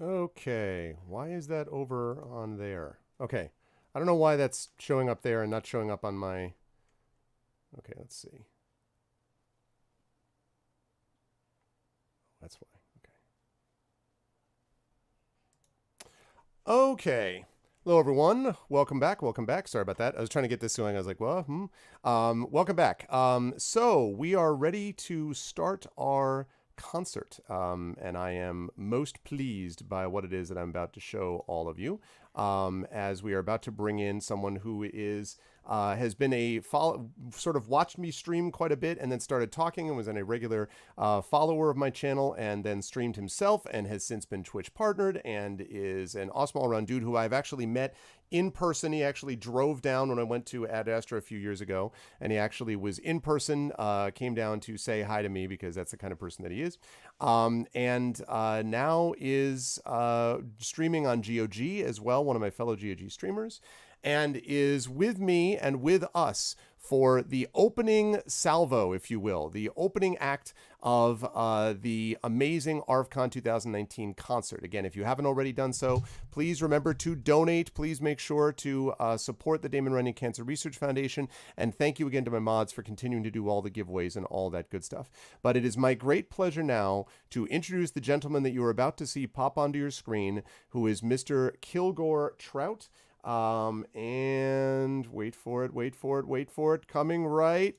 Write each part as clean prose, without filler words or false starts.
Okay, why is that over on there? Okay, I don't know why that's showing up there and not showing up on my... Okay, let's see. That's why. Okay. Okay. Hello, everyone. Welcome back. Welcome back. Sorry about that. I was trying to get this going. I was like, well, welcome back. So we are ready to start our concert, and I am most pleased by what it is that I'm about to show all of you, as we are about to bring in someone who is has been sort of watched me stream quite a bit, and then started talking and was a regular follower of my channel, and then streamed himself, and has since been Twitch partnered, and is an awesome all-around dude who I've actually met in person. He actually drove down when I went to Ad Astra a few years ago, and he actually was in person, came down to say hi to me because that's the kind of person that he is. And now is streaming on GOG as well, one of my fellow GOG streamers, and is with me and with us for the opening salvo, if you will, the opening act of the amazing ArvCon 2019 concert. Again, if you haven't already done so, please remember to donate. Please make sure to support the Damon Runyon Cancer Research Foundation. And thank you again to my mods for continuing to do all the giveaways and all that good stuff. But it is my great pleasure now to introduce the gentleman that you are about to see pop onto your screen, who is Mr. Kilgore Trout. And wait for it, coming right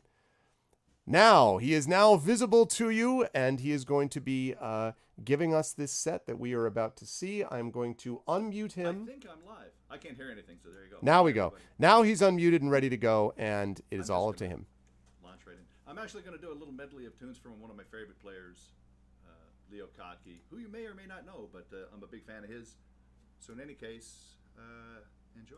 now. He is now visible to you, and he is going to be giving us this set that we are about to see. I'm going to unmute him. I think I'm live. I can't hear anything, so there you go. Now we go. Now he's unmuted and ready to go, and it is all up to him. Launch right in. I'm actually going to do a little medley of tunes from one of my favorite players, Leo Kottke, who you may or may not know, but I'm a big fan of his. So in any case, enjoy.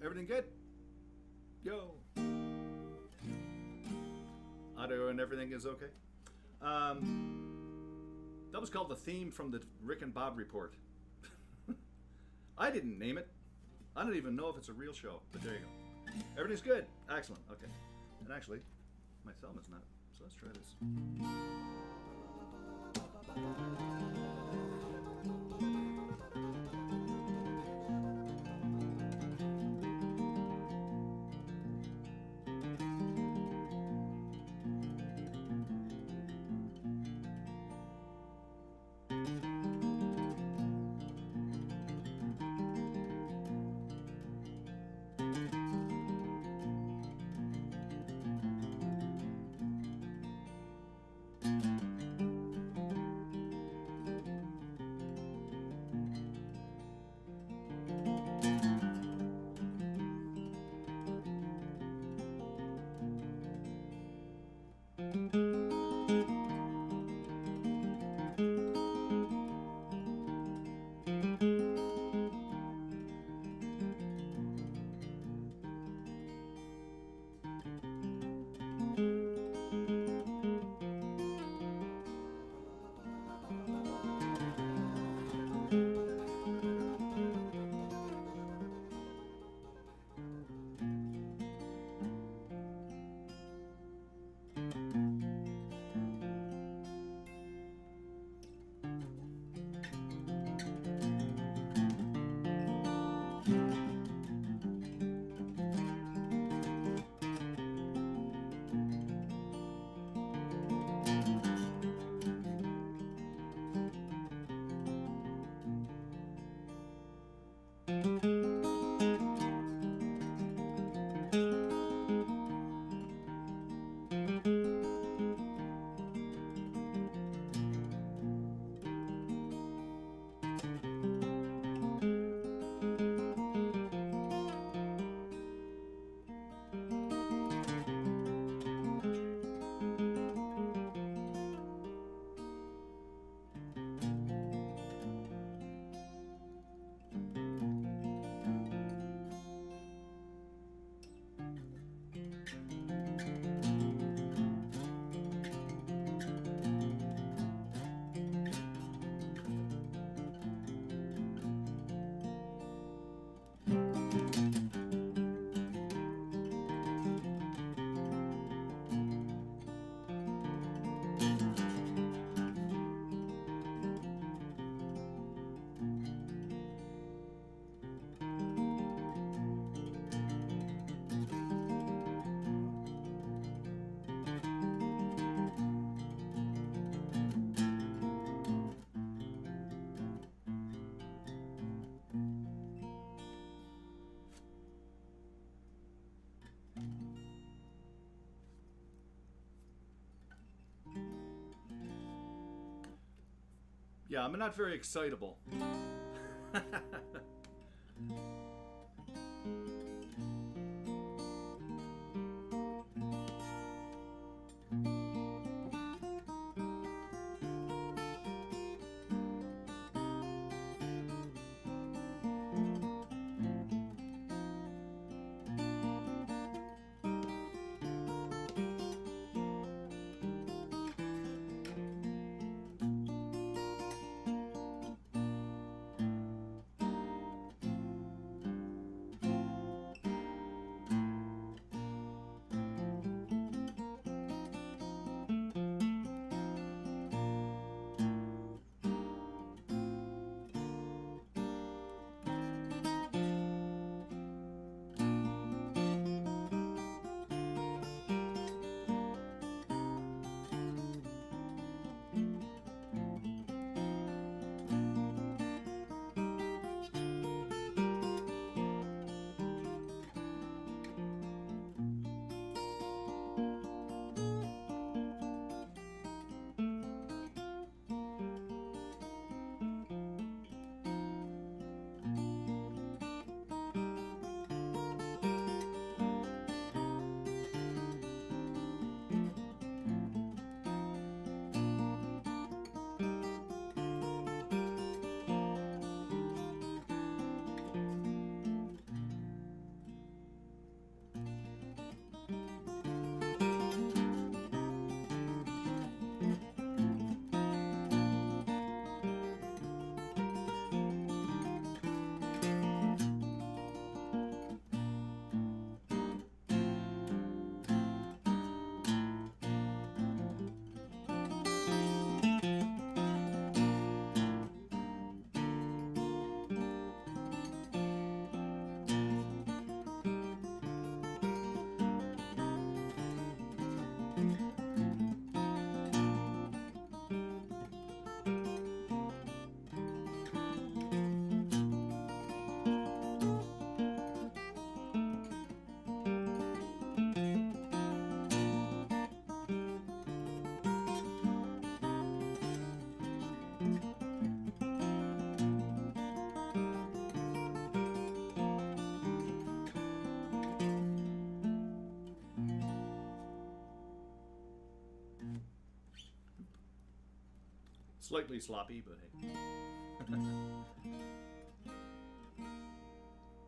Everything good? Yo. Audio and everything is okay. That was called the theme from the Rick and Bob Report. I didn't name it. I don't even know if it's a real show, but there you go. Everything's good. Excellent. Okay. And actually, my thumb is not. So let's try this. Yeah, I'm not very excitable. Slightly sloppy, but hey.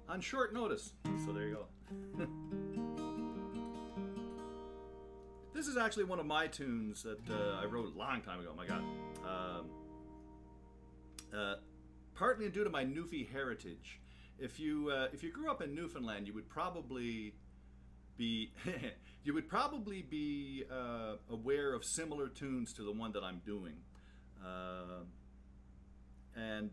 On short notice. So there you go. This is actually one of my tunes that I wrote a long time ago. My God. Partly due to my Newfie heritage. If you grew up in Newfoundland, you would probably be aware of similar tunes to the one that I'm doing. And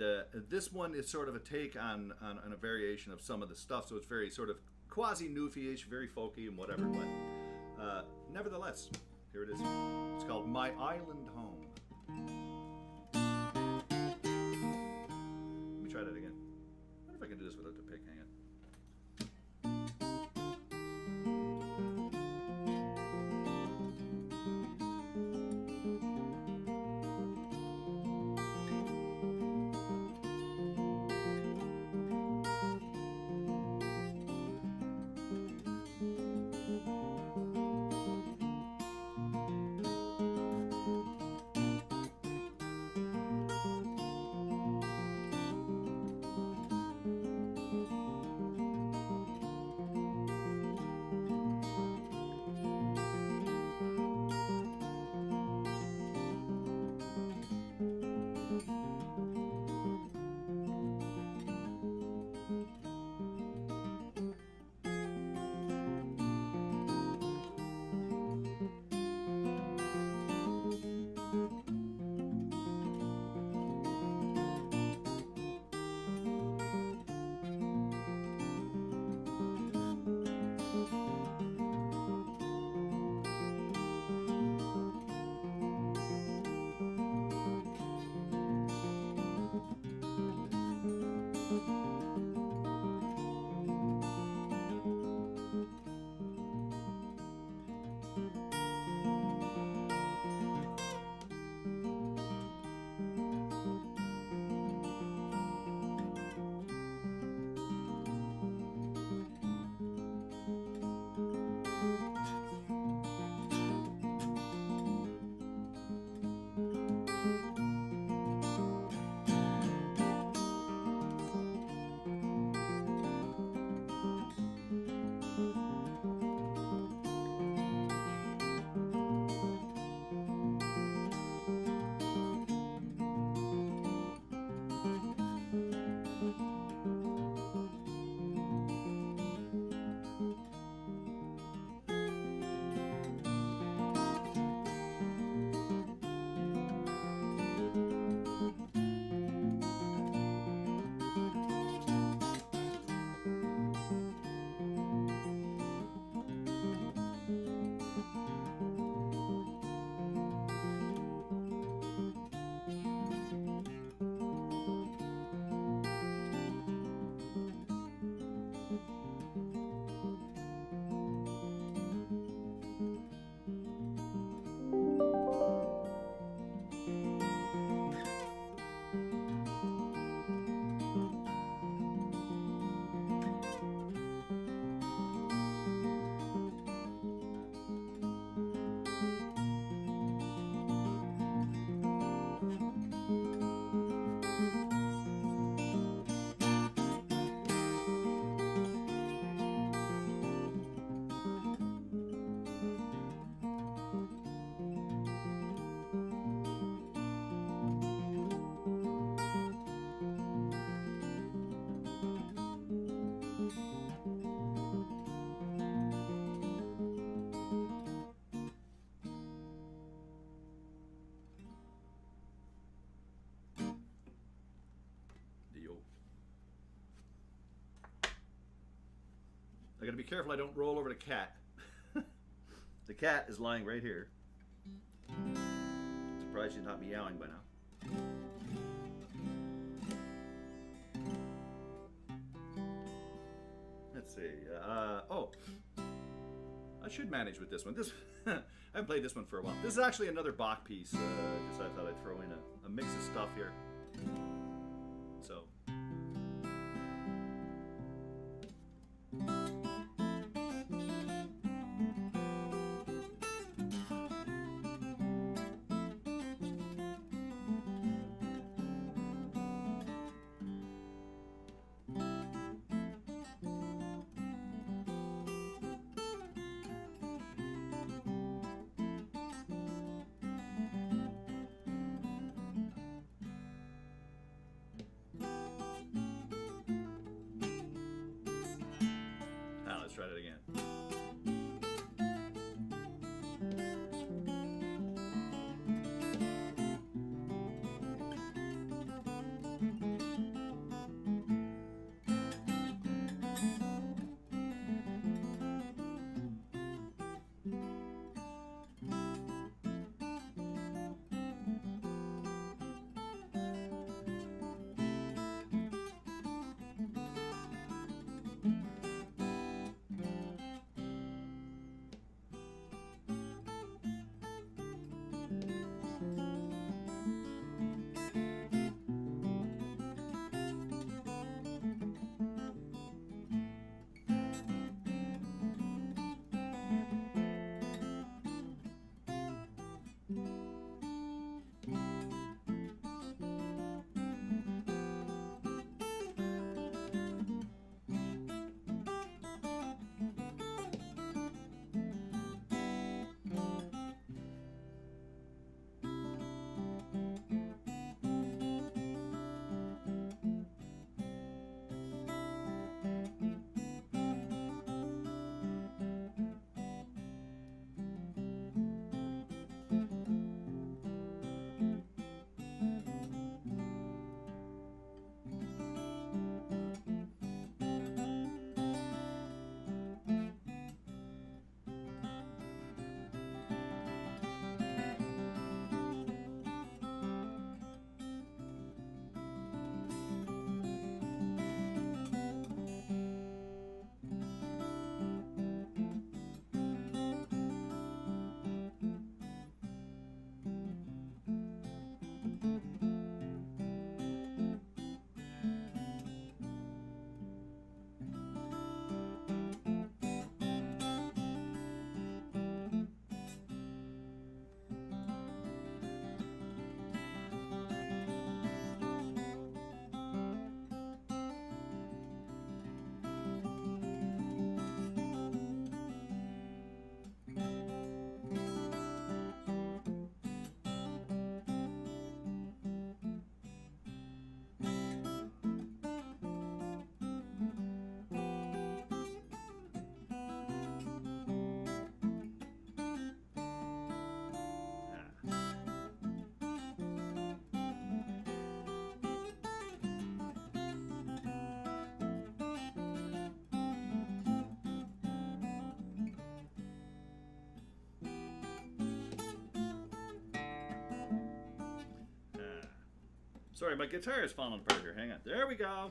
this one is sort of a take on a variation of some of the stuff, so it's very sort of quasi-Newfie-ish, very folky and whatever, but nevertheless, here it is. It's called My Island Home. Let me try that again. I wonder if I can do this without the pick. Hang on. I gotta be careful I don't roll over the cat. The cat is lying right here. Surprised she's not meowing by now. Let's see. Oh, I should manage with this one. This I haven't played this one for a while. This is actually another Bach piece. Just I thought I'd throw in a mix of stuff here. So. try that again. Sorry, my guitar is falling apart here. Hang on. There we go.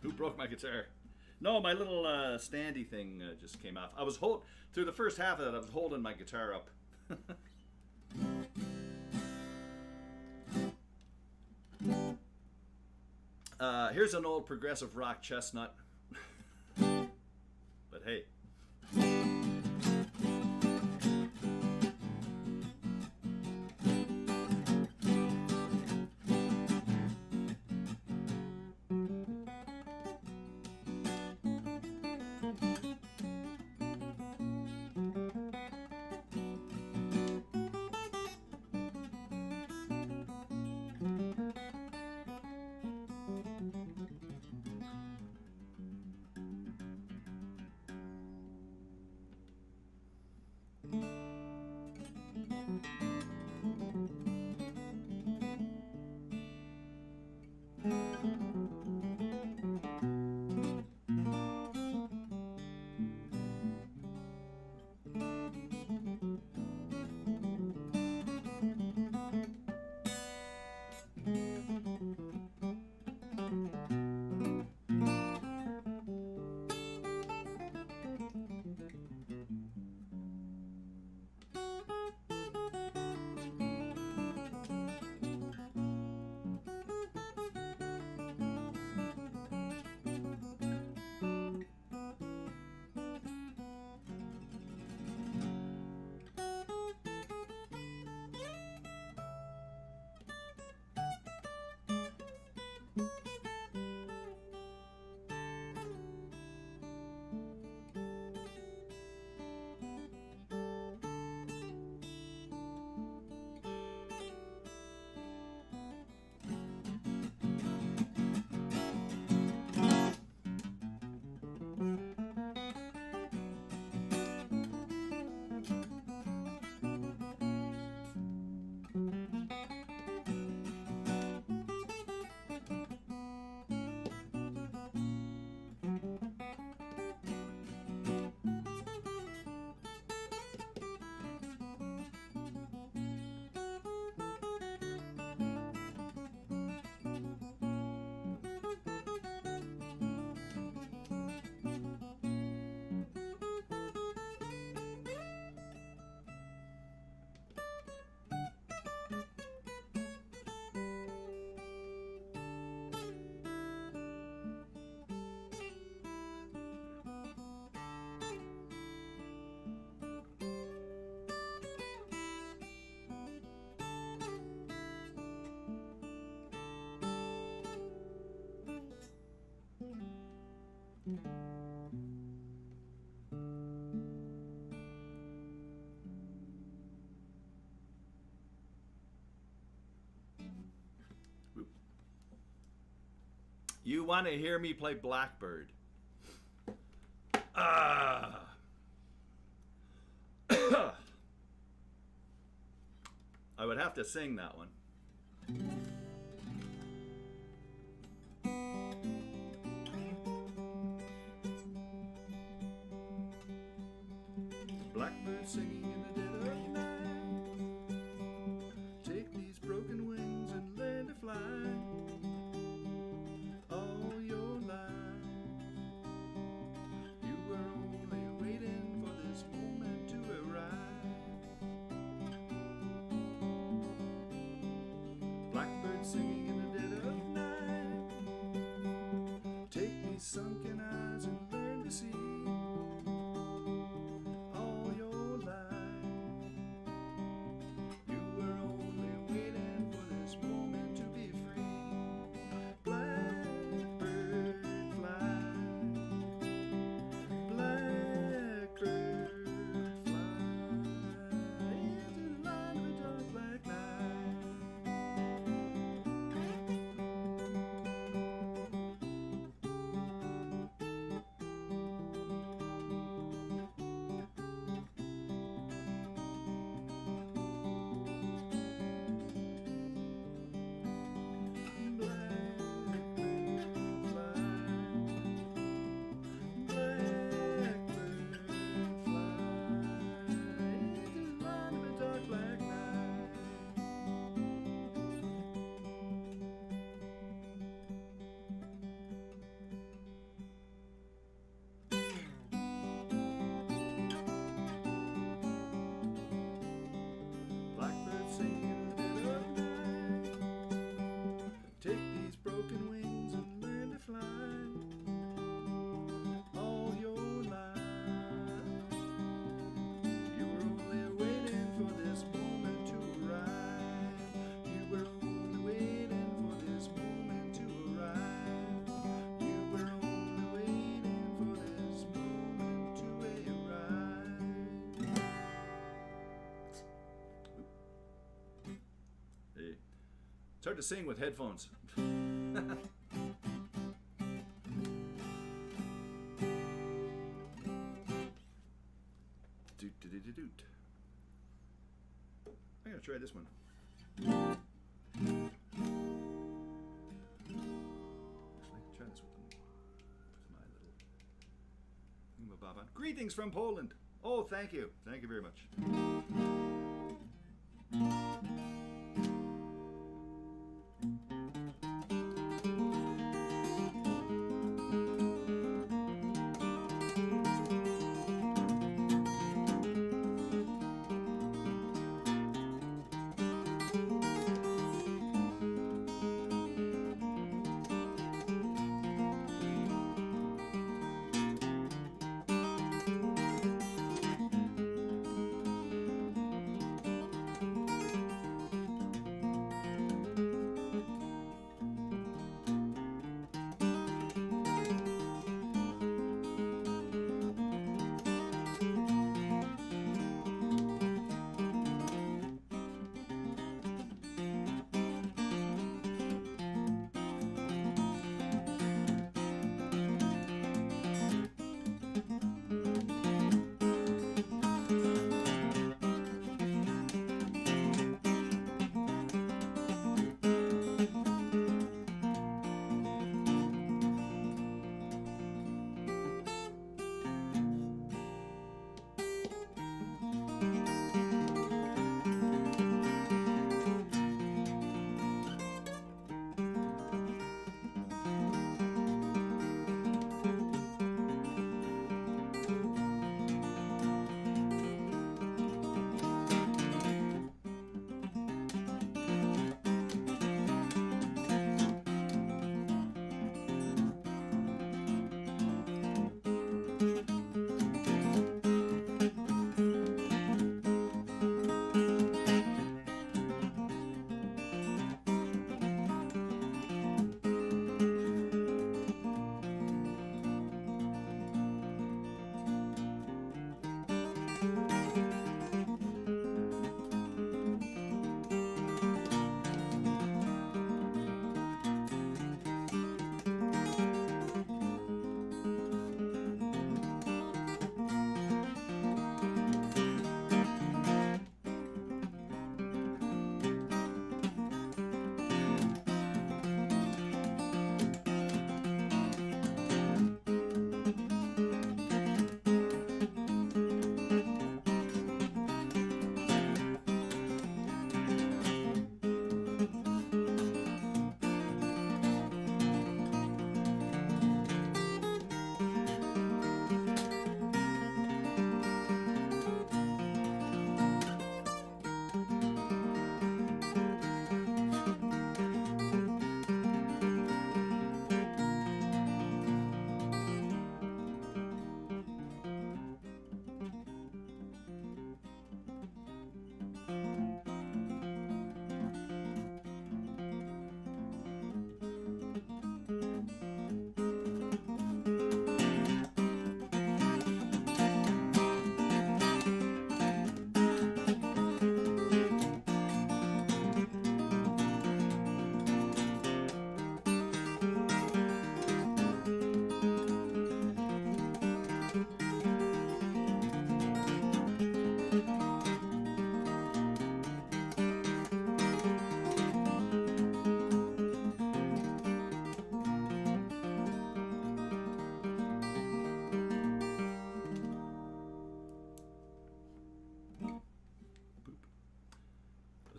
Who broke my guitar? No, my little standy thing just came off. I was through the first half of that. I was holding my guitar up. Here's an old progressive rock chestnut. But hey. You want to hear me play Blackbird? Ah. I would have to sing that one. Blackbird singing in the dead of night. Take these broken wings and learn to fly. All your life, you were only waiting for this moment to arrive. Blackbird singing in the dead of night. Take these sunken eyes and learn to see. All your life, you were only waiting for this moment to be free. Blackbird fly, blackbird fly into the light of a dark black night. Blackbird singing in the dead of night. Take these broken wings and learn to fly. All your life, you were only waiting for this moment to arrive. You were only waiting for this moment to arrive. You were only waiting for this moment to arrive. Hey, it's hard to sing with headphones. Doot, doot, doot, doot. I'm gonna try this one. Actually, try this with my little thingamabob on. Greetings from Poland. Oh, thank you. Thank you very much.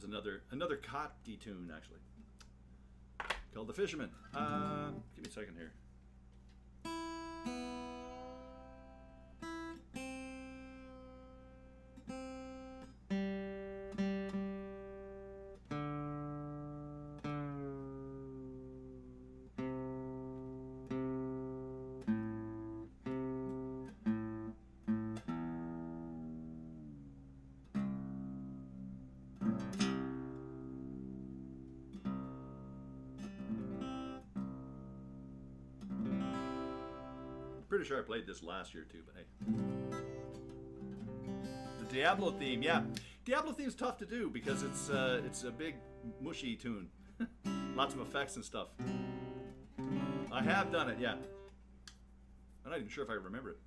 another Cotti tune actually, called "The Fisherman." Give me a second here. Pretty sure I played this last year too, but hey. The Diablo theme, yeah. Diablo theme's tough to do because it's a big mushy tune. Lots of effects and stuff. I have done it, yeah. I'm not even sure if I remember it.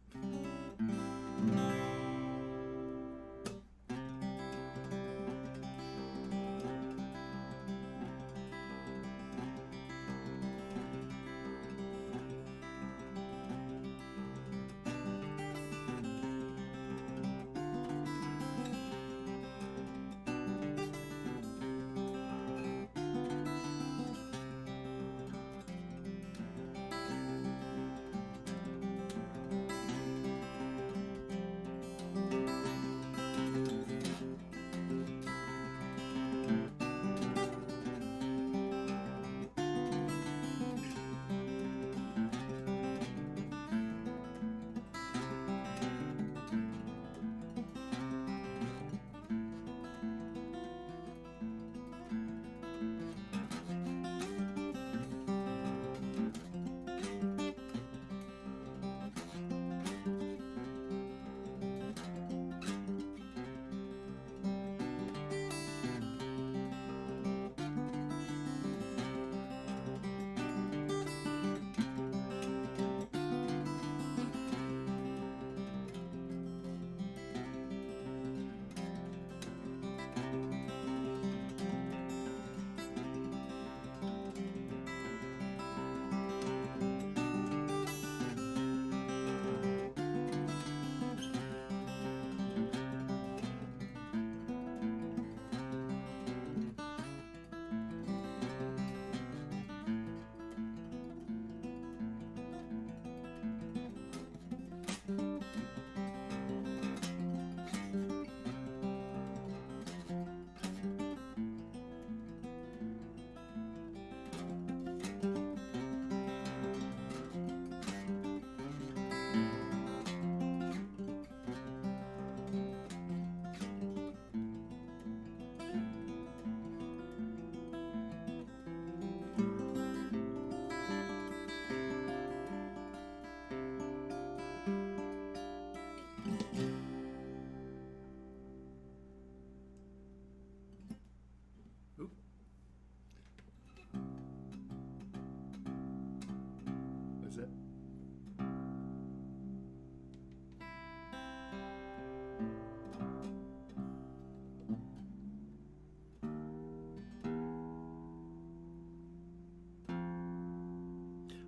Is it?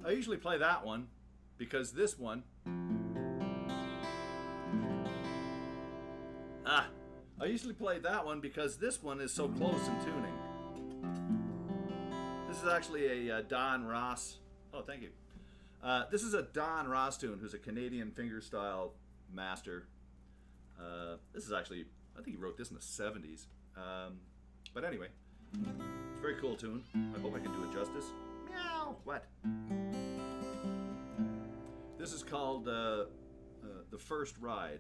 I usually play that one because this one. I usually play that one because this one is so close in tuning. This is actually a Don Ross. Oh, thank you. This is a Don Ross tune, who's a Canadian fingerstyle master. This is actually, I think he wrote this in the 70s. But anyway, it's a very cool tune. I hope I can do it justice. Meow! What? This is called The First Ride.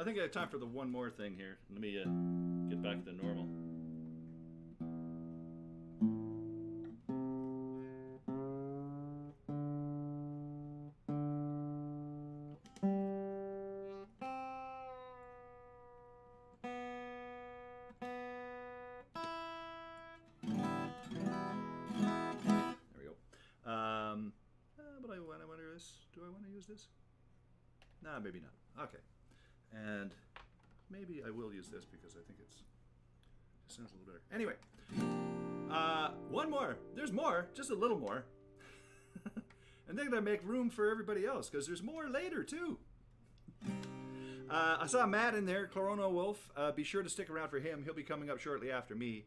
think I have time for the one more thing here. Let me get back to normal. There we go. But I want to use this. Do I want to use this? Nah, maybe not. Okay. And maybe I will use this because I think it sounds a little better. Anyway, one more. There's more, just a little more. And then I make room for everybody else because there's more later too. I saw Matt in there, Corono Wolf. Be sure to stick around for him. He'll be coming up shortly after me.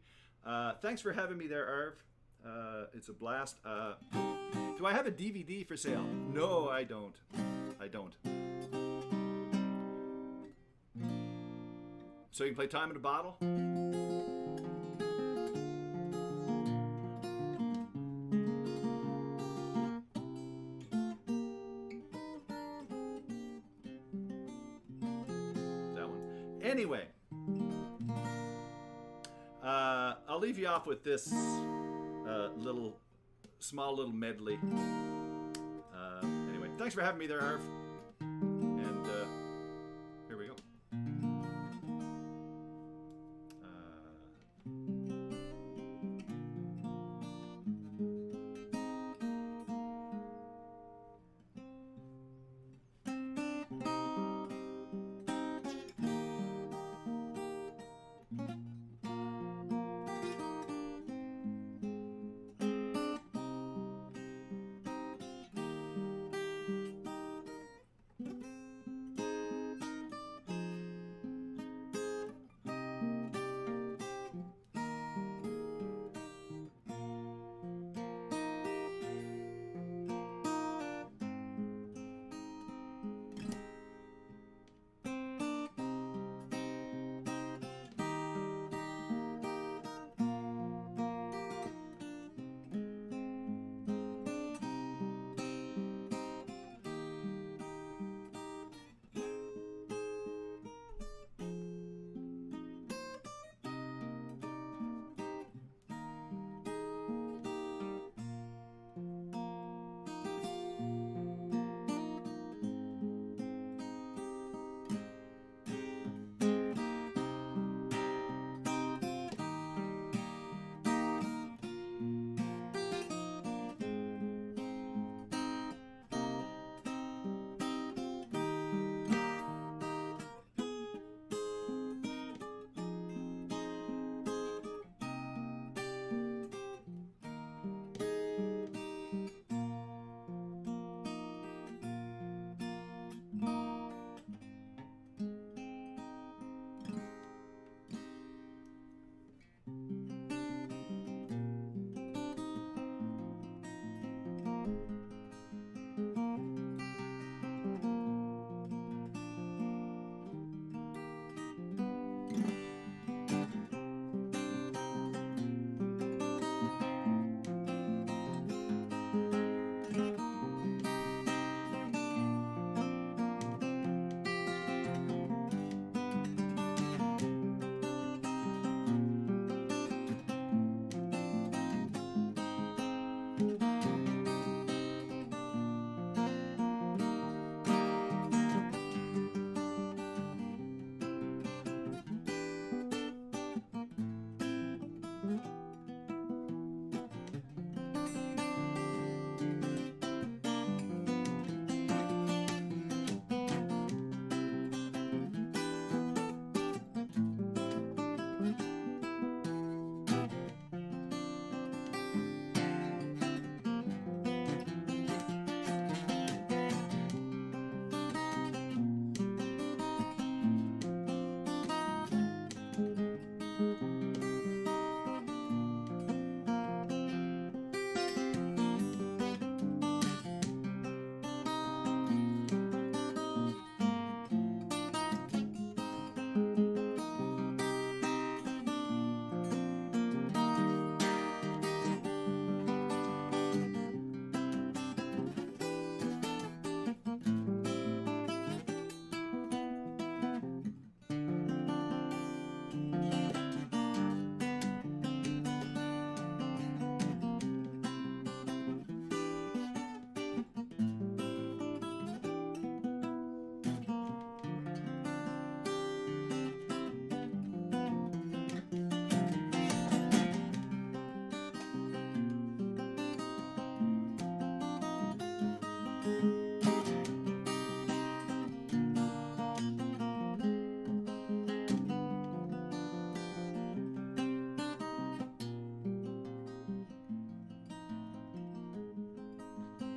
Thanks for having me there, Arv. It's a blast. Do I have a DVD for sale? No, I don't. I don't. So you can play Time in a Bottle? That one. Anyway, I'll leave you off with this small little medley. Anyway, thanks for having me there, Arv. And here we go.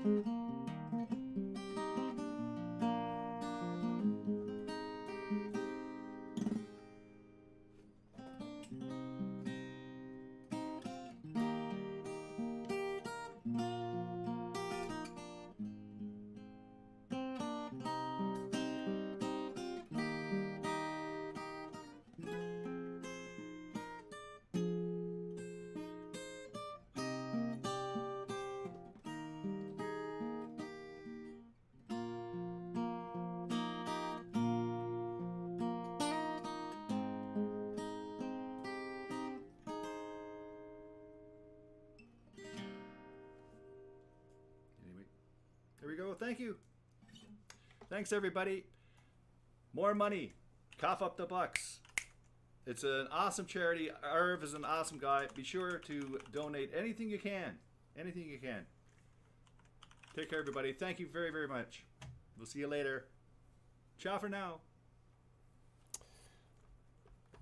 Anyway, there we go. Thank you. Thanks, everybody. More money. Cough up the bucks. It's an awesome charity. Arv is an awesome guy. Be sure to donate anything you can. Anything you can. Take care, everybody. Thank you very, very much. We'll see you later. Ciao for now.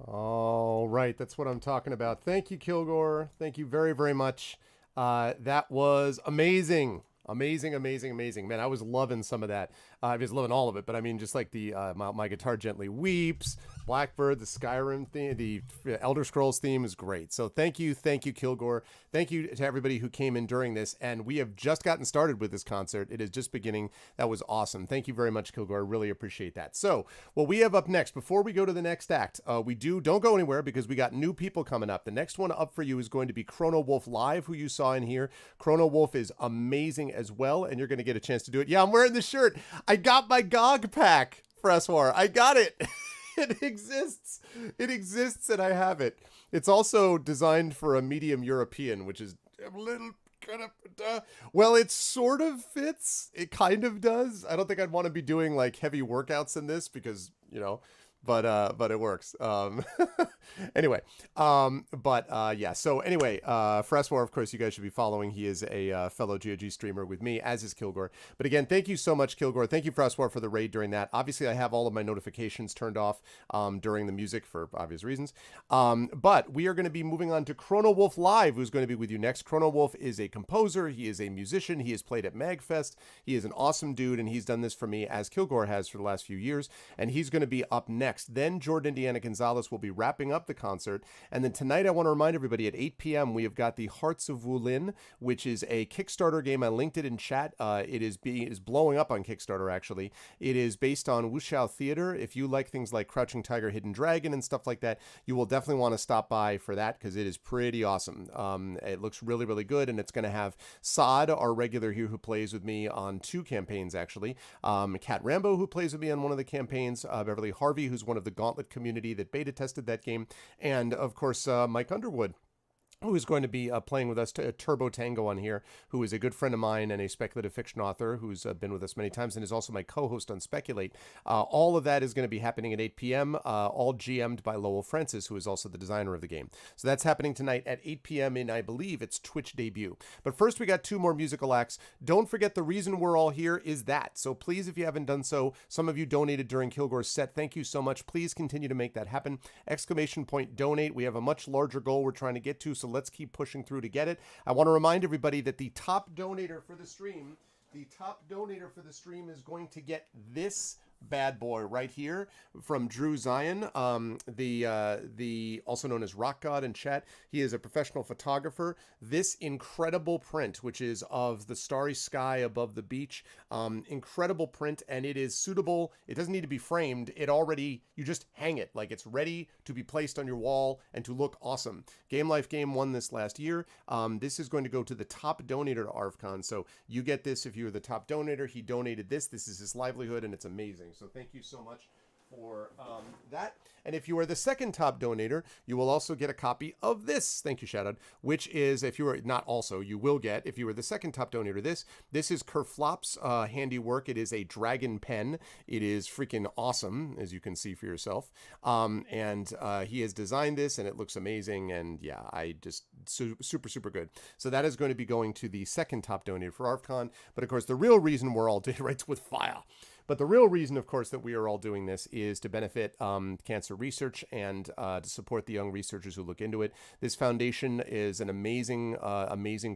All right, that's what I'm talking about. Thank you, Kilgore. Thank you very, very much. That was amazing. Amazing, amazing, amazing. Man, I was loving some of that. I was loving all of it, but I mean, just like the My Guitar Gently Weeps, Blackbird, the Skyrim theme, the Elder Scrolls theme is great. So thank you, Kilgore. Thank you to everybody who came in during this. And we have just gotten started with this concert. It is just beginning. That was awesome. Thank you very much, Kilgore. I really appreciate that. So what we have up next, before we go to the next act, don't go anywhere because we got new people coming up. The next one up for you is going to be Chrono Wolf Live, who you saw in here. Chrono Wolf is amazing as well, and you're going to get a chance to do it. Yeah, I'm wearing the shirt. I got my GOG pack, Freswar. I got it. It exists. It exists, and I have it. It's also designed for a medium European, which is a little kind of... well, it sort of fits. It kind of does. I don't think I'd want to be doing, like, heavy workouts in this because, you know... But it works. Anyway, yeah. So anyway, Freswar, of course, you guys should be following. He is a fellow GOG streamer with me, as is Kilgore. But again, thank you so much, Kilgore. Thank you, Freswar, for the raid during that. Obviously, I have all of my notifications turned off during the music for obvious reasons. But we are going to be moving on to Chrono Wolf Live, who's going to be with you next. Chrono Wolf is a composer. He is a musician. He has played at MagFest. He is an awesome dude, and he's done this for me, as Kilgore has for the last few years. And he's going to be up next. Then Jordan Indiana Gonzalez will be wrapping up the concert. And then tonight, I want to remind everybody at 8 p.m., we have got the Hearts of Wulin, which is a Kickstarter game. I linked it in chat. It is blowing up on Kickstarter, actually. It is based on Wuxia Theater. If you like things like Crouching Tiger, Hidden Dragon and stuff like that, you will definitely want to stop by for that because it is pretty awesome. It looks really, really good. And it's going to have Saad, our regular here who plays with me on 2 campaigns, actually. Kat Rambo, who plays with me on one of the campaigns. Beverly Harvey, who's one of the Gauntlet community that beta tested that game, and of course Mike Underwood, who is going to be playing with us, Turbo Tango on here, who is a good friend of mine and a speculative fiction author who's been with us many times and is also my co-host on Speculate. All of that is going to be happening at 8 p.m., all GM'd by Lowell Francis, who is also the designer of the game. So that's happening tonight at 8 p.m. in, I believe, its Twitch debut. But first, we got 2 more musical acts. Don't forget the reason we're all here is that. So please, if you haven't done so, some of you donated during Kilgore's set. Thank you so much. Please continue to make that happen. ! Donate. We have a much larger goal we're trying to get to, so let's keep pushing through to get it. I want to remind everybody that the top donator for the stream is going to get this bad boy right here from Drew Zion, the also known as Rock God in chat. He is a professional photographer. This incredible print, which is of the starry sky above the beach, incredible print, and it is suitable. It doesn't need to be framed. You just hang it like it's ready to be placed on your wall and to look awesome. Game Life Game won this last year. This is going to go to the top donator to ArvCon. So you get this if you were the top donator. He donated this. This is his livelihood, and it's amazing. So thank you so much for that. And if you are the second top donator, you will also get a copy of this. Thank you, Shadowed. Which is, if you are not also, you will get, if you were the second top donator, this is Kerflop's handiwork. It is a dragon pen. It is freaking awesome, as you can see for yourself. And he has designed this, and it looks amazing. And yeah, super, super good. So that is going to be going to the second top donator for ArvCon. But of course, the real reason we're all doing right with fire. But the real reason, of course, that we are all doing this is to benefit cancer research and to support the young researchers who look into it. This foundation is an amazing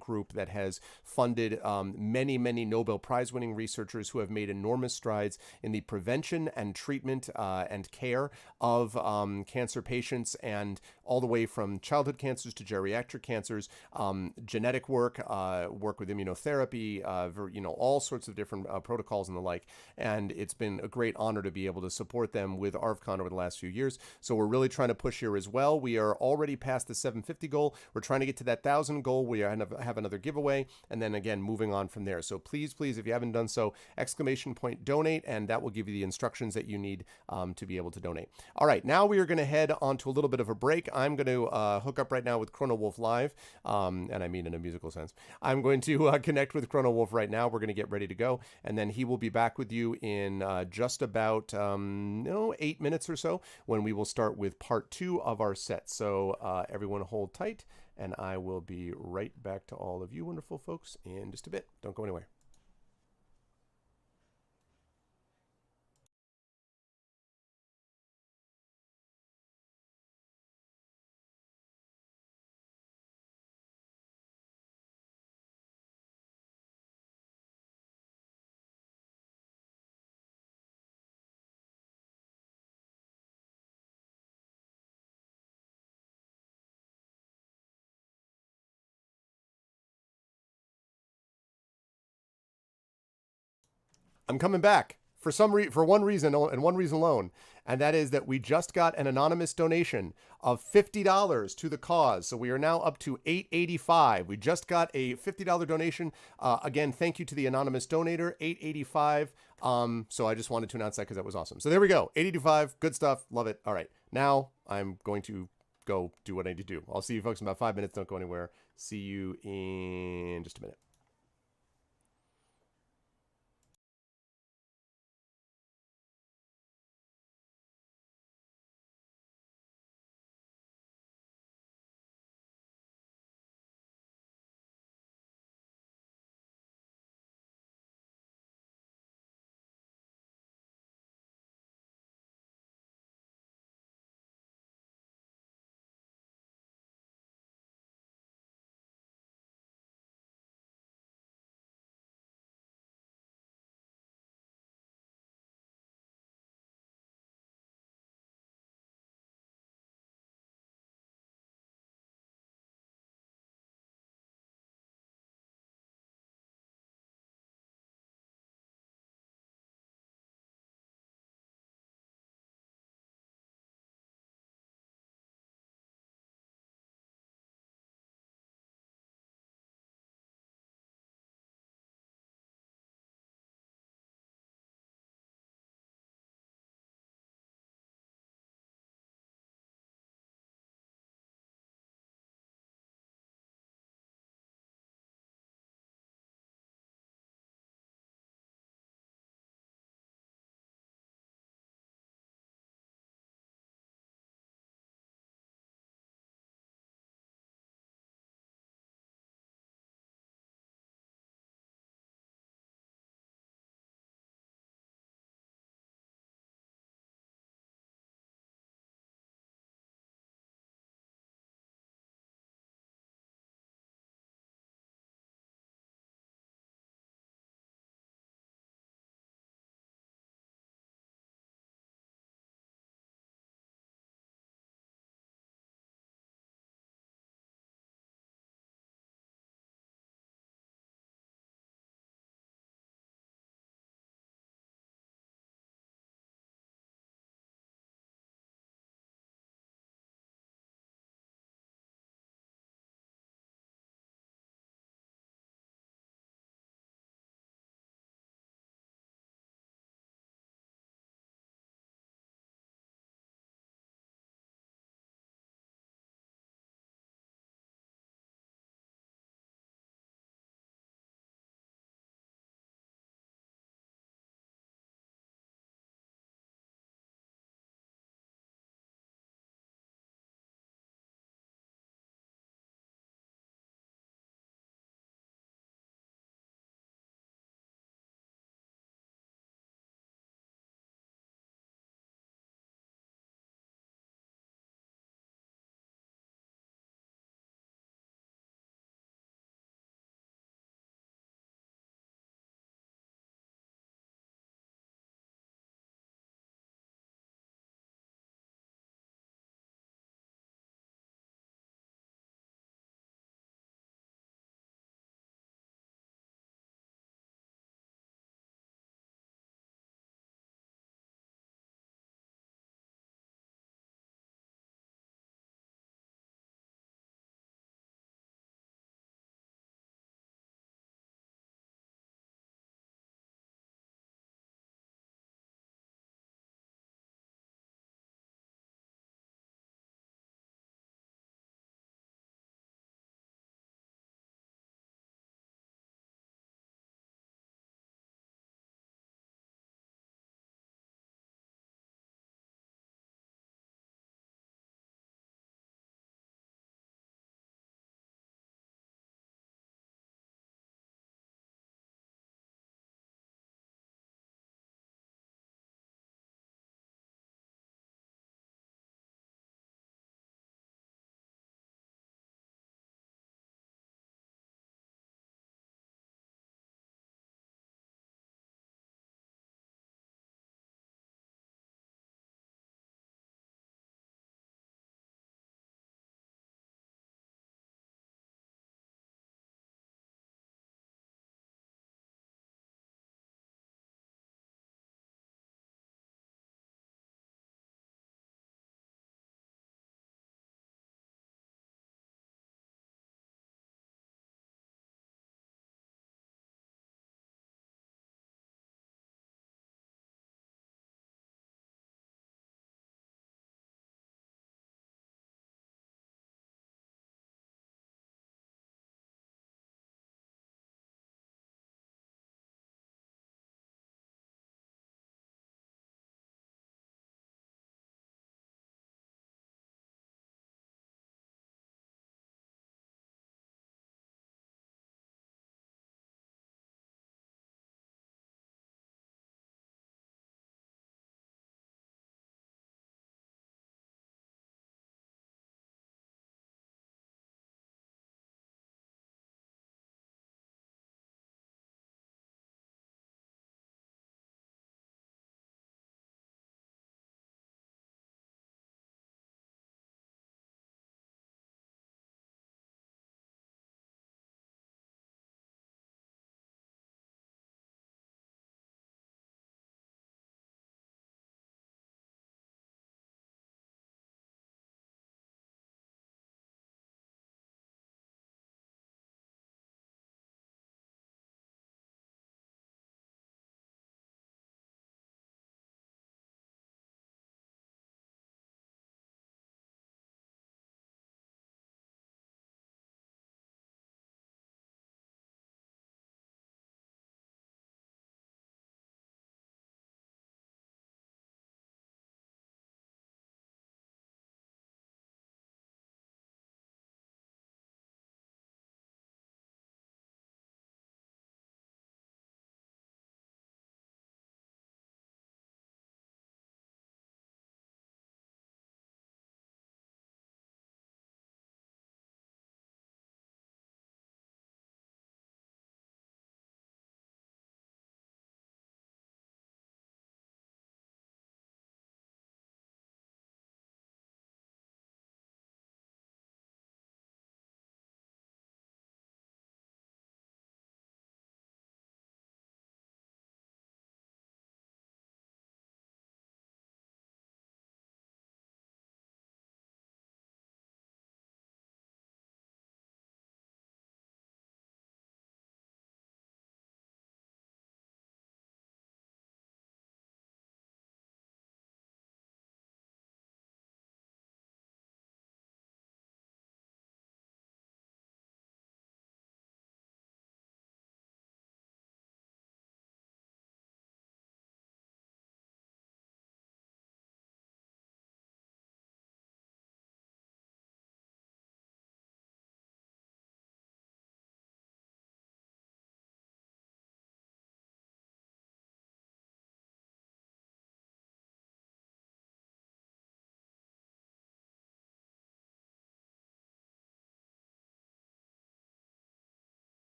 group that has funded many Nobel Prize winning researchers who have made enormous strides in the prevention and treatment and care of cancer patients, and all the way from childhood cancers to geriatric cancers, genetic work, work with immunotherapy, all sorts of different protocols and the like. And it's been a great honor to be able to support them with ArvCon over the last few years. So we're really trying to push here as well. We are already past the 750 goal. We're trying to get to that 1,000 goal. We have another giveaway, and then again moving on from there. So please, if you haven't done so, !donate, and that will give you the instructions that you need to be able to donate. All right, now we are going to head on to a little bit of a break. I'm going to hook up right now with Chrono Wolf Live, and I mean in a musical sense. I'm going to connect with Chrono Wolf right now. We're going to get ready to go, and then he will be back with you in just about 8 minutes or so, when we will start with part 2 of our set. So everyone hold tight, and I will be right back to all of you wonderful folks in just a bit. Don't go anywhere. I'm coming back for one reason and one reason alone, and that is that we just got an anonymous donation of $50 to the cause. So we are now up to $885. We just got a $50 donation. Again, thank you to the anonymous donator, $885. So I just wanted to announce that because that was awesome. So there we go, $885. Good stuff. Love it. All right, now I'm going to go do what I need to do. I'll see you folks in about 5 minutes. Don't go anywhere. See you in just a minute.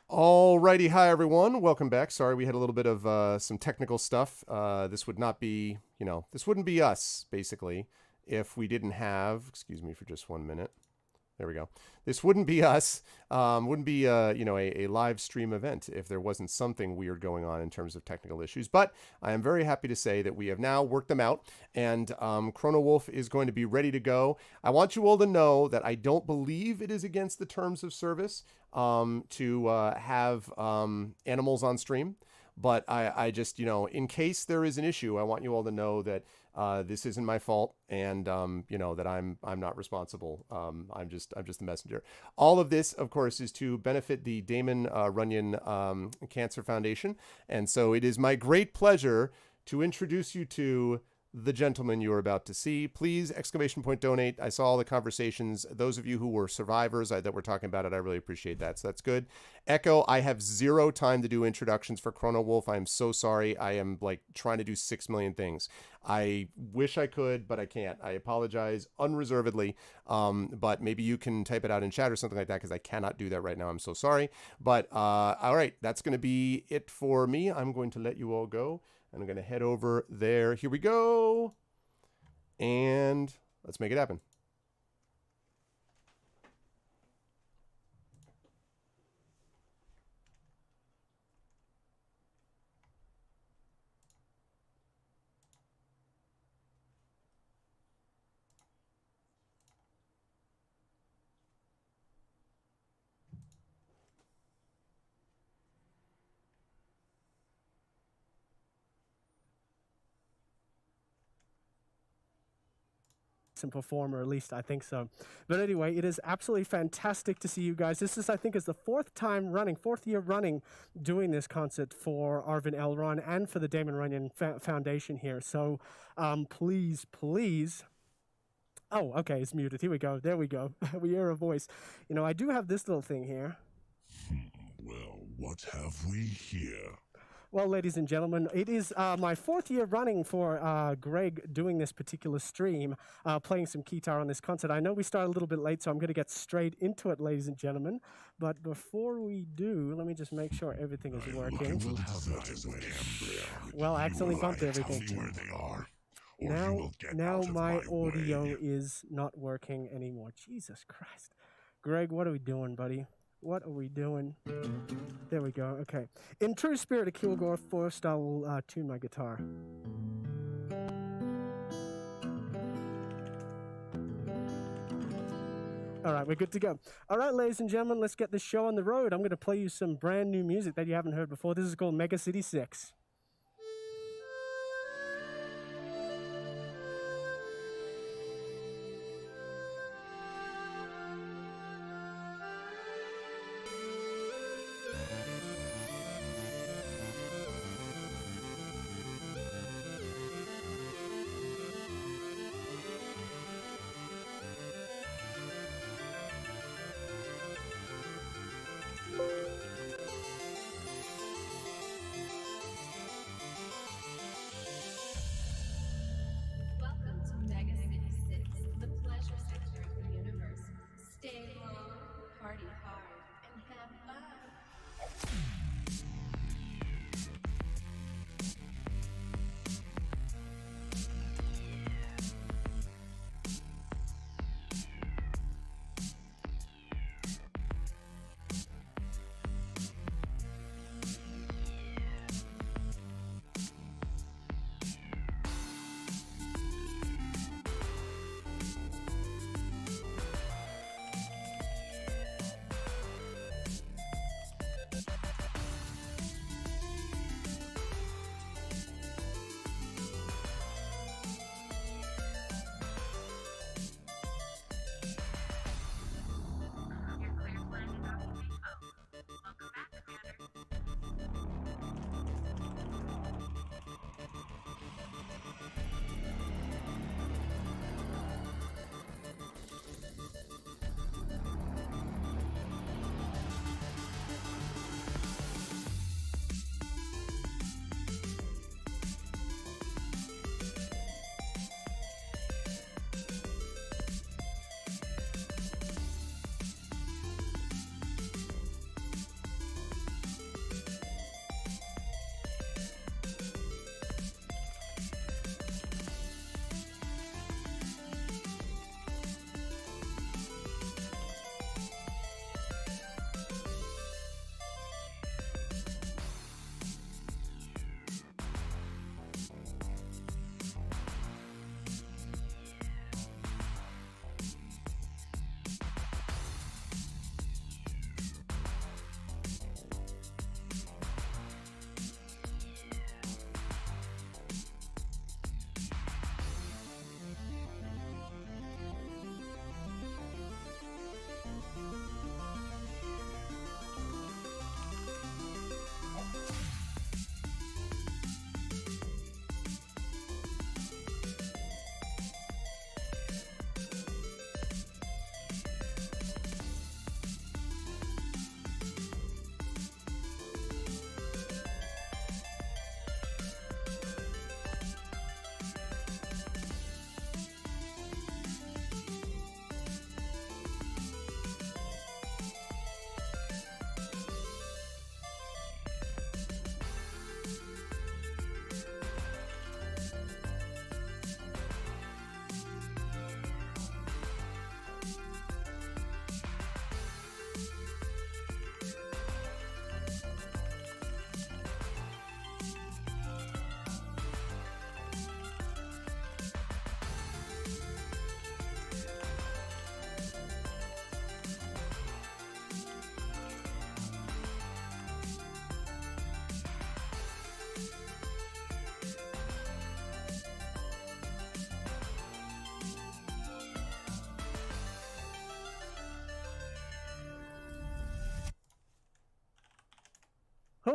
Alrighty, hi everyone. Welcome back. Sorry, we had a little bit of some technical stuff. This would not be, this wouldn't be us basically if we didn't have. Excuse me for just 1 minute. There we go. This wouldn't be us. Wouldn't be a live stream event if there wasn't something weird going on in terms of technical issues. But I am very happy to say that we have now worked them out, and Chrono Wolf is going to be ready to go. I want you all to know that I don't believe it is against the terms of service to have animals on stream. But I just, in case there is an issue, I want you all to know that this isn't my fault, and that I'm not responsible. I'm just the messenger. All of this, of course, is to benefit the Damon Runyon Cancer Foundation, and so it is my great pleasure to introduce you to the gentleman you are about to see. Please, ! Donate. I saw all the conversations. Those of you who were survivors that were talking about it, I really appreciate that. So that's good. Echo, I have zero time to do introductions for Chrono Wolf. I'm so sorry. I am trying to do 6 million things. I wish I could, but I can't. I apologize unreservedly. But maybe you can type it out in chat or something like that, because I cannot do that right now. I'm so sorry. But all right, that's going to be it for me. I'm going to let you all go. I'm going to head over there. Here we go. And let's make it happen. And performer, at least I think so. But anyway, it is absolutely fantastic to see you guys. This is, I think, is the fourth year running doing this concert for Arvin Elron and for the Damon Runyon Foundation here. So please. Oh, okay, it's muted. Here we go. There we go. We hear a voice. I do have this little thing here. Well, what have we here? Well, ladies and gentlemen, it is my 4th year running for Greg doing this particular stream, playing some guitar on this concert. I know we started a little bit late, so I'm going to get straight into it, ladies and gentlemen. But before we do, let me just make sure everything is working. Well, I accidentally bumped everything. Now my audio is not working anymore. Jesus Christ. Greg, what are we doing, buddy? What are we doing? There we go. Okay. In true spirit of Kilgore, first I will tune my guitar. All right, we're good to go. All right, ladies and gentlemen, let's get this show on the road. I'm going to play you some brand new music that you haven't heard before. This is called Mega City 6.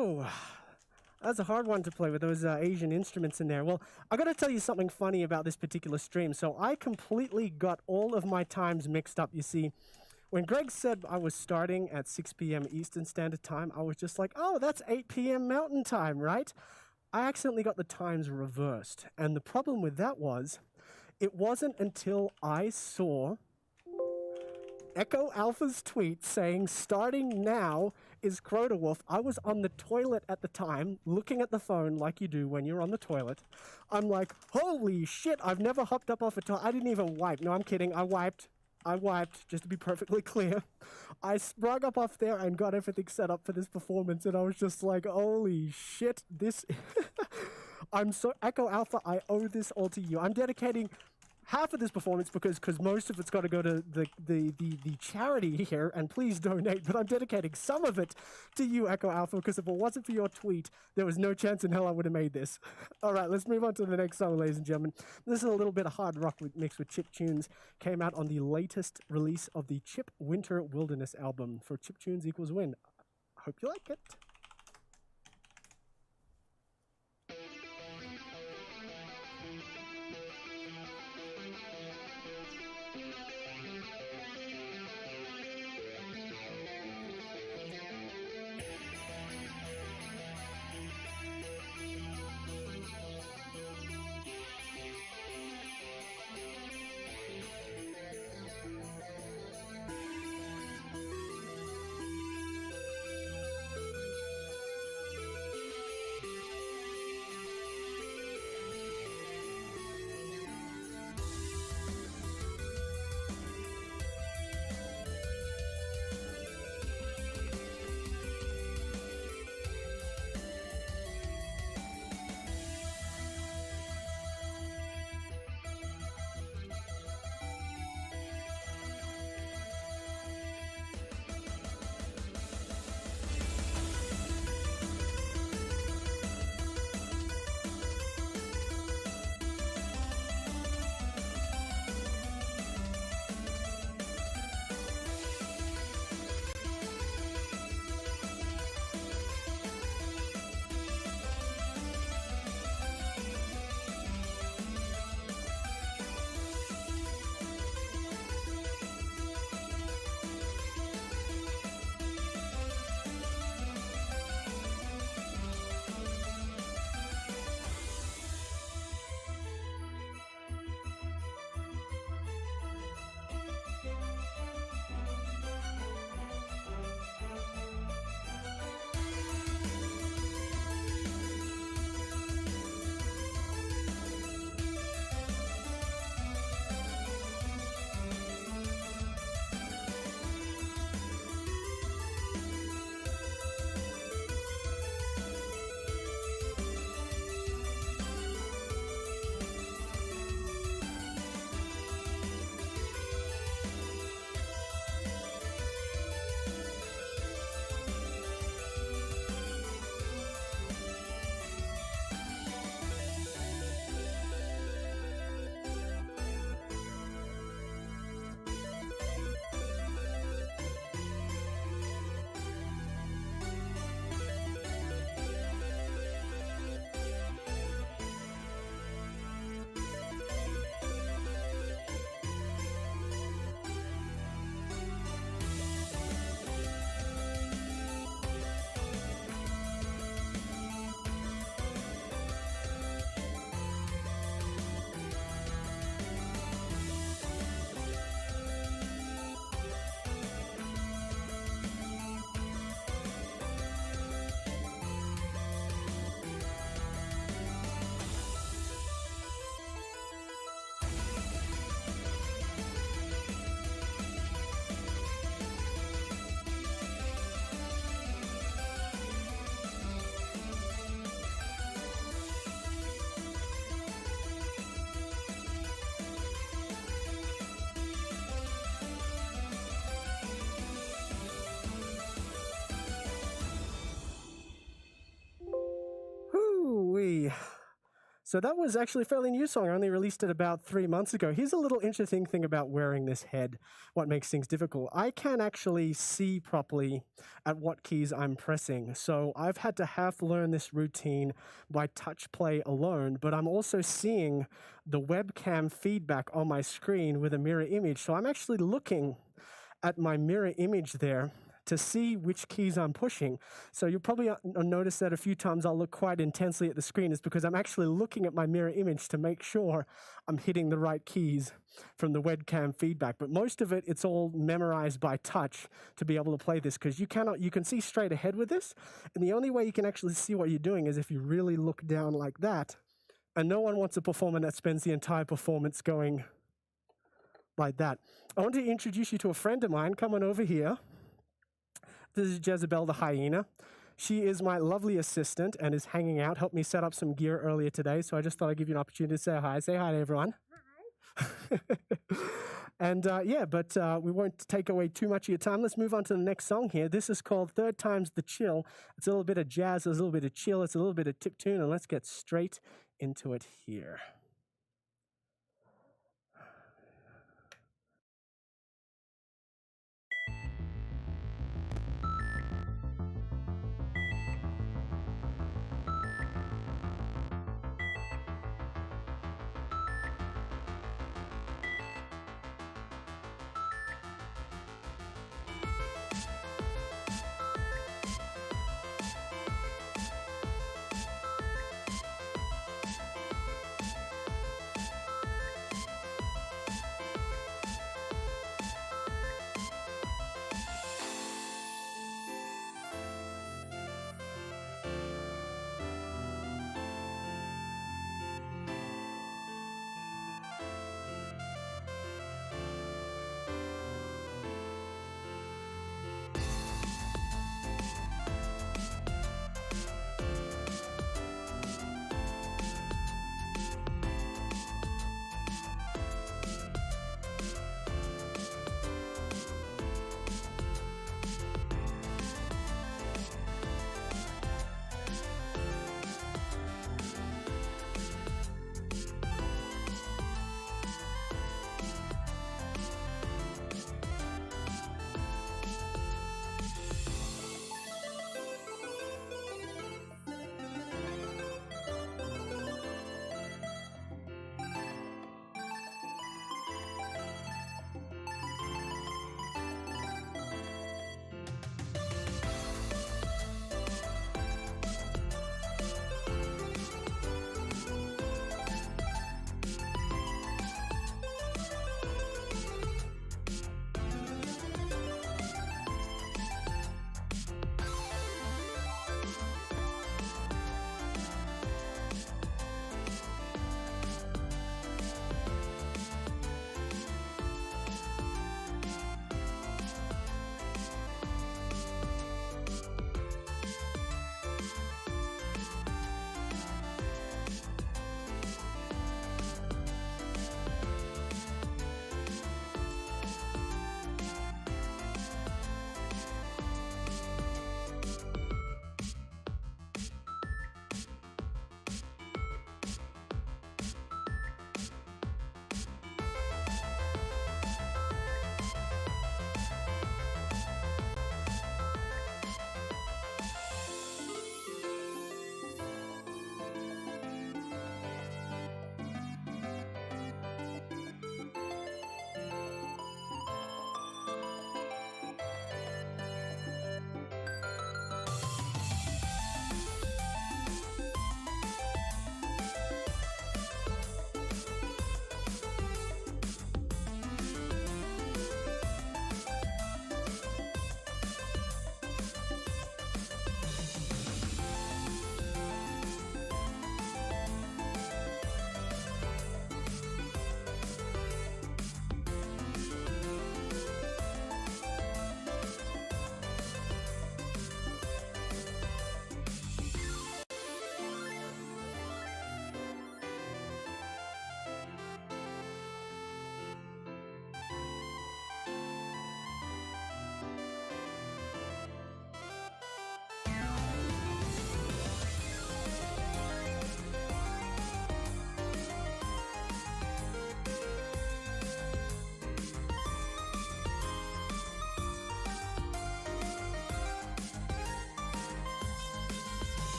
Oh, that's a hard one to play with those Asian instruments in there. Well, I got to tell you something funny about this particular stream. So I completely got all of my times mixed up. You see, when Greg said I was starting at 6 p.m. Eastern Standard Time, I was just like, oh, that's 8 p.m. Mountain Time, right? I accidentally got the times reversed. And the problem with that was, it wasn't until I saw Echo Alpha's tweet saying starting now is Crota Wolf. I was on the toilet at the time, looking at the phone like you do when you're on the toilet. I'm like, holy shit, I've never hopped up off a toilet. I didn't even wipe. No, I'm kidding. I wiped, just to be perfectly clear. I sprung up off there and got everything set up for this performance, and I was just like, holy shit, this... I'm so... Echo Alpha, I owe this all to you. I'm dedicating half of this performance because most of it's got to go to the charity here, and please donate, but I'm dedicating some of it to you, Echo Alpha, because if it wasn't for your tweet, there was no chance in hell I would have made this. All right, let's move on to the next song, ladies and gentlemen. This is a little bit of hard rock mixed with chip tunes. Came out on the latest release of the Chip Winter Wilderness album for Chip Tunes Equals Win. Hope you like it. So that was actually a fairly new song. I only released it about 3 months ago. Here's a little interesting thing about wearing this head, what makes things difficult. I can actually see properly at what keys I'm pressing. So I've had to half learn this routine by touch play alone, but I'm also seeing the webcam feedback on my screen with a mirror image. So I'm actually looking at my mirror image there to see which keys I'm pushing. So you'll probably notice that a few times I'll look quite intensely at the screen is because I'm actually looking at my mirror image to make sure I'm hitting the right keys from the webcam feedback. But most of it, it's all memorized by touch to be able to play this, because you can see straight ahead with this. And the only way you can actually see what you're doing is if you really look down like that. And no one wants a performer that spends the entire performance going like that. I want to introduce you to a friend of mine. Come on over here. This is Jezebel the hyena. She is my lovely assistant and is hanging out, helped me set up some gear earlier today, so I just thought I'd give you an opportunity to say hi. Say hi to everyone. Hi. And we won't take away too much of your time. Let's move on to the next song here. This is called Third Time's the Chill. It's a little bit of jazz, there's a little bit of chill, it's a little bit of tip tune, and let's get straight into it here.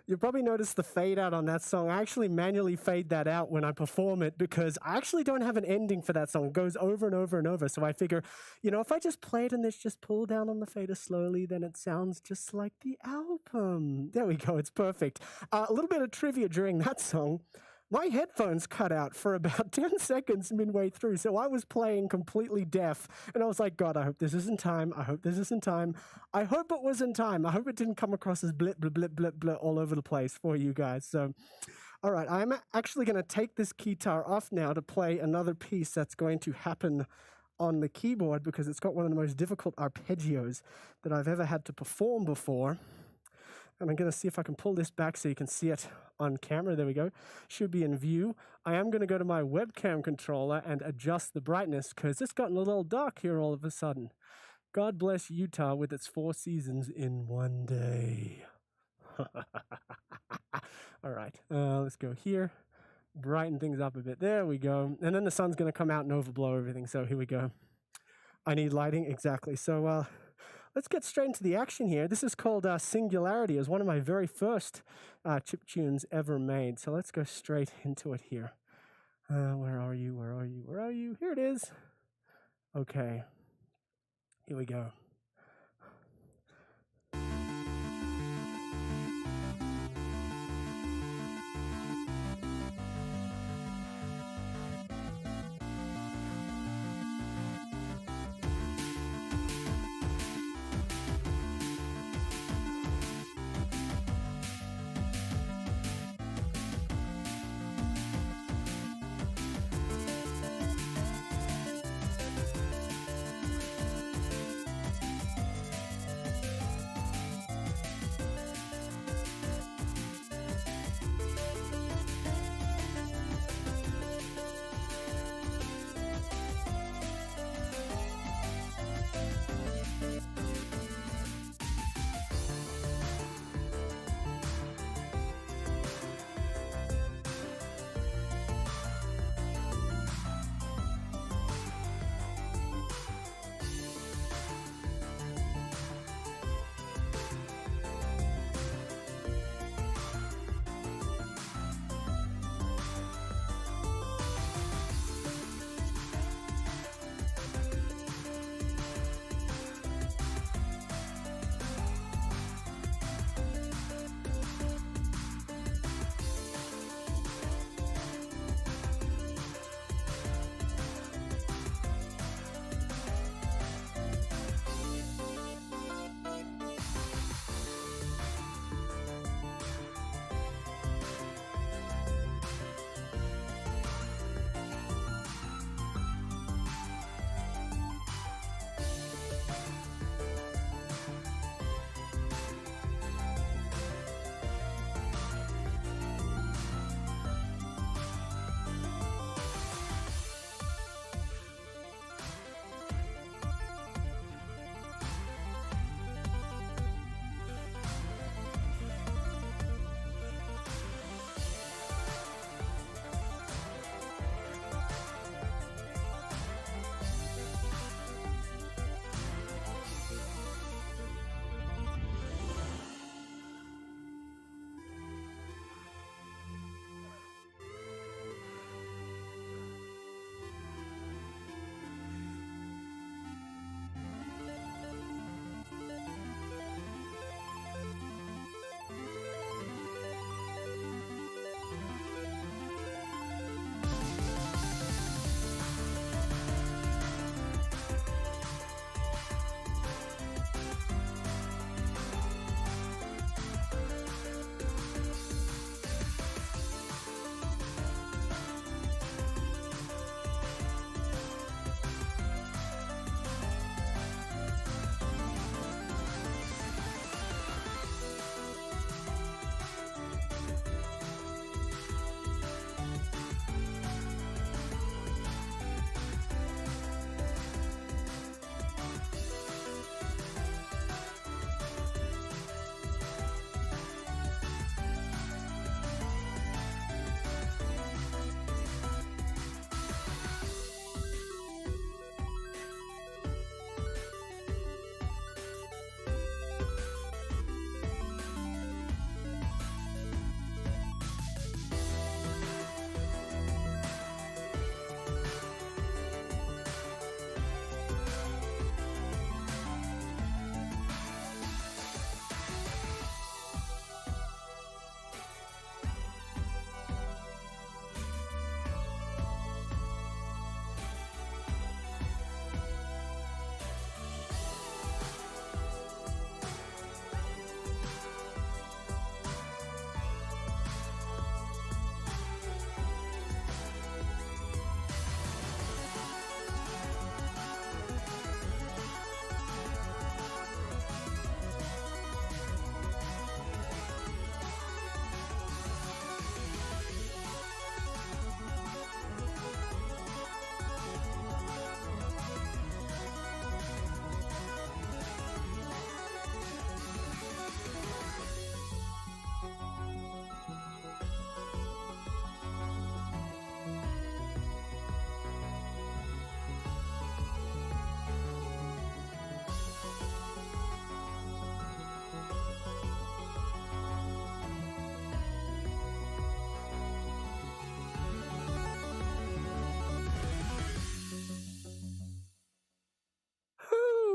You'll probably notice the fade out on that song. I actually manually fade that out when I perform it because I actually don't have an ending for that song. It goes over and over and over. So I figure, if I just play it and just pull down on the fader slowly, then it sounds just like the album. There we go. It's perfect. A little bit of trivia during that song. My headphones cut out for about 10 seconds midway through, so I was playing completely deaf, and I was like, God, I hope this is in time. I hope this is in time. I hope it was in time. I hope it didn't come across as blip, blip, blip, blip, blip all over the place for you guys. So, all right, I'm actually going to take this guitar off now to play another piece that's going to happen on the keyboard because it's got one of the most difficult arpeggios that I've ever had to perform before. And I'm going to see if I can pull this back so you can see it on camera. There we go. Should be in view. I am going to go to my webcam controller and adjust the brightness because it's gotten a little dark here all of a sudden. God bless Utah with its 4 seasons in one day. All right. Let's go here. Brighten things up a bit. There we go. And then the sun's going to come out and overblow everything. So here we go. I need lighting. Exactly. So, let's get straight into the action here. This is called Singularity. It was one of my very first chip tunes ever made. So let's go straight into it here. Where are you? Where are you? Where are you? Here it is. Okay. Here we go.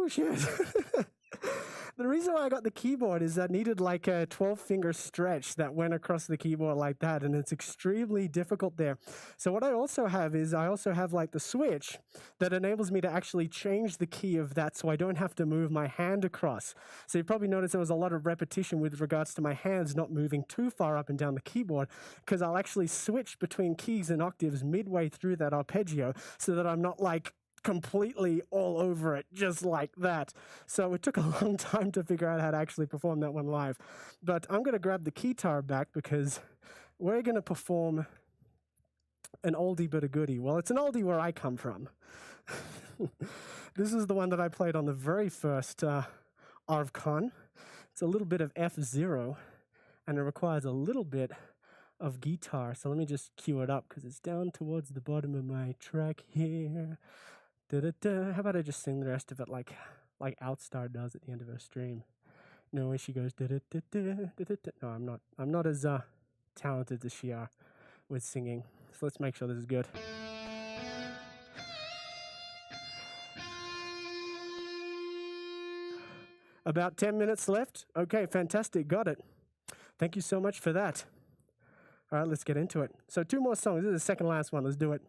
shit. The reason why I got the keyboard is that needed like a 12-finger stretch that went across the keyboard like that, and it's extremely difficult there. So what I also have is I also have like the switch that enables me to actually change the key of that so I don't have to move my hand across. So you probably noticed there was a lot of repetition with regards to my hands not moving too far up and down the keyboard, because I'll actually switch between keys and octaves midway through that arpeggio so that I'm not like completely all over it just like that. So it took a long time to figure out how to actually perform that one live. But I'm going to grab the keytar back because we're going to perform an oldie but a goodie. Well, it's an oldie where I come from. This is the one that I played on the very first ArvCon. It's a little bit of F0 and it requires a little bit of guitar. So let me just cue it up because it's down towards the bottom of my track here. Da-da-da. How about I just sing the rest of it like Outstar does at the end of her stream? No way she goes da-da-da-da, da-da-da. No, I'm not as talented as she are with singing. So let's make sure this is good. About 10 minutes left. Okay, fantastic. Got it. Thank you so much for that. All right, let's get into it. So 2 more songs. This is the second last one. Let's do it.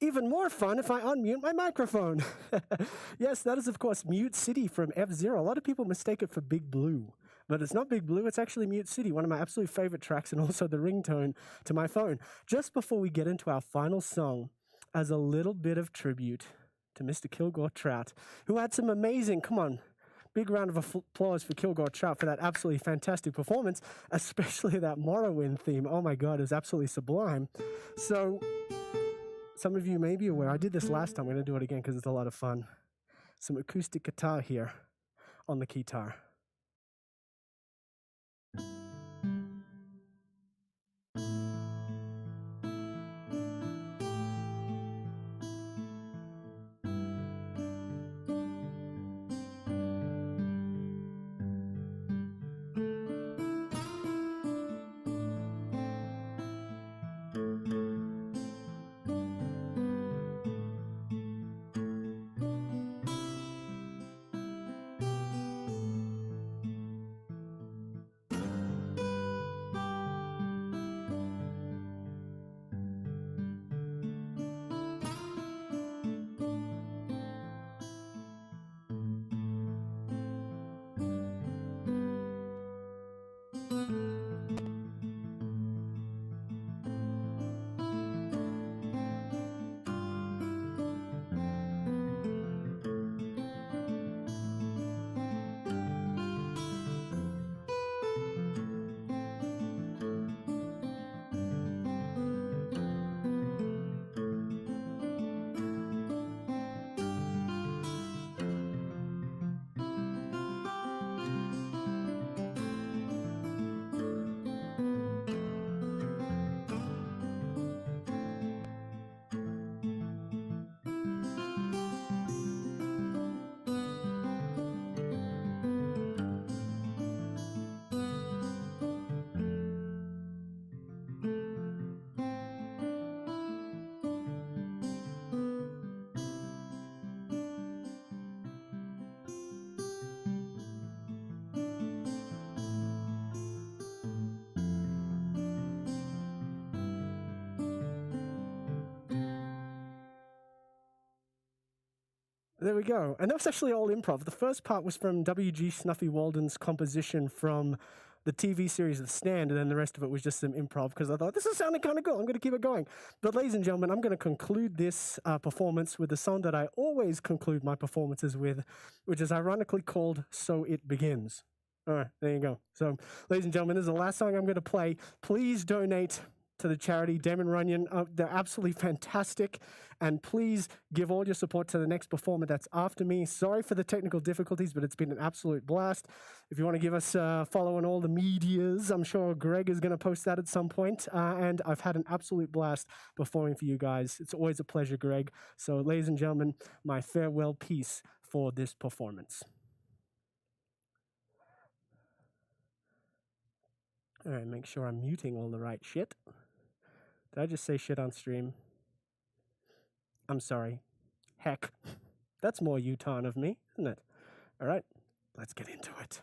Even more fun if I unmute my microphone. Yes, that is, of course, Mute City from F-Zero. A lot of people mistake it for Big Blue, but it's not Big Blue. It's actually Mute City, one of my absolute favorite tracks and also the ringtone to my phone. Just before we get into our final song, as a little bit of tribute to Mr. Kilgore Trout, who had some amazing, come on, big round of applause for Kilgore Trout for that absolutely fantastic performance, especially that Morrowind theme. Oh my God, it was absolutely sublime. So some of you may be aware, I did this last time. I'm going to do it again because it's a lot of fun. Some acoustic guitar here on the keytar. There we go. And that was actually all improv. The first part was from W.G. Snuffy Walden's composition from the TV series The Stand, and then the rest of it was just some improv because I thought, this is sounding kind of cool. I'm going to keep it going. But ladies and gentlemen, I'm going to conclude this performance with the song that I always conclude my performances with, which is ironically called So It Begins. All right, there you go. So, ladies and gentlemen, this is the last song I'm going to play. Please donate to the charity Damon Runyon. They're absolutely fantastic. And please give all your support to the next performer that's after me. Sorry for the technical difficulties, but it's been an absolute blast. If you want to give us a follow on all the medias, I'm sure Greg is going to post that at some point. And I've had an absolute blast performing for you guys. It's always a pleasure, Greg. So, ladies and gentlemen, my farewell piece for this performance. All right, make sure I'm muting all the right shit. Did I just say shit on stream? I'm sorry. Heck. That's more Utah of me, isn't it? All right, let's get into it.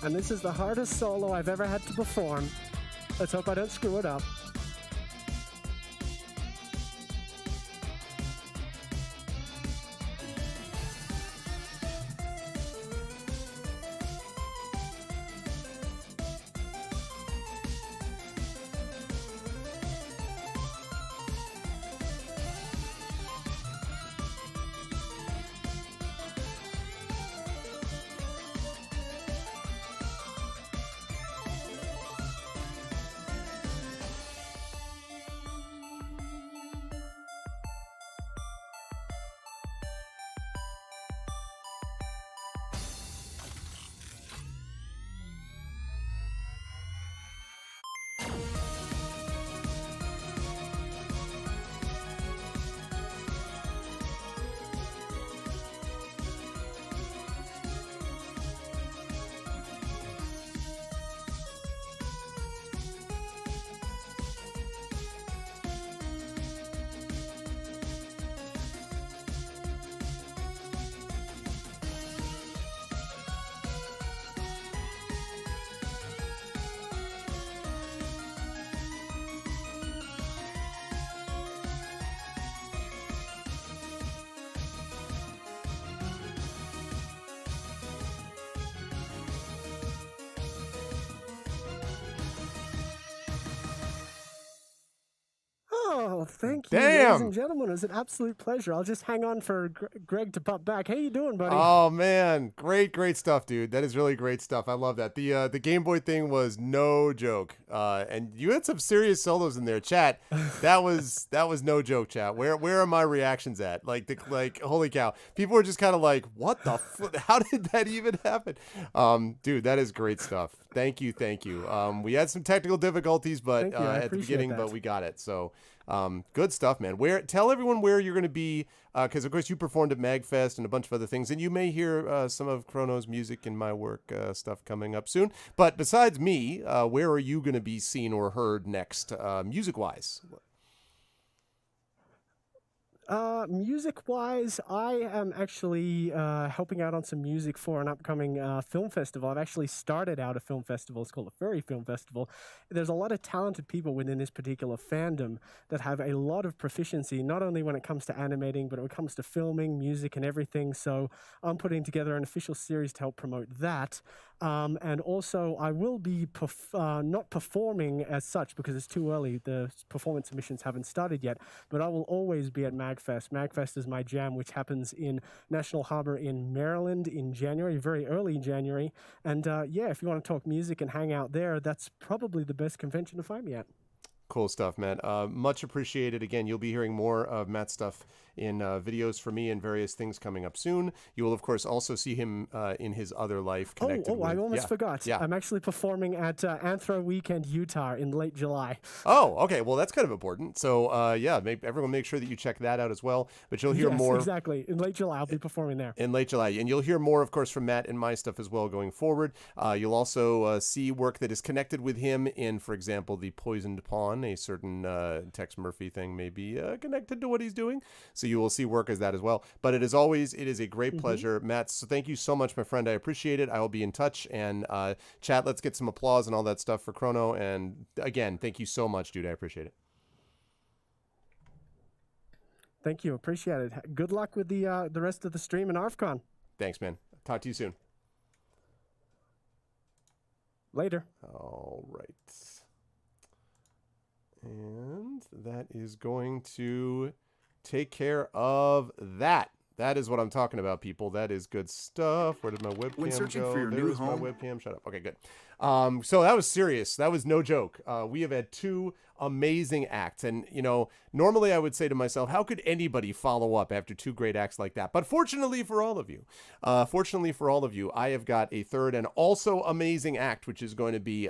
And this is the hardest solo I've ever had to perform. Let's hope I don't screw it up. thank you, ladies and Damn. gentlemen. It was an absolute pleasure. I'll just hang on for Greg to pop back. How you doing, buddy? Oh man, great stuff, dude. That is really great stuff. I love that. The Game Boy thing was no joke. And you had some serious solos in there, chat. That was no joke, chat. Where are my reactions at? Like holy cow. People were just kind of like, what the how did that even happen? Dude, that is great stuff. Thank you. We had some technical difficulties, but Thank you. I at the appreciate beginning, that. but we got it. So good stuff, man. Tell everyone where you're going to be, because of course you performed at MagFest and a bunch of other things, and you may hear some of Chrono's music and my work stuff coming up soon. But besides me, where are you going to be seen or heard next, music-wise? Music-wise, I am actually helping out on some music for an upcoming film festival. I've actually started out a film festival. It's called the Furry Film Festival. There's a lot of talented people within this particular fandom that have a lot of proficiency, not only when it comes to animating, but when it comes to filming, music, and everything. So I'm putting together an official series to help promote that. And also, I will be not performing as such because it's too early. The performance submissions haven't started yet, but I will always be at MagFest. MagFest is my jam, which happens in National Harbor in Maryland in January, very early January. And yeah, if you want to talk music and hang out there, that's probably the best convention to find me at. Cool stuff, man. Much appreciated. Again, you'll be hearing more of Matt's stuff in videos for me and various things coming up soon. You will, of course, also see him in his other life connected with... I almost forgot. Yeah. I'm actually performing at Anthro Weekend, Utah in late July. Oh, okay. Well, that's kind of important. So, yeah, everyone make sure that you check that out as well. But you'll hear more... exactly. In late July, I'll be performing there. In late July. And you'll hear more, of course, from Matt and my stuff as well going forward. You'll also see work that is connected with him in, for example, the Poisoned Pawn, a certain Tex Murphy thing may be connected to what he's doing. So you will see work as that as well. But it is a great pleasure. Matt, so thank you so much, my friend. I appreciate it. I will be in touch. And chat, let's get some applause and all that stuff for Chrono. And again, thank you so much, dude. I appreciate it. Thank you. Appreciate it. Good luck with the rest of the stream and ArvCon. Thanks, man. Talk to you soon. Later. All right. And that is going to take care of that. That is what I'm talking about, people. That is good stuff. Where did my webcam When searching go? for your new There's my home- webcam. Shut up. Okay, good. So that was serious. That was no joke. We have had two amazing acts. And, you know, normally I would say to myself, how could anybody follow up after two great acts like that? But fortunately for all of you, I have got a third and also amazing act, which is going to be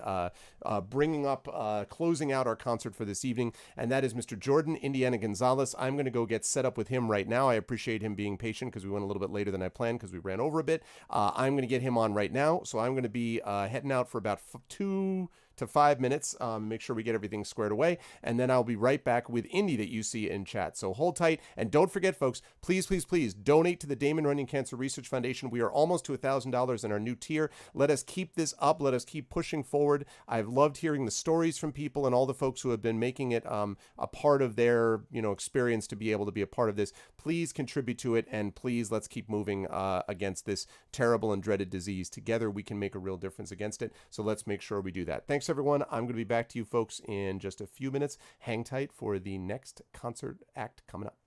closing out our concert for this evening. And that is Mr. Jordan Indiana Gonzalez. I'm going to go get set up with him right now. I appreciate him being patient because we went a little bit later than I planned because we ran over a bit. I'm going to get him on right now. So I'm going to be heading out for about 2 to 5 minutes, make sure we get everything squared away, and then I'll be right back with Indy that you see in chat. So hold tight, and don't forget, folks, please donate to the Damon Runyon Cancer Research Foundation. We are almost to $1,000 in our new tier. Let us keep this up. Let us keep pushing forward. I've loved hearing the stories from people and all the folks who have been making it a part of their experience to be able to be a part of this. Please contribute to it, and please let's keep moving against this terrible and dreaded disease. Together we can make a real difference against it. So let's make sure we do that. Thanks, everyone. I'm going to be back to you folks in just a few minutes. Hang tight for the next concert act coming up.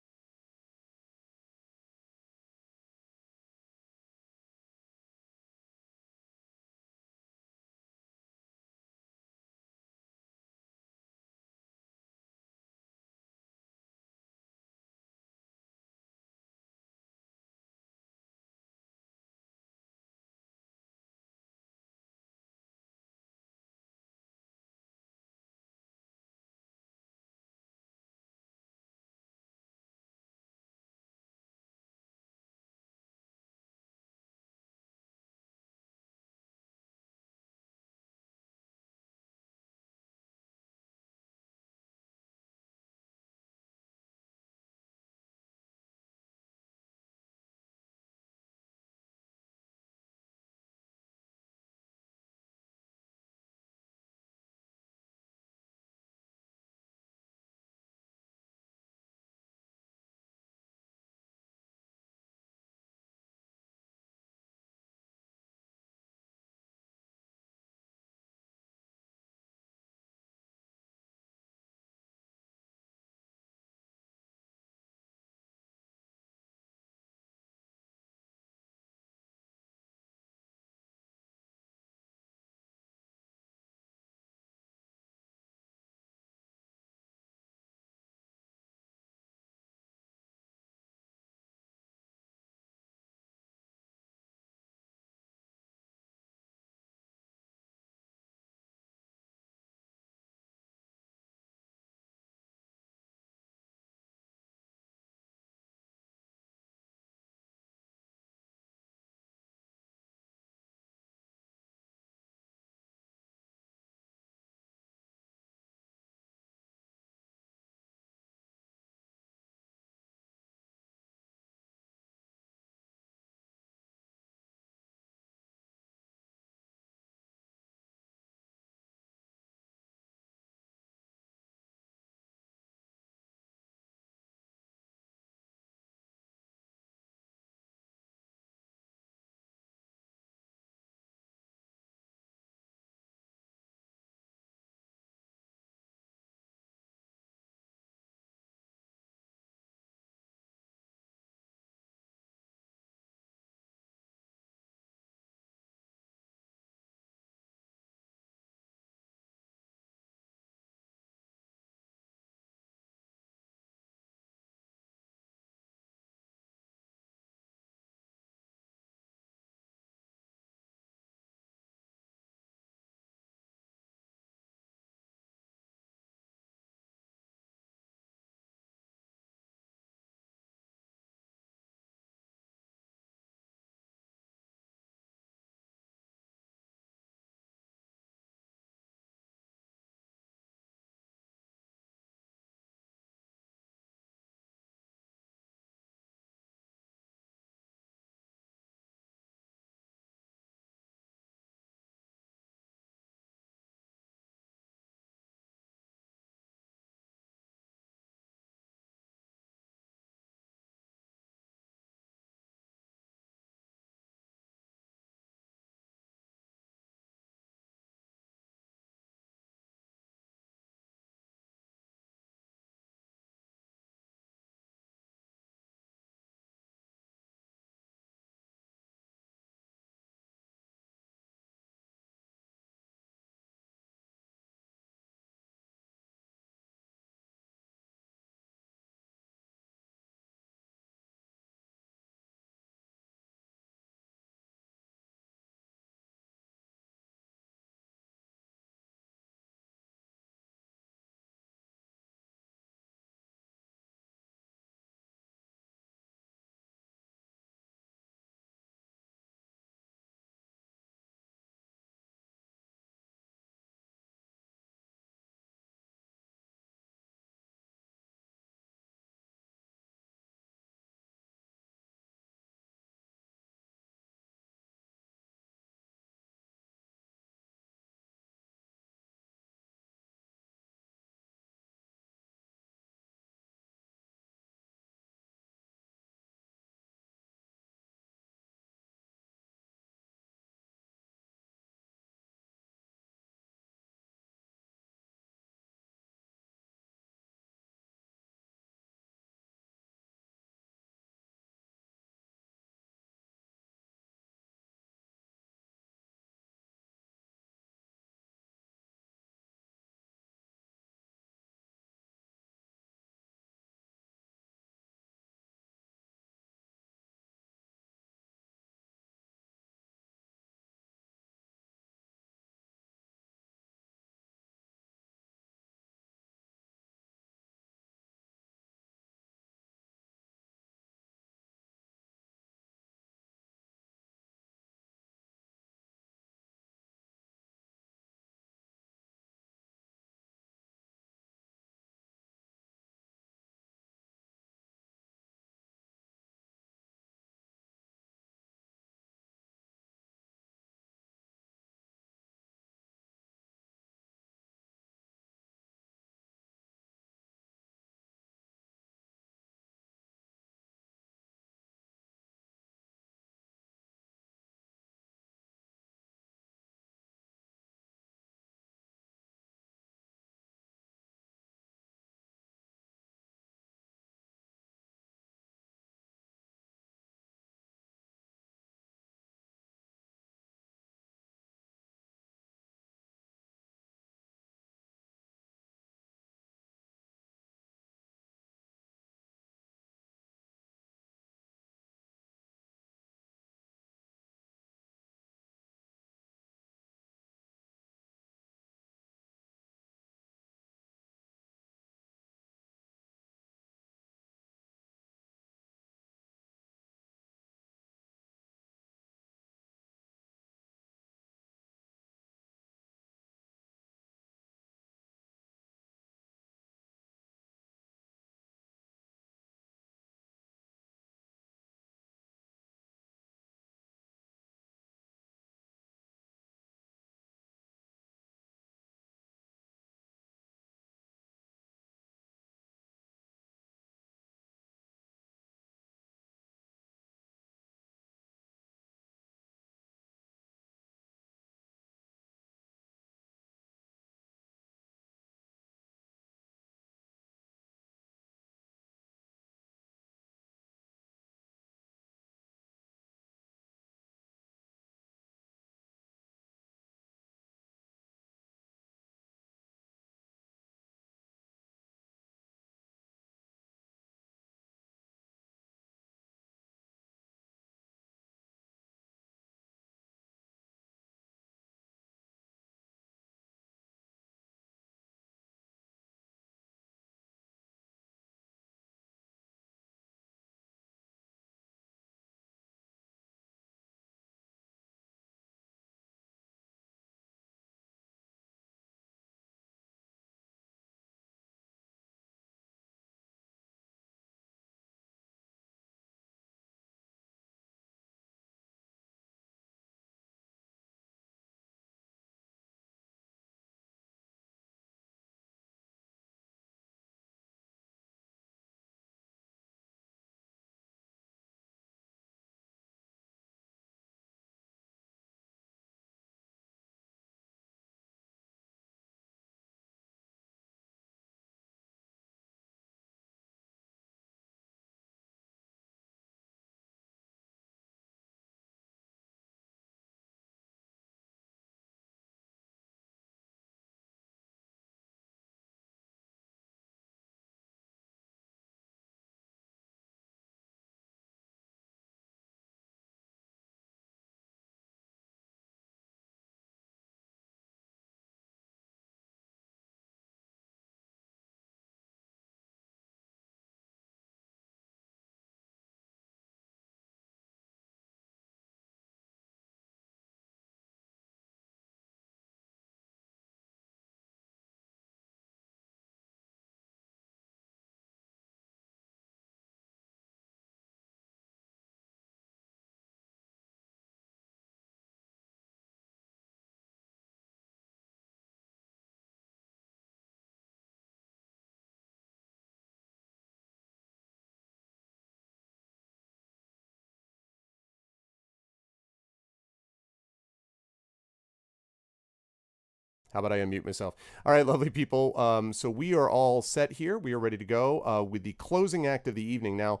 How about I unmute myself? All right, lovely people. So we are all set here. We are ready to go with the closing act of the evening. Now,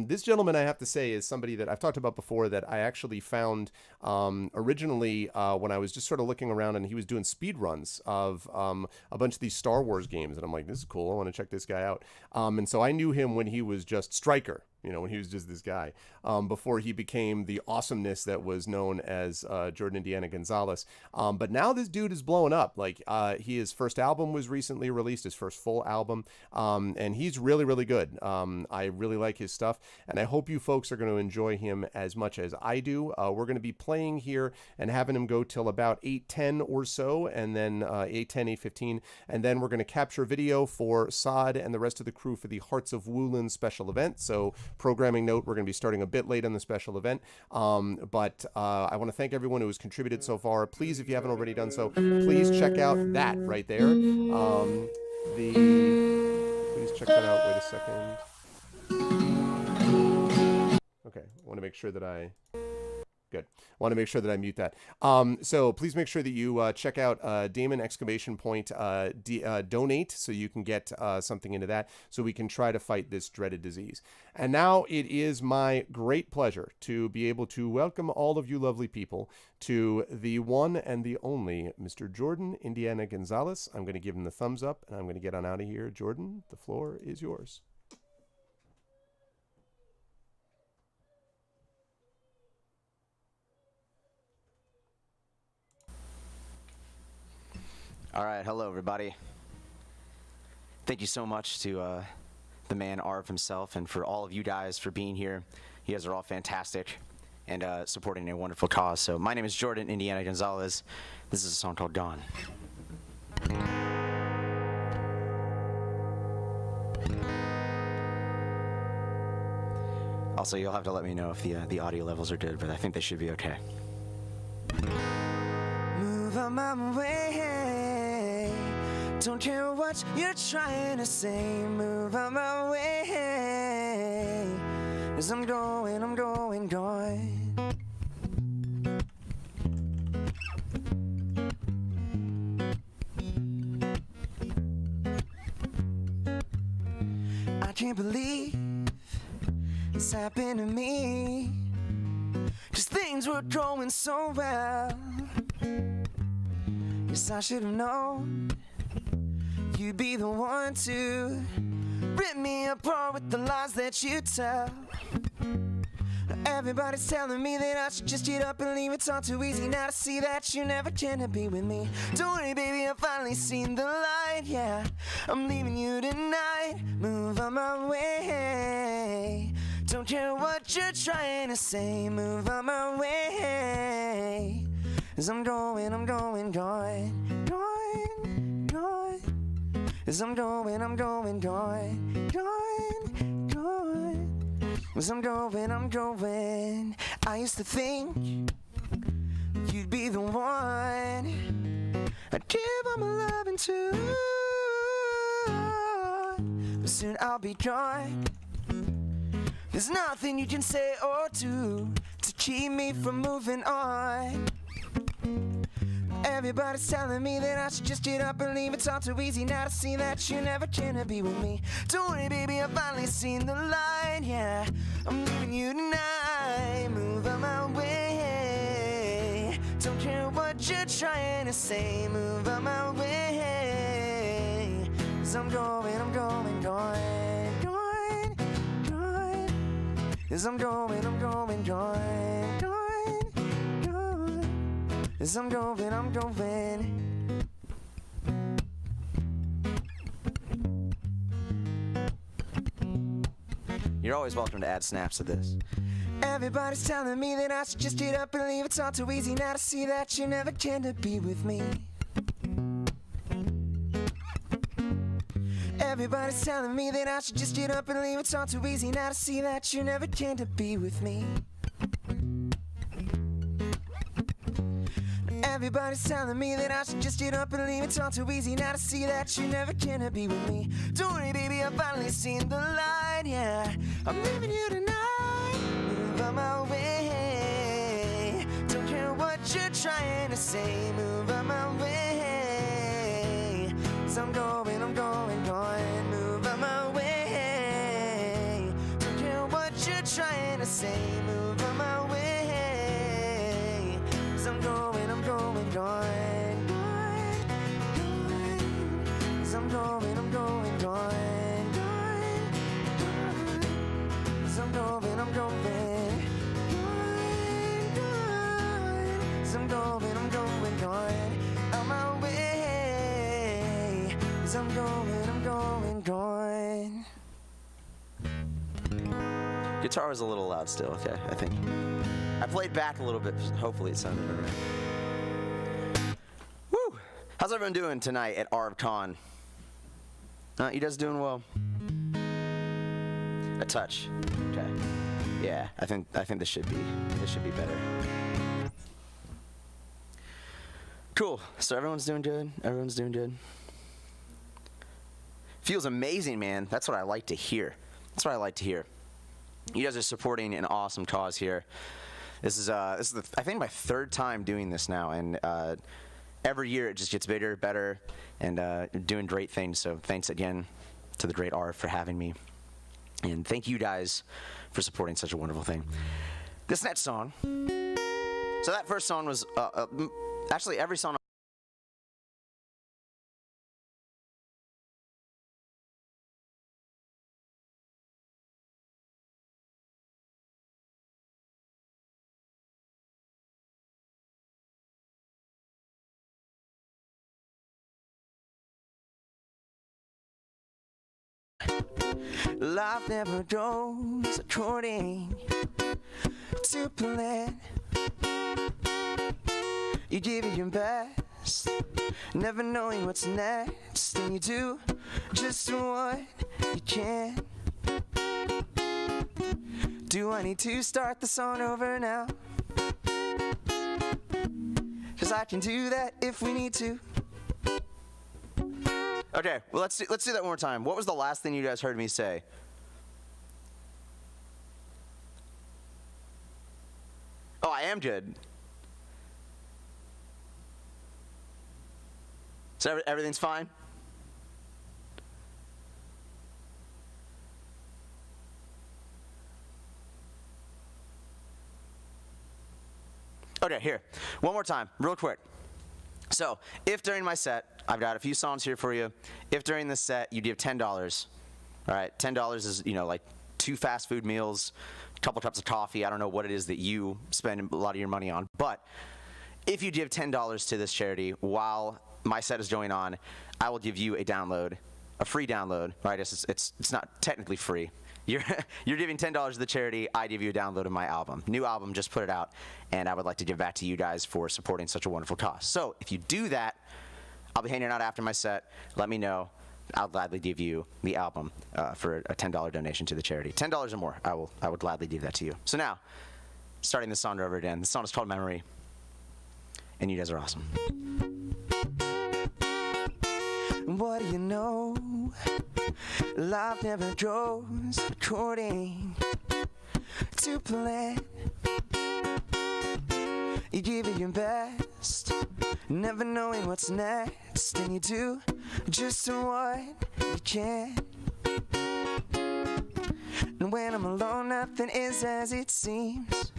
this gentleman, I have to say, is somebody that I've talked about before that I actually found originally when I was just sort of looking around, and he was doing speed runs of a bunch of these Star Wars games. And I'm like, this is cool. I want to check this guy out. And so I knew him when he was just Stryker. When he was just this guy, before he became the awesomeness that was known as Jordan Indiana Gonzalez. But now this dude is blowing up. Like, his first album was recently released, his first full album, and he's really, really good. I really like his stuff, and I hope you folks are going to enjoy him as much as I do. We're going to be playing here and having him go till about 8:10 or so, and then 8:10, 8:15, and then we're going to capture video for Saad and the rest of the crew for the Hearts of Wulin special event. So, programming note, we're going to be starting a bit late on the special event, but I want to thank everyone who has contributed so far. Please, if you haven't already done so, please check out that right there. Please check that out. Wait a second. Okay, I want to make sure that I... Good. I want to make sure that I mute that. So please make sure that you check out Damon ! Donate, so you can get something into that, so we can try to fight this dreaded disease. And now it is my great pleasure to be able to welcome all of you lovely people to the one and the only Mr. Jordan Indiana Gonzalez. I'm going to give him the thumbs up, and I'm going to get on out of here. Jordan, the floor is yours. All right, hello everybody. Thank you so much to the man Arv himself, and for all of you guys for being here. You guys are all fantastic and supporting a wonderful cause. So my name is Jordan Indiana Gonzalez. This is a song called Gone. Also, you'll have to let me know if the audio levels are good, but I think they should be okay. Move on my way. Don't care what you're trying to say. Move on my way. 'Cause I'm going, going. I can't believe this happened to me. 'Cause things were going so well. Yes, I should have known you'd be the one to rip me apart with the lies that you tell. Everybody's telling me that I should just get up and leave. It's all too easy now to see that you never can to be with me. Don't worry, baby, I've finally seen the light. Yeah, I'm leaving you tonight. Move on my way. Don't care what you're trying to say. Move on my way. 'Cause I'm going, going. 'Cause I'm going, going. 'Cause I'm going. I used to think you'd be the one I'd give all my loving to, but soon I'll be gone. There's nothing you can say or do to keep me from moving on. Everybody's telling me that I should just get up and leave. It's all too easy now to see that you never can be with me. Don't worry, baby, I've finally seen the light. Yeah, I'm leaving you tonight. Move on my way. Don't care what you're trying to say. Move on my way. 'Cause I'm going, going. 'Cause I'm going, going. 'Cause I'm going. You're always welcome to add snaps to this. Everybody's telling me that I should just get up and leave. It's all too easy now to see that you never can to be with me. Everybody's telling me that I should just get up and leave. It's all too easy now to see that you never can to be with me. Everybody's telling me that I should just get up and leave. It's all too easy now to see that you never can be with me. Don't worry, baby, I've finally seen the light. Yeah, I'm leaving you tonight. Move on my way. Don't care what you're trying to say. Move on my way. going, I'm going, going. Move out my way. Don't care what you're trying to say. Move out my way. 'Cause I'm going, I'm going, going, going, going. 'Cause I'm going, I'm going, going, going, going. 'Cause I'm going, I'm going, going, going. 'Cause I'm going, I'm going, going. Out my way. 'Cause I'm going, going. Guitar was a little loud still, okay, I think. I played back a little bit, hopefully it sounded all right. Woo! How's everyone doing tonight at ArvCon? You guys doing well? A touch. Okay. Yeah, I think this should be better. Cool. So everyone's doing good. Everyone's doing good. Feels amazing, man. That's what I like to hear. That's what I like to hear. You guys are supporting an awesome cause here. This is I think my third time doing this now, and every year it just gets bigger, better, and doing great things. So thanks again to the great Arv for having me, and thank you guys for supporting such a wonderful thing. This next song. So that first song was actually every song. Life never goes according to plan. You give it your best, never knowing what's next, and you do just what you can. Do I need to start the song over now? 'Cause I can do that if we need to. Okay, well let's do that one more time. What was the last thing you guys heard me say? Oh, I am good. So everything's fine? Okay, here. One more time, real quick. So, if during my set, I've got a few songs here for you. If during this set you give $10, all right, $10 is, like 2 fast food meals, a couple cups of coffee. I don't know what it is that you spend a lot of your money on. But if you give $10 to this charity while my set is going on, I will give you a download, a free download. Right? It's not technically free. You're giving $10 to the charity. I give you a download of my album. New album, just put it out, and I would like to give back to you guys for supporting such a wonderful cause. So if you do that, I'll be hanging out after my set. Let me know. I'll gladly give you the album for a $10 donation to the charity. $10 or more, I would gladly give that to you. So now, starting this song over again. The song is called Memory, and you guys are awesome. What do you know? Life never goes according to plan. You give it your best, never knowing what's next, and you do just what you can. And when I'm alone, nothing is as it seems.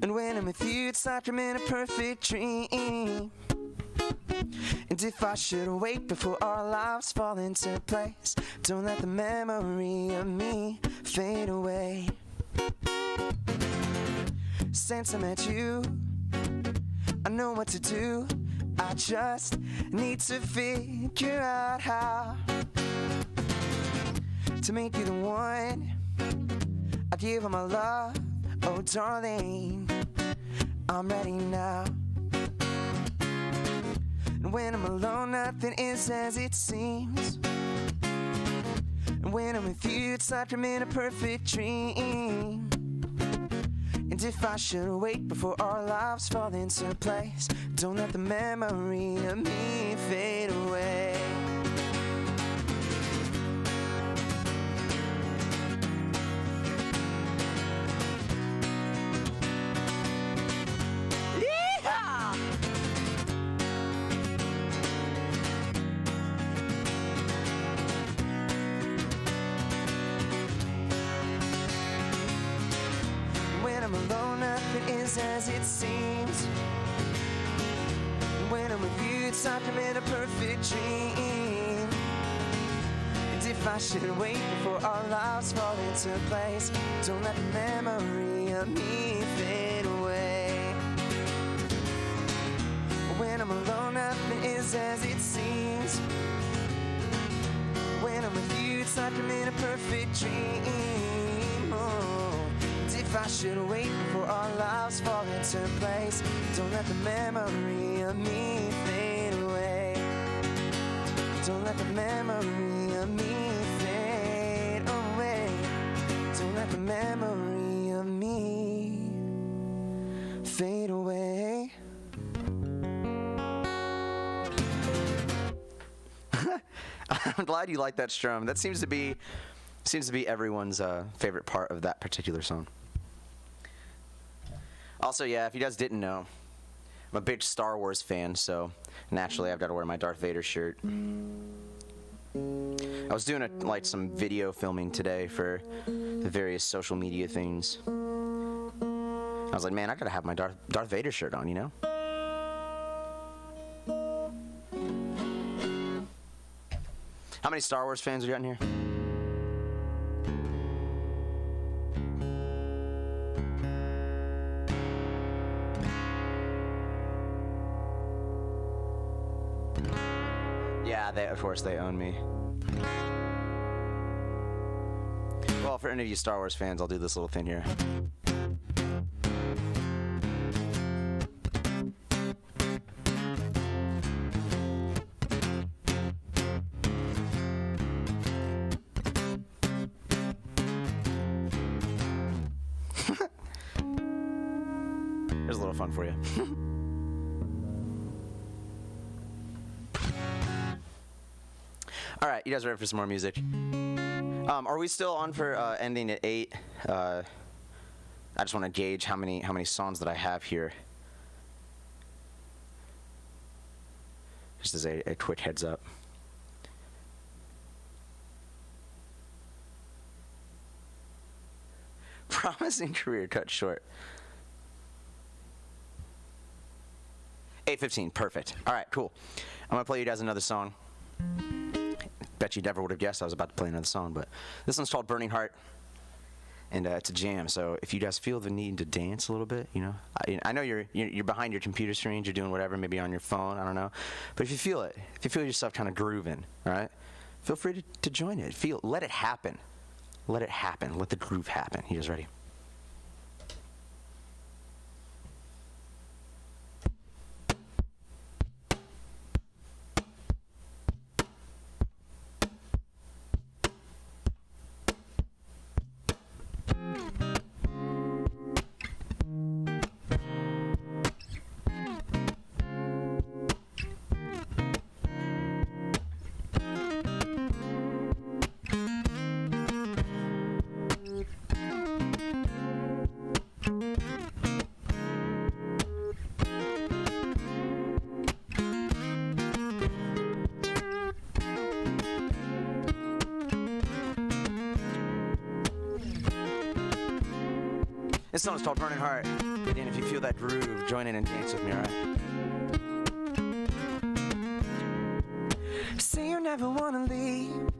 And when I'm with you, it's like I'm in a perfect dream. And if I should wait before our lives fall into place, don't let the memory of me fade away. Since I met you, I know what to do. I just need to figure out how to make you the one I give all my love. Oh darling, I'm ready now. And when I'm alone, nothing is as it seems. And when I'm with you, it's like I'm in a perfect dream. And if I should wait before our lives fall into place, don't let the memory of me fade away. I'm alone, nothing is as it seems. When I'm with you, it's like I'm in a perfect dream. And if I should wait before our lives fall into place, don't let the memory of me fade away. When I'm alone, nothing is as it seems. When I'm with you, it's like I'm in a perfect dream. Oh. And if I should wait before our lives fall into place, don't let the memory of me fade away. Don't let the memory of me fade away. Don't let the memory of me fade away. I'm glad you like that strum. That seems to be everyone's favorite part of that particular song. Also, yeah, if you guys didn't know, I'm a big Star Wars fan, so naturally I've got to wear my Darth Vader shirt. I was doing some video filming today for the various social media things. I was like, man, I gotta have my Darth Vader shirt on, you know? How many Star Wars fans we got in here? Yeah, of course they own me. Well, for any of you Star Wars fans, I'll do this little thing here. Here's a little fun for you. All right, you guys ready for some more music? Are we still on for ending at 8? I just want to gauge how many songs that I have here. Just as a quick heads up. Promising career cut short. 8:15, perfect. All right, cool. I'm gonna play you guys another song. Bet you never would have guessed I was about to play another song, but this one's called Burning Heart, and it's a jam. So if you guys feel the need to dance a little bit, you know, I know you're behind your computer screens, you're doing whatever, maybe on your phone, I don't know. But if you feel it, if you feel yourself kind of grooving, all right, feel free to join it. Let it happen. Let it happen. Let the groove happen. You guys ready? This song is called Burning Heart. And if you feel that groove, join in and dance with me, all right? Say you never want to leave.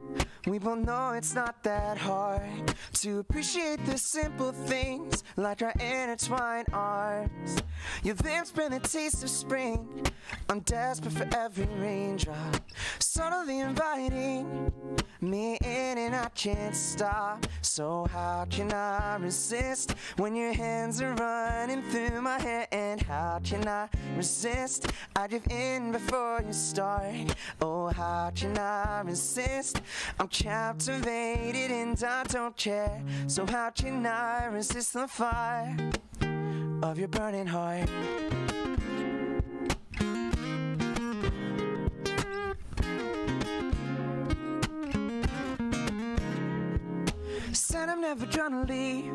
We both know it's not that hard to appreciate the simple things like our intertwined arms. Your lips bring the taste of spring. I'm desperate for every raindrop, subtly inviting me in and I can't stop. So how can I resist when your hands are running through my hair? And how can I resist? I give in before you start. Oh, how can I resist? I'm captivated and I don't care. So how can I resist the fire of your burning heart? Said I'm never gonna leave.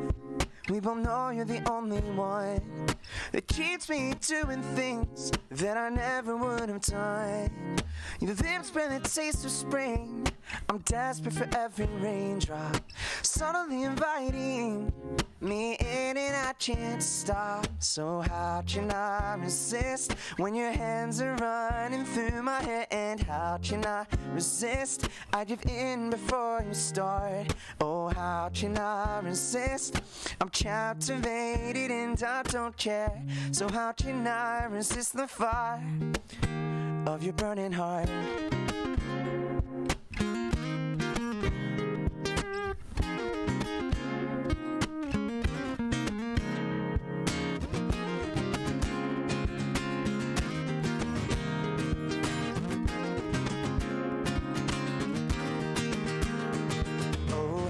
We both know you're the only one that keeps me doing things that I never would have done. Your lips bring the taste of spring. I'm desperate for every raindrop, subtly inviting me in and I that chance to stop. So how can I resist when your hands are running through my hair? And how can I resist? I give in before you start. Oh, how can I resist? I'm captivated and I don't care. So how can I resist the fire of your burning heart?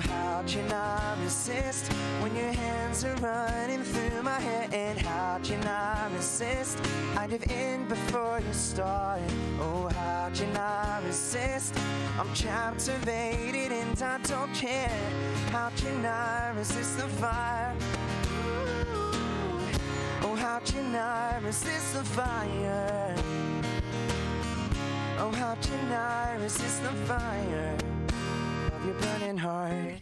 How can I resist when your hands are running through my hair? And how can I resist? I give in before you start. Oh, how can I resist? I'm captivated and I don't care. How can I resist the fire? Oh, how can I resist the fire? Oh, how can I resist the fire of your burning heart?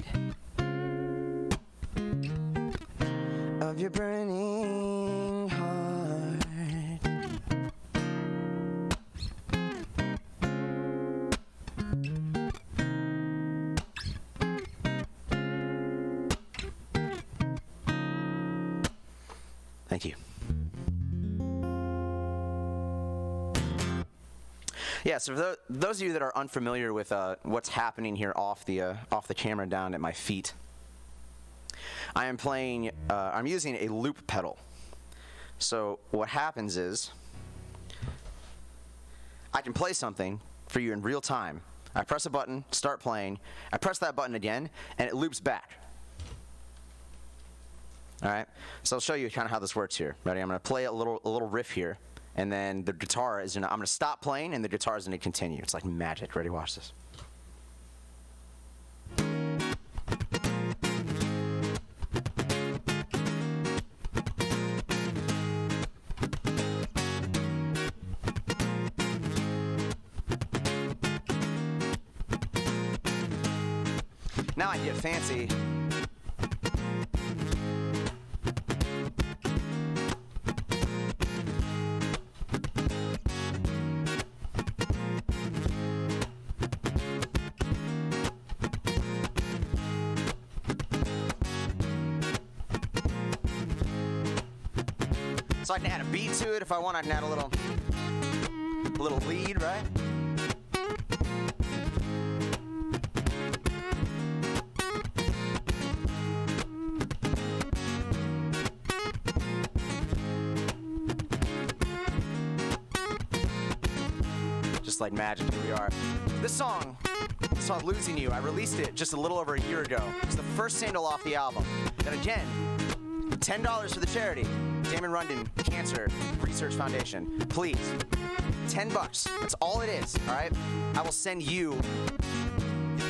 Of your burning heart. Thank you. Yeah, so for those of you that are unfamiliar with what's happening here off the camera down at my feet, I am playing, I'm using a loop pedal. So what happens is, I can play something for you in real time. I press a button, start playing, I press that button again, and it loops back. All right, so I'll show you kind of how this works here. Ready? I'm going to play a little riff here, and then the guitar is gonna, I'm going to stop playing, and the guitar is going to continue. It's like magic. Ready? Watch this. Now I get fancy. So I can add a beat to it if I want. I can add a little lead, right? Just like magic, here we are. This song, Losing You, I released it just a little over a year ago. It's the first single off the album. Then again, $10 for the charity, Damon Runyon Cancer Research Foundation. Please, $10. That's all it is, all right? I will send you,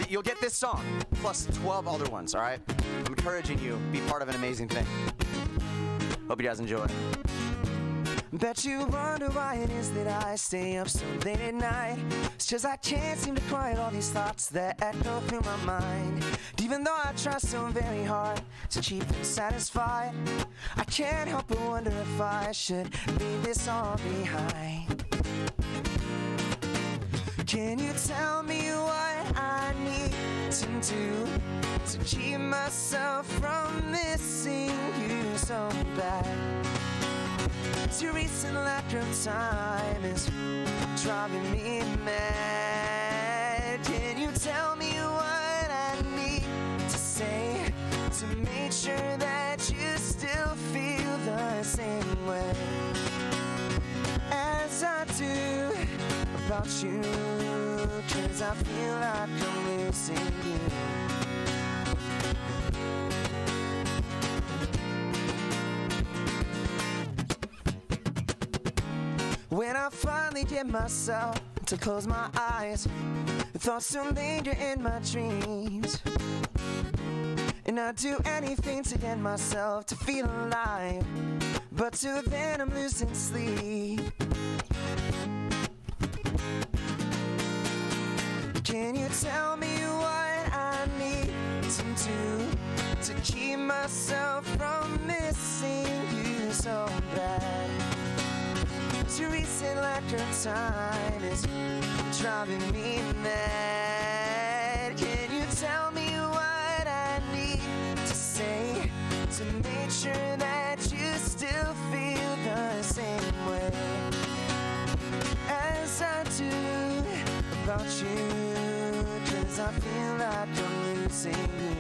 you'll get this song, plus 12 other ones, all right? I'm encouraging you, be part of an amazing thing. Hope you guys enjoy. Bet you wonder why it is that I stay up so late at night. It's just I can't seem to quiet all these thoughts that echo through my mind. Even though I try so very hard to keep them satisfied, I can't help but wonder if I should leave this all behind. Can you tell me what I need to do to keep myself from missing you so bad? Too recent lack of time is driving me mad. Can you tell me what I need to say to make sure that you still feel the same way as I do about you? 'Cause I feel like I'm losing you. When I finally get myself to close my eyes, thoughts still linger in my dreams, and I do anything to get myself to feel alive, but till then I'm losing sleep. Can you tell me what I need to do to keep myself from missing after time is driving me mad. Can you tell me what I need to say to make sure that you still feel the same way as I do about you? 'Cause I feel like I'm losing you.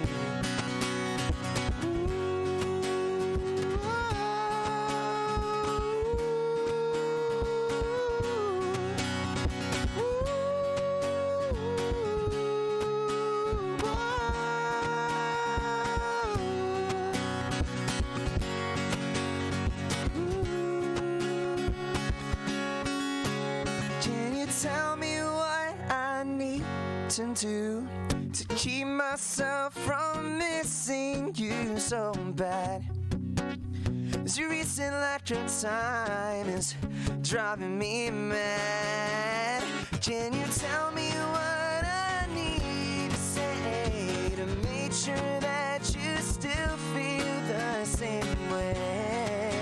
Tell me what I need to do to keep myself from missing you so bad. This recent laughter time is driving me mad. Can you tell me what I need to say to make sure that you still feel the same way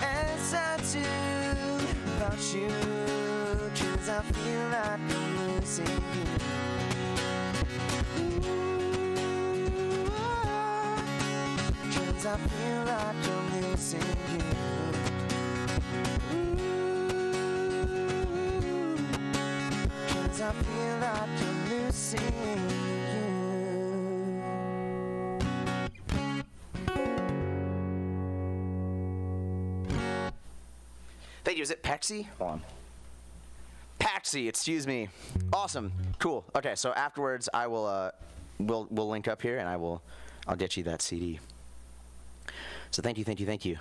as I do about you? 'Cause I feel like I'm losing you. 'Cause I feel like I'm losing you. 'Cause I feel like I'm losing you. Thank you. Is it Pexy? Hold on. Paxi, excuse me. Awesome, cool. Okay, so afterwards I will we'll link up here and I'll get you that CD. So thank you.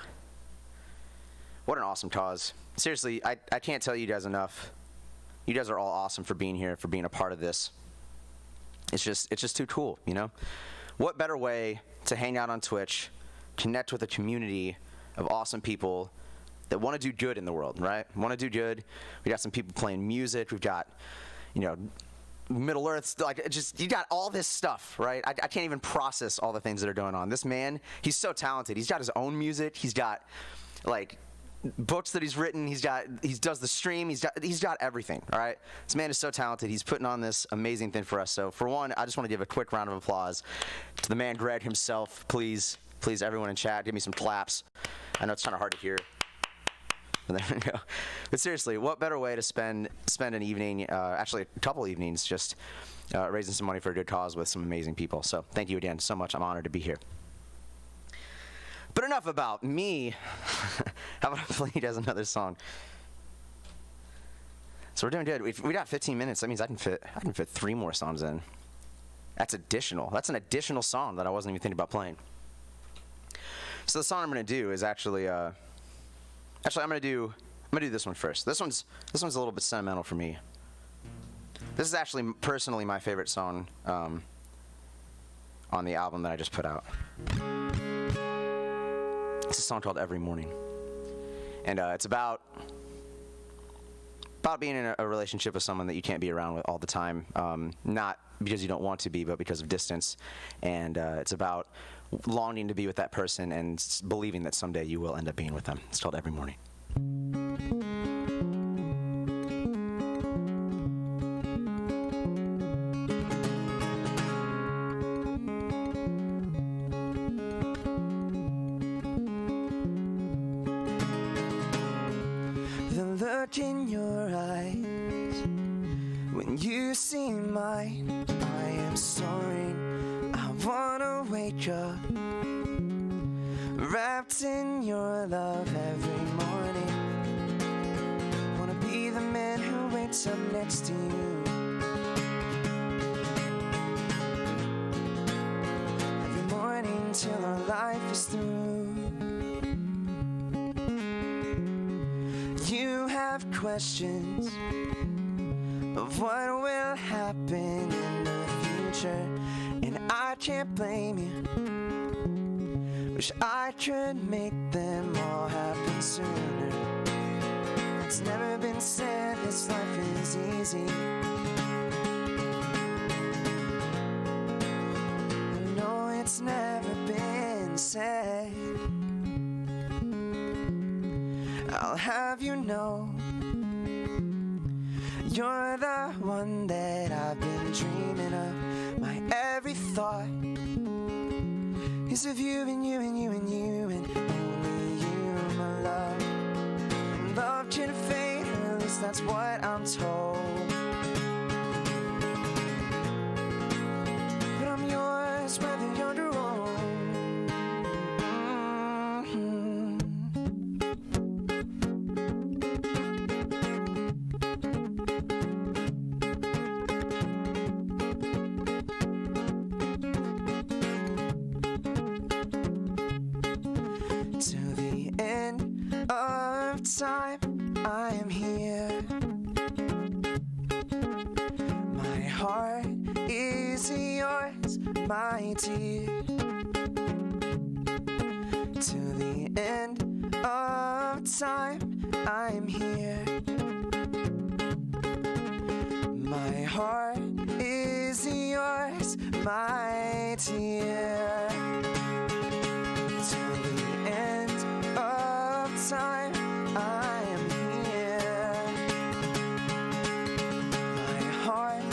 What an awesome cause. Seriously, I can't tell you guys enough. You guys are all awesome for being here, for being a part of this. It's just too cool, you know? What better way to hang out on Twitch, connect with a community of awesome people that want to do good in the world, right? Want to do good. We got some people playing music. We've got, you know, Middle Earth. Like, just, you got all this stuff, right? I can't even process all the things that are going on. This man, he's so talented. He's got his own music. He's got, like, books that he's written. He does the stream. He's got everything, all right? This man is so talented. He's putting on this amazing thing for us. So, for one, I just want to give a quick round of applause to the man Greg himself. Please, everyone in chat, give me some claps. I know it's kind of hard to hear. There we go. But seriously, what better way to spend an evening, actually a couple evenings, just raising some money for a good cause with some amazing people. So thank you again so much. I'm honored to be here. But enough about me. How about I play you guys another song? So we're doing good. We got 15 minutes. That means I can fit 3 more songs in. That's additional. That's an additional song that I wasn't even thinking about playing. So the song I'm going to do is actually I'm gonna do this one first. This one's a little bit sentimental for me. This is actually personally my favorite song on the album that I just put out. It's a song called Every Morning, and it's about being in a relationship with someone that you can't be around with all the time, not because you don't want to be, but because of distance. And it's about longing to be with that person and believing that someday you will end up being with them. It's called Every Morning. The look in your eyes when you see mine, I am soaring. I wanna wake up wrapped in your love every morning. Wanna be the man who wakes up next to you. Every morning till our life is through. You have questions of what will happen in the future, and I can't blame you. Wish I could make them all happen sooner. It's never been said this life is easy. No, it's never been said. I'll have you know You're the one that I've been dreaming of. My every thought is of you and you and you and you and only you, my love. And love can fade, or at least that's what I'm told. But I'm yours whether you're wrong. To the end of time, I am here. My heart is yours, my dear. To the end of time, I am here. My heart is yours, my dear. To the end of time, I am here. My heart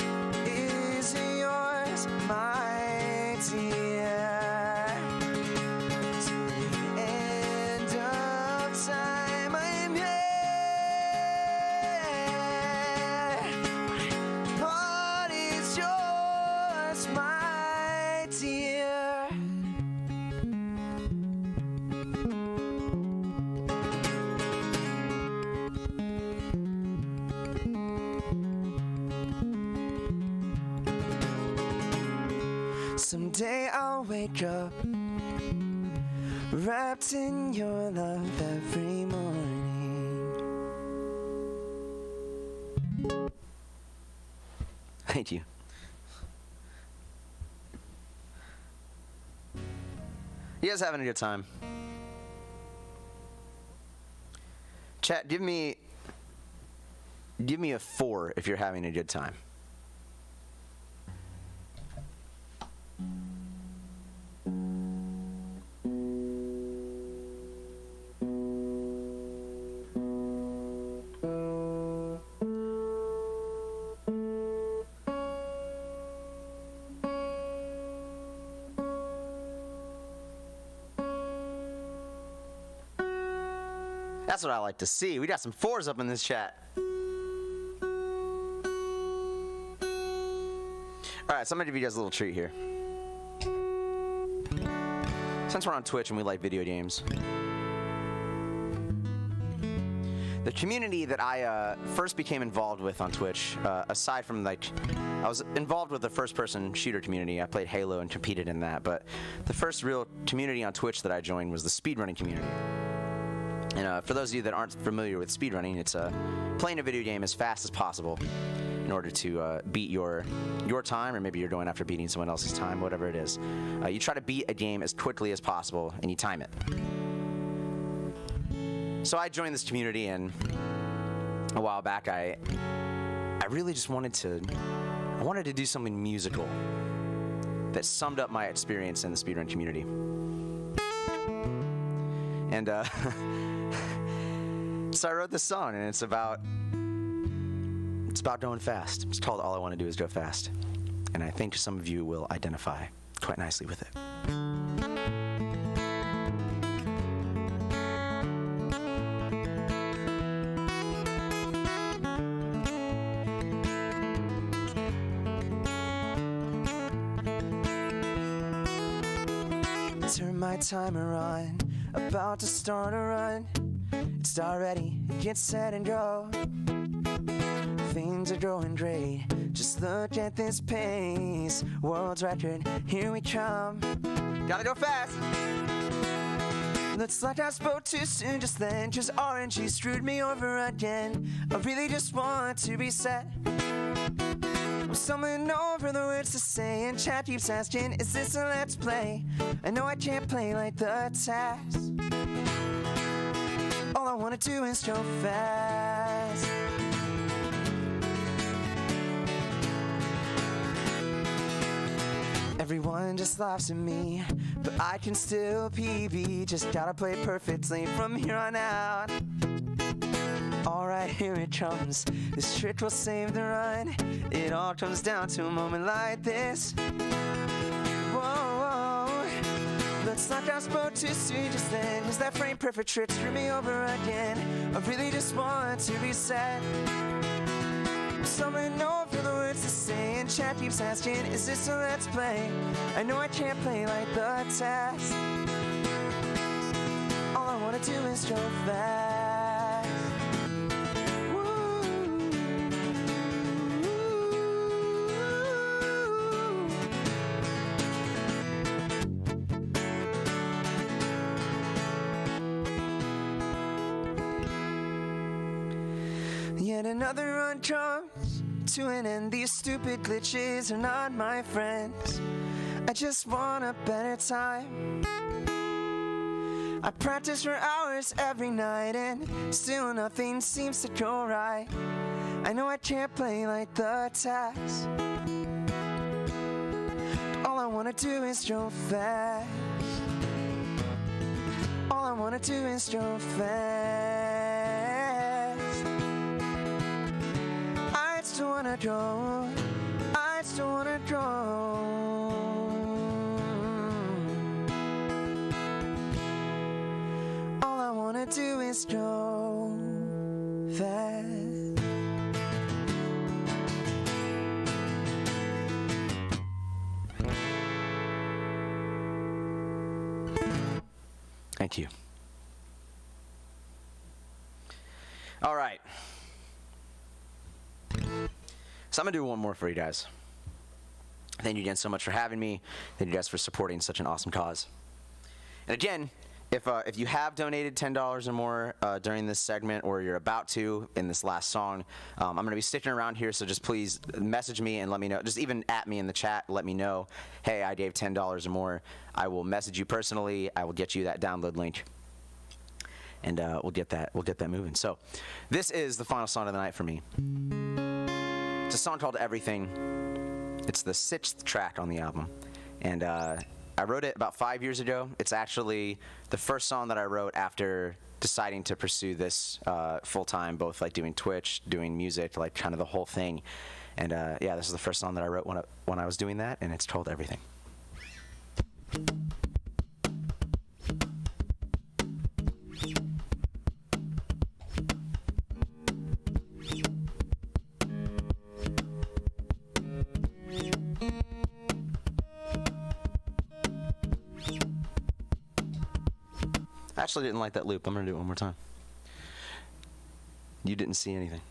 is yours, my dear. To the end of time, I am here. My heart is yours, my dear. Someday I'll wake up wrapped in your love every morning. Thank you. You guys having a good time? Chat, give me a 4 if you're having a good time. That's what I like to see. We got some 4s up in this chat. All right, so I'm gonna give you guys a little treat here. Since we're on Twitch and we like video games, the community that I first became involved with on Twitch, aside from I was involved with the first-person shooter community. I played Halo and competed in that, but the first real community on Twitch that I joined was the speedrunning community. And for those of you that aren't familiar with speedrunning, it's playing a video game as fast as possible in order to beat your time, or maybe you're going after beating someone else's time, whatever it is. You try to beat a game as quickly as possible, and you time it. So I joined this community, and a while back, I really just wanted to do something musical that summed up my experience in the speedrun community. And so I wrote this song, and it's about going fast. It's called All I Want to Do Is Go Fast. And I think some of you will identify quite nicely with it. Turn my timer on, about to start a run. It's start ready, get set and go. Things are going great, just look at this pace. World's record, here we come. Gotta go fast. Looks like I spoke too soon just then, just RNG screwed me over again. I really just want to reset. I'm stumbling over the words to say, and chat keeps asking, is this a let's play? I know I can't play like the task. All I wanna do is go fast. Everyone just laughs at me, but I can still PB. Just gotta play perfectly from here on out. Alright, here it comes. This trick will save the run. It all comes down to a moment like this. Whoa, looks like I spoke too soon just then. Is that frame perfect trick screw me over again? I really just want to reset. Somewhere know for the words to say, and chat keeps asking, is this a let's play? I know I can't play like the test. All I wanna do is go fast. Woo. Yet another run comes to an end. These stupid glitches are not my friends. I just want a better time. I practice for hours every night and still nothing seems to go right. I know I can't play like the test. All I wanna do is go fast. All I wanna do is go fast. I still wanna go. I still wanna go. All I wanna do is go fast. Thank you. All right. So I'm gonna do one more for you guys. Thank you again so much for having me. Thank you guys for supporting such an awesome cause. And again, if you have donated $10 or more during this segment, or you're about to in this last song, I'm going to be sticking around here, so just please message me and let me know. Just even at me in the chat, let me know, hey, I gave $10 or more. I will message you personally. I will get you that download link, and we'll get that moving. So this is the final song of the night for me. It's a song called Everything. It's the 6th track on the album, and I wrote it about 5 years ago. It's actually the first song that I wrote after deciding to pursue this full-time, both like doing Twitch, doing music, like kind of the whole thing. And yeah, this is the first song that I wrote when I was doing that, and it's called Everything. I actually didn't like that loop. I'm going to do it one more time. You didn't see anything.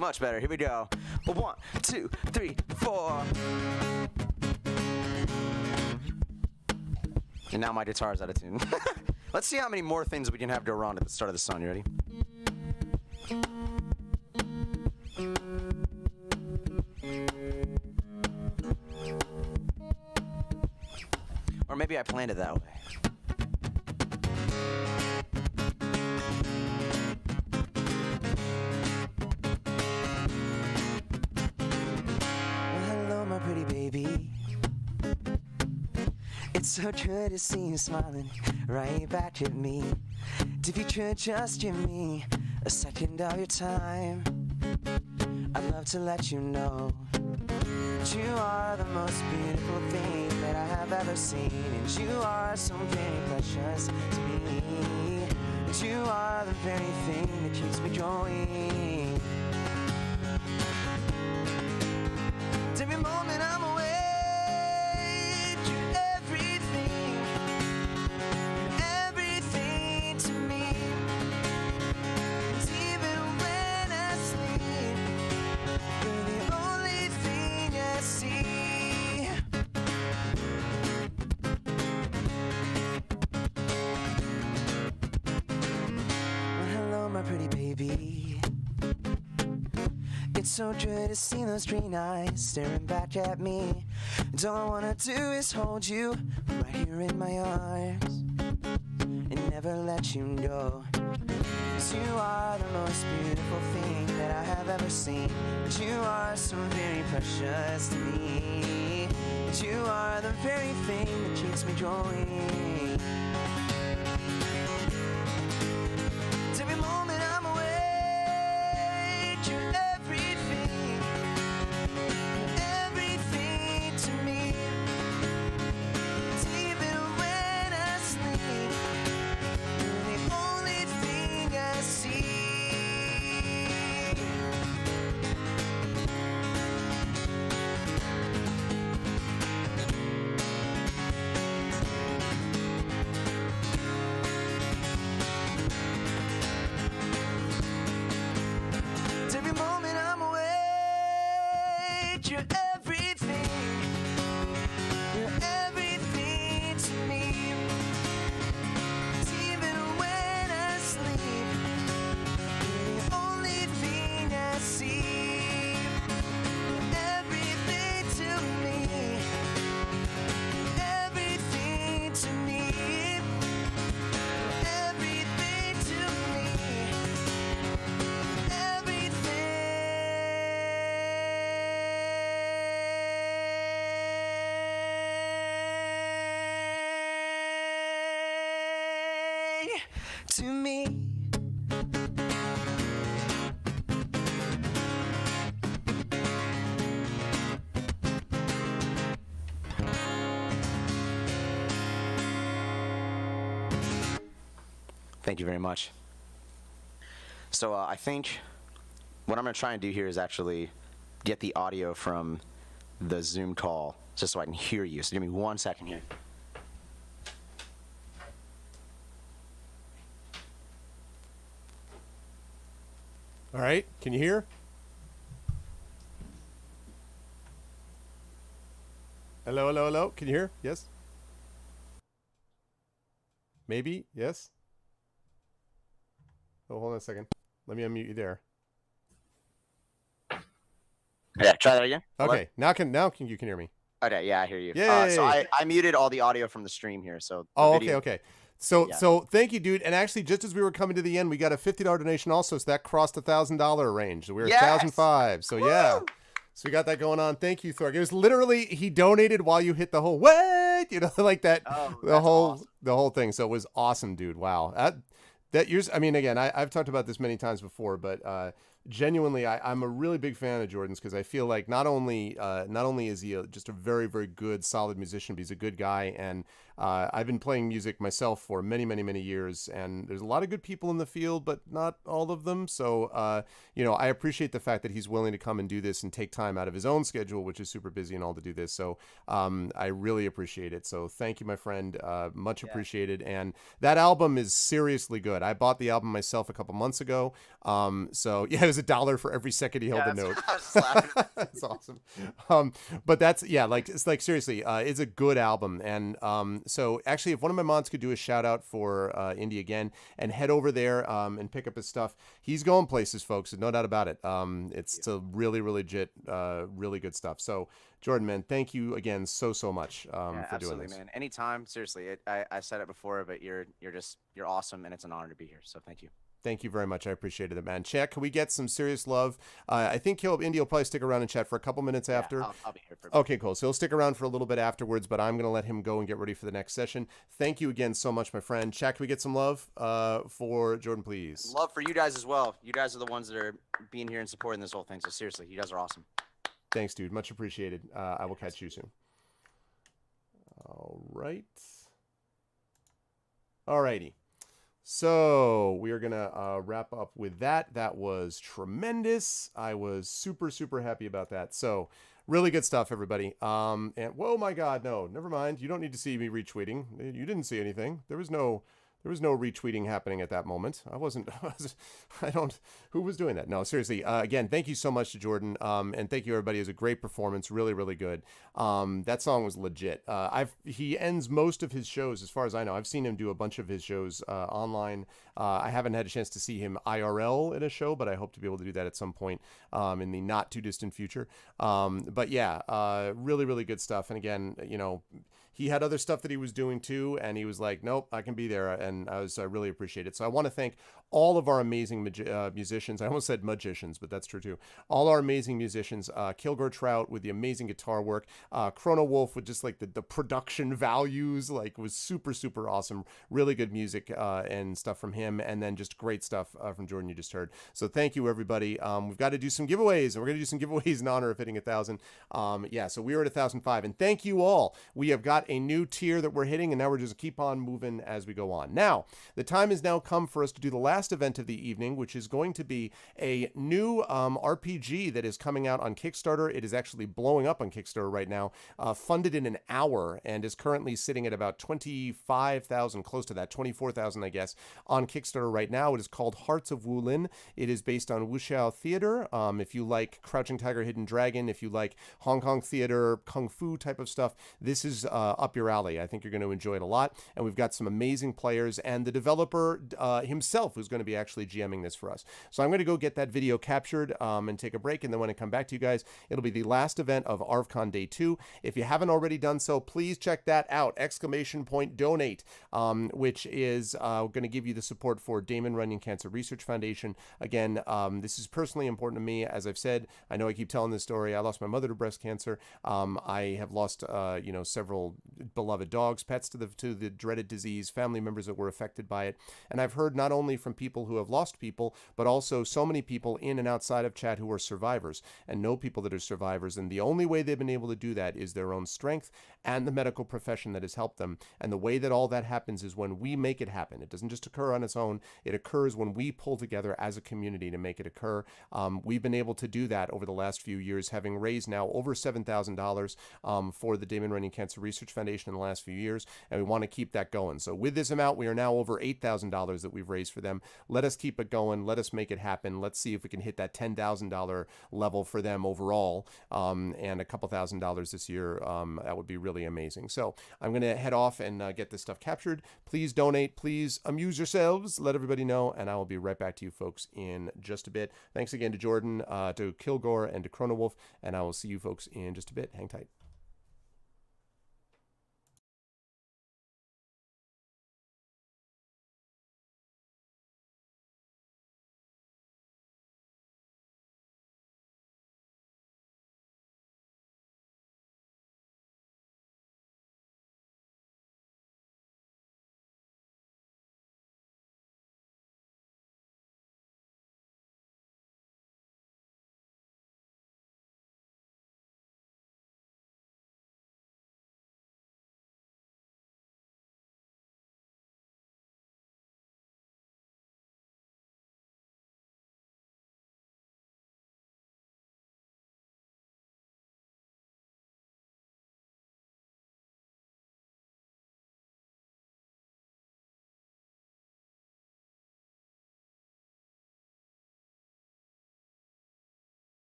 Much better. Here we go. 1, 2, 3, 4. And now my guitar is out of tune. Let's see how many more things we can have go wrong at the start of the song. You ready? Or maybe I planned it that way. Well, hello, my pretty baby. It's so good to see you smiling right back at me. If you could just give me a second of your time, I'd love to let you know that you are the most beautiful thing that I have ever seen, and you are so very precious to me. And you are the very thing that keeps me going. Every moment I'm awake, you're everything, everything to me. And even when I sleep, you're the only thing I see. Well, hello, my pretty baby. It's so good to see those green eyes staring back at me. And all I wanna do is hold you right here in my arms and never let you go. 'Cause you are the most beautiful thing that I have ever seen. But you are so very precious to me. 'cause you are the very thing that gives me joy. Every moment I'm awake, you're everything, everything to me. It's even when I sleep, you're the only thing I see. Every moment I'm awake, you're everything. You're everything to me. It's even when I sleep, you're the only thing I see. You're everything to me. Everything to me. Everything to me. Everything to me. Thank you very much. So I think what I'm going to try and do here is actually get the audio from the Zoom call just so I can hear you. So give me 1 second here. All right, can you hear? Hello, hello, hello. Can you hear? Yes? Maybe? Yes? Oh, hold on a second. Let me unmute you there. Yeah, try that again. Hello? Okay, now you can hear me. Okay, yeah, I hear you. Yay! So I muted all the audio from the stream here. So the Oh, video, okay. So Yeah. so thank you, dude. And actually, just as we were coming to the end, we got a $50 donation also, so that crossed $1,000 range. We were Yes! 1,005. So yeah. So we got that going on. Thank you, Thorg. It was literally he donated while you hit the whole what, like that, Oh, the that's whole awesome. the whole thing. So it was awesome, dude. Wow. That yours. I mean, again, I've talked about this many times before, but genuinely, I'm a really big fan of Jordan's because I feel like not only is he just a very, very good, solid musician, but he's a good guy. And I've been playing music myself for many, many, many years, and there's a lot of good people in the field, but not all of them. So, I appreciate the fact that he's willing to come and do this and take time out of his own schedule, which is super busy and all, to do this. So I really appreciate it. So thank you, my friend. Much appreciated. And that album is seriously good. I bought the album myself a couple months ago. So yeah, it was $1 for every second he held the note. I was laughing. That's awesome. But that's, yeah, it's like seriously, it's a good album. And so actually, if one of my mods could do a shout out for Indy again and head over there and pick up his stuff, he's going places, folks. No doubt about it. It's a really, really legit, really good stuff. So Jordan, man, thank you again so much for doing this. Man. Anytime, seriously. I said it before, but you're awesome, and it's an honor to be here. So thank you. Thank you very much. I appreciated it, man. Chat, can we get some serious love? I think Caleb Indy will probably stick around and chat for a couple minutes after. I'll be here for a bit. Okay, cool. So he'll stick around for a little bit afterwards, but I'm going to let him go and get ready for the next session. Thank you again so much, my friend. Chat, can we get some love for Jordan, please? Love for you guys as well. You guys are the ones that are being here and supporting this whole thing. So seriously, you guys are awesome. Thanks, dude. Much appreciated. I will catch you soon. All right. All righty. So we are going to wrap up with that. That was tremendous. I was super happy about that. So really good stuff, everybody. And whoa, my God, no, never mind. You don't need to see me retweeting. You didn't see anything. There was no retweeting happening at that moment. Who was doing that? No, seriously. Again, thank you so much to Jordan. And thank you, everybody. It was a great performance. Really, really good. That song was legit. He ends most of his shows, as far as I know. I've seen him do a bunch of his shows online. I haven't had a chance to see him IRL in a show, but I hope to be able to do that at some point in the not too distant future. But yeah, really, really good stuff. And again, he had other stuff that he was doing too, and he was like, nope, I can be there, and I really appreciate it. So I want to thank all of our amazing musicians. I almost said magicians, but that's true too. All our amazing musicians, Kilgore Trout with the amazing guitar work, Chrono Wolf with just like the production values, like was super awesome. Really good music and stuff from him, and then just great stuff from Jordan you just heard. So thank you everybody. We've got to do some giveaways, and we're gonna do some giveaways in honor of hitting 1,000. Yeah, so we were at 1,005, and thank you all. We have got a new tier that we're hitting, and now we're just keep on moving as we go on. Now the time has now come for us to do the last event of the evening, which is going to be a new RPG that is coming out on Kickstarter. It is actually blowing up on Kickstarter right now, funded in an hour, and is currently sitting at about 25,000, close to that, 24,000, I guess, on Kickstarter right now. It is called Hearts of Wulin. It is based on wuxia theater. If you like Crouching Tiger, Hidden Dragon, if you like Hong Kong theater, kung fu type of stuff, this is up your alley. I think you're going to enjoy it a lot. And we've got some amazing players, and the developer himself who's going to be actually GMing this for us. So I'm going to go get that video captured and take a break, and then when I come back to you guys, it'll be the last event of ArvCon Day 2. If you haven't already done so, please check that out, ! Donate, which is going to give you the support for Damon Runyon Cancer Research Foundation. Again, this is personally important to me. As I've said, I know I keep telling this story. I lost my mother to breast cancer. I have lost, several beloved dogs, pets to the dreaded disease, family members that were affected by it. And I've heard not only from people who have lost people, but also so many people in and outside of chat who are survivors and know people that are survivors. And the only way they've been able to do that is their own strength and the medical profession that has helped them. And the way that all that happens is when we make it happen. It doesn't just occur on its own. It occurs when we pull together as a community to make it occur. We've been able to do that over the last few years, having raised now over $7,000 for the Damon Runyon Cancer Research Foundation in the last few years, and we want to keep that going. So with this amount, we are now over $8,000 that we've raised for them. Let us keep it going. Let us make it happen. Let's see if we can hit that $10,000 level for them overall, and a couple $1,000s this year. That would be really amazing. So I'm going to head off and get this stuff captured. Please donate. Please amuse yourselves. Let everybody know, and I will be right back to you folks in just a bit. Thanks again to Jordan, to Kilgore, and to Chrono Wolf, and I will see you folks in just a bit. Hang tight.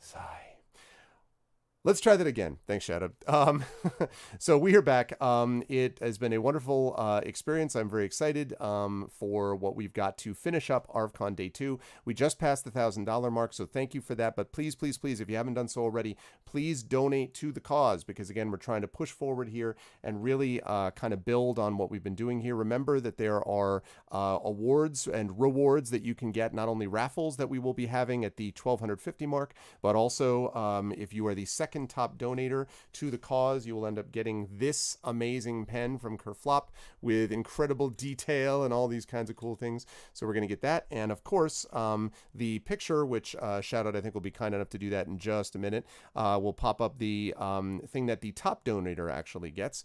Sigh. Let's try that again. Thanks, Shadow. So we are back. It has been a wonderful experience. I'm very excited for what we've got to finish up ArvCon Day 2. We just passed the $1,000 mark, so thank you for that. But please, please, please, if you haven't done so already, please donate to the cause, because, again, we're trying to push forward here and really kind of build on what we've been doing here. Remember that there are awards and rewards that you can get, not only raffles that we will be having at the 1,250 mark, but also if you are the second top donator to the cause, you will end up getting this amazing pen from Kerflop with incredible detail and all these kinds of cool things. So we're going to get that. And of course, the picture, which Shoutout, I think, will be kind enough to do that in just a minute, will pop up the thing that the top donator actually gets.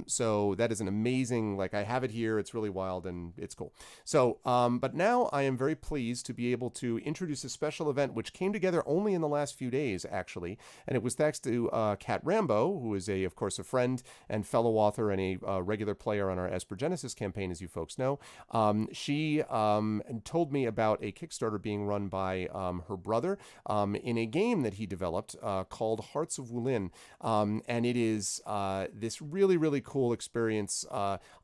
So that is an amazing, like, I have it here. It's really wild and it's cool. So, but now I am very pleased to be able to introduce a special event which came together only in the last few days, actually. And it was thanks to Kat Rambo, who is, of course, a friend and fellow author and a regular player on our Esper Genesis campaign, as you folks know. She told me about a Kickstarter being run by her brother in a game that he developed called Hearts of Wulin. And it is this really, really cool experience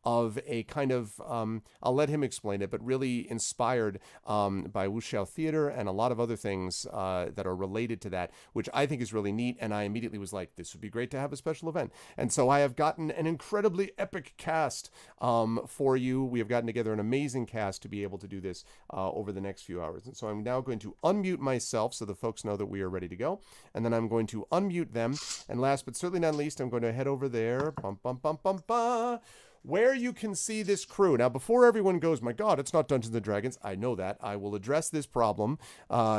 of a kind of, I'll let him explain it, but really inspired by wuxia theater and a lot of other things that are related to that, which I think is really neat. And I immediately was like, this would be great to have a special event. And so I have gotten an incredibly epic cast for you. We have gotten together an amazing cast to be able to do this over the next few hours. And so I'm now going to unmute myself so the folks know that we are ready to go. And then I'm going to unmute them. And last but certainly not least, I'm going to head over there. Bum, bum, bum, bum, bum. Where you can see this crew. Now, before everyone goes, my God, it's not Dungeons & Dragons. I know that. I will address this problem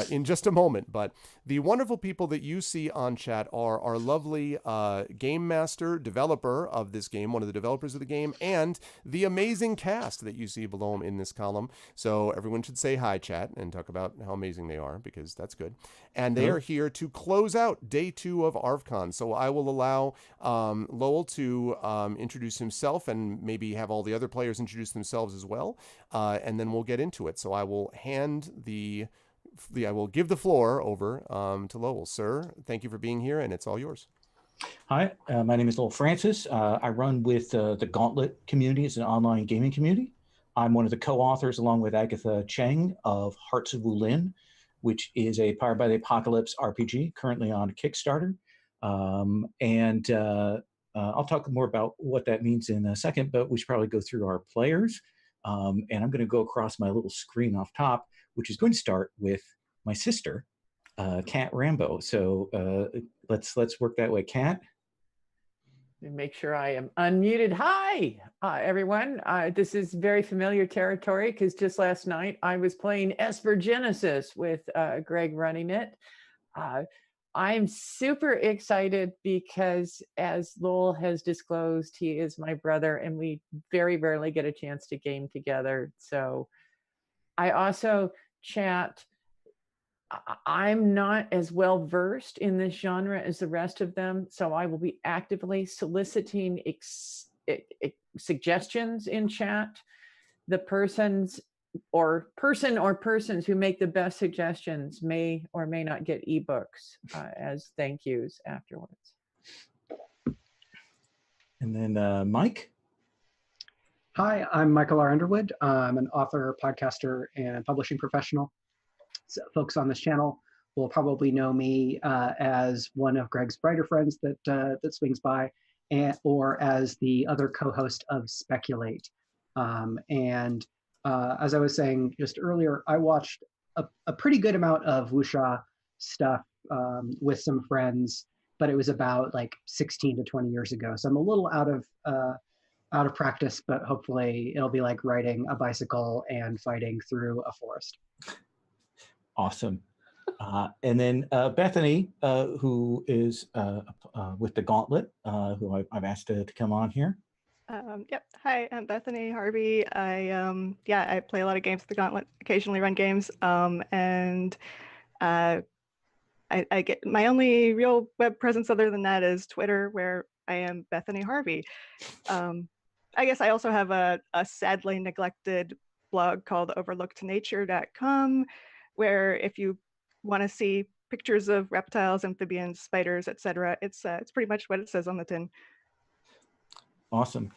in just a moment. But the wonderful people that you see on chat are our lovely game master, developer of this game, one of the developers of the game, and the amazing cast that you see below him in this column. So everyone should say hi, chat, and talk about how amazing they are, because that's good. And they are here to close out Day 2 of ArvCon. So I will allow Lowell to introduce himself and maybe have all the other players introduce themselves as well, and then we'll get into it. So I will I will give the floor over to Lowell. Sir, thank you for being here, and it's all yours. Hi, my name is Lowell Francis. I run with the Gauntlet community. It's an online gaming community. I'm one of the co-authors, along with Agatha Cheng, of Hearts of Wulin, which is a Powered by the Apocalypse RPG currently on Kickstarter. I'll talk more about what that means in a second, but we should probably go through our players. And I'm going to go across my little screen off top, which is going to start with my sister, Kat Rambo. So let's work that way. Kat? Make sure I am unmuted. Hi, everyone. This is very familiar territory because just last night I was playing Esper Genesis with Greg running it. I'm super excited because, as Lowell has disclosed, he is my brother and we very rarely get a chance to game together. So I also chat. I'm not as well versed in this genre as the rest of them, so I will be actively soliciting suggestions in chat. The person or persons who make the best suggestions may or may not get ebooks as thank yous afterwards. And then Mike? Hi, I'm Michael R. Underwood. I'm an author, podcaster, and publishing professional. So folks on this channel will probably know me as one of Greg's brighter friends that swings by, or as the other co-host of Speculate. As I was saying just earlier, I watched a pretty good amount of wuxia stuff with some friends, but it was about like 16 to 20 years ago. So I'm a little out of practice, but hopefully it'll be like riding a bicycle and fighting through a forest. Awesome. And then Bethany, who is with the Gauntlet, who I've asked to come on here. Yep. Hi, I'm Bethany Harvey. I play a lot of games with the Gauntlet, occasionally run games, and I get my only real web presence other than that is Twitter, where I am Bethany Harvey. I guess I also have a sadly neglected blog called overlookednature.com, where if you want to see pictures of reptiles, amphibians, spiders, etc. It's pretty much what it says on the tin. Awesome.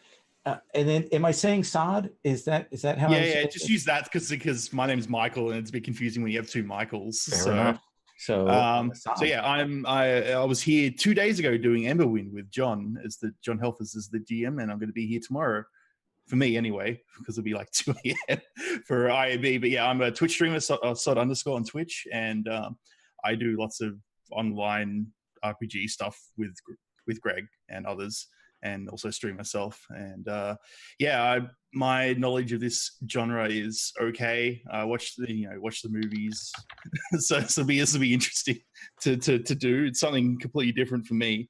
And then, am I saying Sod? Is that how? Yeah. Just use that because my name's Michael, and it's a bit confusing when you have two Michaels. Fair enough. So, yeah, I was here 2 days ago doing Emberwind with John John Helfers as the GM, and I'm going to be here tomorrow. For me, anyway, because it'll be like 2 a.m. for IAB. But yeah, I'm a Twitch streamer, Sod _ on Twitch, and I do lots of online RPG stuff with Greg and others, and also stream myself. And my knowledge of this genre is okay. I watch the movies, so this will be interesting to do. It's something completely different for me.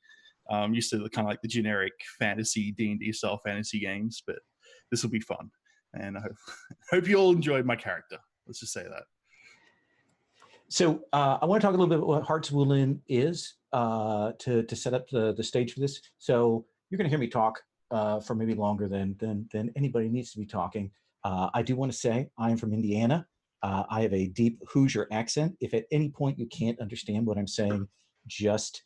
I'm used to the kind of like the generic fantasy D&D style fantasy games, but this will be fun, and I hope you all enjoyed my character. Let's just say that. So I want to talk a little bit about what Hearts of Wulin is to set up the stage for this. So you're going to hear me talk for maybe longer than anybody needs to be talking. I do want to say I am from Indiana. I have a deep Hoosier accent. If at any point you can't understand what I'm saying, just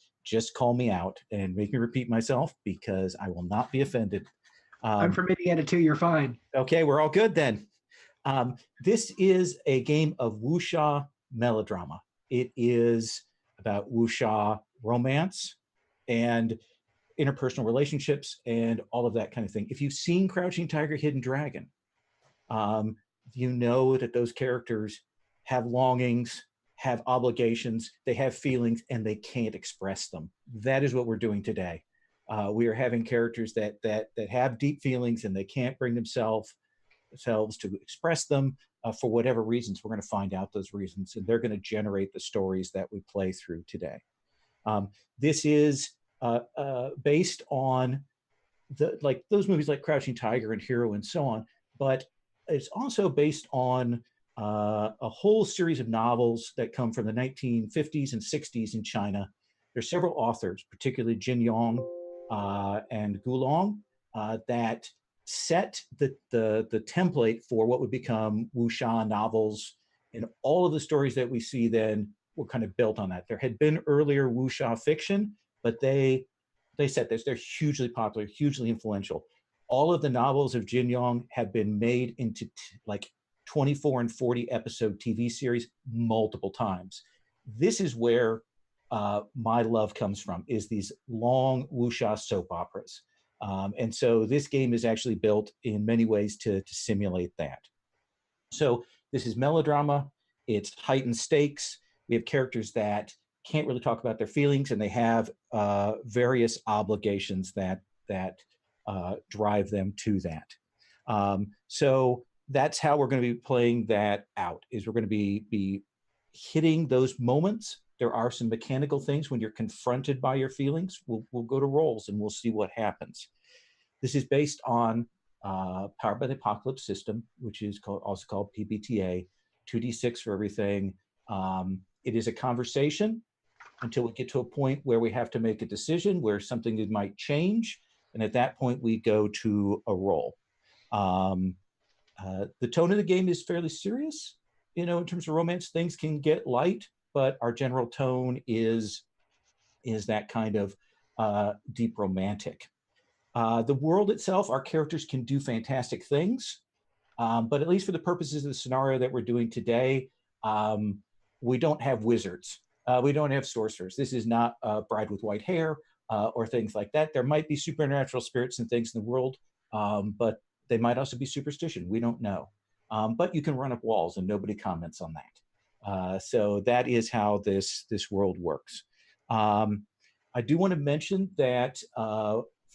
call me out and make me repeat myself, because I will not be offended. I'm from Indiana too. You're fine. Okay, we're all good then. This is a game of wuxia melodrama. It is about wuxia romance and interpersonal relationships and all of that kind of thing. If you've seen Crouching Tiger, Hidden Dragon, you know that those characters have longings, have obligations, they have feelings, and they can't express them. That is what we're doing today. We are having characters that have deep feelings, and they can't bring themselves to express them for whatever reasons. We're going to find out those reasons, and they're going to generate the stories that we play through today. This is based on those movies like Crouching Tiger and Hero and so on, but it's also based on a whole series of novels that come from the 1950s and 60s in China. There's several authors, particularly Jin Yong and Gulong, that set the template for what would become wuxia novels, and all of the stories that we see then were kind of built on that. There had been earlier wuxia fiction, but they set this. They're hugely popular, hugely influential. All of the novels of Jin Yong have been made into 24 and 40 episode TV series multiple times. This is where my love comes from, is these long wuxia soap operas. And so this game is actually built in many ways to simulate that. So this is melodrama. It's heightened stakes. We have characters that can't really talk about their feelings, and they have various obligations that drive them to that. So that's how we're going to be playing that out, is we're going to be hitting those moments. There are some mechanical things when you're confronted by your feelings. We'll go to rolls and we'll see what happens. This is based on Powered by the Apocalypse system, which is also called PBTA, 2d6 for everything. It is a conversation until we get to a point where we have to make a decision, where something might change. And at that point, we go to a roll. The tone of the game is fairly serious. In terms of romance, things can get light, but our general tone is that kind of deep romantic. The world itself, our characters can do fantastic things, but at least for the purposes of the scenario that we're doing today, we don't have wizards. We don't have sorcerers. This is not a bride with white hair or things like that. There might be supernatural spirits and things in the world, but they might also be superstition. We don't know. But you can run up walls and nobody comments on that. So that is how this world works. I do want to mention that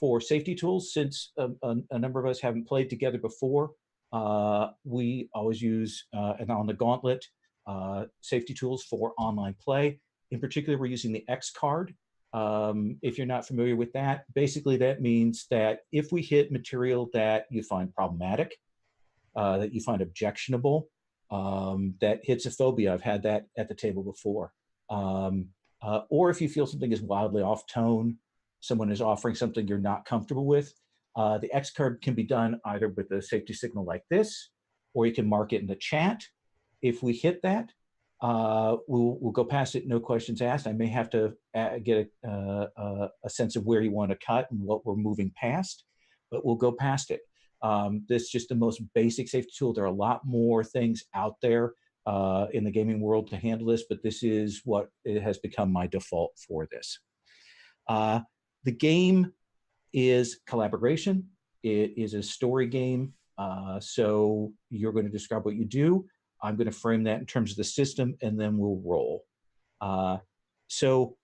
for safety tools, since a number of us haven't played together before, we always use, and on the Gauntlet, safety tools for online play. In particular, we're using the X card. If you're not familiar with that, basically that means that if we hit material that you find problematic, that you find objectionable, that hits a phobia, I've had that at the table before, or if you feel something is wildly off tone, someone is offering something you're not comfortable with, the X card can be done either with a safety signal like this, or you can mark it in the chat. If we hit that, We'll go past it, no questions asked. I may have to get a sense of where you want to cut and what we're moving past, but we'll go past it. This is just the most basic safety tool. There are a lot more things out there in the gaming world to handle this, but this is what it has become my default for this. The game is collaboration. It is a story game. So you're going to describe what you do. I'm going to frame that in terms of the system, and then we'll roll. So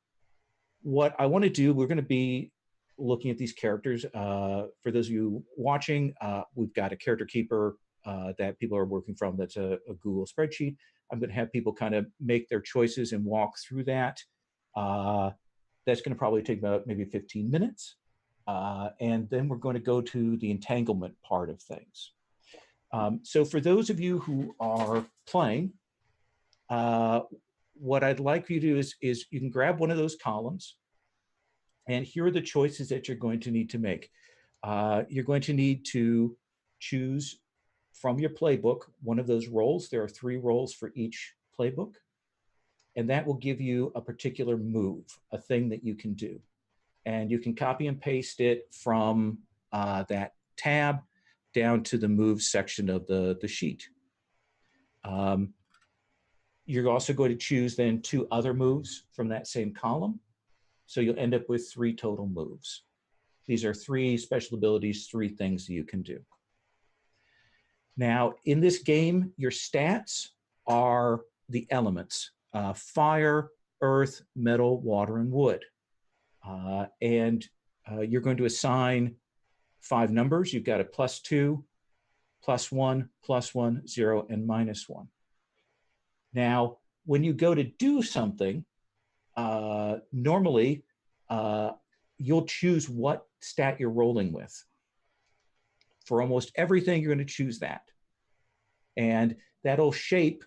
what I want to do, we're going to be looking at these characters. For those of you watching, we've got a character keeper that people are working from. That's a Google spreadsheet. I'm going to have people kind of make their choices and walk through that. That's going to probably take about maybe 15 minutes. And then we're going to go to the entanglement part of things. So for those of you who are playing, what I'd like for you to do is you can grab one of those columns, and here are the choices that you're going to need to make. You're going to need to choose from your playbook one of those roles. There are 3 roles for each playbook, and that will give you a particular move, a thing that you can do. And you can copy and paste it from that tab down to the move section of the sheet. You're also going to choose then 2 other moves from that same column. So you'll end up with 3 total moves. These are 3 special abilities, 3 things that you can do. Now, in this game, your stats are the elements, fire, earth, metal, water, and wood. And you're going to assign 5 numbers. You've got a +2, +1, +1, 0, and -1. Now, when you go to do something, normally you'll choose what stat you're rolling with. For almost everything, you're going to choose that. And that'll shape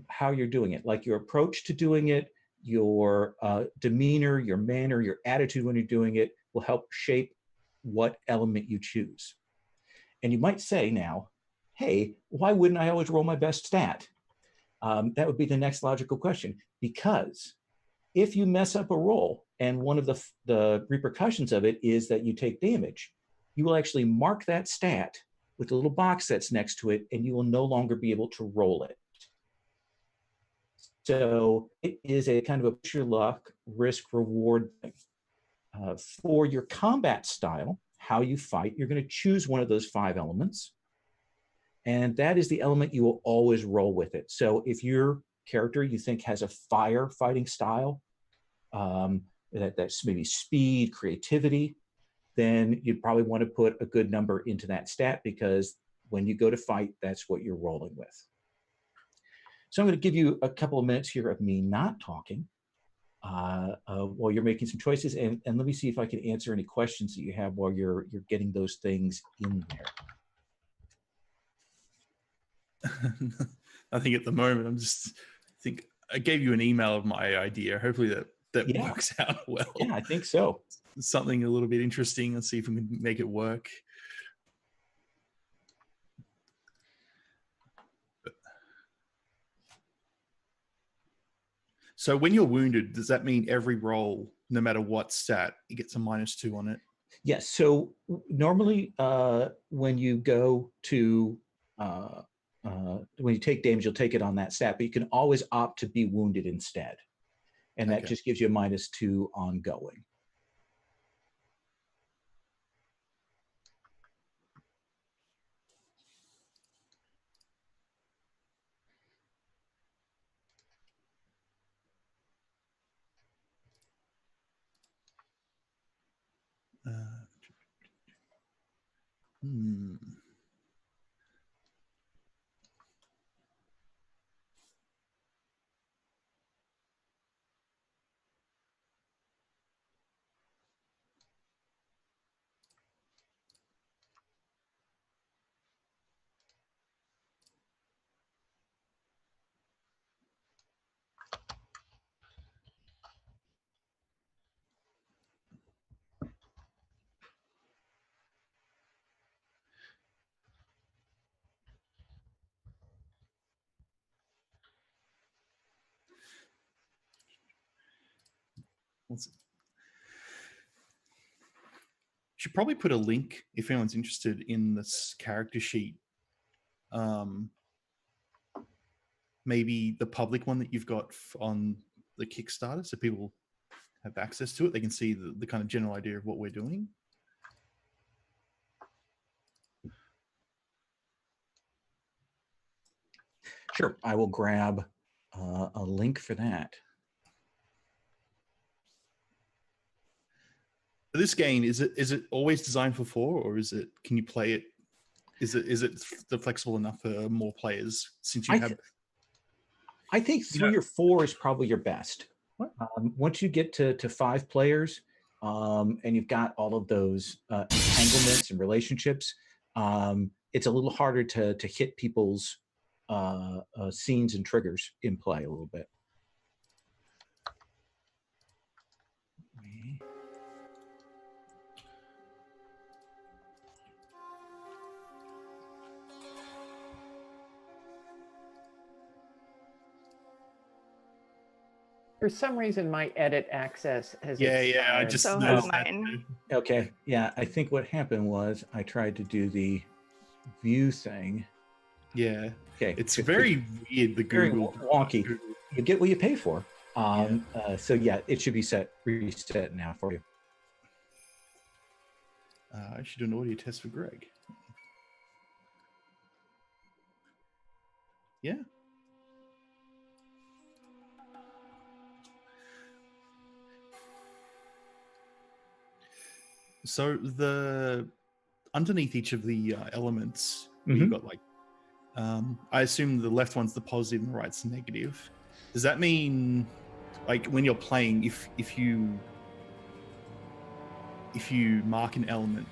how you're doing it, like your approach to doing it, your demeanor, your manner, your attitude when you're doing it will help shape what element you choose. And you might say now, hey, why wouldn't I always roll my best stat? That would be the next logical question, because if you mess up a roll and one of the repercussions of it is that you take damage, you will actually mark that stat with the little box that's next to it, and you will no longer be able to roll it. So it is a kind of a pure luck, risk, reward thing. For your combat style, how you fight, you're going to choose one of those 5 elements. And that is the element you will always roll with it. So if your character you think has a fire fighting style, that's maybe speed, creativity, then you'd probably want to put a good number into that stat, because when you go to fight, that's what you're rolling with. So I'm going to give you a couple of minutes here of me not talking while you're making some choices, and let me see if I can answer any questions that you have while you're getting those things in there. I think at the moment I think I gave you an email of my idea. Hopefully that Yeah. works out well. Yeah, I think so. Something a little bit interesting. Let's see if we can make it work. So when you're wounded, does that mean every roll, no matter what stat, it gets a -2 on it? Yes. So normally when you go to when you take damage, you'll take it on that stat, but you can always opt to be wounded instead. And that just gives you a -2 ongoing. Let's see. Should probably put a link if anyone's interested in this character sheet. Maybe the public one that you've got on the Kickstarter, so people have access to it. They can see the kind of general idea of what we're doing. Sure, I will grab a link for that. This game, is it always designed for 4, or can you play it? Is it flexible enough for more players? Since you have, I think 3 or 4 is probably your best. Once you get to 5 players, and you've got all of those entanglements and relationships, it's a little harder to hit people's scenes and triggers in play a little bit. For some reason, my edit access has I expired. just So noticed has that mine. too. Okay, yeah, I think what happened was I tried to do the view thing. Yeah, Okay, it's very weird. The very Google wonky. You get what you pay for. So yeah, it should be reset now for you. I should do an audio test for Greg. Yeah. So underneath each of the elements, you've got like, I assume the left one's the positive and the right's the negative. Does that mean, like, when you're playing, if you mark an element,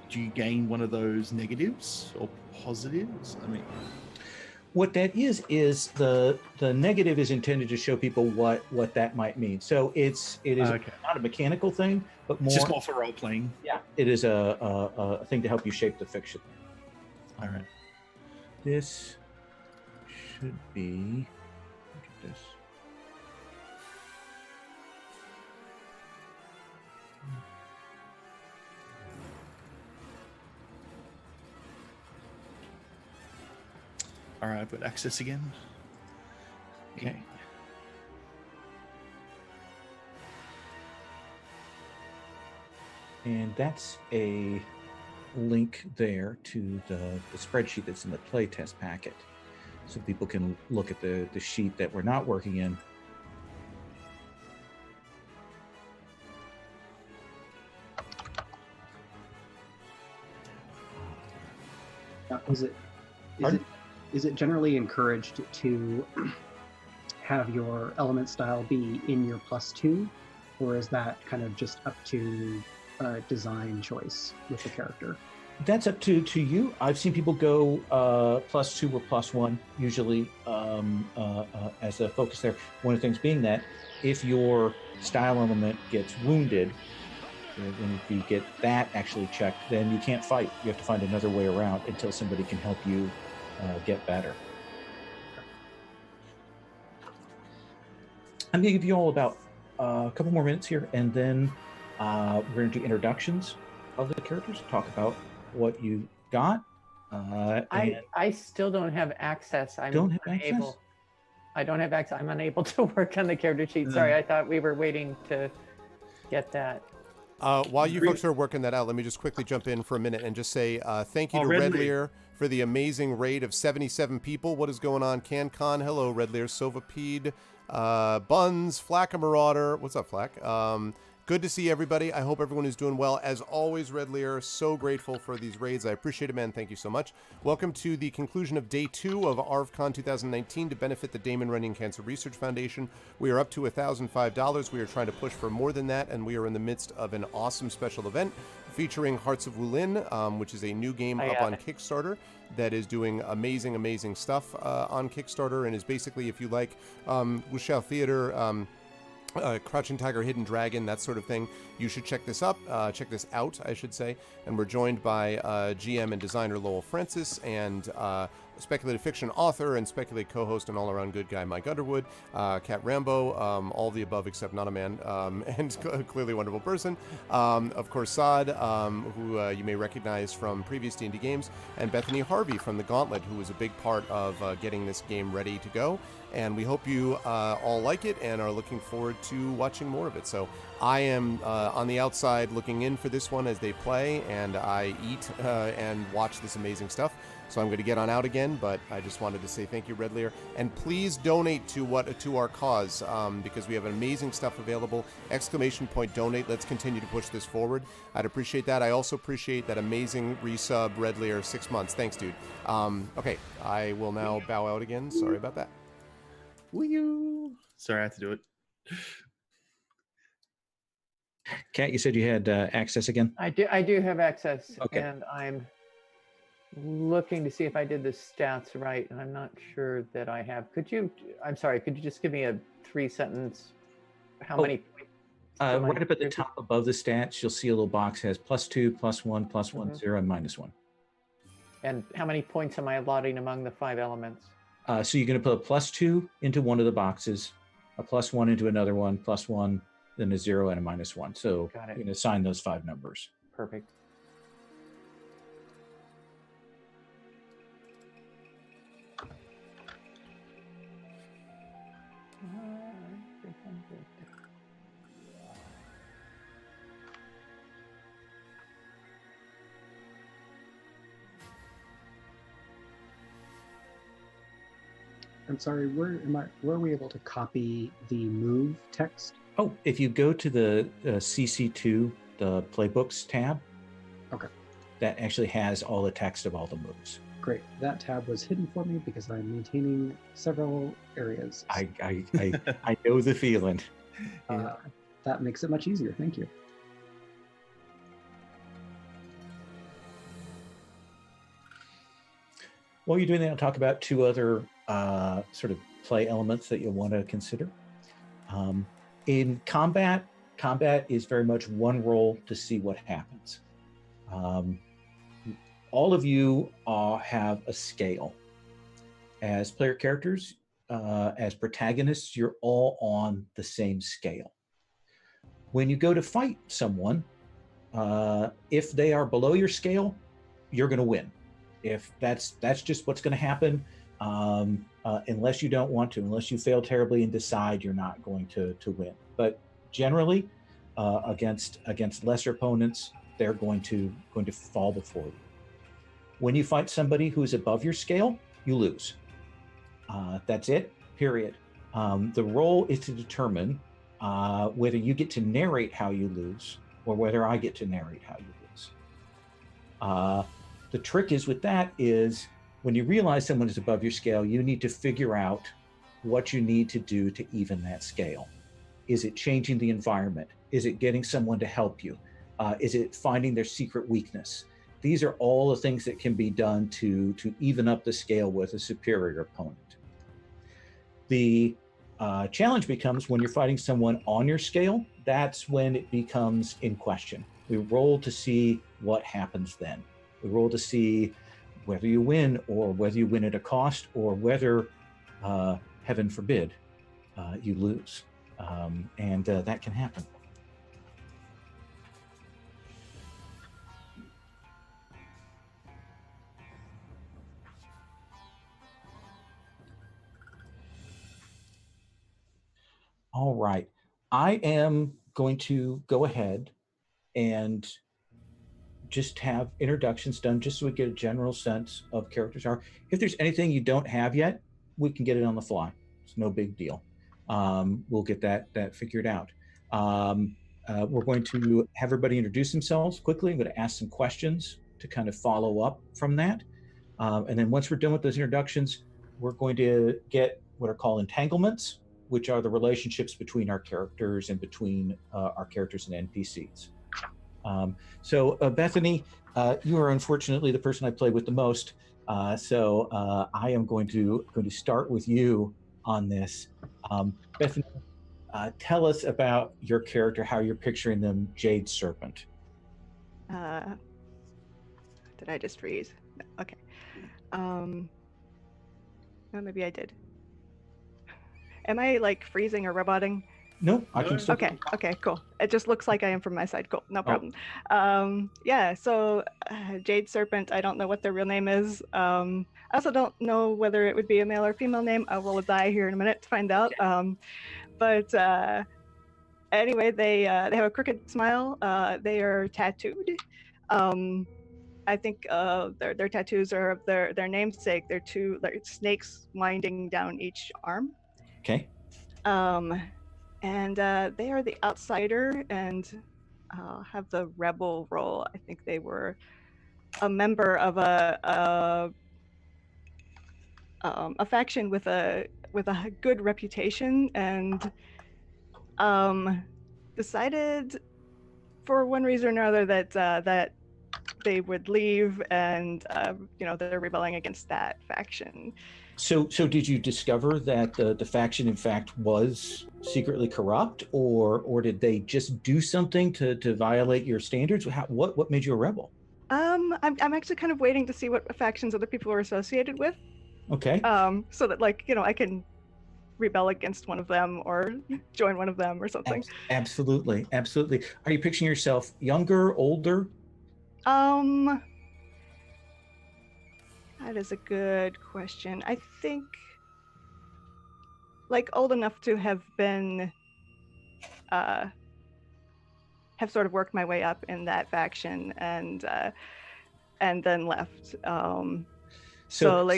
do you gain one of those negatives or positives? I mean, what that is the negative is intended to show people what that might mean. So it is not a mechanical thing, but more, it's just more for role playing. Yeah, it is a thing to help you shape the fiction. All right. This should be. Look at this. All right, I've got access again. Okay. And that's a link there to the spreadsheet that's in the playtest packet. So people can look at the sheet that we're not working in. Is it generally encouraged to have your element style be in your +2, or is that kind of just up to design choice with the character? That's up to you. I've seen people go +2 or +1 usually as a focus there. One of the things being that if your style element gets wounded, and if you get that actually checked, then you can't fight. You have to find another way around until somebody can help you get better. I'm going to give you all about a couple more minutes here, and then we're going to do introductions of the characters, talk about what you got. I still don't have access. I don't have access? I don't have access. I'm unable to work on the character sheet. Sorry, I thought we were waiting to get that. While you folks are working that out, let me just quickly jump in for a minute and just say thank you to Redlear for the amazing raid of 77 people. What is going on? CanCon, hello, Redlear, Sovapede, Buns, Flack a Marauder. What's up, Flack? Good to see everybody. I hope everyone is doing well. As always, Redlear, so grateful for these raids. I appreciate it, man. Thank you so much. Welcome to the conclusion of Day 2 of ArvCon 2019 to benefit the Damon Runyon Cancer Research Foundation. We are up to $1,005. We are trying to push for more than that, and we are in the midst of an awesome special event featuring Hearts of Wulin, which is a new game up on Kickstarter that is doing amazing, amazing stuff on Kickstarter, and is basically, if you like Wuxia Theater, Crouching Tiger, Hidden Dragon, that sort of thing, you should check this out, I should say. And we're joined by GM and designer Lowell Francis and speculative fiction author and speculative co-host and all-around good guy Mike Underwood, Cat Rambo, all the above except not a man, and clearly a wonderful person. Of course, Saad, who you may recognize from previous D&D games, and Bethany Harvey from The Gauntlet, who was a big part of getting this game ready to go. And we hope you all like it and are looking forward to watching more of it. So I am on the outside looking in for this one as they play, and I eat and watch this amazing stuff. So I'm going to get on out again, but I just wanted to say thank you, Red Lear, and please donate to our cause, because we have amazing stuff available. ! Donate. Let's continue to push this forward. I'd appreciate that. I also appreciate that amazing resub, Red Lear, 6 months. Thanks, dude. Okay, I will now bow out again. Sorry about that. Woo! Sorry, I had to do it. Kat, you said you had access again? I do have access, Okay. and I'm looking to see if I did the stats right, and I'm not sure that I have. I'm sorry, could you just give me a 3-sentence, how many points? Right up at the top above the stats, you'll see a little box has +2, +1, +1, 0, and -1. And how many points am I allotting among the 5 elements? So you're going to put a +2 into one of the boxes, a +1 into another one, +1, then a 0, and a -1. So Got it. you're going to assign those 5 numbers. Perfect. I'm sorry, where are we able to copy the move text? Oh, if you go to the CC2, the Playbooks tab, Okay, that actually has all the text of all the moves. great. That tab was hidden for me because I'm maintaining several areas. I know the feeling. That makes it much easier. Thank you. While you're doing that, I'll talk about 2 other sort of play elements that you'll want to consider. In combat is very much one roll to see what happens. All of you have a scale. As player characters, as protagonists, you're all on the same scale. When you go to fight someone, if they are below your scale, you're going to win. If that's just what's going to happen, unless you don't want to, unless you fail terribly and decide, you're not going to win. But generally, against lesser opponents, they're going to fall before you. When you fight somebody who's above your scale, you lose. That's it. Period. The role is to determine whether you get to narrate how you lose or whether I get to narrate how you lose. The trick is with that is when you realize someone is above your scale, you need to figure out what you need to do to even that scale. Is it changing the environment? Is it getting someone to help you? Is it finding their secret weakness? These are all the things that can be done to even up the scale with a superior opponent. The challenge becomes when you're fighting someone on your scale, that's when it becomes in question. We roll to see what happens then. We roll to see whether you win or whether you win at a cost or whether, heaven forbid, you lose. And that can happen. All right. I am going to go ahead and just have introductions done just so we get a general sense of characters are. If there's anything you don't have yet, we can get it on the fly. It's no big deal. We'll get that figured out. We're going to have everybody introduce themselves quickly. I'm going to ask some questions to kind of follow up from that. And then once we're done with those introductions, we're going to get what are called entanglements, which are the relationships between our characters and between our characters and NPCs. So Bethany, you are unfortunately the person I play with the most. So I am going to start with you on this. Bethany, tell us about your character, how you're picturing them, Jade Serpent. Did I just freeze? Okay. Oh, maybe I did. Am I like freezing or roboting? No, I can still. Okay, cool. It just looks like I am from my side. Cool, no Oh. problem. Yeah, so Jade Serpent, I don't know what their real name is. I also don't know whether it would be a male or female name. I'll roll a die here in a minute to find out. But anyway, they have a crooked smile. They are tattooed. I think their tattoos are of their namesake. They're two snakes winding down each arm. Okay. And they are the outsider and have the rebel role. I think they were a member of a faction with a good reputation, and decided for one reason or another that they would leave, and they're rebelling against that faction. So did you discover that the faction, in fact, was secretly corrupt, or did they just do something to violate your standards? What made you a rebel? I'm actually kind of waiting to see what factions other people are associated with. Okay. So that I can rebel against one of them or join one of them or something. Absolutely. Are you picturing yourself younger, older? That is a good question. I think old enough to have been have sort of worked my way up in that faction and then left. So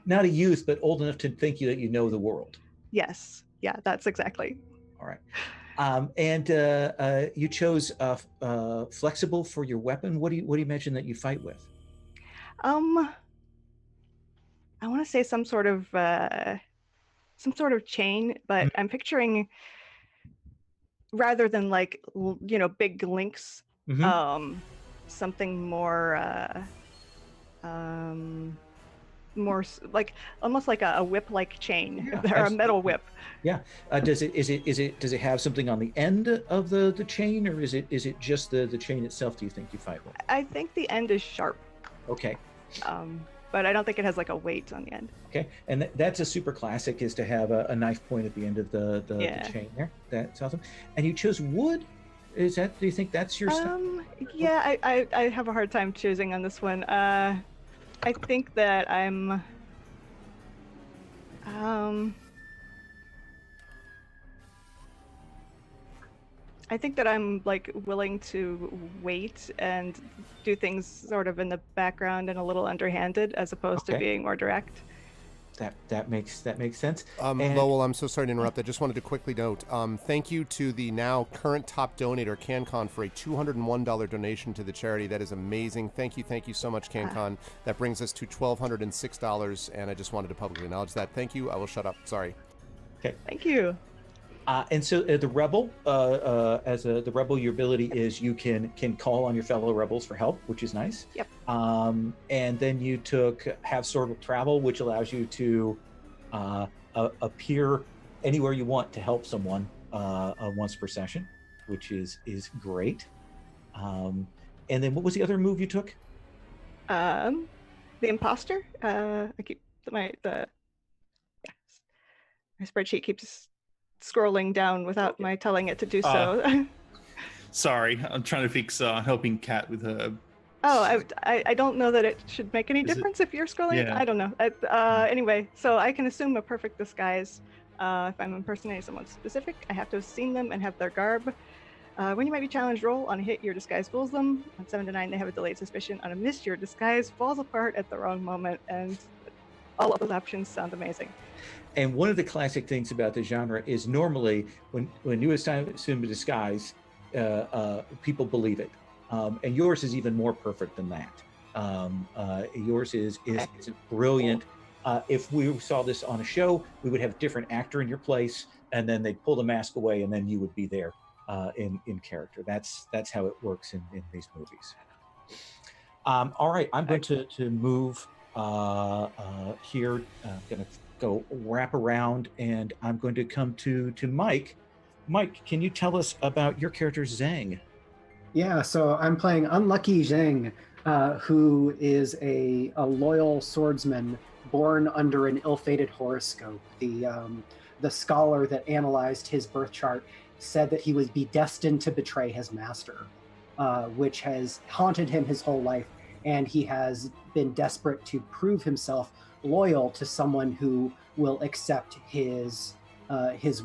not a youth, but old enough to think that you know the world. Yes. Yeah, that's exactly. All right. And you chose flexible for your weapon. What do you imagine that you fight with? I want to say some sort of chain, but I'm picturing, rather than big links, something more almost like a whip-like chain, or a metal whip. Yeah. Does it have something on the end of the chain, or is it just the chain itself? Do you think you fight with? I think the end is sharp. Okay. But I don't think it has a weight on the end. Okay, and that's a super classic, is to have a knife point at the end of the chain there. That's awesome. And you chose wood. Do you think that's your style? Yeah, I have a hard time choosing on this one. I think that I'm willing to wait and do things sort of in the background and a little underhanded, as opposed to being more direct. That makes sense. Lowell, I'm so sorry to interrupt. I just wanted to quickly note, thank you to the now current top donator, CanCon, for a $201 donation to the charity. That is amazing. Thank you so much, CanCon. That brings us to $1,206, and I just wanted to publicly acknowledge that. Thank you. I will shut up. Sorry. Okay. Thank you. And so the rebel, the rebel, your ability is you can call on your fellow rebels for help, which is nice. Yep. And then you took have sword of travel, which allows you to appear anywhere you want to help someone once per session, which is great. And then what was the other move you took? The imposter. I keep my spreadsheet keeps scrolling down without my telling it to do so. Sorry, I'm trying to fix helping Kat with her. Oh, I don't know that it should make any difference if you're scrolling. Yeah. I don't know. Anyway, so I can assume a perfect disguise. If I'm impersonating someone specific, I have to have seen them and have their garb. When you might be challenged, roll on a hit, your disguise fools them. On 7 to 9, they have a delayed suspicion. On a miss, your disguise falls apart at the wrong moment, and all of those options sound amazing. And one of the classic things about the genre is normally when you assume a disguise, people believe it. And yours is even more perfect than that. Yours is brilliant. If we saw this on a show, we would have a different actor in your place, and then they'd pull the mask away, and then you would be there in character. That's how it works in these movies. All right, I'm going to move here. I'm going to go wrap around, and I'm going to come to Mike. Mike, can you tell us about your character Zhang? Yeah, so I'm playing Unlucky Zhang, who is a loyal swordsman born under an ill-fated horoscope. The scholar that analyzed his birth chart said that he would be destined to betray his master, which has haunted him his whole life, and he has been desperate to prove himself loyal to someone who will accept his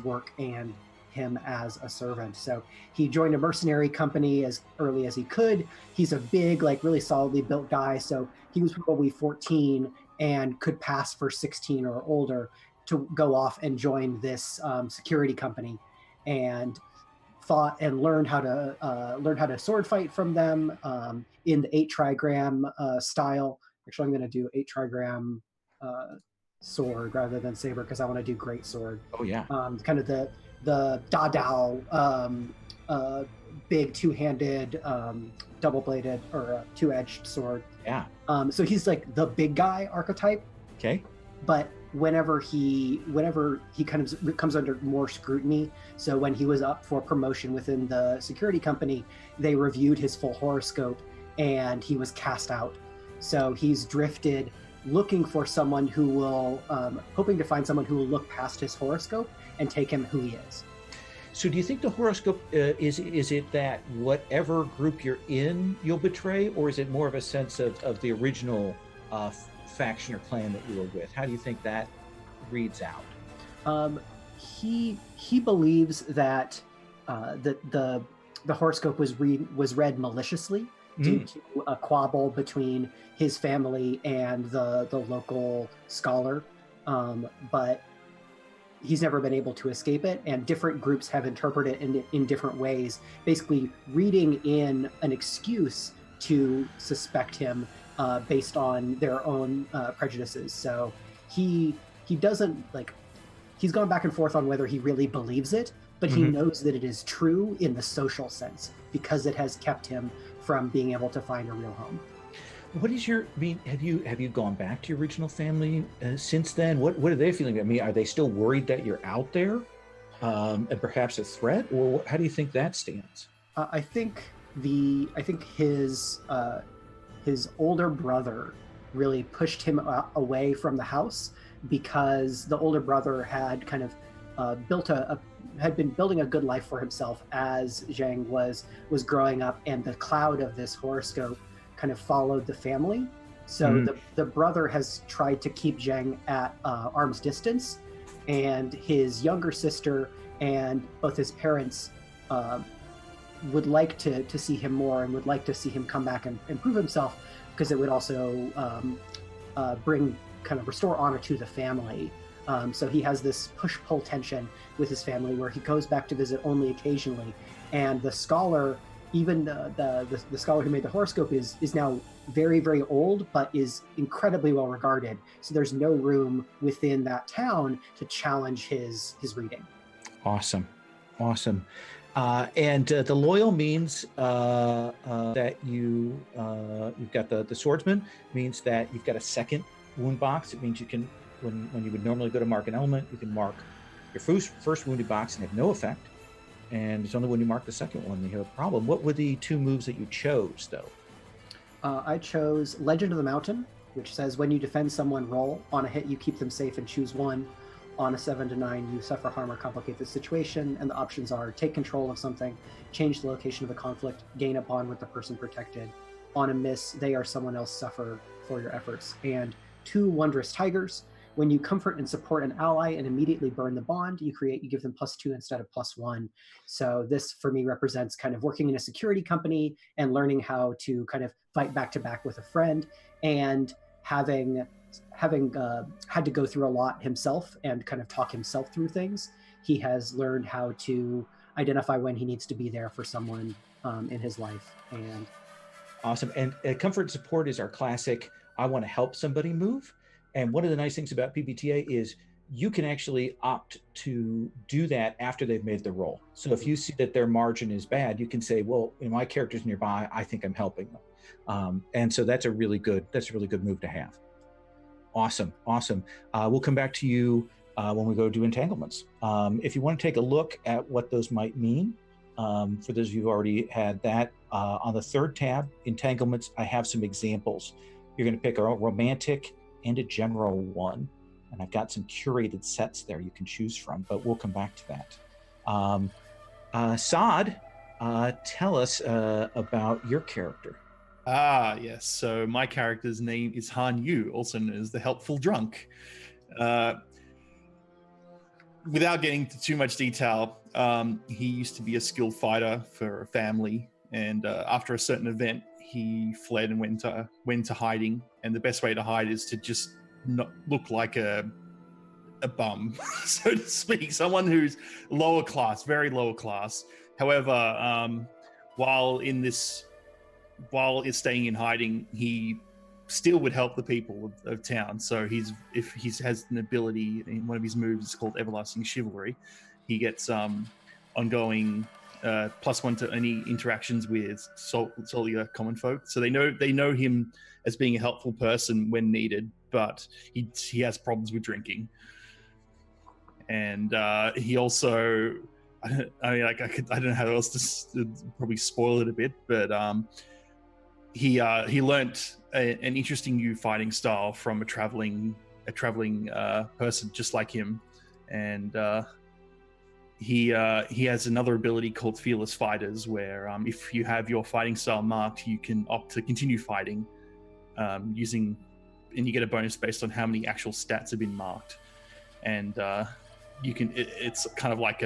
work and him as a servant. So he joined a mercenary company as early as he could. He's a big, like really solidly built guy. So he was probably 14 and could pass for 16 or older to go off and join this security company, and fought and learned how to sword fight from them in the 8 trigram style. Actually, I'm going to do 8 trigram sword rather than saber because I want to do great sword. Oh yeah. Kind of the Dadao big two-handed double-bladed or two-edged sword. Yeah. So he's like the big guy archetype. Okay. But whenever he kind of comes under more scrutiny, so when he was up for promotion within the security company, they reviewed his full horoscope and he was cast out. So he's drifted looking for someone who will, hoping to find someone who will look past his horoscope and take him who he is. So do you think the horoscope, is it that whatever group you're in, you'll betray, or is it more of a sense of the original faction or clan that you were with? How do you think that reads out? He believes that the horoscope was read maliciously due to a quabble between his family and the local scholar, but he's never been able to escape it, and different groups have interpreted it in different ways, basically reading in an excuse to suspect him based on their own prejudices. So he doesn't, like, he's gone back and forth on whether he really believes it, but he knows that it is true in the social sense because it has kept him from being able to find a real home. What is your, I mean, have you gone back to your original family since then? What are they feeling? I mean, are they still worried that you're out there and perhaps a threat, or how do you think that stands? I think his older brother really pushed him away from the house because the older brother had kind of had been building a good life for himself as Zhang was growing up, and the cloud of this horoscope kind of followed the family. So the brother has tried to keep Zhang at arm's distance, and his younger sister and both his parents would like to see him more and would like to see him come back and prove himself, because it would also restore honor to the family. So he has this push-pull tension with his family where he goes back to visit only occasionally, and the scholar, even the scholar who made the horoscope, is now very, very old, but is incredibly well regarded. So there's no room within that town to challenge his reading. Awesome. And the loyal means that you've got the swordsman, means that you've got a second wound box. It means you can, when you would normally go to mark an element, you can mark your first wounded box and have no effect. And it's only when you mark the second one that you have a problem. What were the 2 moves that you chose, though? I chose Legend of the Mountain, which says when you defend someone, roll. On a hit, you keep them safe and choose 1. On a 7 to 9, you suffer harm or complicate the situation. And the options are take control of something, change the location of the conflict, gain a bond with the person protected. On a miss, they or someone else suffer for your efforts. And 2 Wondrous Tigers. When you comfort and support an ally and immediately burn the bond, you give them +2 instead of +1. So this, for me, represents kind of working in a security company and learning how to kind of fight back to back with a friend, and having had to go through a lot himself and kind of talk himself through things. He has learned how to identify when he needs to be there for someone in his life. And awesome. And comfort and support is our classic, I want to help somebody move. And one of the nice things about PBTA is you can actually opt to do that after they've made the roll. So if you see that their margin is bad, you can say, well, my character's nearby, I think I'm helping them. And so that's a really good move to have. Awesome. We'll come back to you when we go do entanglements. If you want to take a look at what those might mean, for those of you who've already had that, on the 3rd tab, entanglements, I have some examples. You're going to pick a romantic and a general one. And I've got some curated sets there you can choose from, but we'll come back to that. Saad, tell us about your character. Yes. So my character's name is Han Yu, also known as the Helpful Drunk. Without getting into too much detail, he used to be a skilled fighter for a family, and after a certain event, he fled and went to hiding. And the best way to hide is to just not look like a bum, so to speak, someone who's lower class, very lower class. However, while staying in hiding, he still would help the people of town. So if he has an ability in one of his moves, it's called Everlasting Chivalry. He gets ongoing +1 to any interactions with soldier common folk. So they know him as being a helpful person when needed, but he has problems with drinking. And he also, I don't know how else to probably spoil it a bit, but he learnt an interesting new fighting style from a traveling person just like him, and he has another ability called Fearless Fighters, where if you have your fighting style marked, you can opt to continue fighting and you get a bonus based on how many actual stats have been marked, and it's kind of like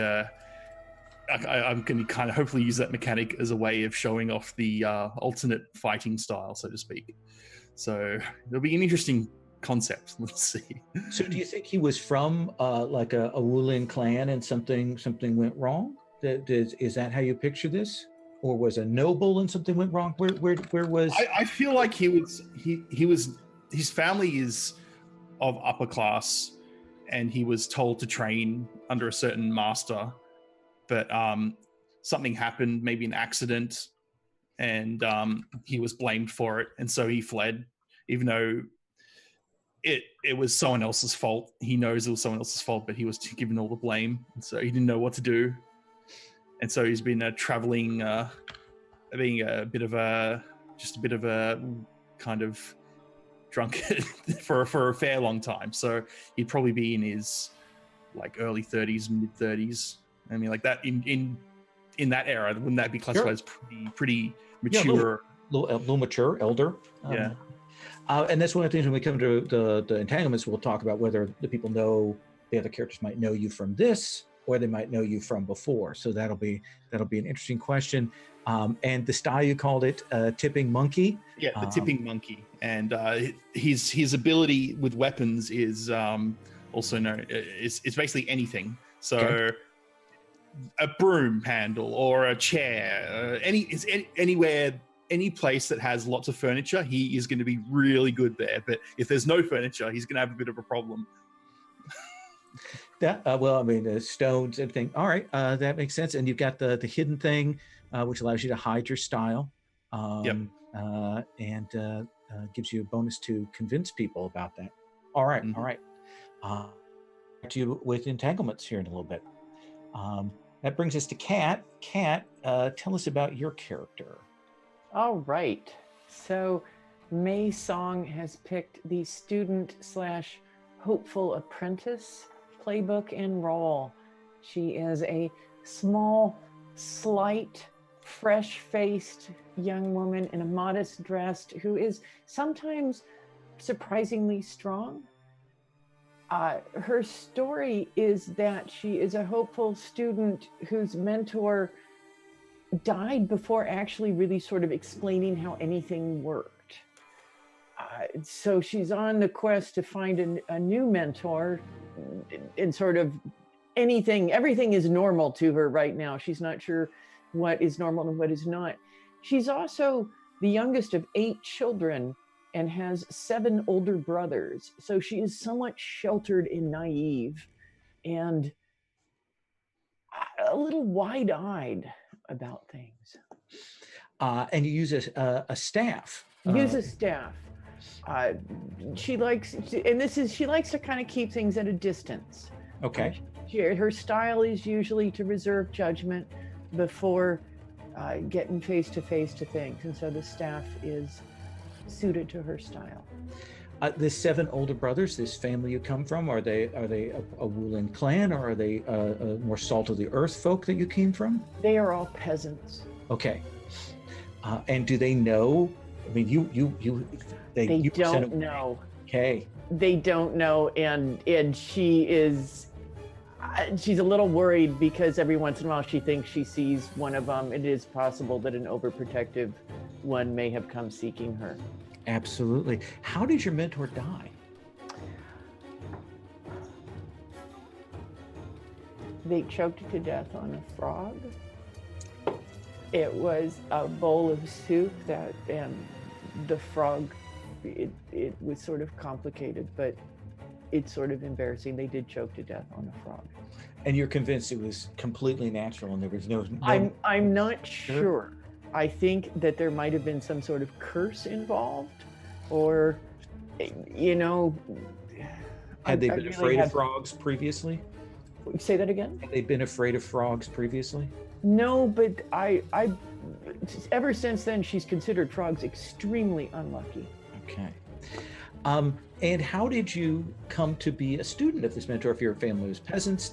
I'm going to kind of hopefully use that mechanic as a way of showing off the alternate fighting style, so to speak. So it'll be an interesting concept. Let's see. So do you think he was from like a Wulin clan and something went wrong? Is that how you picture this? Or was a noble and something went wrong? Where was... I feel like he was his family is of upper class, and he was told to train under a certain master, but something happened, maybe an accident, and he was blamed for it, and so he fled, even though it was someone else's fault. He knows it was someone else's fault, but he was given all the blame, and so he didn't know what to do, and so he's been traveling, being a bit of a kind of drunkard for a fair long time. So he'd probably be in his like early 30s, mid 30s. I mean, like that in that era, wouldn't that be classified as pretty mature? Yeah, a little mature, elder. Yeah. And that's one of the things when we come to the entanglements, we'll talk about whether the people know, the other characters might know you from this, or they might know you from before. So that'll be an interesting question. And the style, you called it tipping monkey. Yeah, the tipping monkey. And his ability with weapons is also known. It's basically anything. So Okay. a broom handle or a chair, anywhere, any place that has lots of furniture, he is going to be really good there. But if there's no furniture, he's going to have a bit of a problem. Yeah, well, I mean, stones, everything. All right, that makes sense. And you've got the hidden thing, which allows you to hide your style. And gives you a bonus to convince people about that. All right, all right. Back to you with entanglements here in a little bit. That brings us to Kat. Kat, tell us about your character. All right. So Mei Song has picked the student/hopeful apprentice playbook and role. She is a small, slight, fresh-faced young woman in a modest dressed who is sometimes surprisingly strong. Her story is that she is a hopeful student whose mentor died before actually really sort of explaining how anything worked. So she's on the quest to find a new mentor, and sort of everything is normal to her right now. She's not sure what is normal and what is not. She's also the youngest of 8 children and has 7 older brothers. So she is somewhat sheltered and naive and a little wide-eyed about things. And you use a staff. Use a staff. She likes to kind of keep things at a distance. Okay. Her style is usually to reserve judgment before getting face to face to things, and so the staff is suited to her style. The 7 older brothers, this family you come from, are they a Wulin clan, or are they more salt of the earth folk that you came from? They are all peasants. Okay. And do they know? I mean, They don't know. Okay. They don't know, and she's a little worried because every once in a while she thinks she sees one of them. It is possible that an overprotective one may have come seeking her. Absolutely. How did your mentor die? They choked to death on a frog. It was a bowl of soup and the frog, it was sort of complicated, but it's sort of embarrassing. They did choke to death on a frog. And you're convinced it was completely natural and there was no... I'm not sure. I think that there might have been some sort of curse involved, or, Had they been afraid of frogs previously? Say that again? Had they been afraid of frogs previously? No, but I ever since then, she's considered frogs extremely unlucky. Okay. And how did you come to be a student of this mentor? If your family was peasants,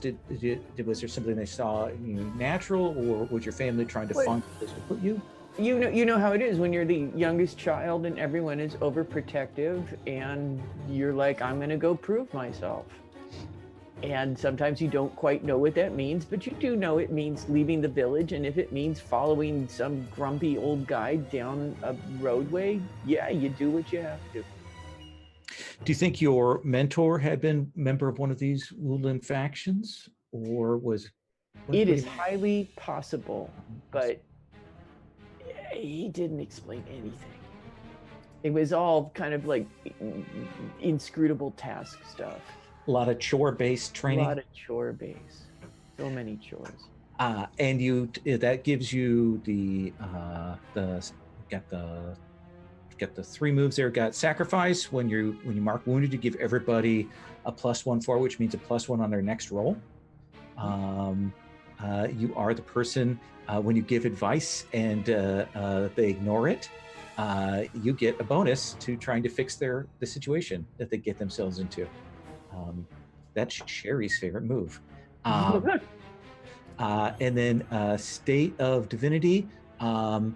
was there something they saw natural, or was your family trying to find this to put you? You know how it is when you're the youngest child and everyone is overprotective, and you're like, I'm going to go prove myself. And sometimes you don't quite know what that means, but you do know it means leaving the village. And if it means following some grumpy old guy down a roadway, yeah, you do what you have to. Do you think your mentor had been a member of one of these Wulin factions, or was... It is highly possible, but he didn't explain anything. It was all kind of like inscrutable task stuff. A lot of chore-based training. A lot of chore-based. So many chores. And that gives you got the 3 moves there. Got sacrifice. When you mark wounded, you give everybody a +1 for, which means a +1 on their next roll. You are the person when you give advice and they ignore it. You get a bonus to trying to fix the situation that they get themselves into. That's Sherry's favorite move. And then State of Divinity. One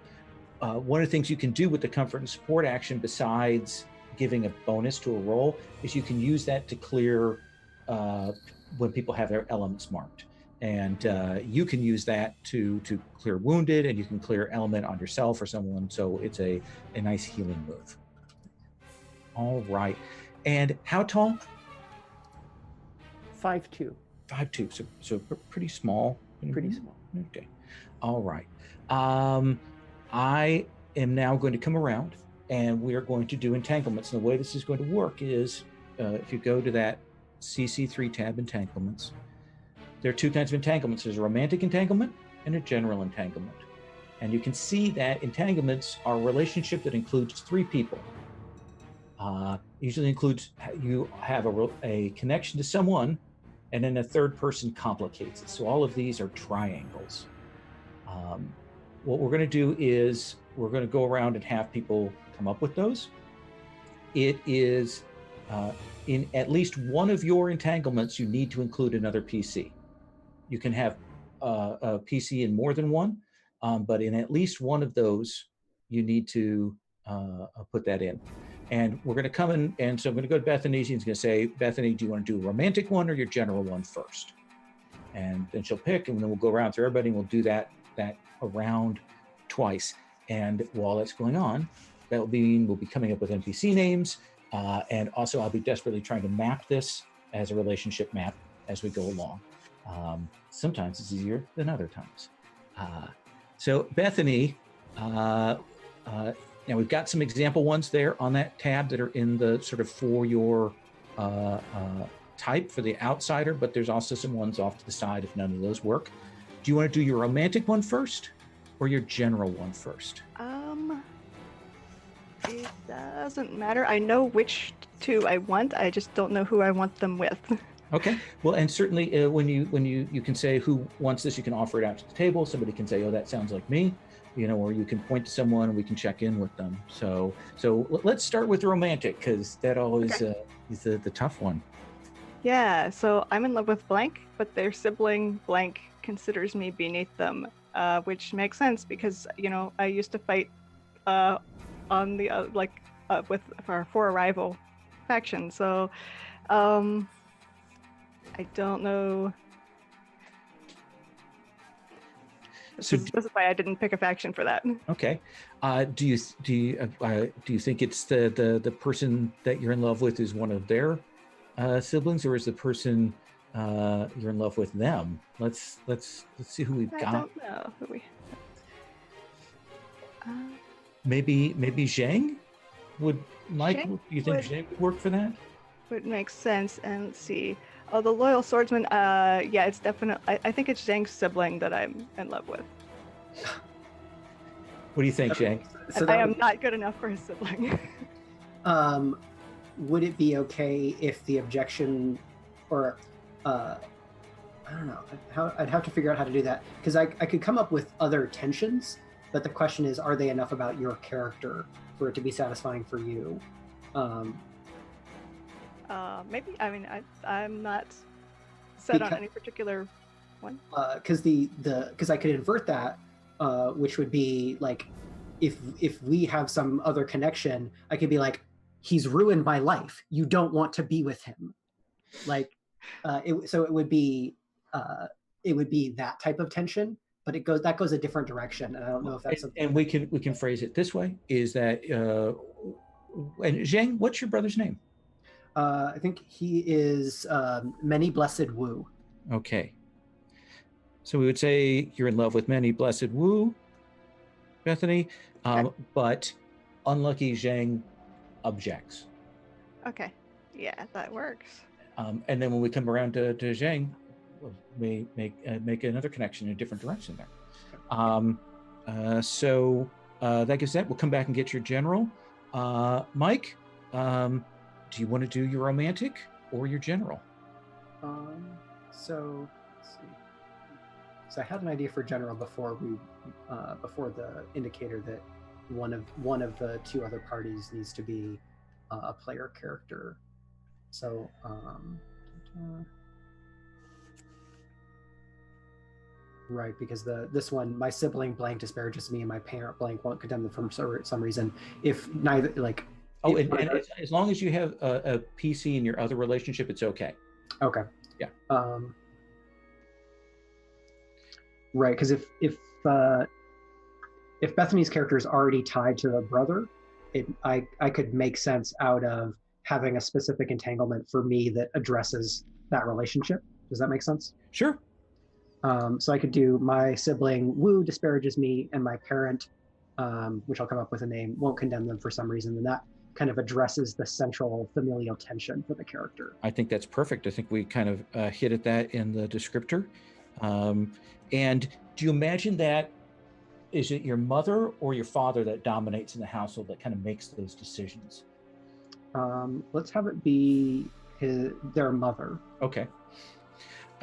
of the things you can do with the comfort and support action, besides giving a bonus to a roll, is you can use that to clear when people have their elements marked. And you can use that to clear wounded, and you can clear element on yourself or someone. So it's a nice healing move. All right. And how tall? 5'2". 5'2", so pretty small. Pretty small. Okay. All right. I am now going to come around, and we are going to do entanglements. And the way this is going to work is, if you go to that CC3 tab, entanglements, there are 2 kinds of entanglements. There's a romantic entanglement and a general entanglement. And you can see that entanglements are a relationship that includes 3 people. Usually includes you have a connection to someone, and then a third person complicates it. So all of these are triangles. What we're going to do is we're going to go around and have people come up with those. It is in at least one of your entanglements, you need to include another PC. You can have a PC in more than one, but in at least one of those, you need to put that in. And we're going to come in, and so I'm going to go to Bethany. She's going to say, Bethany, do you want to do a romantic one or your general one first? And then she'll pick, and then we'll go around through everybody, and we'll do that around twice. And while that's going on, we'll be coming up with NPC names, and also I'll be desperately trying to map this as a relationship map as we go along. Sometimes it's easier than other times. So Bethany, now we've got some example ones there on that tab that are in the sort of for your type for the outsider, but there's also some ones off to the side if none of those work. Do you want to do your romantic one first or your general one first? It doesn't matter. I know which 2 I want. I just don't know who I want them with. Okay. Well, and certainly when you can say who wants this, you can offer it out to the table. Somebody can say, oh, that sounds like me. or you can point to someone and we can check in with them. So let's start with romantic, because that always is the tough one. Yeah, so I'm in love with blank, but their sibling blank considers me beneath them, which makes sense because, I used to fight on the for a rival faction. So I don't know. This is why I didn't pick a faction for that. Okay. Do you think it's the person that you're in love with is one of their siblings, or is the person you're in love with them? Let's see who we've got. I don't know who we. Maybe Zhang would like. Zhang do you think Zhang would work for that? Would make sense. And let's see. Oh, the loyal swordsman. Yeah, it's definitely. I think it's Zhang's sibling that I'm in love with. What do you think, Zhang? So I am not good enough for his sibling. Would it be okay if the objection, or I don't know, I'd have to figure out how to do that, because I could come up with other tensions, but the question is, are they enough about your character for it to be satisfying for you? Maybe. I mean, I'm not set on any particular one. Because because I could invert that, which would be like, if we have some other connection, I could be like, he's ruined my life. You don't want to be with him. Like, so it would be that type of tension, but that goes a different direction. And I don't know if that's and we can phrase it this way: is that and Zhang, what's your brother's name? I think he is Many Blessed Wu. Okay. So we would say you're in love with Many Blessed Wu, Bethany, but Unlucky Zhang objects. Okay. Yeah, that works. And then when we come around to Zhang, we make another connection in a different direction there. So that gets that. We'll come back and get your general. Mike, do you want to do your romantic or your general? So let's see. So I had an idea for general before the indicator that one of the two other parties needs to be a player character. So right, because this one, my sibling blank disparages me and my parent blank won't condemn them for some reason. If neither, like, and as long as you have a PC in your other relationship, it's okay. Okay. Yeah. Right, because if Bethany's character is already tied to the brother, I could make sense out of having a specific entanglement for me that addresses that relationship. Does that make sense? Sure. So I could do my sibling Wu disparages me, and my parent, which I'll come up with a name, won't condemn them for some reason, and that kind of addresses the central familial tension for the character. I think that's perfect. I think we kind of hit at that in the descriptor. And do you imagine that, is it your mother or your father that dominates in the household that kind of makes those decisions? Let's have it be their mother. Okay.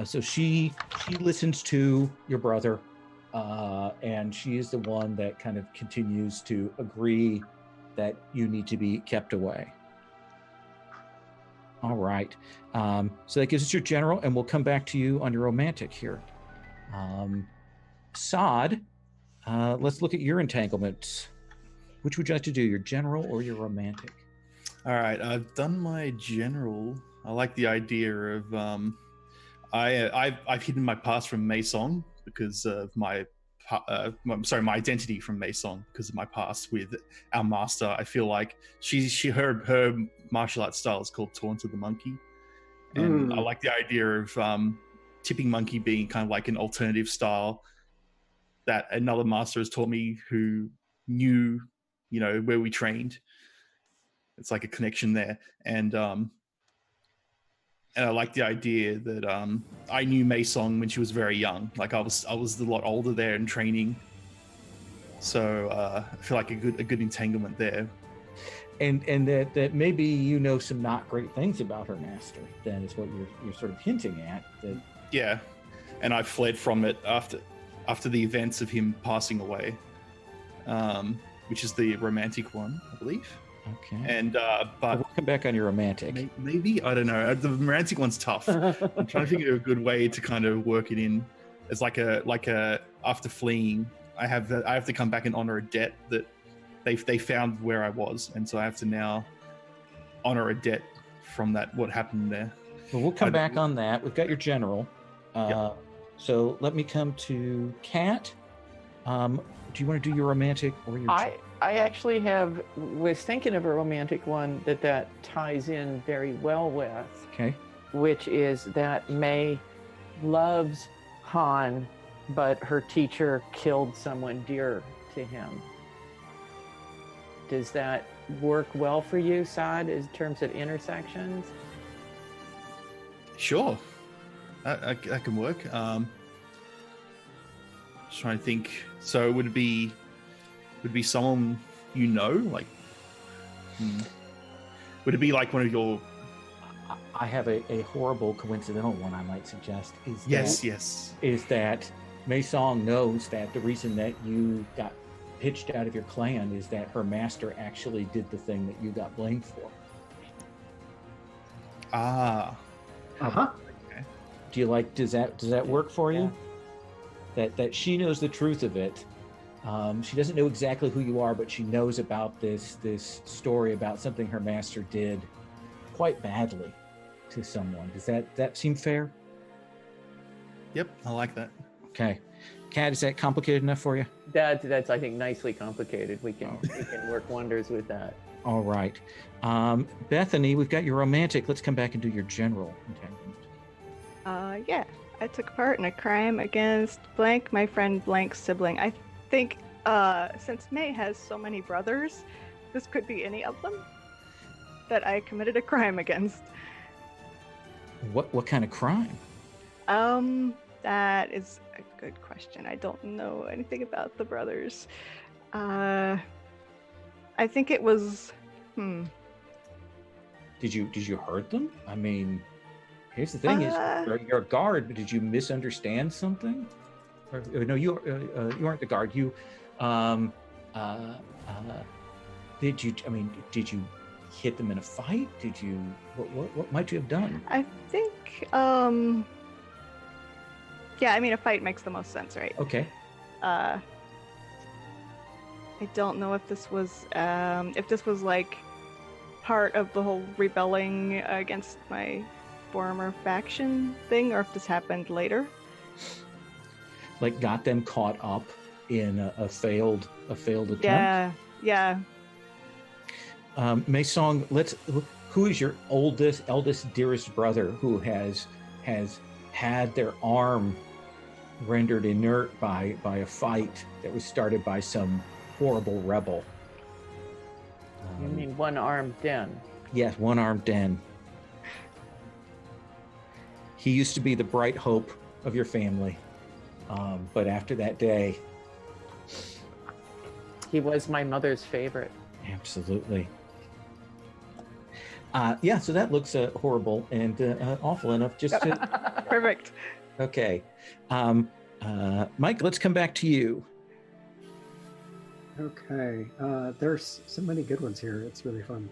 So she listens to your brother, and she is the one that kind of continues to agree that you need to be kept away. All right. So that gives us your general, and we'll come back to you on your romantic here. Saad, let's look at your entanglements. Which would you like to do, your general or your romantic? All right, I've done my general. I like the idea of I've hidden my past from Mei Song because of my identity from Mei Song because of my past with our master. I feel like her martial arts style is called Taunt of the Monkey, and I like the idea of Tipping Monkey being kind of like an alternative style that another master has taught me who knew, where we trained. It's like a connection there, and I like the idea that I knew Mei Song when she was very young. Like I was a lot older there in training, so I feel like a good entanglement there. And that maybe some not great things about her master. That is what you're sort of hinting at. That yeah, and I fled from it after the events of him passing away. which is the romantic one, I believe. Okay. And but we'll come back on your romantic. Maybe, I don't know. The romantic one's tough. I'm trying to think of a good way to kind of work it in. It's like a after fleeing, I have to come back and honor a debt that they found where I was, and so I have to now honor a debt from that, what happened there. Well, we'll come back on that. We've got your general. So let me come to Kat. Do you want to do your romantic or your? I actually was thinking of a romantic one that ties in very well with. Okay. Which is that May loves Han, but her teacher killed someone dear to him. Does that work well for you, Saad, in terms of intersections? Sure, that can work. Just trying to think. So would it be someone you know, like? Would it be like one of your? I have a horrible coincidental one I might suggest. Is that Mei Song knows that the reason that you got pitched out of your clan is that her master actually did the thing that you got blamed for. Ah. Uh-huh. Okay. Do you like? Does that work for you? That she knows the truth of it. She doesn't know exactly who you are, but she knows about this story about something her master did quite badly to someone. Does that seem fair? Yep, I like that. Okay. Kat, is that complicated enough for you? That's I think nicely complicated. We can work wonders with that. All right. Bethany, we've got your romantic. Let's come back and do your general entanglement. Yeah. I took part in a crime against blank, my friend blank's sibling. I think since May has so many brothers, this could be any of them that I committed a crime against. What kind of crime? That is a good question. I don't know anything about the brothers. I think it was. Did you hurt them? I mean, here's the thing: is you're a guard, but did you misunderstand something? Or, no, you aren't the guard. You, did you? I mean, did you hit them in a fight? Did you? What might you have done? I think. Yeah, I mean, a fight makes the most sense, right? Okay. I don't know if this was like part of the whole rebelling against my former faction thing, or if this happened later. Like got them caught up in a failed attempt. Yeah. Mei Song, who is your eldest, dearest brother who has had their arm rendered inert by a fight that was started by some horrible rebel? You mean one-armed Den? Yes, one-armed Den. He used to be the bright hope of your family, but after that day, he was my mother's favorite. Absolutely. Yeah, so that looks horrible and awful enough just to... Perfect. Okay. Mike, let's come back to you. Okay. There's so many good ones here. It's really fun.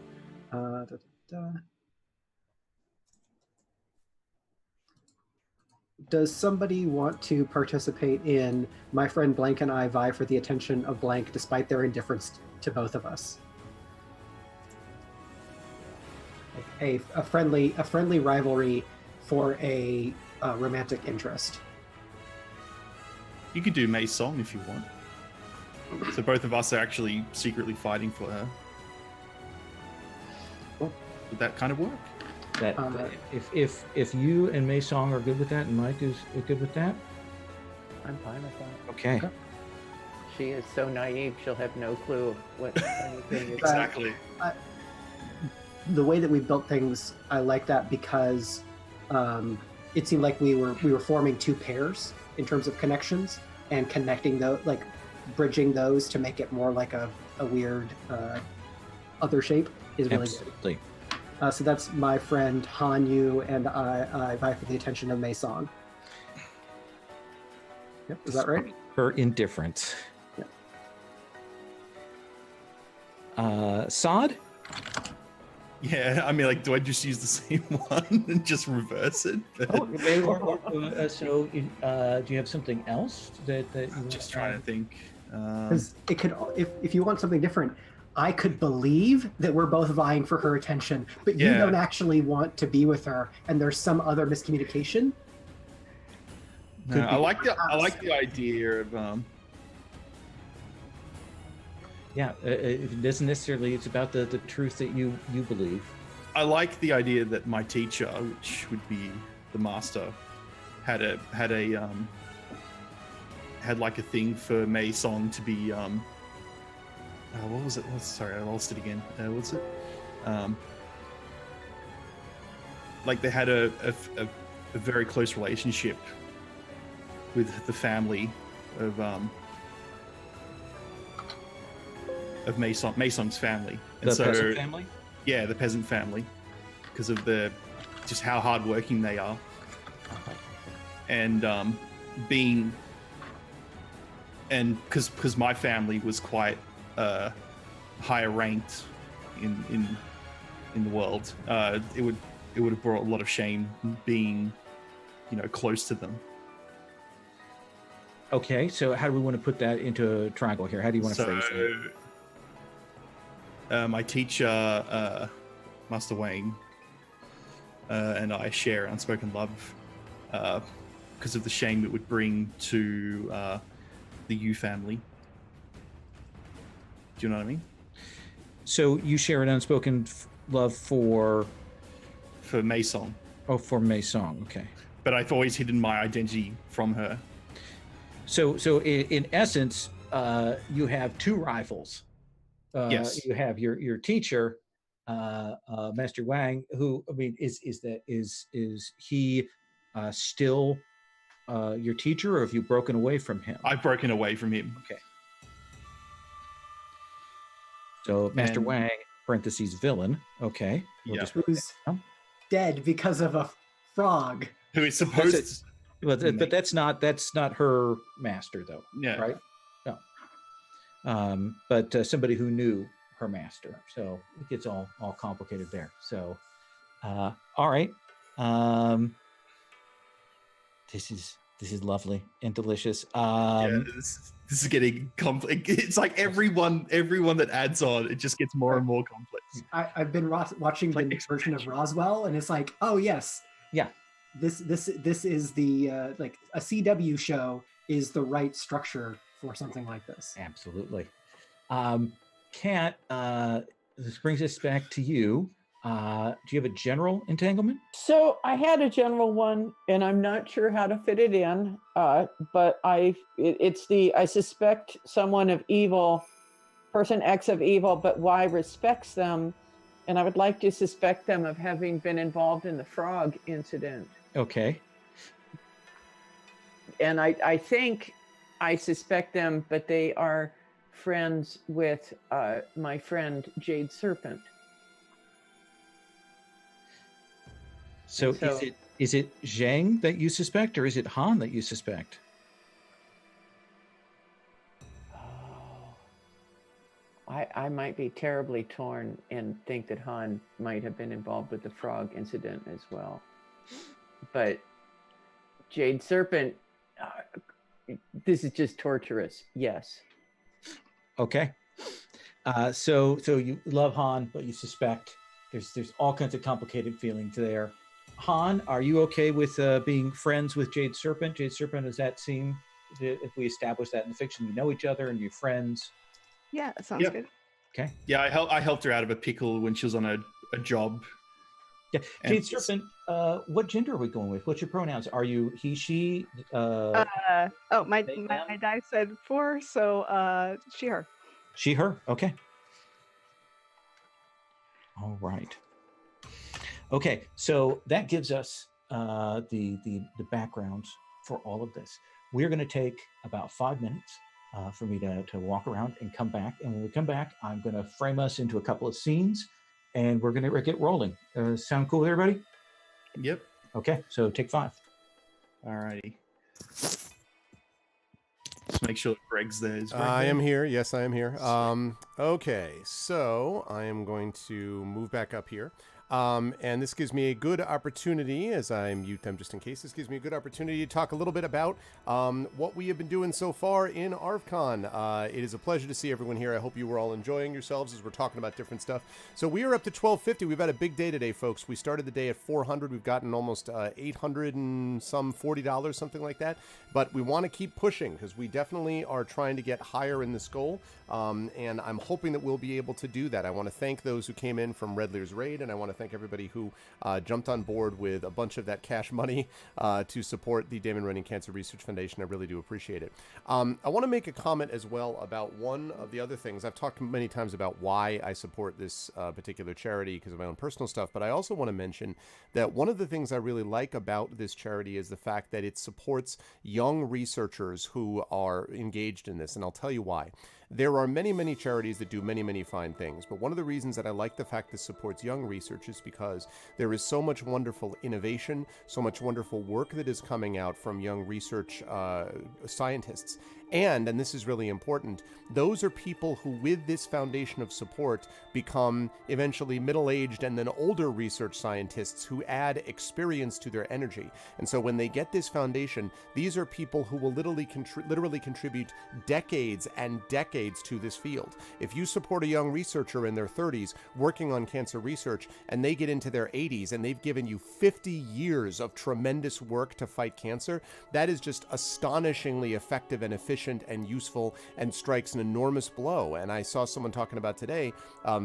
Does somebody want to participate in my friend Blank and I vie for the attention of Blank despite their indifference to both of us? Like a friendly rivalry for a romantic interest. You could do May's song if you want. So both of us are actually secretly fighting for her. Cool. Would that kind of work? That if you and Mei Song are good with that, and Mike is good with that, I'm fine with that. Okay. She is so naive; she'll have no clue of what anything is. Exactly. The way that we built things, I like that because it seemed like we were forming two pairs in terms of connections and connecting those, like bridging those to make it more like a weird other shape is really Absolutely. good. So that's my friend Han Yu, and I vie for the attention of Mei Song. Yep, is that right? Her indifference. Yep. Sod? Yeah, I mean, like, do I just use the same one and just reverse it? Oh, so do you have something else that you I'm just trying to think. Because it could, if you want something different, I could believe that we're both vying for her attention, but you Yeah. don't actually want to be with her, and there's some other miscommunication. No, I like the idea of Yeah, it doesn't necessarily. It's about the truth that you believe. I like the idea that my teacher, which would be the master, had like a thing for Mei Song to be what was it? Sorry, I lost it again. What's it? Like they had a very close relationship with the family of Mei Song's family. And The peasant family? Yeah, the peasant family, because of just how hardworking they are, and because my family was quite higher ranked in the world, it would have brought a lot of shame being, close to them. Okay, so how do we want to put that into a triangle here? How do you want to phrase it? My teacher, Master Wang, and I share unspoken love because of the shame it would bring to the Yu family. Do you know what I mean? So you share an unspoken love for Mei Song. Oh, for Mei Song. Okay. But I've always hidden my identity from her. So in essence, you have two rivals. Yes. You have your teacher, Master Wang, who, I mean, is he still your teacher, or have you broken away from him? I've broken away from him. Okay. So Master Wang, parentheses villain. Okay. Yeah. Who's dead because of a frog. Who is supposed to... But that's not her master, though. Yeah. Right? No. But somebody who knew her master. So it gets all complicated there. So, all right. This is lovely and delicious. This is getting complex. It's like everyone that adds on, it just gets more and more complex. I've been watching the version of Roswell, and it's like, oh yes, yeah. This is the like a CW show is the right structure for something like this. Absolutely. Kat, this brings us back to you. Do you have a general entanglement? So I had a general one, and I'm not sure how to fit it in. But I suspect someone of evil, person X of evil, but Y respects them, and I would like to suspect them of having been involved in the frog incident. Okay. And I think I suspect them, but they are friends with my friend Jade Serpent. So is it Zhang that you suspect, or is it Han that you suspect? I might be terribly torn and think that Han might have been involved with the frog incident as well. But Jade Serpent, this is just torturous. Yes. Okay. So you love Han, but you suspect there's all kinds of complicated feelings there. Han, are you okay with being friends with Jade Serpent? Jade Serpent, does that seem, if we establish that in the fiction, you know each other and you're friends? Yeah, that sounds good. Okay. Yeah, I helped her out of a pickle when she was on a job. Yeah, Jade Serpent, what gender are we going with? What's your pronouns? Are you he, she? My die said 4, so she, her. She, her. Okay. All right. Okay, so that gives us the backgrounds for all of this. We're going to take about 5 minutes for me to walk around and come back. And when we come back, I'm going to frame us into a couple of scenes, and we're going to get rolling. Sound cool with everybody? Yep. Okay, so take 5. All righty. to make sure Greg's there. Is Greg I there? am here. Yes, I am here. Okay, so I am going to move back up here. And this gives me a good opportunity, as I mute them just in case, this gives me a good opportunity to talk a little bit about what we have been doing so far in ArvCon. It is a pleasure to see everyone here. I hope you were all enjoying yourselves as we're talking about different stuff. So we are up to 1250. We've had a big day today, folks. We started the day at 400. We've gotten almost 800 and some $40, something like that. But we want to keep pushing because we definitely are trying to get higher in this goal. And I'm hoping that we'll be able to do that. I want to thank those who came in from Red Lear's Raid, and I want to thank everybody who jumped on board with a bunch of that cash money to support the Damon Runyon Cancer Research Foundation. I really do appreciate it. I want to make a comment as well about one of the other things. I've talked many times about why I support this particular charity because of my own personal stuff, but I also want to mention that one of the things I really like about this charity is the fact that it supports young researchers who are engaged in this, and I'll tell you why. There are many, many charities that do many, many fine things, but one of the reasons that I like the fact this supports young research is because there is so much wonderful innovation, so much wonderful work that is coming out from young research scientists. And this is really important, those are people who, with this foundation of support, become eventually middle-aged and then older research scientists who add experience to their energy. And so when they get this foundation, these are people who will literally contribute decades and decades to this field. If you support a young researcher in their 30s working on cancer research, and they get into their 80s and they've given you 50 years of tremendous work to fight cancer, that is just astonishingly effective and efficient and useful and strikes an enormous blow. And I saw someone talking about today,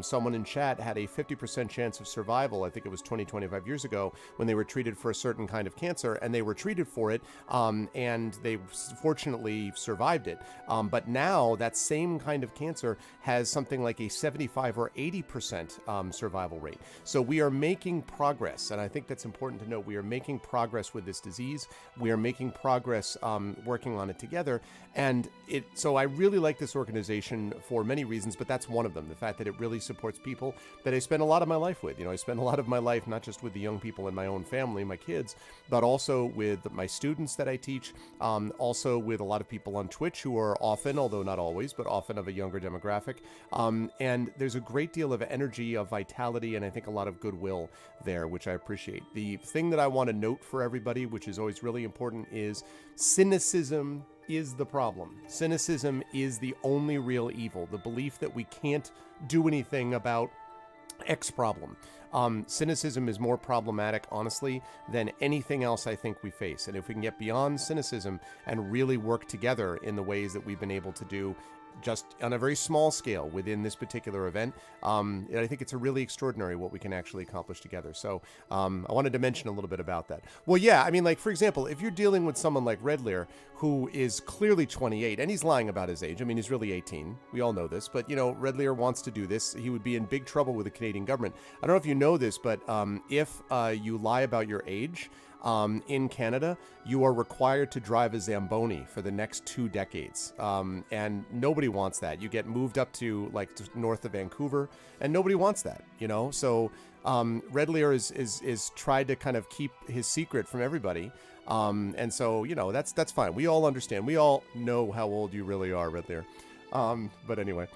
someone in chat had a 50% chance of survival, I think it was 25 years ago, when they were treated for a certain kind of cancer, and they were treated for it, and they fortunately survived it. But now that same kind of cancer has something like a 75 or 80% survival rate. So we are making progress, and I think that's important to note. We are making progress with this disease. We are making progress working on it together. And so I really like this organization for many reasons, but that's one of them. The fact that it really supports people that I spend a lot of my life with. You know, I spend a lot of my life not just with the young people in my own family, my kids, but also with my students that I teach, also with a lot of people on Twitch who are often, although not always, but often of a younger demographic. And there's a great deal of energy, of vitality, and I think a lot of goodwill there, which I appreciate. The thing that I want to note for everybody, which is always really important, is cynicism is the problem. Cynicism is the only real evil, the belief that we can't do anything about X problem. Cynicism is more problematic, honestly, than anything else I think we face. And if we can get beyond cynicism and really work together in the ways that we've been able to do just on a very small scale within this particular event, I think it's a really extraordinary what we can actually accomplish together. So I wanted to mention a little bit about that. Well, yeah, I mean, like, for example, if you're dealing with someone like Red Lear, who is clearly 28, and he's lying about his age. I mean, he's really 18. We all know this. But, you know, Red Lear wants to do this. He would be in big trouble with the Canadian government. I don't know if you know this, but if you lie about your age, in Canada, you are required to drive a Zamboni for the next 2 decades. And nobody wants that. You get moved up to like north of Vancouver, and nobody wants that, you know? So Red Lear is tried to kind of keep his secret from everybody. And so, you know, that's fine. We all understand. We all know how old you really are, Red Lear. But anyway,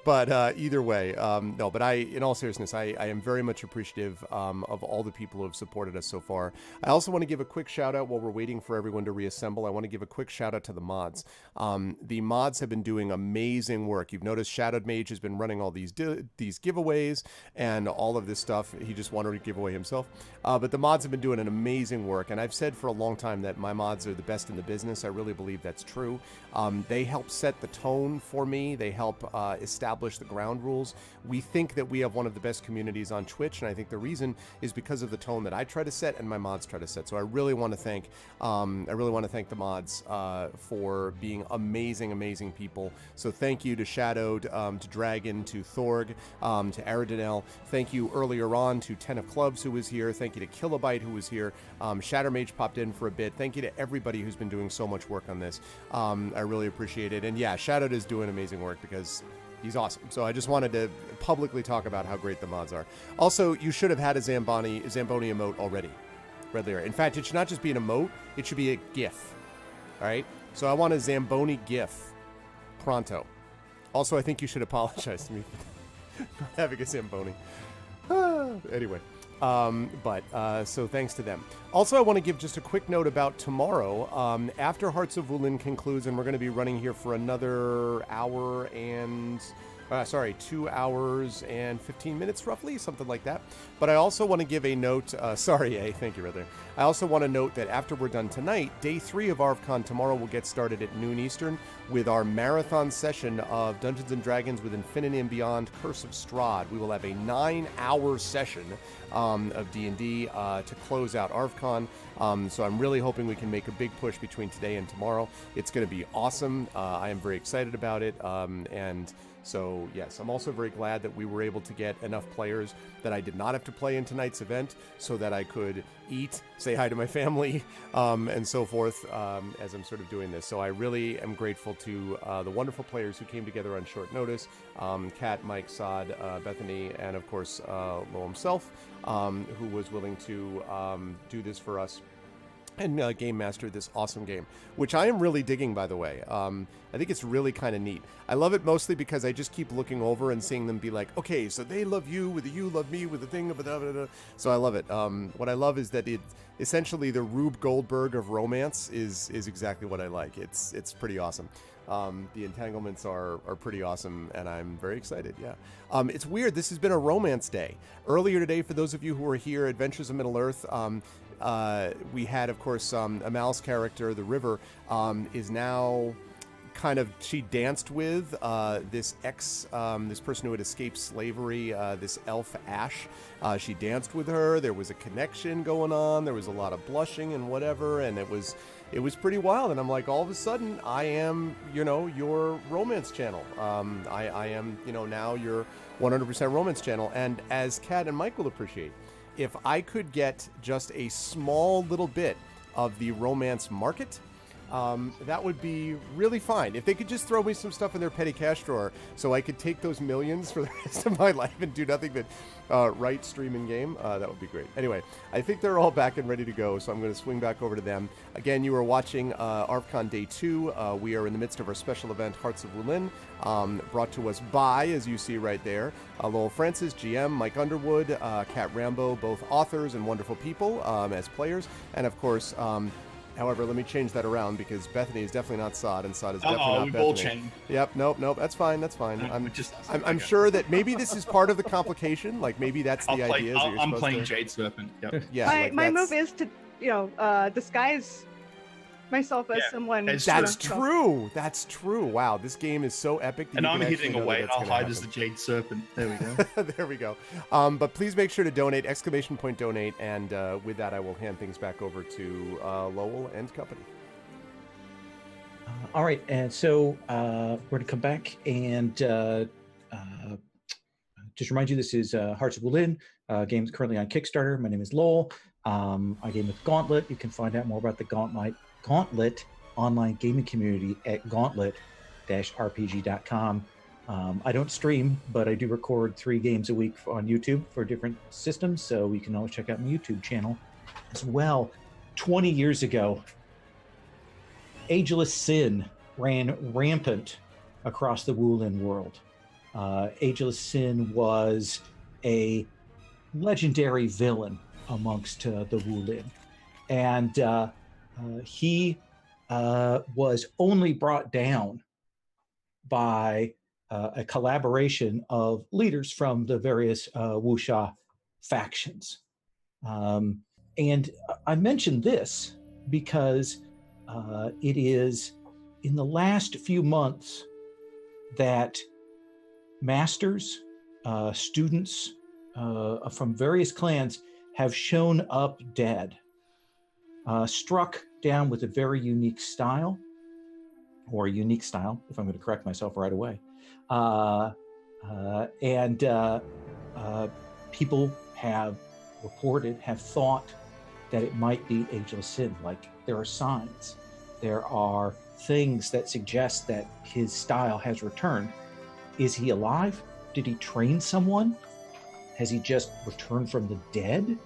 but either way, no, but in all seriousness, I am very much appreciative of all the people who have supported us so far. I also want to give a quick shout out while we're waiting for everyone to reassemble. I want to give a quick shout out to the mods. The mods have been doing amazing work. You've noticed Shadowed Mage has been running all these giveaways and all of this stuff. He just wanted to give away himself. But the mods have been doing an amazing work. And I've said for a long time that my mods are the best in the business. I really believe that's true. They help set the tone for me. They help establish the ground rules. We think that we have one of the best communities on Twitch, and I think the reason is because of the tone that I try to set and my mods try to set. So I really want to thank the mods for being amazing people. So thank you to Shadowed, to Dragon, to Thorg, to Aradinel. Thank you earlier on to 10 of Clubs, who was here. Thank you to Kilobyte, who was here. Shattermage popped in for a bit. Thank you to everybody who's been doing so much work on this. I really appreciate it. And yeah, Shadowed is doing amazing work because he's awesome. So I just wanted to publicly talk about how great the mods are. Also, you should have had a Zamboni emote already, Red Lear. In fact, it should not just be an emote, it should be a GIF. All right? So I want a Zamboni GIF pronto. Also, I think you should apologize to me for having a Zamboni. Anyway. So thanks to them. Also, I want to give just a quick note about tomorrow. After Hearts of Wulin concludes, and we're going to be running here for another hour and... 2 hours and 15 minutes roughly, something like that. But I also want to give a note, thank you, brother. I also want to note that after we're done tonight, day 3 of ArvCon tomorrow will get started at noon Eastern with our marathon session of Dungeons & Dragons with Infinity and Beyond Curse of Strahd. We will have a 9-hour session of D&D to close out ArvCon. So I'm really hoping we can make a big push between today and tomorrow. It's going to be awesome. I am very excited about it. So, yes, I'm also very glad that we were able to get enough players that I did not have to play in tonight's event so that I could eat, say hi to my family, and so forth as I'm sort of doing this. So I really am grateful to the wonderful players who came together on short notice, Kat, Mike, Saad, Bethany, and, of course, Lowell himself, who was willing to do this for us and game master this awesome game, which I am really digging, by the way. I think it's really kind of neat. I love it mostly because I just keep looking over and seeing them be like, okay, so they love you with the you love me with the thing, blah, blah, blah. So I love it. What I love is that it essentially the Rube Goldberg of romance is exactly what I like. It's pretty awesome. The entanglements are pretty awesome, and I'm very excited, yeah. It's weird, this has been a romance day. Earlier today, for those of you who were here, Adventures of Middle-earth, we had, of course, Amal's character, the River, is now kind of, she danced with this person who had escaped slavery, this elf Ash. She danced with her. There was a connection going on. There was a lot of blushing and whatever, and it was pretty wild. And I'm like, all of a sudden, I am, your romance channel. I am, now your 100% romance channel. And as Kat and Mike will appreciate, if I could get just a small little bit of the romance market, that would be really fine. If they could just throw me some stuff in their petty cash drawer so I could take those millions for the rest of my life and do nothing but write, stream, and game, that would be great. Anyway, I think they're all back and ready to go, so I'm going to swing back over to them. Again, you are watching ArvCon Day 2. We are in the midst of our special event, Hearts of Wulin, brought to us by, as you see right there, Lowell Francis, GM, Mike Underwood, Kat Rambo, both authors and wonderful people as players, and of course, however, let me change that around because Bethany is definitely not Saad, and Saad is definitely not Bethany. Bull chain. Yep, nope, that's fine. I'm sure that maybe this is part of the complication. Like maybe that's the idea. I'm playing Jade Serpent. Yep. Yeah, my move is to disguise myself as someone. That's true. That's true. Wow, this game is so epic. And I'm hitting away. I'll hide as the Jade Serpent. There we go. There we go. But please make sure to donate, ! Donate, and with that, I will hand things back over to Lowell and company. All right, and so we're going to come back and just remind you, this is Hearts of Wulin, game's currently on Kickstarter. My name is Lowell. I game with Gauntlet. You can find out more about the Gauntlet online gaming community at gauntlet-rpg.com. I don't stream, but I do record 3 games a week on YouTube for different systems, so you can always check out my YouTube channel as well. 20 years ago, Ageless Sin ran rampant across the Wulin world. Ageless Sin was a legendary villain amongst the Wulin, and he was only brought down by a collaboration of leaders from the various wuxia factions. And I mentioned this because it is in the last few months that masters, students from various clans have shown up dead, struck down with a very unique style, or a unique style, if I'm going to correct myself right away. And people have reported, have thought that it might be Ageless Sin. Like, there are signs, there are things that suggest that his style has returned. Is he alive? Did he train someone? Has he just returned from the dead?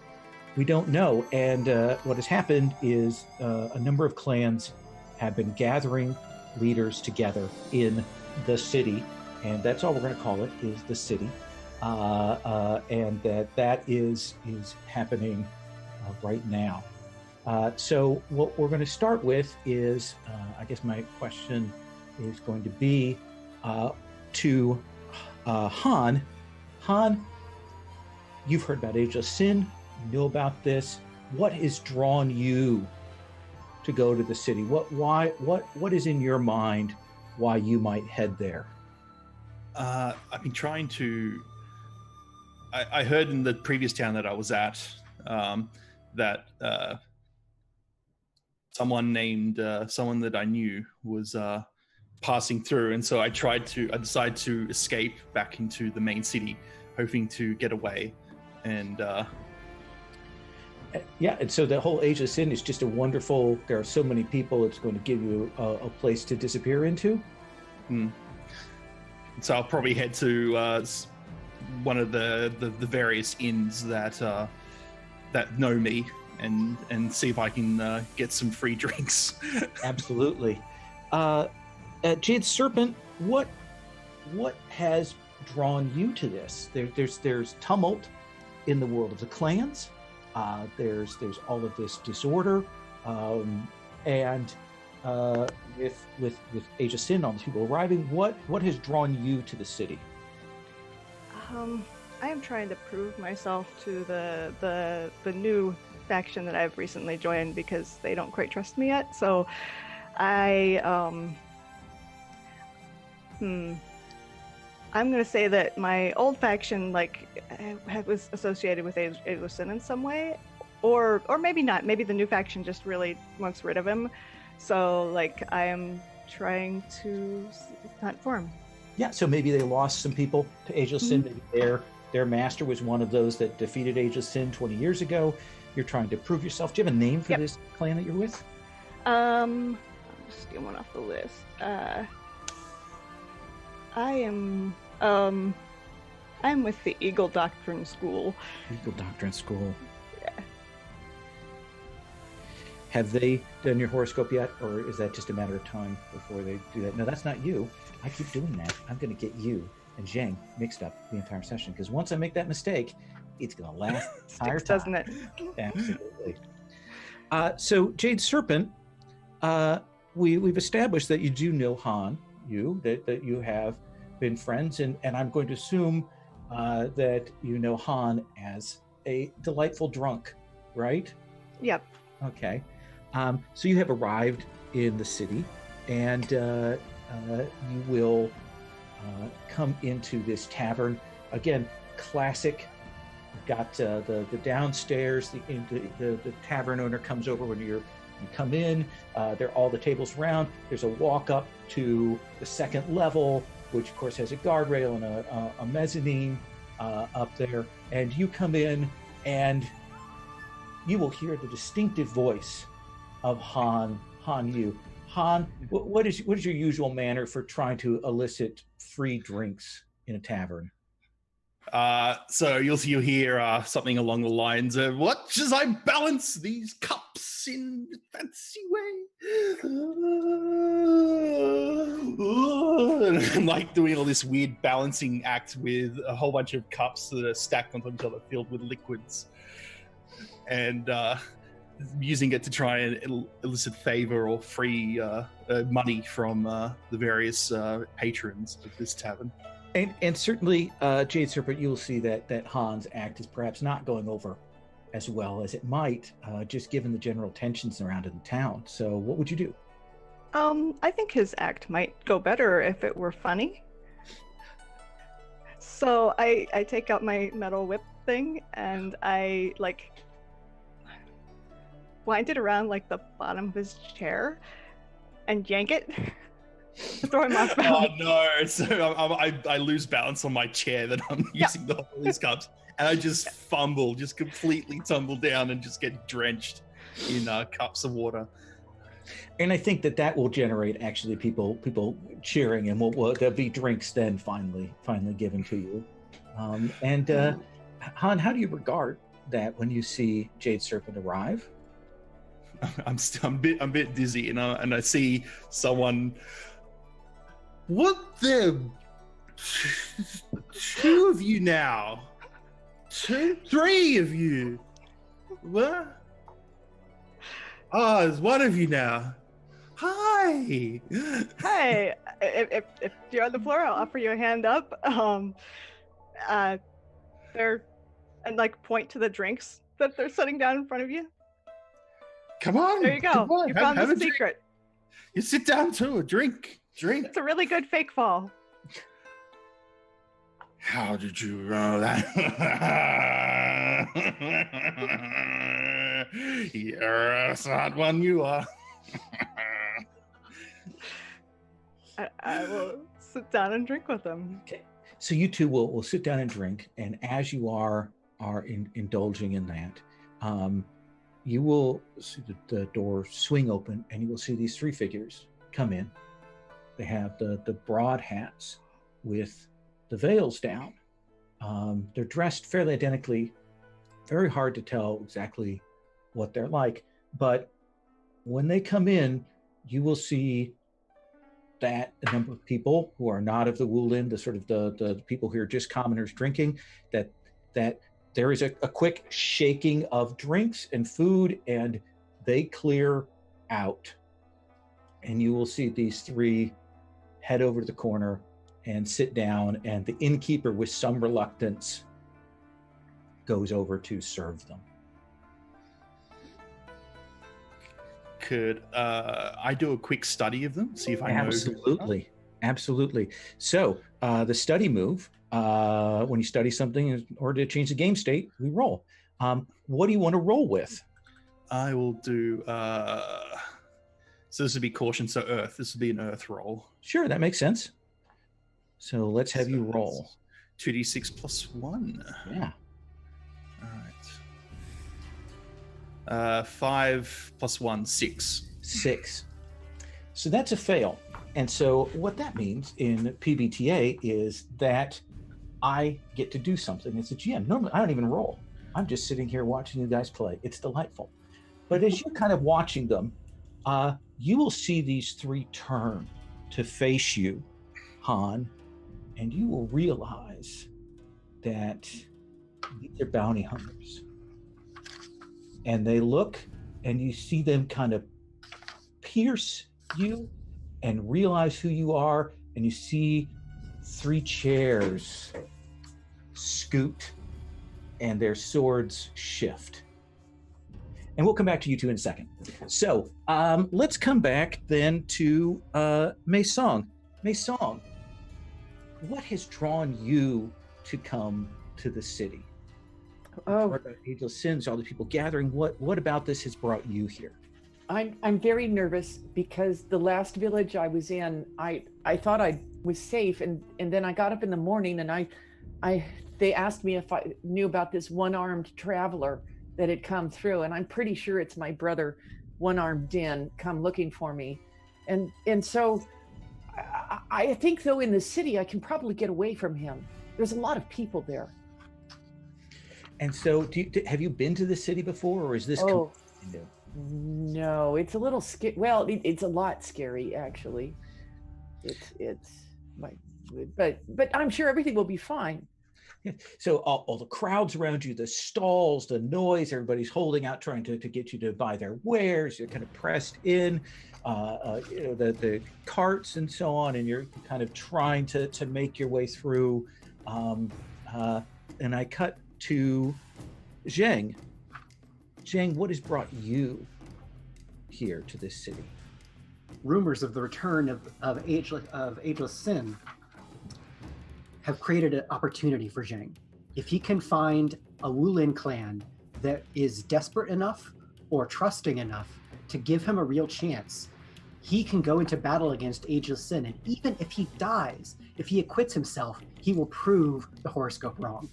We don't know. And what has happened is a number of clans have been gathering leaders together in the city, and that's all we're going to call it, is the city, and that is happening right now. So what we're going to start with is, I guess my question is going to be to Han. Han, you've heard about Age of Sin, you know about this. What has drawn you to go to the city? What is in your mind why you might head there? I've been trying to. I heard in the previous town that I was at that someone that I knew was passing through, and so I decided to escape back into the main city, hoping to get away, and. Yeah, and so the whole Age of Sin is just a wonderful. There are so many people; it's going to give you a place to disappear into. So I'll probably head to one of the various inns that know me, and see if I can get some free drinks. Absolutely, Jade Serpent. What has drawn you to this? There's tumult in the world of the clans. There's all of this disorder, and with Age of Sin, all these people arriving. What has drawn you to the city? I am trying to prove myself to the new faction that I've recently joined because they don't quite trust me yet. So I'm gonna say that my old faction was associated with Age of Sin in some way, or maybe not. Maybe the new faction just really wants rid of him. So I am trying to hunt for him. Yeah, so maybe they lost some people to Age of Sin. Maybe their master was one of those that defeated Age of Sin 20 years ago. You're trying to prove yourself. Do you have a name for this clan that you're with? I'll just get one off the list. I'm with the Eagle Doctrine School. Eagle Doctrine School. Yeah. Have they done your horoscope yet, or is that just a matter of time before they do that? No, that's not you. I keep doing that. I'm going to get you and Zhang mixed up the entire session, because once I make that mistake, it's going to last the entire time. Doesn't it? Absolutely. So, Jade Serpent, we've established that you do know Han, that you have been friends, and I'm going to assume that you know Han as a delightful drunk, right? Yep. Okay. So you have arrived in the city, and you will come into this tavern. Again, classic. You've got the downstairs. The tavern owner comes over when you come in. There are all the tables around. There's a walk up to the second level, which of course has a guardrail and a mezzanine up there. And you come in, and you will hear the distinctive voice of Han Yu. Han, what is your usual manner for trying to elicit free drinks in a tavern? So you'll hear something along the lines of, "Watch as I balance these cups in a fancy way." And I'm like doing all this weird balancing act with a whole bunch of cups that are stacked on top of each other, filled with liquids, and using it to try and elicit favor or free money from the various patrons of this tavern. And certainly, Jade Serpent, you will see that Han's act is perhaps not going over as well as it might, just given the general tensions around in the town. So what would you do? I think his act might go better if it were funny. So I take out my metal whip thing, and I wind it around the bottom of his chair and yank it. Throw him off balance. Oh no! So I lose balance on my chair that I'm using to hold these cups, and I just completely tumble down and just get drenched in cups of water. And I think that will generate actually people cheering, and there'll be drinks then finally given to you. Han, how do you regard that when you see Jade Serpent arrive? I'm a bit dizzy, and I see someone. What the? Two of you now. Three of you. What? Oh, there's one of you now. Hi. Hi. If you're on the floor, I'll offer you a hand up. They're and like point to the drinks that they're setting down in front of you. Come on. There you go. You found the secret. You sit down too. Drink. It's a really good fake fall. How did you know that? You're a smart one, you are. I will sit down and drink with them. Okay. So you two will sit down and drink, and as you are indulging in that, you will see the door swing open, and you will see these three figures come in. They have the broad hats with the veils down. They're dressed fairly identically. Very hard to tell exactly what they're like, but when they come in, you will see that a number of people who are not of the Wulin, the sort of the people who are just commoners drinking, that there is a quick shaking of drinks and food, and they clear out. And you will see these three head over to the corner and sit down, and the innkeeper, with some reluctance, goes over to serve them. Could I do a quick study of them, see if I know? Absolutely. So the study move, when you study something in order to change the game state, we roll. What do you want to roll with? I will do, so this would be caution, so earth. This would be an earth roll. Sure, that makes sense. So let's have you roll. 2d6 plus 1. Yeah. All right. 5 plus 1, 6. 6. So that's a fail. And so what that means in PBTA is that I get to do something as a GM. Normally, I don't even roll. I'm just sitting here watching you guys play. It's delightful. But as you're kind of watching them, you will see these three turn to face you, Han, and you will realize that these are bounty hunters. And they look, and you see them kind of pierce you and realize who you are, and you see three chairs scoot and their swords shift. And we'll come back to you two in a second. So let's come back then to Mei Song. Mei Song, what has drawn you to come to the city? Oh, Angel Sins, all the people gathering. What about this has brought you here? I'm very nervous because the last village I was in, I thought I was safe, and then I got up in the morning and they asked me if I knew about this one-armed traveler that had come through, and I'm pretty sure it's my brother, One-Armed Din, come looking for me, and so I think though in the city I can probably get away from him. There's a lot of people there. And so, have you been to the city before, or is this? Oh, no, it's a little scary. Well, it's a lot scary actually. But I'm sure everything will be fine. Yeah. So all the crowds around you, the stalls, the noise, everybody's holding out, trying to get you to buy their wares. You're kind of pressed in, the carts and so on, and you're kind of trying to make your way through. And I cut to Zheng. Zheng, what has brought you here to this city? Rumors of the return of Ageless Sin have created an opportunity for Zheng. If he can find a Wulin clan that is desperate enough or trusting enough to give him a real chance, he can go into battle against Ageless Sin. And even if he dies, if he acquits himself, he will prove the horoscope wrong.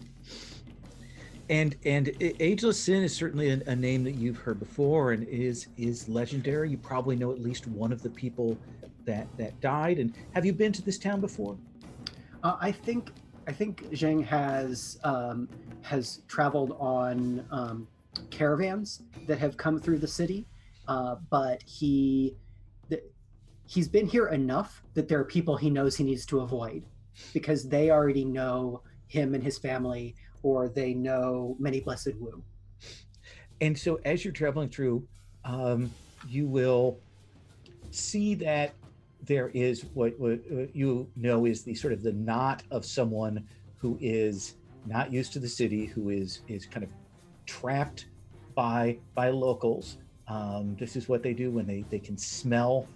And Ageless Sin is certainly a name that you've heard before and is legendary. You probably know at least one of the people that died. And have you been to this town before? I think Zheng has traveled on caravans that have come through the city, but he's been here enough that there are people he knows he needs to avoid because they already know him and his family, or they know Many Blessed Wu. And so as you're traveling through, you will see that there is what you know is the sort of the knot of someone who is not used to the city, who is kind of trapped by locals. This is what they do when they can smell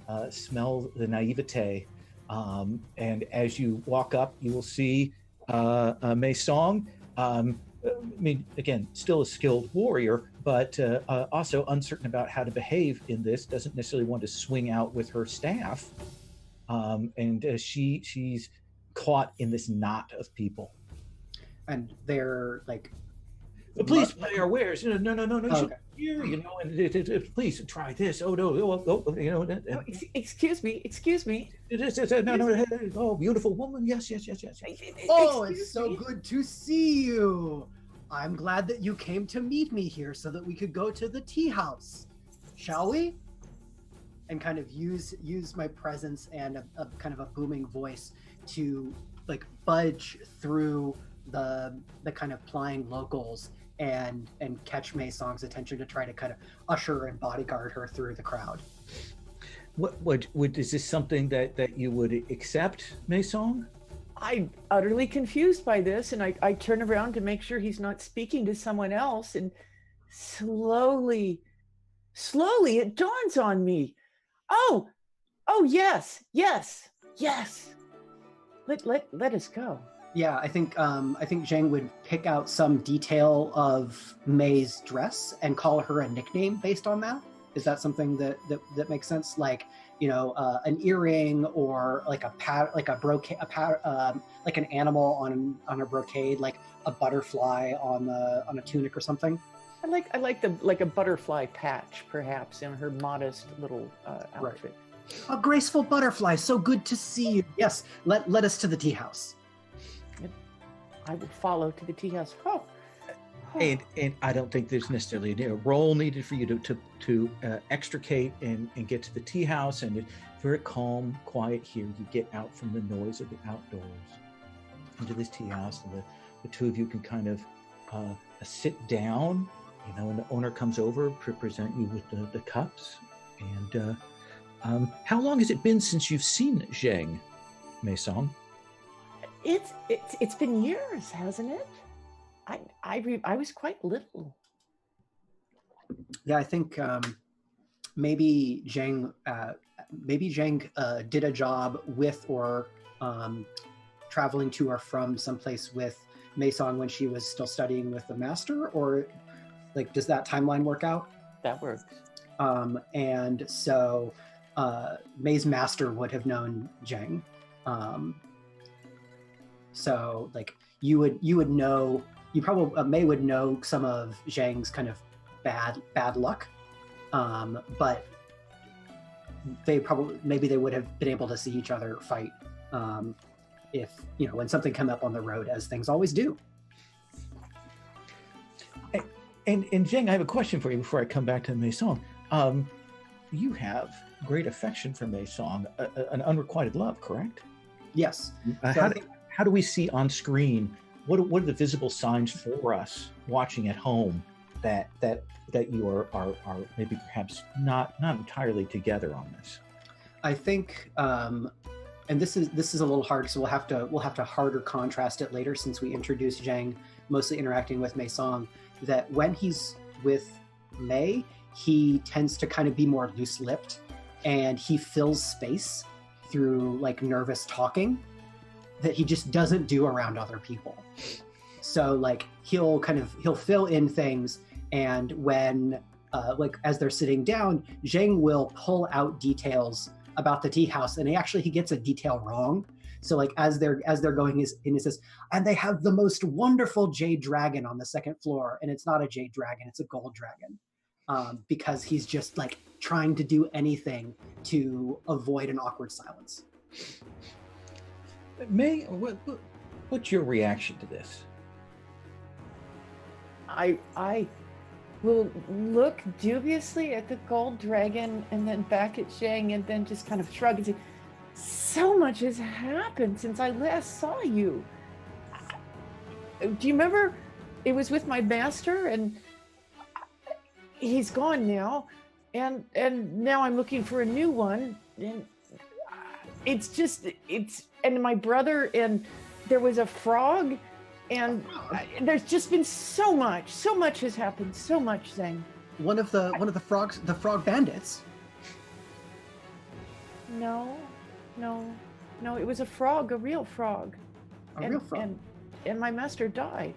the naivete. And as you walk up, you will see Mei Song. I mean, again, still a skilled warrior, but also uncertain about how to behave in this. Doesn't necessarily want to swing out with her staff, and she's caught in this knot of people. And they're like, please buy our wares. No. Oh, okay. Here, you know, and please try this. Oh no, you know. Excuse me. No. Oh, beautiful woman. Yes. Oh, it's so good to see you. I'm glad that you came to meet me here so that we could go to the tea house. Shall we? And kind of use my presence and a kind of a booming voice to like budge through the kind of plying locals and catch Mei Song's attention to try to kind of usher and bodyguard her through the crowd. What is this something that you would accept, Mei Song? I'm utterly confused by this, and I turn around to make sure he's not speaking to someone else, and slowly it dawns on me. Oh yes. Let us go. Yeah, I think Zhang would pick out some detail of Mei's dress and call her a nickname based on that. Is that something that makes sense? Like, you know, an earring, or like a brocade, like an animal on a brocade, like a butterfly on a tunic or something. I like a butterfly patch, perhaps, in her modest little outfit. Right. A graceful butterfly. So good to see you. Yes, let us to the tea house. I will follow to the tea house. Oh. And I don't think there's necessarily a role needed for you to extricate and get to the tea house. And it's very calm, quiet here. You get out from the noise of the outdoors into this tea house, and the two of you can kind of sit down. You know, and the owner comes over to present you with the cups. And how long has it been since you've seen Zhang, Mei Song? It's been years, hasn't it? I was quite little. Yeah, I think maybe Zhang did a job with or traveling to or from someplace with Mei Song when she was still studying with the master, or like, does that timeline work out? That works. And so Mei's master would have known Zhang. So like you would know, you probably Mei would know some of Zhang's kind of bad luck, but maybe they would have been able to see each other fight if, you know, when something came up on the road, as things always do. And Zhang, I have a question for you before I come back to Mei Song. You have great affection for Mei Song, an unrequited love, correct? Yes. How do we see on screen? What are the visible signs for us watching at home that you are maybe perhaps not entirely together on this? I think, and this is a little hard, so we'll have to harder contrast it later, since we introduced Zhang mostly interacting with Mei Song. That when he's with Mei, he tends to kind of be more loose-lipped, and he fills space through like nervous talking that he just doesn't do around other people. So like he'll fill in things, and when like as they're sitting down, Zhang will pull out details about the tea house, and he gets a detail wrong. So like as they're going, he says, and they have the most wonderful jade dragon on the second floor, and it's not a jade dragon, it's a gold dragon, because he's just like trying to do anything to avoid an awkward silence. Mei, what's your reaction to this? I will look dubiously at the gold dragon and then back at Zhang and then just kind of shrug and say, so much has happened since I last saw you. Do you remember? It was with my master, and he's gone now, and now I'm looking for a new one, and and my brother, and there was a frog, and there's just been so much has happened, so much, Zhang. One of the frogs, the frog bandits. No, it was a frog, a real frog. Real frog. And my master died.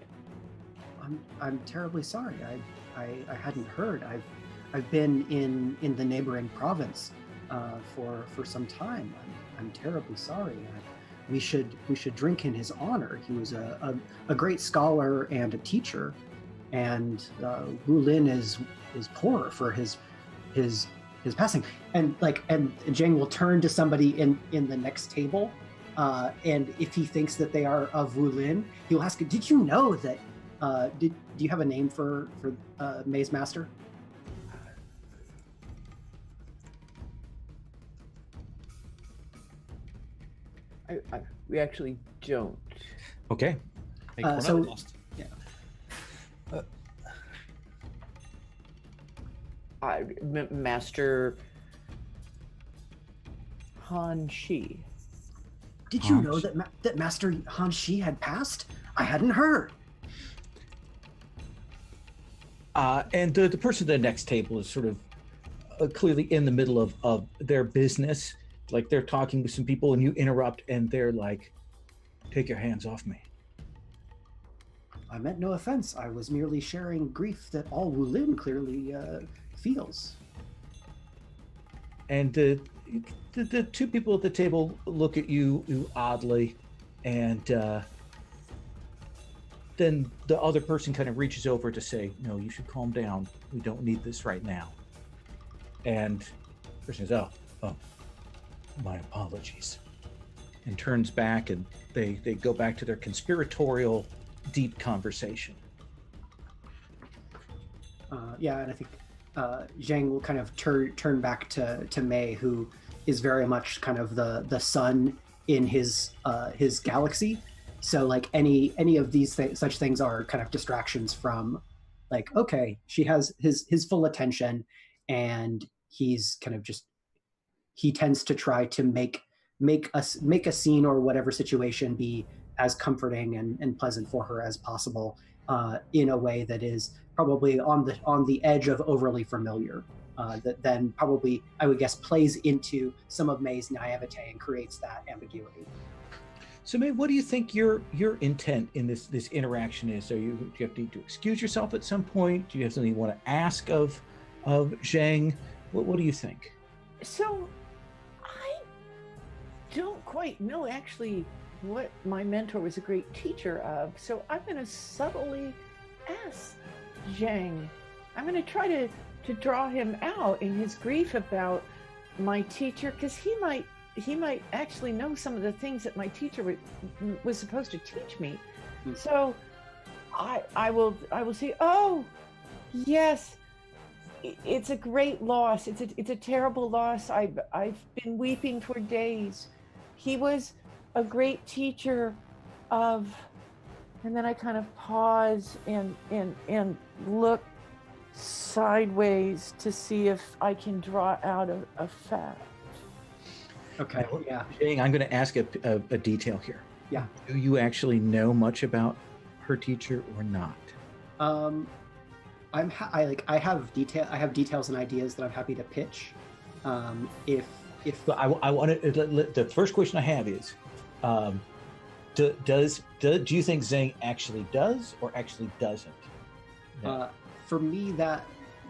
I'm terribly sorry. I hadn't heard. I've been in the neighboring province for some time. I'm terribly sorry. We should drink in his honor. He was a great scholar and a teacher, and Wulin is poor for his passing. And Jang will turn to somebody in the next table, and if he thinks that they are of Wulin, he'll ask, "Did you know that? Do you have a name for Maze Master?" We actually don't. Okay. Master Han Shi. Did you know that Master Han Shi had passed? I hadn't heard. And the person at the next table is sort of clearly in the middle of their business. Like they're talking with some people and you interrupt and they're like, take your hands off me. I meant no offense. I was merely sharing grief that all Wulin clearly feels. And the two people at the table look at you oddly, and then the other person kind of reaches over to say, no, you should calm down. We don't need this right now. And the person says, oh, my apologies. And turns back, and they go back to their conspiratorial, deep conversation. And I think Zhang will kind of turn back to Mei, who is very much kind of the sun in his galaxy. So like any of these such things are kind of distractions from, like, okay, she has his full attention, and he's kind of just, he tends to try to make a scene or whatever situation be as comforting and pleasant for her as possible, in a way that is probably on the edge of overly familiar, that then probably, I would guess, plays into some of May's naivete and creates that ambiguity. So May, what do you think your intent in this interaction is? Do you have to excuse yourself at some point? Do you have something you want to ask of Zhang? What do you think? So I don't quite know actually what my mentor was a great teacher of. So I'm going to subtly ask Zhang. I'm going to try to draw him out in his grief about my teacher, because he might actually know some of the things that my teacher was supposed to teach me. Mm-hmm. So I will say, oh yes, it's a great loss. It's a terrible loss. I've been weeping for days. He was a great teacher of, and then I kind of pause and look sideways to see if I can draw out a fact. Okay. Yeah. Jane, I'm going to ask a detail here. Yeah. Do you actually know much about her teacher or not? I have details and ideas that I'm happy to pitch. If I want to, the first question I have is, do you think Zhang actually does or actually doesn't? No. For me,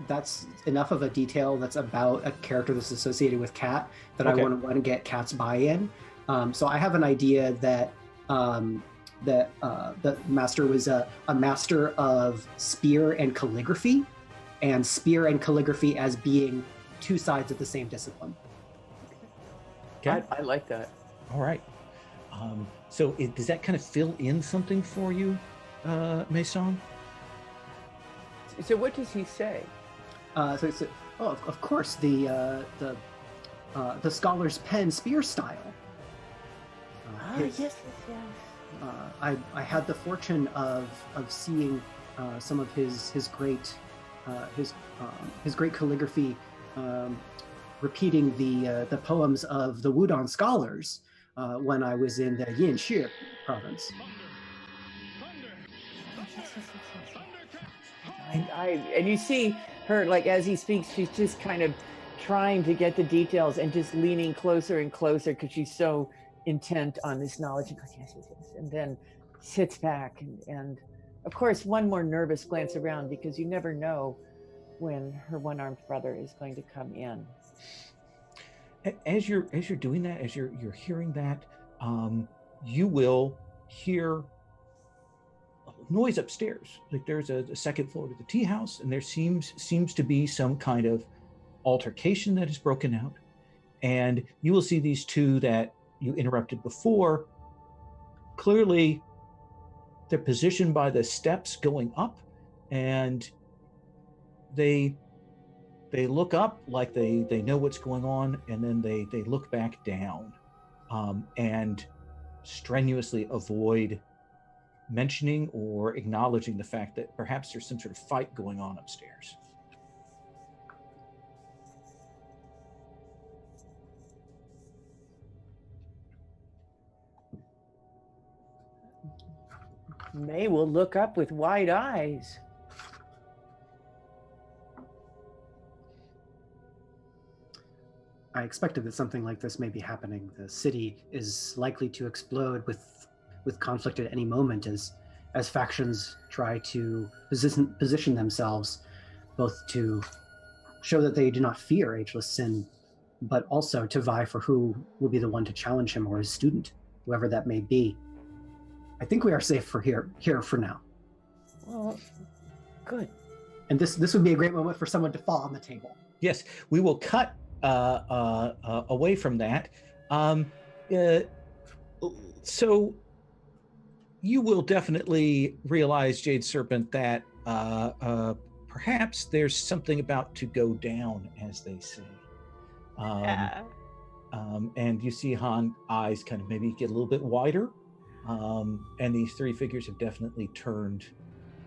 that's enough of a detail that's about a character that's associated with Kat that okay. I want to get Kat's buy-in. So I have an idea that the master was a master of spear and calligraphy as being two sides of the same discipline. Okay. I like that. All right. So does that kind of fill in something for you, Maison? So what does he say? So it's of course the scholar's pen spear style. Yes. I had the fortune of seeing some of his great calligraphy, repeating the poems of the Wudang scholars when I was in the Yanxi province. And you see her, like, as he speaks, she's just kind of trying to get the details and just leaning closer and closer because she's so intent on this knowledge, and goes, yes, and then sits back and of course one more nervous glance around, because you never know when her one-armed brother is going to come in. As you're doing that, as you're hearing that, you will hear noise upstairs. Like there's a second floor to the tea house, and there seems to be some kind of altercation that has broken out. And you will see these two that you interrupted before. Clearly, they're positioned by the steps going up, and they look up like they know what's going on, and then they look back down and strenuously avoid mentioning or acknowledging the fact that perhaps there's some sort of fight going on upstairs. May will look up with wide eyes. I expected that something like this may be happening. The city is likely to explode with conflict at any moment as factions try to position themselves, both to show that they do not fear ageless sin, but also to vie for who will be the one to challenge him or his student, whoever that may be. I think we are safe for here for now. Well, good. And this would be a great moment for someone to fall on the table. Yes, we will cut away from that. So you will definitely realize, Jade Serpent, that perhaps there's something about to go down, as they say. And you see Han eyes kind of maybe get a little bit wider. And these three figures have definitely turned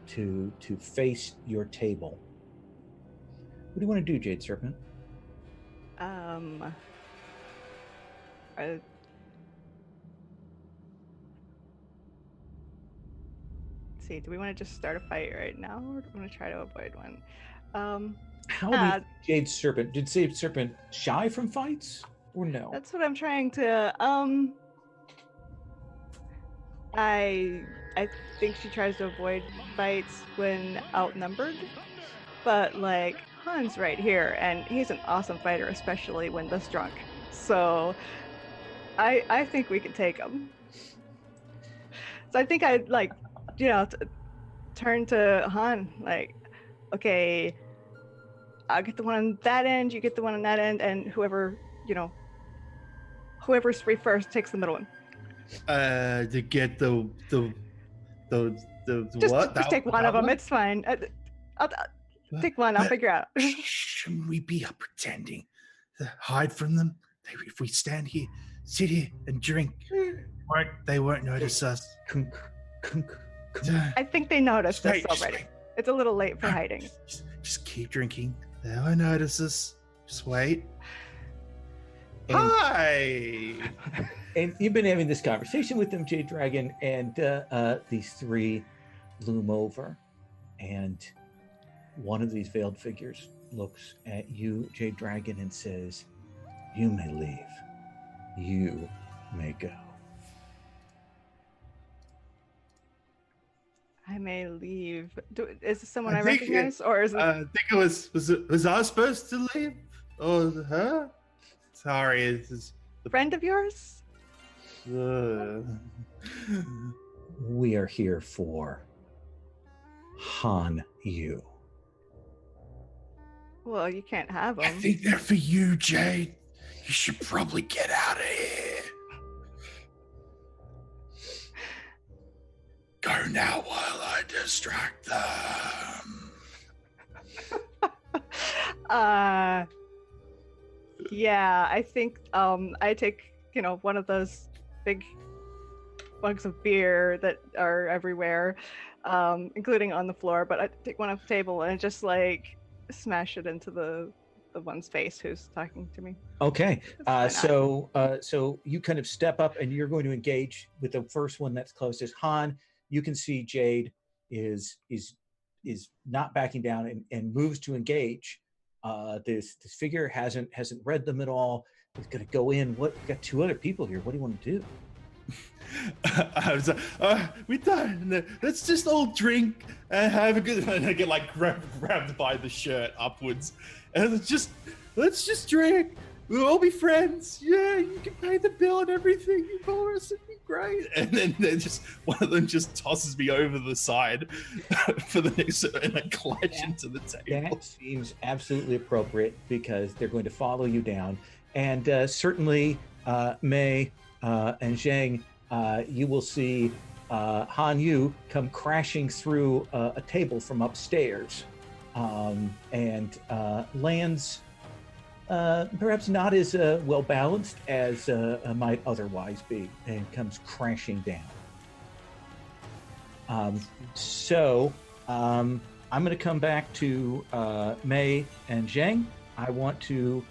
to face your table. What do you want to do, Jade Serpent? See, do we want to just start a fight right now, or do we want to try to avoid one? How did Jade Serpent? Did Jade Serpent shy from fights, or no? That's what I'm trying to. I think she tries to avoid fights when outnumbered, but like Han's right here, and he's an awesome fighter, especially when this drunk. So, I think we can take him. So I think I'd like, turn to Han, like, okay, I'll get the one on that end, you get the one on that end, and whoever's free first takes the middle one. To get the Just what? Just take one of them. It's fine. I'll take one. I'll figure out. Shouldn't we be pretending to hide from them? If we stand here, sit here, and drink, they won't notice us. I think they noticed us Just already. wait. It's a little late for hiding. Just keep drinking. They won't notice us. Just wait. And, Hi. And you've been having this conversation with them, Jade Dragon, and these three loom over, and one of these veiled figures looks at you, Jade Dragon, and says, "You may leave. You may go." I may leave. Is this someone I recognize, or is it? I think it was I supposed to leave, or her? Sorry, it's a friend of yours. We are here for Han Yu. Well, you can't have them. I think they're for you, Jade. You should probably get out of here. Go now while I distract them. Yeah, I think I take, one of those big mugs of beer that are everywhere, including on the floor, but I take one off the table and just like smash it into the one's face who's talking to me. Okay. Why not? So you kind of step up and you're going to engage with the first one that's closest. Han, you can see Jade is not backing down and moves to engage. This figure hasn't read them at all. It's going to go in. We've got two other people here. What do you want to do? I was like, we're done. Let's just all drink and have a good. And I get like grabbed by the shirt upwards, and let's just drink. We'll all be friends. Yeah, you can pay the bill and everything. You for us, it'd be great. And then one of them just tosses me over the side for the next, and I clutch into the table. That seems absolutely appropriate because they're going to follow you down, and certainly Mei and Zhang. You will see Han Yu come crashing through a table from upstairs and lands perhaps not as well balanced as might otherwise be, and comes crashing down. So I'm going to come back to Mei and Zhang. I want to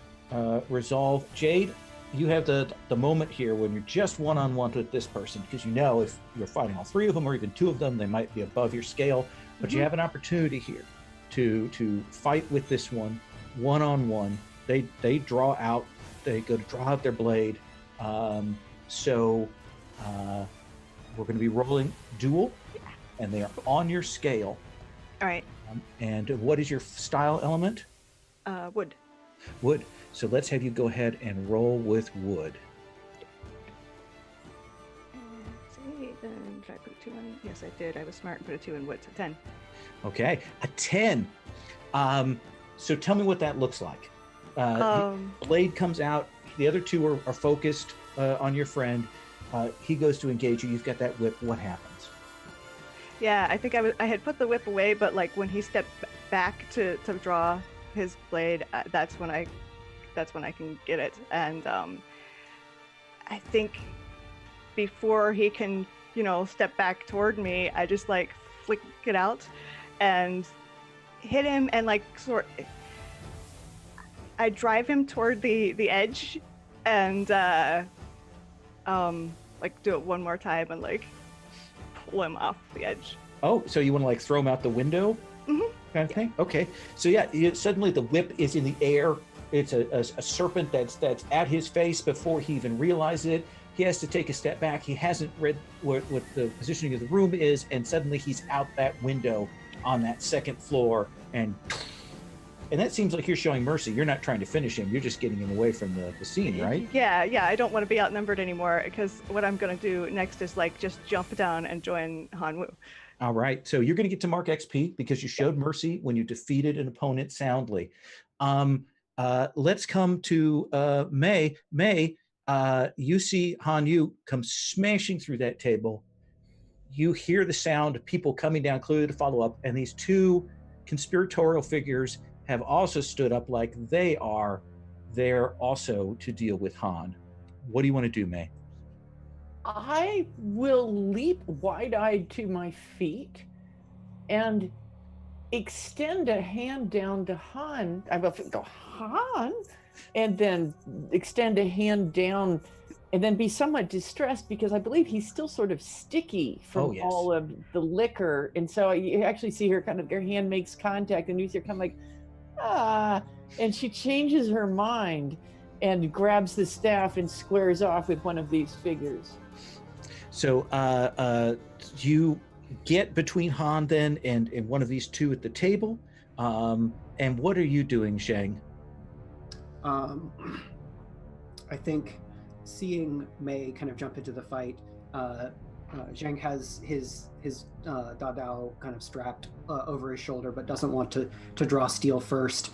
resolve Jade. You have the moment here when you're just one-on-one with this person, because if you're fighting all three of them or even two of them, they might be above your scale, but you have an opportunity here to fight with this one-on-one. They draw out, they go to draw out their blade. So we're going to be rolling duel, and they are on your scale. All right. And what is your style element? Wood. Wood. So let's have you go ahead and roll with wood. Let's see, then did I put a 2 in? Yes, I did. I was smart and put a 2 in wood, so 10. Okay, a 10. So tell me what that looks like. The blade comes out. The other two are focused on your friend. He goes to engage you. You've got that whip. What happens? Yeah, I think I had put the whip away, but like when he stepped back to draw his blade, that's when I can get it. And I think before he can, step back toward me, I just like flick it out and hit him, and like I drive him toward the edge, and like do it one more time and like pull him off the edge. Oh, so you want to like throw him out the window? Mm-hmm. Kind of thing? Okay. So yeah, suddenly the whip is in the air. It's a serpent that's at his face before he even realizes it. He has to take a step back. He hasn't read what the positioning of the room is, and suddenly he's out that window on that second floor, and that seems like you're showing mercy. You're not trying to finish him. You're just getting him away from the scene, right? Yeah. I don't want to be outnumbered anymore, because what I'm going to do next is like just jump down and join Han Wu. All right. So you're going to get to mark XP because you showed mercy when you defeated an opponent soundly. Let's come to Mei. Mei, you see Han Yu come smashing through that table. You hear the sound of people coming down, clearly to follow up, and these two conspiratorial figures have also stood up like they are there also to deal with Han. What do you want to do, Mei? I will leap wide-eyed to my feet and extend a hand down to Han. I will go, Han, and then extend a hand down, and then be somewhat distressed because I believe he's still sort of sticky from all of the liquor. And so you actually see her kind of, her hand makes contact, and you see her kind of like, and she changes her mind and grabs the staff and squares off with one of these figures. So you get between Han then and one of these two at the table. And what are you doing, Zhang? I think seeing Mei kind of jump into the fight, Zhang has his Dadao kind of strapped over his shoulder, but doesn't want to draw steel first.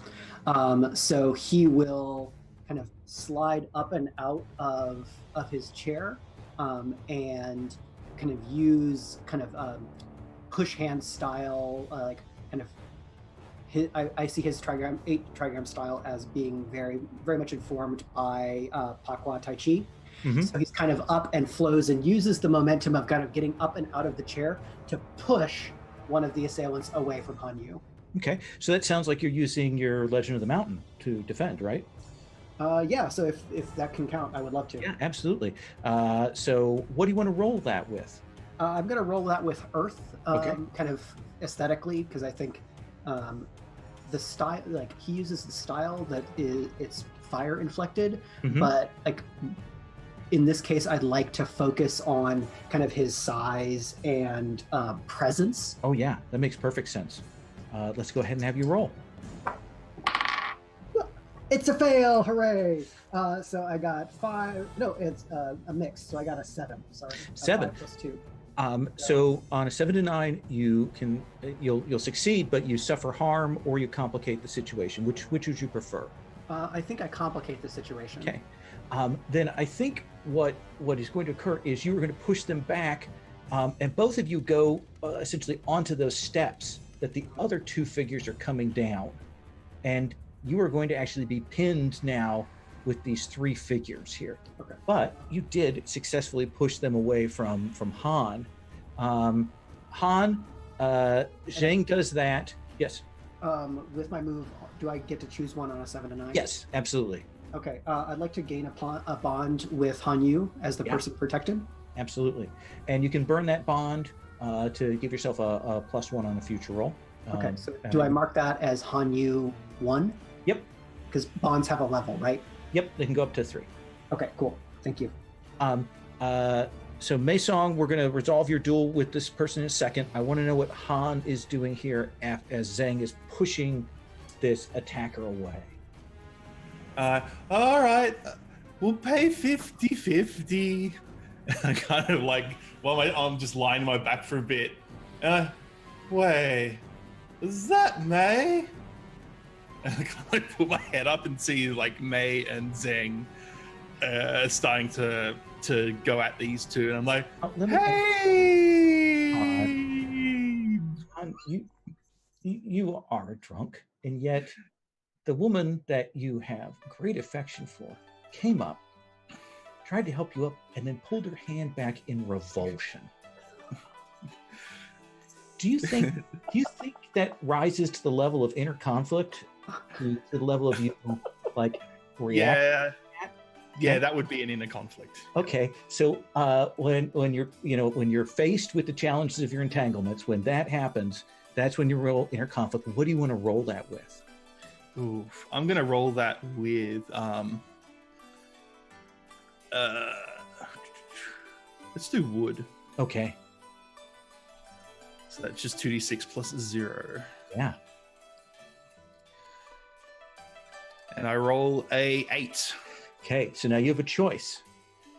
So he will kind of slide up and out of his chair and kind of use kind of push hand style, like kind of I see his trigram style as being very, very much informed by Pakwa Tai Chi. Mhm. So he's kind of up and flows and uses the momentum of kind of getting up and out of the chair to push one of the assailants away from Han Yu. Okay, so that sounds like you're using your Legend of the Mountain to defend, right? Yeah, so if that can count, I would love to. Yeah, absolutely. So what do you want to roll that with? I'm going to roll that with Earth, Okay. kind of aesthetically, because I think the style, like he uses the style that it's fire inflected, Mhm. but like in this case, I'd like to focus on kind of his size and presence. Oh yeah, that makes perfect sense. Let's go ahead and have you roll. It's a fail! Hooray! So I got 5. No, it's a mix. So I got a 7. Sorry, 7. 5 plus 2. So on a 7 to 9, you'll succeed, but you suffer harm or you complicate the situation. Which would you prefer? I think I complicate the situation. Okay. Then I think what is going to occur is you are going to push them back, and both of you go essentially onto those steps that the other 2 figures are coming down, and you are going to actually be pinned now with these 3 figures here. Okay. But you did successfully push them away from Han. Han, Zhang does that. Yes. With my move, do I get to choose one on a 7 to 9? Yes, absolutely. Okay. I'd like to gain a bond with Han Yu as the Yeah. person protected. Absolutely. And you can burn that bond to give yourself a +1 on a future roll. Okay. So do I mark that as Han Yu 1? Yep. Because bonds have a level, right? Yep, they can go up to 3. Okay, cool. Thank you. So Mei Song, we're going to resolve your duel with this person in a second. I want to know what Han is doing here as Zhang is pushing this attacker away. All right, we'll pay 50-50. I kind of like, while my arm just lying on my back for a bit. Wait, is that May? And I kind of like put my head up and see like May and Zhang starting to go at these 2, and I'm like, hey! Han, you are drunk, and yet the woman that you have great affection for came up, tried to help you up, and then pulled her hand back in revulsion. Do you think that rises to the level of inner conflict, to the level of you like react? Yeah, that would be an inner conflict. Okay, so when you're faced with the challenges of your entanglements, when that happens, that's when you roll inner conflict. What do you want to roll that with? Ooh, I'm gonna roll that with let's do wood. Okay. So that's just 2d6 plus 0. Yeah. And I roll a 8. Okay, so now you have a choice.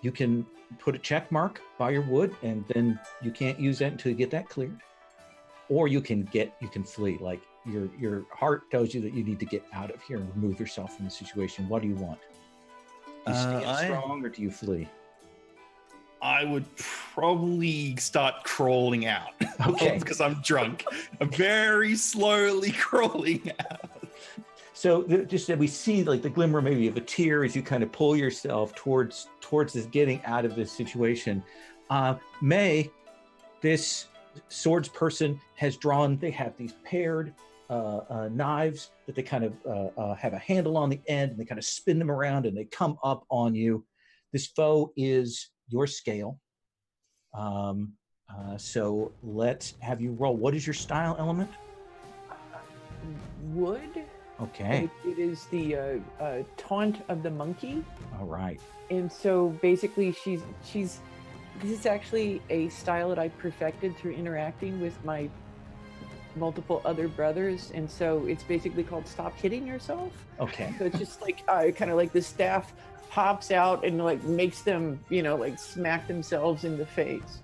You can put a check mark by your wood, and then you can't use that until you get that cleared. Or you can flee. Like your heart tells you that you need to get out of here and remove yourself from the situation. What do you want? Do you stand strong or do you flee? I would probably start crawling out. Okay. Because I'm drunk. I'm very slowly crawling out. So just that we see like the glimmer maybe of a tear as you kind of pull yourself towards this getting out of this situation. May, this swords person has drawn, they have these paired knives that they kind of have a handle on the end, and they kind of spin them around and they come up on you. This foe is your scale. So let's have you roll. What is your style element? Wood. Okay. It is the taunt of the monkey. All right. And so basically she's this is actually a style that I perfected through interacting with my multiple other brothers, and so it's basically called stop hitting yourself. Okay. So it's just like kind of like the staff pops out and like makes them, like smack themselves in the face.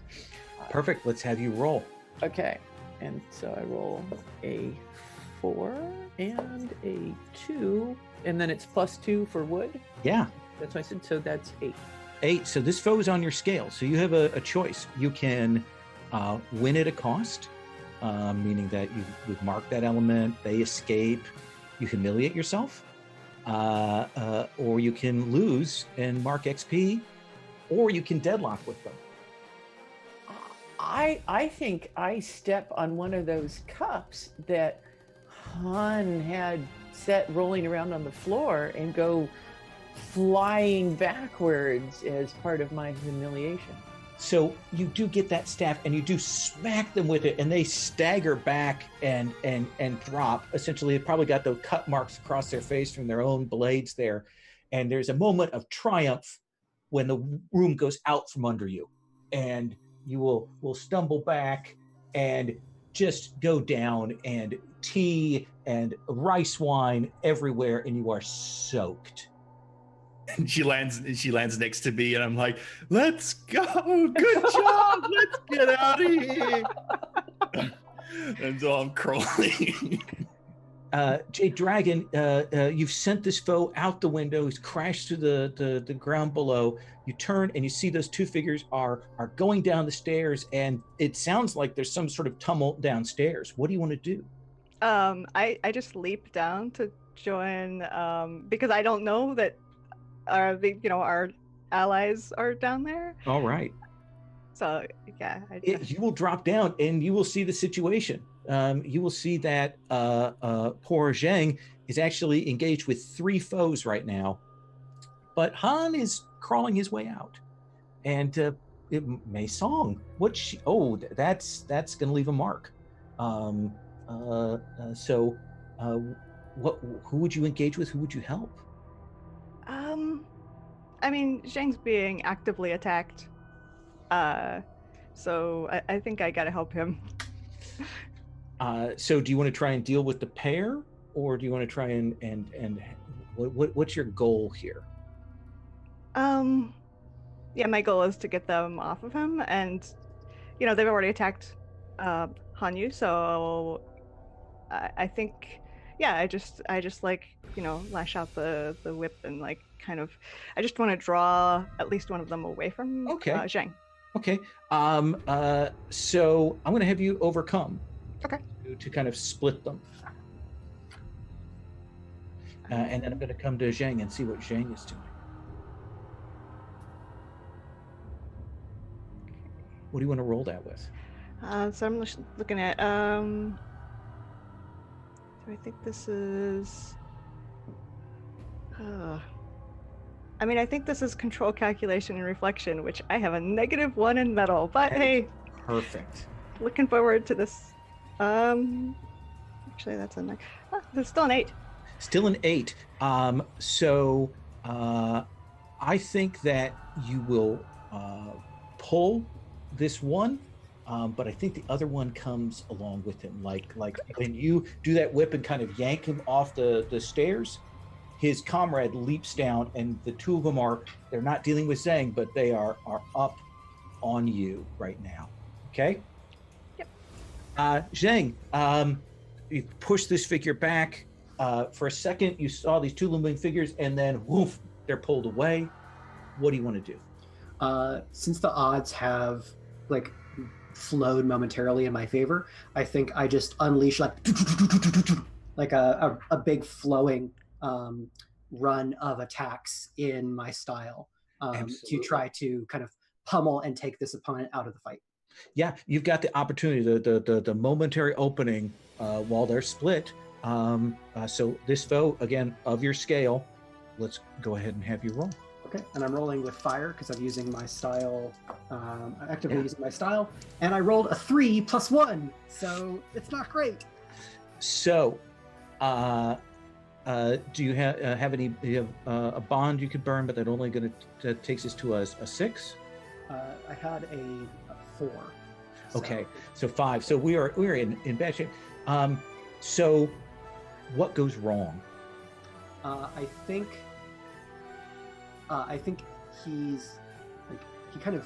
Perfect. Let's have you roll. Okay. And so I roll a 4 and a 2, and then it's +2 for wood. Yeah. That's what I said. So that's 8. 8. So this foe is on your scale. So you have a choice. You can win at a cost, meaning that you would mark that element, they escape, you humiliate yourself, or you can lose and mark XP, or you can deadlock with them. I think I step on one of those cups that Han had set rolling around on the floor and go flying backwards as part of my humiliation. So you do get that staff and you do smack them with it and they stagger back and drop. Essentially, they probably got those cut marks across their face from their own blades there. And there's a moment of triumph when the room goes out from under you. And you will stumble back and just go down, and tea and rice wine everywhere, and you are soaked. And she lands next to me, and I'm like, "Let's go! Good job! Let's get out of here!" And so I'm crawling. Jade Dragon, you've sent this foe out the window. He's crashed to the ground below. You turn and you see those two figures are going down the stairs, and it sounds like there's some sort of tumult downstairs. What do you want to do? I just leap down to join because I don't know that our allies are down there. All right. So yeah, you will drop down and you will see the situation. You will see that poor Zhang is actually engaged with 3 foes right now, but Han is crawling his way out, and Mei Song. That's going to leave a mark. So, who would you engage with? Who would you help? I mean, Zhang's being actively attacked, so I think I gotta help him. So do you want to try and deal with the pair, or do you want to try and what's your goal here? Yeah, my goal is to get them off of him, and they've already attacked Hanyu, so I think I just lash out the whip and I just want to draw at least one of them away from Zhang. Okay. So I'm going to have you overcome. Okay. To kind of split them. And then I'm going to come to Zhang and see what Zhang is doing. What do you want to roll that with? So I'm just looking at. So I think this is. I think this is control, calculation, and reflection, which I have a -1 in metal. But hey. Perfect. Looking forward to this. Actually, that's a 9. There's still an 8. Still an 8. So I think that you will pull this one, but I think the other one comes along with him. Like when you do that whip and kind of yank him off the stairs, his comrade leaps down, and the two of them they're not dealing with Zhang, but they are up on you right now. Okay? Zhang, you push this figure back. For a second, you saw these 2 looming figures, and then woof, they're pulled away. What do you want to do? Since the odds have flowed momentarily in my favor, I think I just unleash a big flowing run of attacks in my style to try to kind of pummel and take this opponent out of the fight. Yeah, you've got the opportunity, the momentary opening while they're split. So this foe, again, of your scale, let's go ahead and have you roll. Okay, and I'm rolling with fire because I'm using my style, actively using my style, and I rolled a 3 + 1, so it's not great. So, do you have any? You have a bond you could burn, but that only takes us to a 6. I had a 4. Okay, so 5. So we're in bad shape. So what goes wrong? I think he's he kind of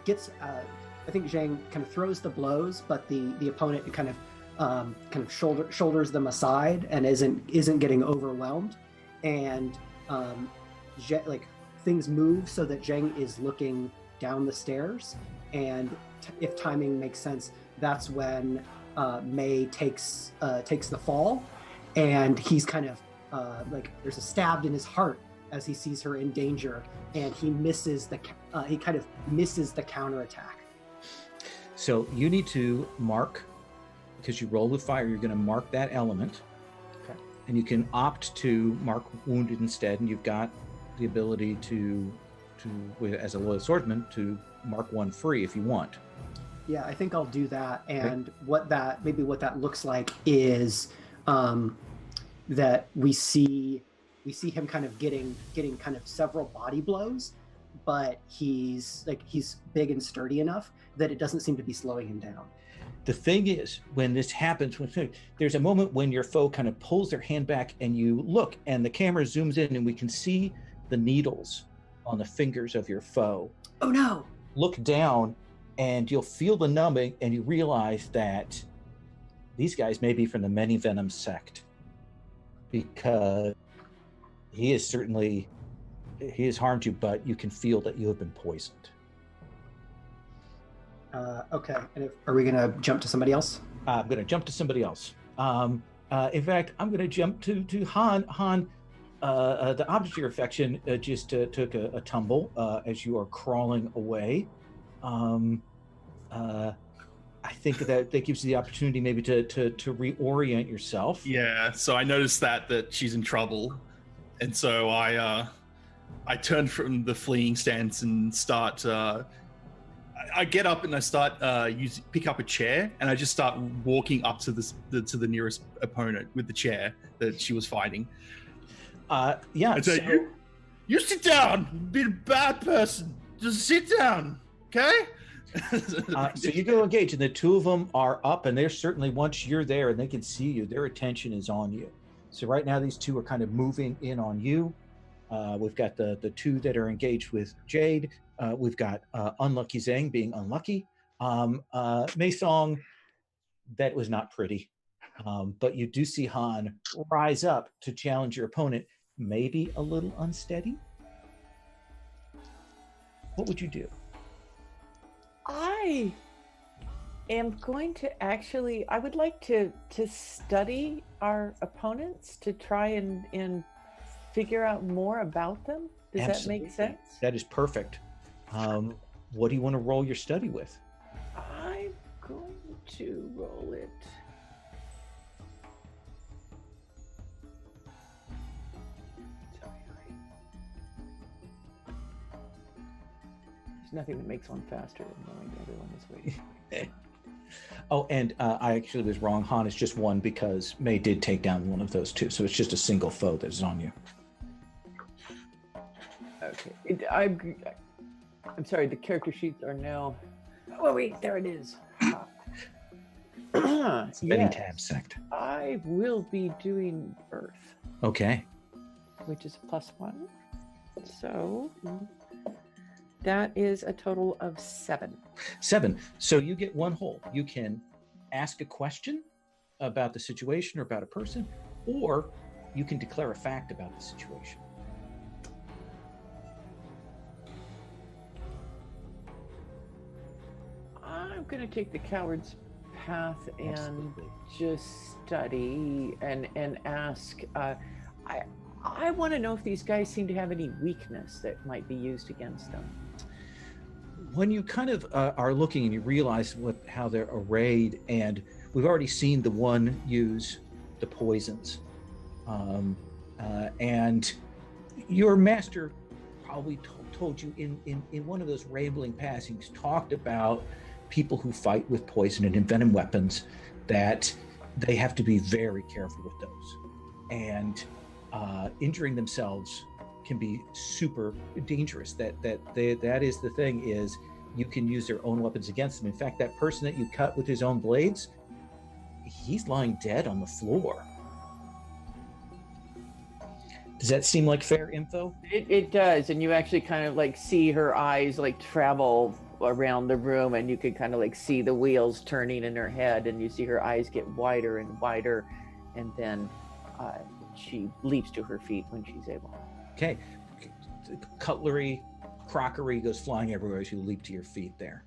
gets. I think Zhang kind of throws the blows, but the opponent kind of shoulders them aside and isn't getting overwhelmed, and things move so that Zhang is looking down the stairs, and if timing makes sense, that's when May takes the fall, and he's kind of like there's a stab in his heart as he sees her in danger, and he kind of misses the counterattack. So you need to mark, because you roll with fire, you're going to mark that element. Okay. And you can opt to mark wounded instead, and you've got the ability to as a loyal swordsman, to mark one free if you want. Yeah, I think I'll do that. And what that looks like is that we see him kind of getting kind of several body blows, but he's big and sturdy enough that it doesn't seem to be slowing him down. The thing is, when this happens, there's a moment when your foe kind of pulls their hand back and you look and the camera zooms in and we can see the needles on the fingers of your foe. Oh no! Look down and you'll feel the numbing and you realize that these guys may be from the Many Venom sect, because he has harmed you, but you can feel that you have been poisoned. Okay, and are we going to jump to somebody else? I'm going to jump to somebody else. In fact, I'm going to jump to Han. Han, the object of your affection just took a tumble as you are crawling away. I think that gives you the opportunity maybe to reorient yourself. Yeah, so I noticed that she's in trouble, and so I turn from the fleeing stance and start. I get up and I start pick up a chair, and I just start walking up to the nearest opponent with the chair that she was fighting. Yeah. And so you sit down. Be a bad person. Just sit down, okay? So you go engage, and the two of them are up, and they're certainly, once you're there and they can see you, their attention is on you. So right now these two are kind of moving in on you. We've got the two that are engaged with Jade. We've got Unlucky Zhang being unlucky. Mei Song, that was not pretty. But you do see Han rise up to challenge your opponent, maybe a little unsteady. What would you do? I am going to I would like to study our opponents to try and figure out more about them. Does Absolutely. that make sense? That is perfect. What do you want to roll your study with? I'm going to roll it. There's nothing that makes one faster than knowing everyone is waiting. Oh, and I actually was wrong. Han is just one because May did take down one of those two. So it's just a single foe that is on you. Okay. I'm sorry, the character sheets are now... Oh, wait, there it is. Spinning tab sect. I will be doing Earth. Okay. Which is a +1. So that is a total of 7. 7. So you get one hole. You can ask a question about the situation or about a person, or you can declare a fact about the situation. I'm going to take the coward's path and Absolutely. just study and ask. I want to know if these guys seem to have any weakness that might be used against them. When you kind of are looking and you realize how they're arrayed, and we've already seen the one use the poisons, and your master probably told you in one of those rambling passings, talked about people who fight with poison and envenom weapons, that they have to be very careful with those, and injuring themselves can be super dangerous. That is the thing, is you can use their own weapons against them. In fact, that person that you cut with his own blades, he's lying dead on the floor. Does that seem like fair info? It does, and you actually kind of like see her eyes like travel around the room, and you can kind of like see the wheels turning in her head, and you see her eyes get wider and wider, and then she leaps to her feet when she's able. Okay. Cutlery, crockery goes flying everywhere as you leap to your feet there.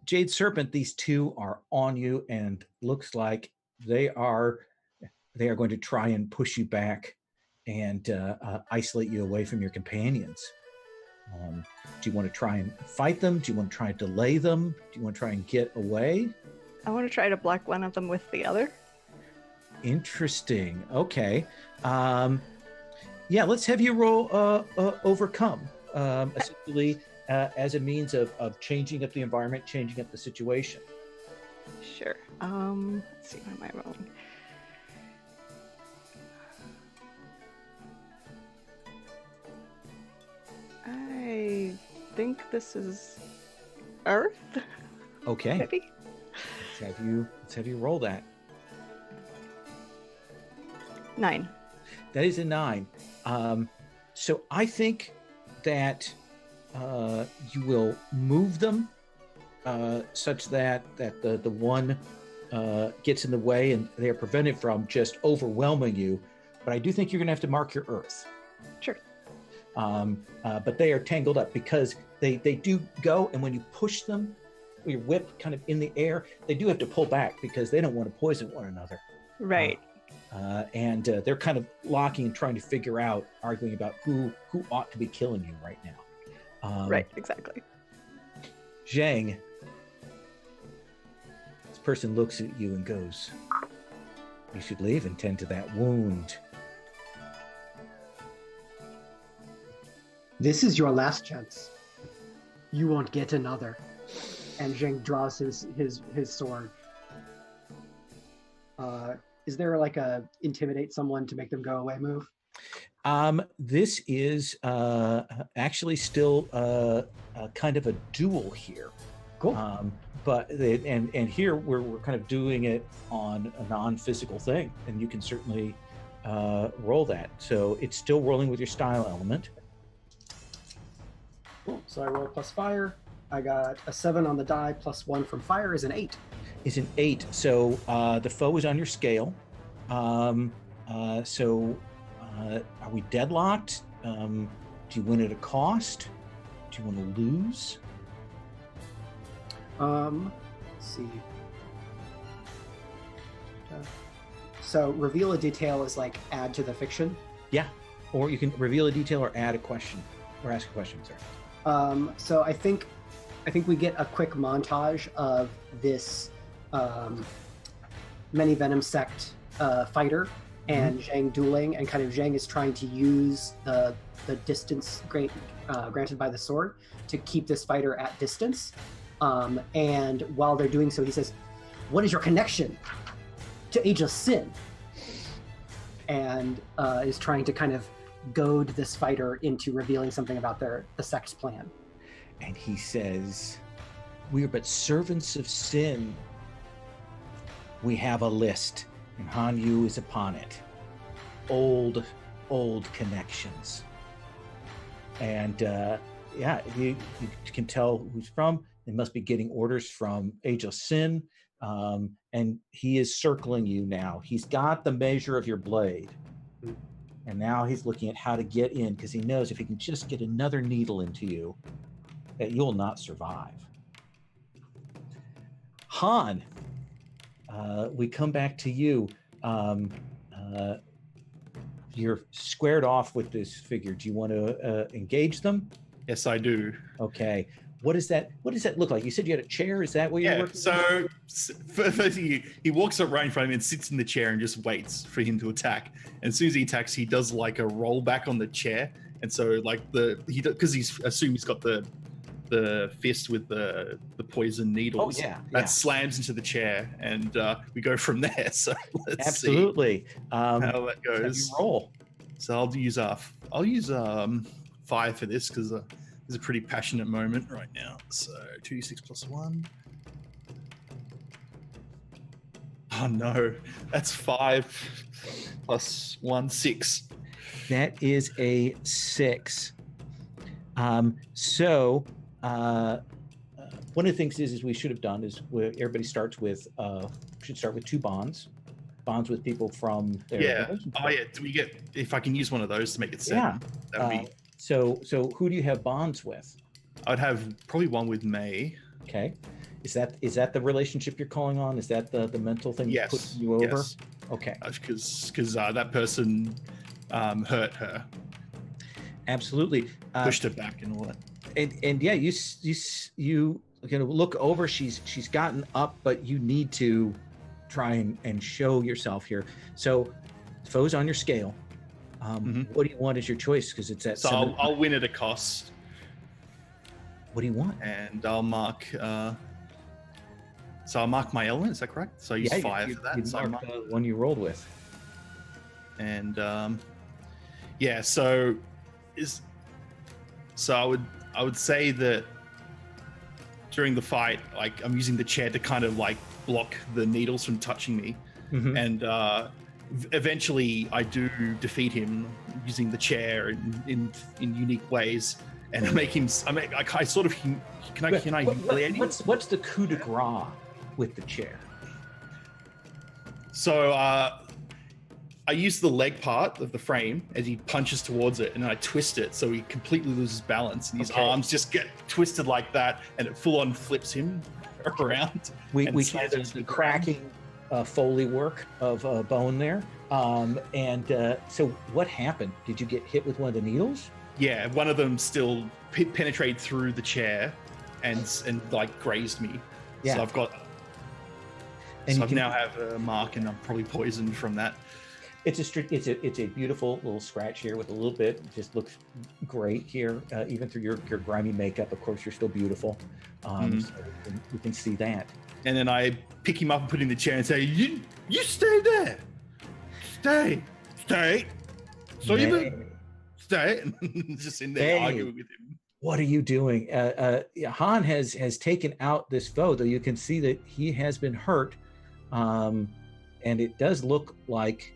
Jade Serpent, these two are on you, and looks like they are going to try and push you back and isolate you away from your companions. Do you want to try and fight them? Do you want to try and delay them? Do you want to try and get away? I want to try to block one of them with the other. Interesting. Okay. Yeah, let's have you roll overcome. Essentially, as a means of changing up the environment, changing up the situation. Sure. Let's see, what am I rolling? I think this is Earth. Okay. Maybe. Let's have you roll that. 9. That is a 9. So I think that you will move them such that the one gets in the way and they are prevented from just overwhelming you. But I do think you're going to have to mark your Earth. Sure. But they are tangled up because they do go, and when you push them, your whip kind of in the air, they do have to pull back because they don't want to poison one another. Right. And they're kind of locking and trying to figure out, arguing about who ought to be killing you right now. Right, exactly. Zhang, this person looks at you and goes, "You should leave and tend to that wound." This is your last chance. You won't get another. And Zheng draws his sword. Is there like a intimidate someone to make them go away move? This is actually still kind of a duel here. Cool. But here we're kind of doing it on a non-physical thing, and you can certainly roll that. So it's still rolling with your style element. Cool. So I roll plus fire. I got a 7 on the die, plus 1 from fire is an 8. Is an 8. So the foe is on your scale. Are we deadlocked? Do you win at a cost? Do you want to lose? Let's see. So reveal a detail is like add to the fiction. Yeah. Or you can reveal a detail or add a question or ask a question. Sorry. So I think we get a quick montage of this many Venom sect fighter and Zhang dueling, and kind of Zhang is trying to use the distance granted by the sword to keep this fighter at distance. And while they're doing so, he says, "What is your connection to Ageless Sin?" And is trying to kind of goad this fighter into revealing something about the sect's plan. And he says, "We are but servants of sin. We have a list, and Han Yu is upon it. Old connections." And you can tell who's from. They must be getting orders from Ageless Sin. And he is circling you now. He's got the measure of your blade. And now he's looking at how to get in, because he knows if he can just get another needle into you, that you'll not survive. Han, we come back to you. You're squared off with this figure. Do you want to engage them? Yes, I do. Okay. What does that look like? You said you had a chair. Is that what you're working so first he walks up right in front of him and sits in the chair and just waits for him to attack. And as soon as he attacks, he does like a roll back on the chair. And so like because he's assumed he's got the fist with the poison needles. Oh, yeah. That slams into the chair, and we go from there. So let's Absolutely. see how that goes. Have you roll? So I'll use 5 for this because it's a pretty passionate moment right now. So 2d6 plus 1. Oh no, that's 5 plus 1, 6. That is a 6. One of the things is we should have done is everybody starts with should start with 2 bonds with people from their relationship. Oh yeah. Do we get, if I can use one of those to make it 7? That would be. So who do you have bonds with? I'd have probably one with May. Okay. Is that the relationship you're calling on? Is that the mental thing Yes. pushing you over? Yes. Okay. Because that person hurt her, Absolutely. pushed her back, and all that. And yeah, you look over. She's gotten up, but you need to try and show yourself here. So, foes on your scale. What do you want as your choice? Because it's at. So I'll win at a cost. What do you want? And I'll mark. So I'll mark my element. Is that correct? So I use 5 for that. You So I mark the one you rolled with. And yeah, so I would say that during the fight, like I'm using the chair to kind of like block the needles from touching me, and eventually I do defeat him using the chair in unique ways, and I make him. I sort of can I humiliate him? What's the coup de grace with the chair? So I use the leg part of the frame as he punches towards it, and then I twist it so he completely loses balance, and his arms just get twisted like that, and it full on flips him around. We hear the cracking Foley work of bone there. So what happened? Did you get hit with one of the needles? Yeah, one of them still penetrated through the chair and like grazed me. Yeah. So I've got. And so I now have a mark, and I'm probably poisoned from that. It's a beautiful little scratch here with a little bit. It just looks great here, even through your grimy makeup. Of course, you're still beautiful. So we can see that. And then I pick him up and put him in the chair and say, "You stay there, stay. So you move, stay." Just in there arguing with him. What are you doing? Han has taken out this foe, though you can see that he has been hurt, and it does look like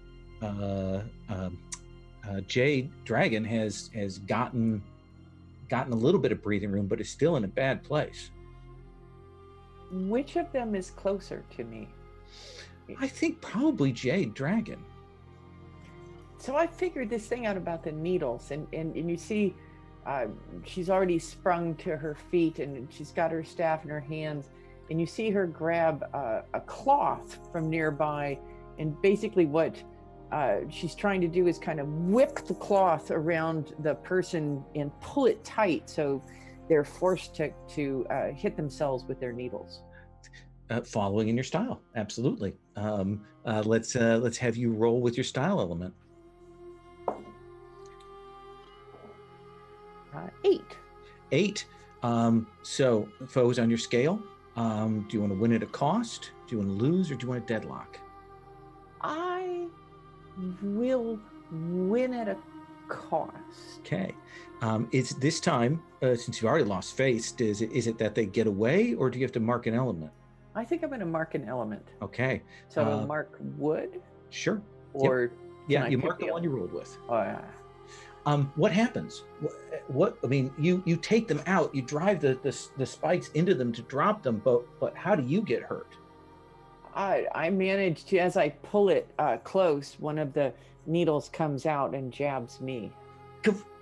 Jade Dragon has gotten a little bit of breathing room, but is still in a bad place. Which of them is closer to me? I think probably Jade Dragon. So I figured this thing out about the needles, and you see, she's already sprung to her feet, and she's got her staff in her hands, and you see her grab a cloth from nearby, and basically what she's trying to do is kind of whip the cloth around the person and pull it tight so they're forced to hit themselves with their needles. Following in your style, absolutely. Let's have you roll with your style element. 8. So foes on your scale. Do you want to win at a cost? Do you want to lose, or do you want a deadlock? I will win at a cost. Okay. It's this time, since you've already lost face, is it that they get away, or do you have to mark an element? I think I'm going to mark an element. Okay. So I'll mark wood? Sure. Or yeah, you mark the one you rolled with. Oh, yeah. What happens? What I mean, you take them out, you drive the spikes into them to drop them, but how do you get hurt? I managed to, as I pull it close, one of the needles comes out and jabs me.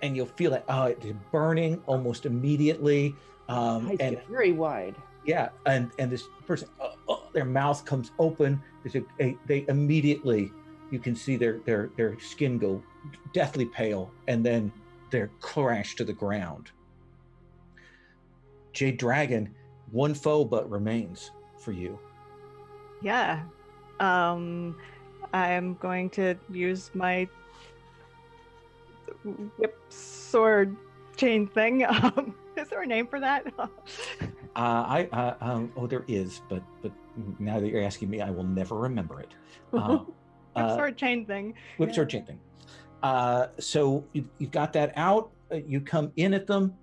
And you'll feel that it's burning almost immediately. And very wide. Yeah, and this person, their mouth comes open. They immediately, you can see their skin go deathly pale, and then they're crashed to the ground. Jade Dragon, one foe but remains for you. Yeah. I'm going to use my whip sword chain thing. Is there a name for that? There is, but now that you're asking me, I will never remember it. Whip sword chain thing. Whip sword chain thing. So you've got that out. You come in at them.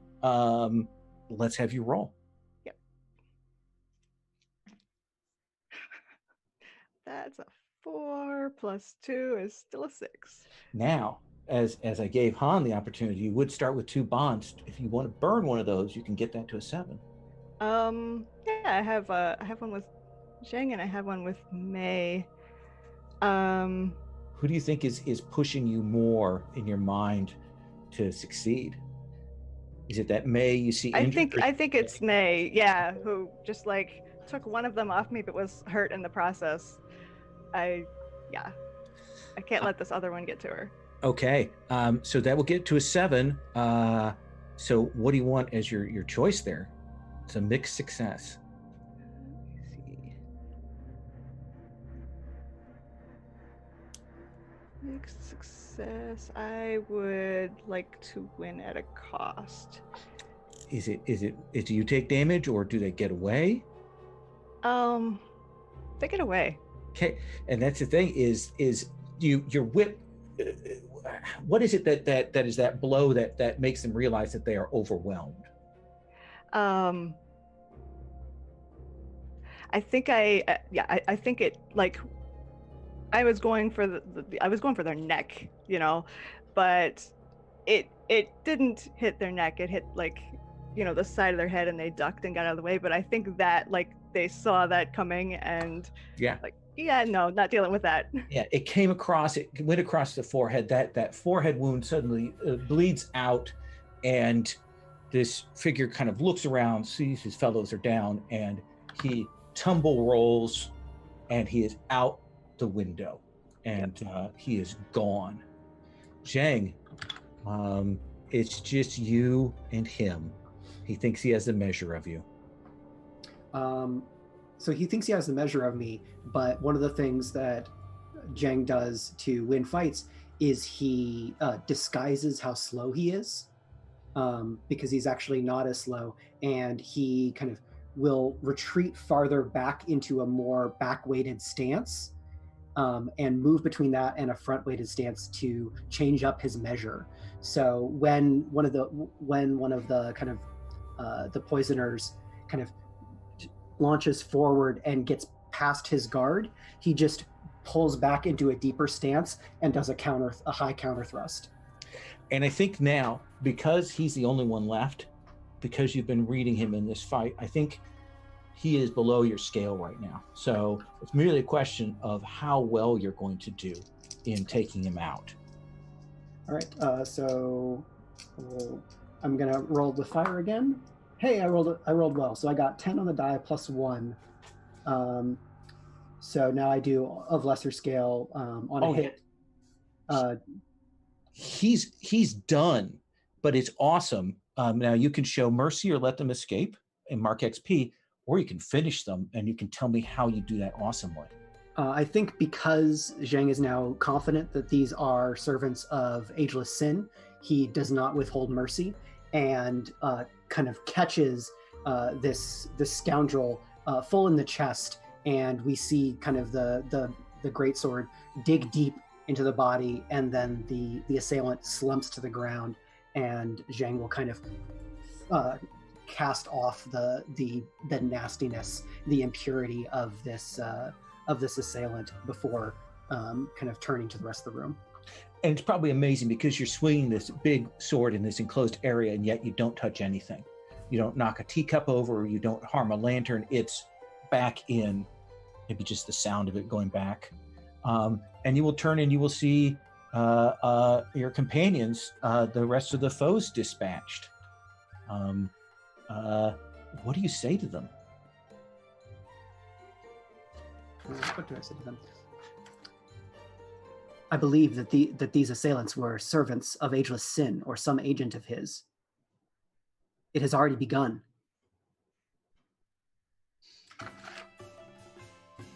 Let's have you roll. Yep. That's a 4 plus 2 is still a 6. Now, as I gave Han the opportunity, you would start with 2 bonds. If you want to burn one of those, you can get that to a 7. Yeah, I have one with Zheng and I have one with Mei. Who do you think is pushing you more in your mind to succeed? Is it that May you see? I injured, think it's May, yeah, who just like took one of them off me but was hurt in the process. I can't let this other one get to her. Okay, so that will get to a 7. So what do you want as your choice there? It's a mixed success. Let me see. Mixed success. I would like to win at a cost. Is do you take damage or do they get away? They get away. Okay, and that's the thing is your whip. What is it that is that blow that makes them realize that they are overwhelmed? I think I think it like I was going for I was going for their neck, you know, but it didn't hit their neck. It hit like, you know, the side of their head and they ducked and got out of the way. But I think that like they saw that coming and like, yeah, no, not dealing with that. Yeah, it went across the forehead. That forehead wound suddenly bleeds out, and this figure kind of looks around, sees his fellows are down, and he tumble rolls, and he is out the window, and he is gone. Zhang, it's just you and him. He thinks he has the measure of you. So he thinks he has the measure of me, but one of the things that Zhang does to win fights is he disguises how slow he is, because he's actually not as slow, and he kind of will retreat farther back into a more back-weighted stance, and move between that and a front-weighted stance to change up his measure. So when one of the kind of the poisoners kind of launches forward and gets past his guard, he just pulls back into a deeper stance and does a high counter thrust. And I think now, because he's the only one left, because you've been reading him in this fight, I think he is below your scale right now. So it's merely a question of how well you're going to do in taking him out. All right, so I'm gonna roll with fire again. Hey, I rolled well, so I got 10 on the die plus 1. So now I do of lesser scale on a hit. He's done, but it's awesome. Now you can show mercy or let them escape and mark XP, or you can finish them and you can tell me how you do that awesomely. I think because Zhang is now confident that these are servants of ageless sin, he does not withhold mercy and kind of catches this scoundrel full in the chest, and we see kind of the greatsword dig deep into the body, and then the assailant slumps to the ground, and Zhang will kind of cast off the nastiness, the impurity of this assailant before kind of turning to the rest of the room. And it's probably amazing because you're swinging this big sword in this enclosed area, and yet you don't touch anything. You don't knock a teacup over, you don't harm a lantern. It's back in, maybe just the sound of it going back. And you will turn and you will see your companions, the rest of the foes dispatched. What do you say to them? What do I say to them? I believe that these assailants were servants of ageless sin or some agent of his. It has already begun.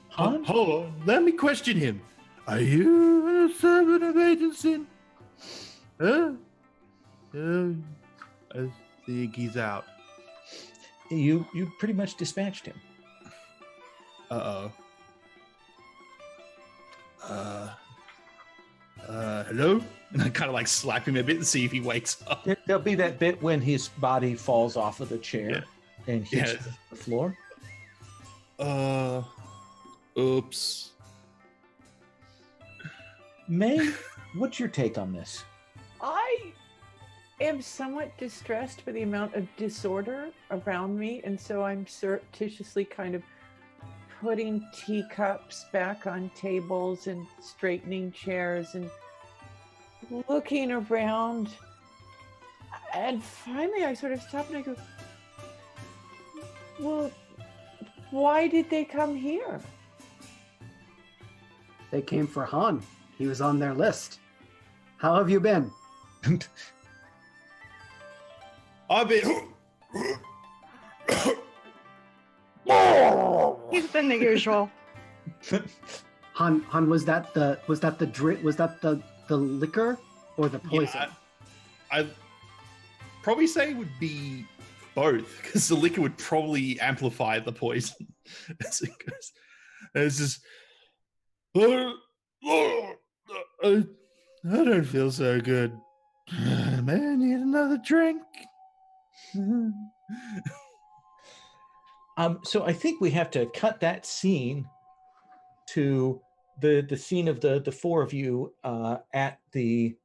Hold on, let me question him. Are you a servant of agent sin? Huh? I think he's out. You pretty much dispatched him. Uh-oh. Hello? And I kind of like slap him a bit and see if he wakes up. There'll be that bit when his body falls off of the chair and hits the floor. Oops. May, what's your take on this? I am somewhat distressed by the amount of disorder around me, and so I'm surreptitiously kind of putting teacups back on tables and straightening chairs and looking around. And finally, I sort of stop and I go, well, why did they come here? They came for Han. He was on their list. How have you been? I've been. He's been the usual. Han, was that the liquor or the poison? Yeah, I'd probably say it would be both, because the liquor would probably amplify the poison as it goes. It's just, I don't feel so good. May I need another drink? So I think we have to cut that scene to the scene of the four of you at the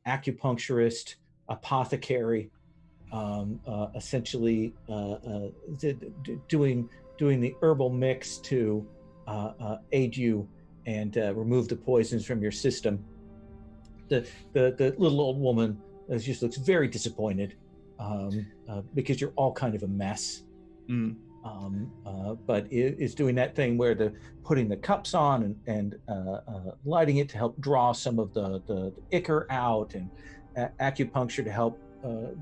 acupuncturist apothecary, essentially doing the herbal mix to aid you and remove the poisons from your system. The little old woman just looks very disappointed because you're all kind of a mess. But is doing that thing where the putting the cups on and lighting it to help draw some of the ichor out, and acupuncture to help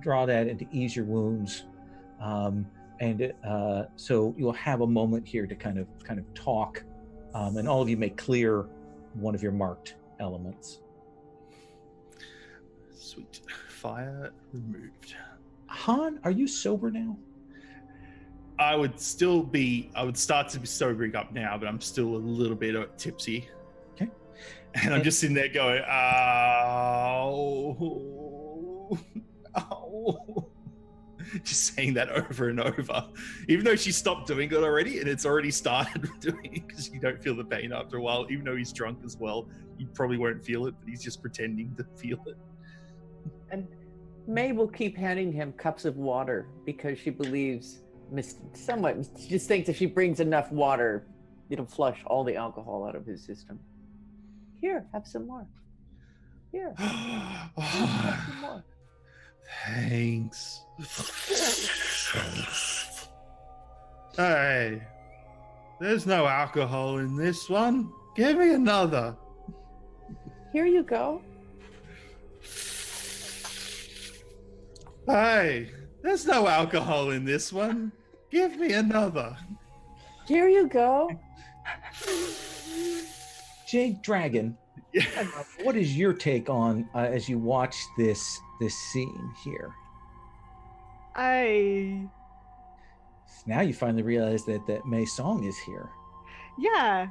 draw that and to ease your wounds. So you'll have a moment here to kind of talk, and all of you may clear one of your marked elements. Sweet. Fire removed. Han, are you sober now? I would start to be sobering up now, but I'm still a little bit tipsy. Okay. And I'm just sitting there going, ow, ow. Just saying that over and over. Even though she stopped doing it already, and it's already started doing it, because you don't feel the pain after a while. Even though he's drunk as well, you probably won't feel it, but he's just pretending to feel it. And May will keep handing him cups of water because she believes she just thinks if she brings enough water, it'll flush all the alcohol out of his system. Here, have some more. Here, have some more. Thanks. Hey, there's no alcohol in this one. Give me another. Here you go. Hey, there's no alcohol in this one. Give me another. Here you go. Jade Dragon, what is your take on as you watch this scene here? Now you finally realize that Mei Song is here. Yeah,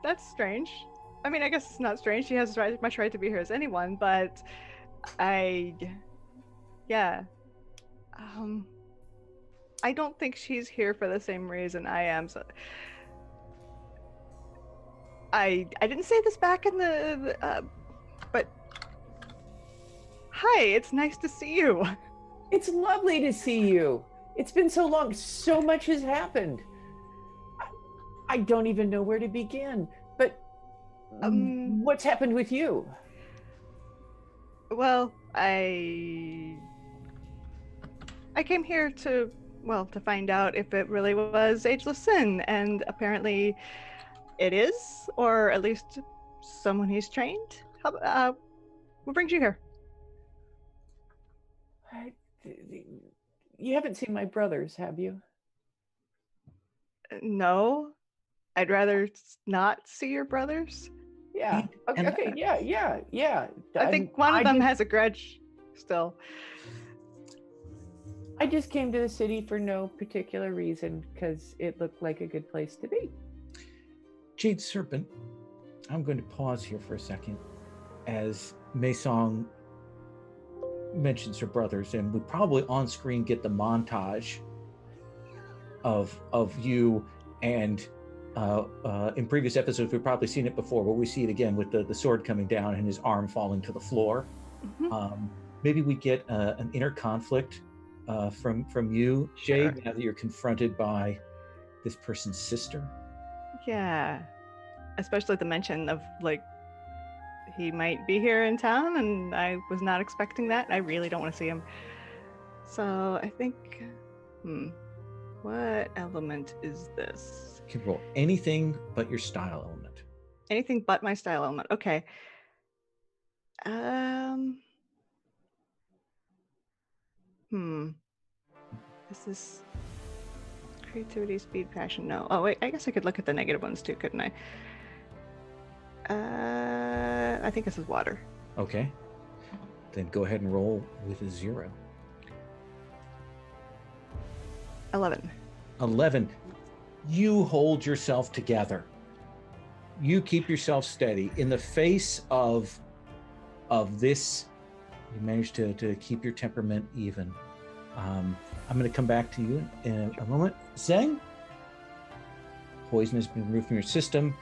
that's strange. I mean, I guess it's not strange. She has as much right to be here as anyone, but I don't think she's here for the same reason I am. So I didn't say this back in but hi, it's nice to see you. It's lovely to see you. It's been so long. So much has happened. I don't even know where to begin. But what's happened with you? Well, I came here to find out if it really was ageless sin, and apparently it is, or at least someone he's trained. What brings you here? You haven't seen my brothers, have you? No, I'd rather not see your brothers. Yeah. Okay. Yeah. I think one of them has a grudge still. I just came to the city for no particular reason, because it looked like a good place to be. Jade Serpent, I'm going to pause here for a second as Mei Song mentions her brothers, and we probably on screen get the montage of you, and in previous episodes we've probably seen it before, but we see it again with the sword coming down and his arm falling to the floor. Mm-hmm. Maybe we get an inner conflict from you, Jade, now that you're confronted by this person's sister. Yeah, especially the mention of like he might be here in town, and I was not expecting that. I really don't want to see him. So I think, what element is this? You can roll anything but your style element. Anything but my style element. Okay. Is this creativity, speed, passion? No. Oh wait, I guess I could look at the negative ones too, couldn't I? I think this is water. Okay. Then go ahead and roll with a 0. 11. 11. You hold yourself together. You keep yourself steady in the face of this. You manage to keep your temperament even. I'm going to come back to you in a moment. Zeng, poison has been removed from your system.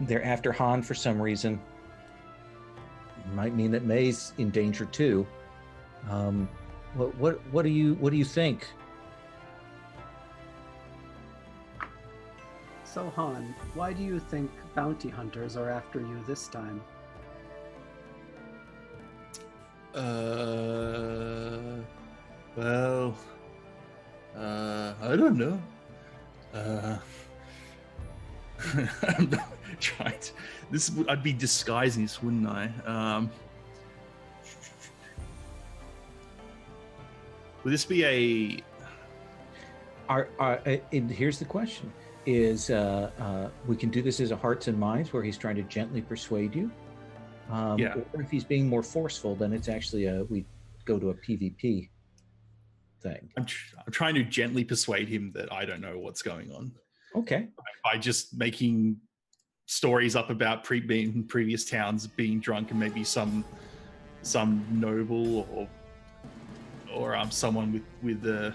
They're after Han for some reason. Might mean that May's in danger too. What do you think? So Han, why do you think bounty hunters are after you this time? Well, I don't know. I'm not trying to, I'd be disguising this, wouldn't I? Would this be and here's the question: is we can do this as a hearts and minds, where he's trying to gently persuade you. Yeah. Or if he's being more forceful, then it's actually we go to a PvP thing. I'm trying to gently persuade him that I don't know what's going on. Okay. By just making stories up about previous towns being drunk, and maybe some noble or someone with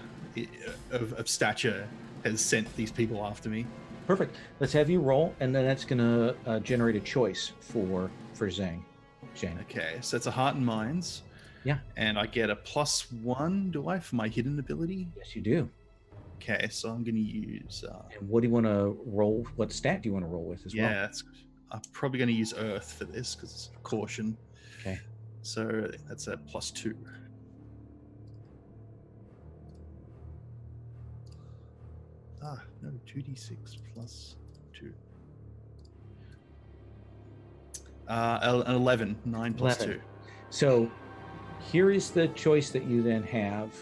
of stature has sent these people after me. Perfect. Let's have you roll, and then that's going to generate a choice for Zhang. Okay, so it's a heart and minds. Yeah. And I get a +1, do I, for my hidden ability? Yes, you do. Okay, so I'm going to use... and what do you want to roll? What stat do you want to roll with as well? Yeah, I'm probably going to use Earth for this, because it's caution. Okay. So that's a +2. No, 2d6 +2. An 11, 9 + 11. 2. So here is the choice that you then have,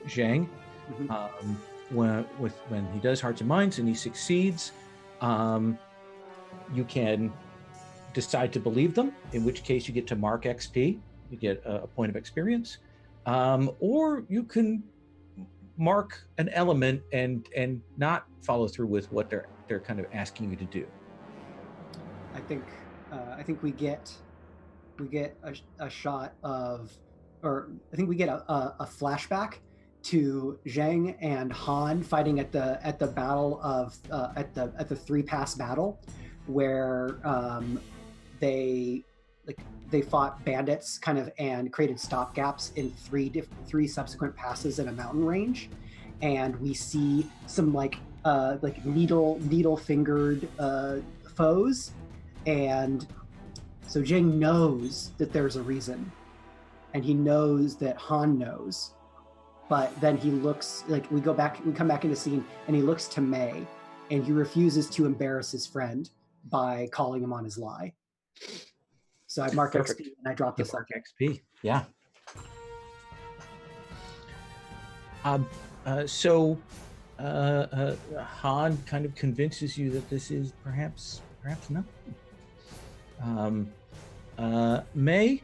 Zhang. Mm-hmm. When he does hearts and minds and he succeeds, you can decide to believe them, in which case you get to mark XP, you get a point of experience, or you can mark an element and not follow through with what they're kind of asking you to do. I think we get a shot of, or I think we get a flashback to Zhang and Han fighting at the battle of at the 3-pass battle, where they fought bandits kind of and created stop gaps in three subsequent passes in a mountain range, and we see some like needle fingered foes, and so Zhang knows that there's a reason, and he knows that Han knows. But then he looks, like, we come back into scene, and he looks to May, and he refuses to embarrass his friend by calling him on his lie. So I mark Perfect. XP and I drop this Mark XP. Yeah. So Han kind of convinces you that this is perhaps not. May,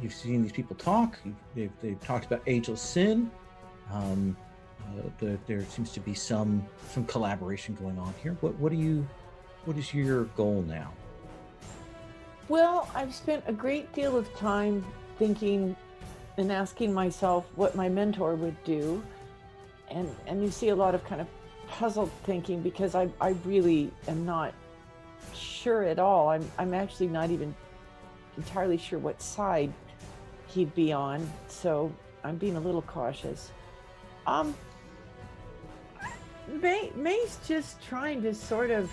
you've seen these people talk. They've talked about ageless sin. There seems to be some collaboration going on here. What is your goal now? Well, I've spent a great deal of time thinking and asking myself what my mentor would do, and you see a lot of kind of puzzled thinking, because I really am not sure at all. I'm actually not even entirely sure what side he'd be on, so I'm being a little cautious. May's just trying to sort of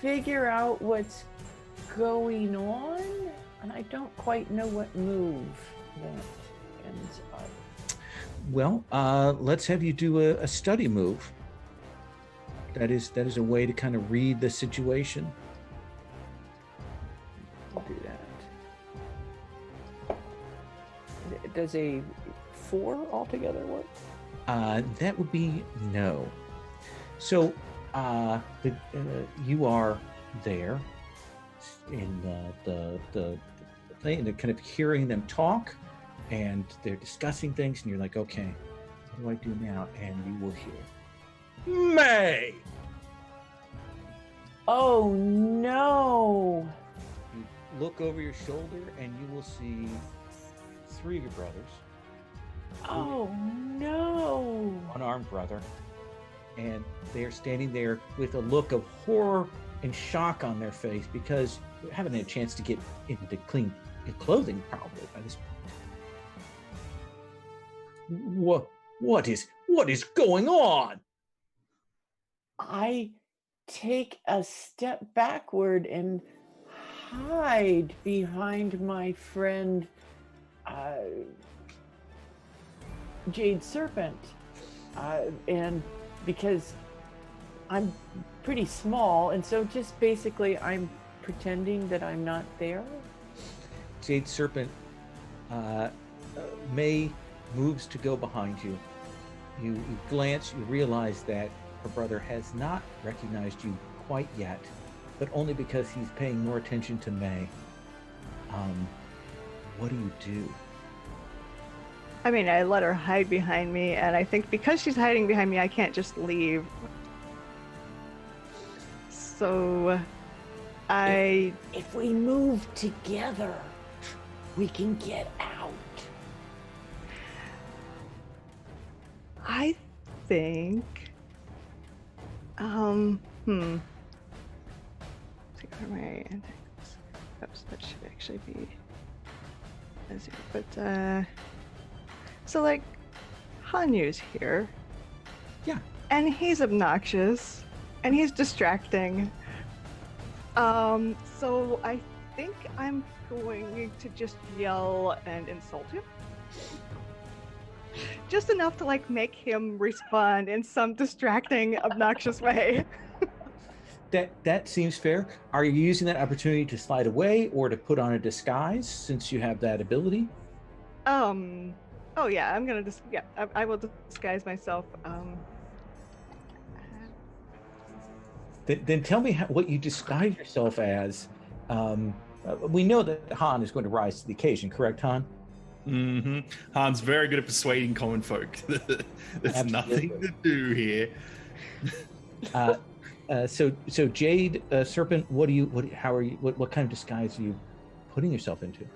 figure out what's going on, and I don't quite know what move that ends up. Well, let's have you do a study move. That is a way to kind of read the situation. I'll do that. Does a 4 altogether work? That would be no. So, you are there in the thing, and they're kind of hearing them talk, and they're discussing things, and you're like, okay, what do I do now? And you will hear, May! Oh no! You look over your shoulder, and you will see 3 of your brothers. Oh no! One armed brother. And they are standing there with a look of horror and shock on their face because they haven't had a chance to get into clean clothing probably by this point. What is going on? I take a step backward and hide behind my friend Jade Serpent, and because I'm pretty small, and so just basically I'm pretending that I'm not there. Jade Serpent, May moves to go behind you. You glance, you realize that her brother has not recognized you quite yet, but only because he's paying more attention to May. What do you do? I mean, I let her hide behind me, and I think because she's hiding behind me, I can't just leave. So, If we move together, we can get out. I think, take for my antics. Oops, that should actually be a 0. But, so like, Hanyu's here. Yeah. And he's obnoxious. And he's distracting. So I think I'm going to just yell and insult him. Just enough to like make him respond in some distracting, obnoxious way. That seems fair. Are you using that opportunity to slide away or to put on a disguise since you have that ability? Oh yeah, I'm gonna I will disguise myself. Then tell me what you disguise yourself as. We know that Han is going to rise to the occasion, correct, Han? Mm-hmm. Han's very good at persuading common folk. There's Absolutely. nothing to do here. So Jade Serpent, what kind of disguise are you putting yourself into?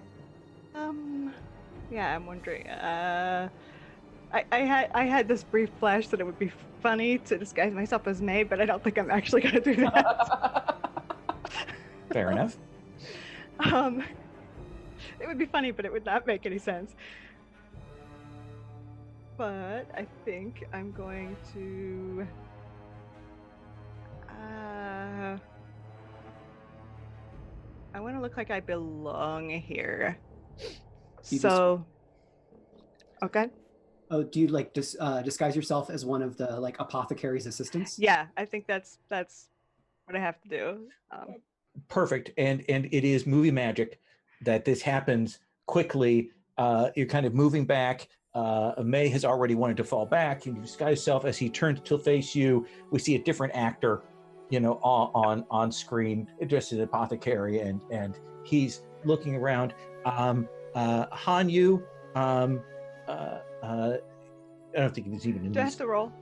Yeah, I'm wondering. I had this brief flash that it would be funny to disguise myself as May, but I don't think I'm actually gonna do that. Fair enough. It would be funny, but it would not make any sense. But I think I'm going to. I want to look like I belong here. So. Okay. Oh, do you like disguise yourself as one of the like apothecary's assistants? Yeah, I think that's what I have to do. Perfect. And it is movie magic that this happens quickly. You're kind of moving back. May has already wanted to fall back. You disguise yourself. As he turns to face you, we see a different actor, on screen dressed as an apothecary, and he's looking around. Hanyu, I don't think he's even in Do I these. have to roll?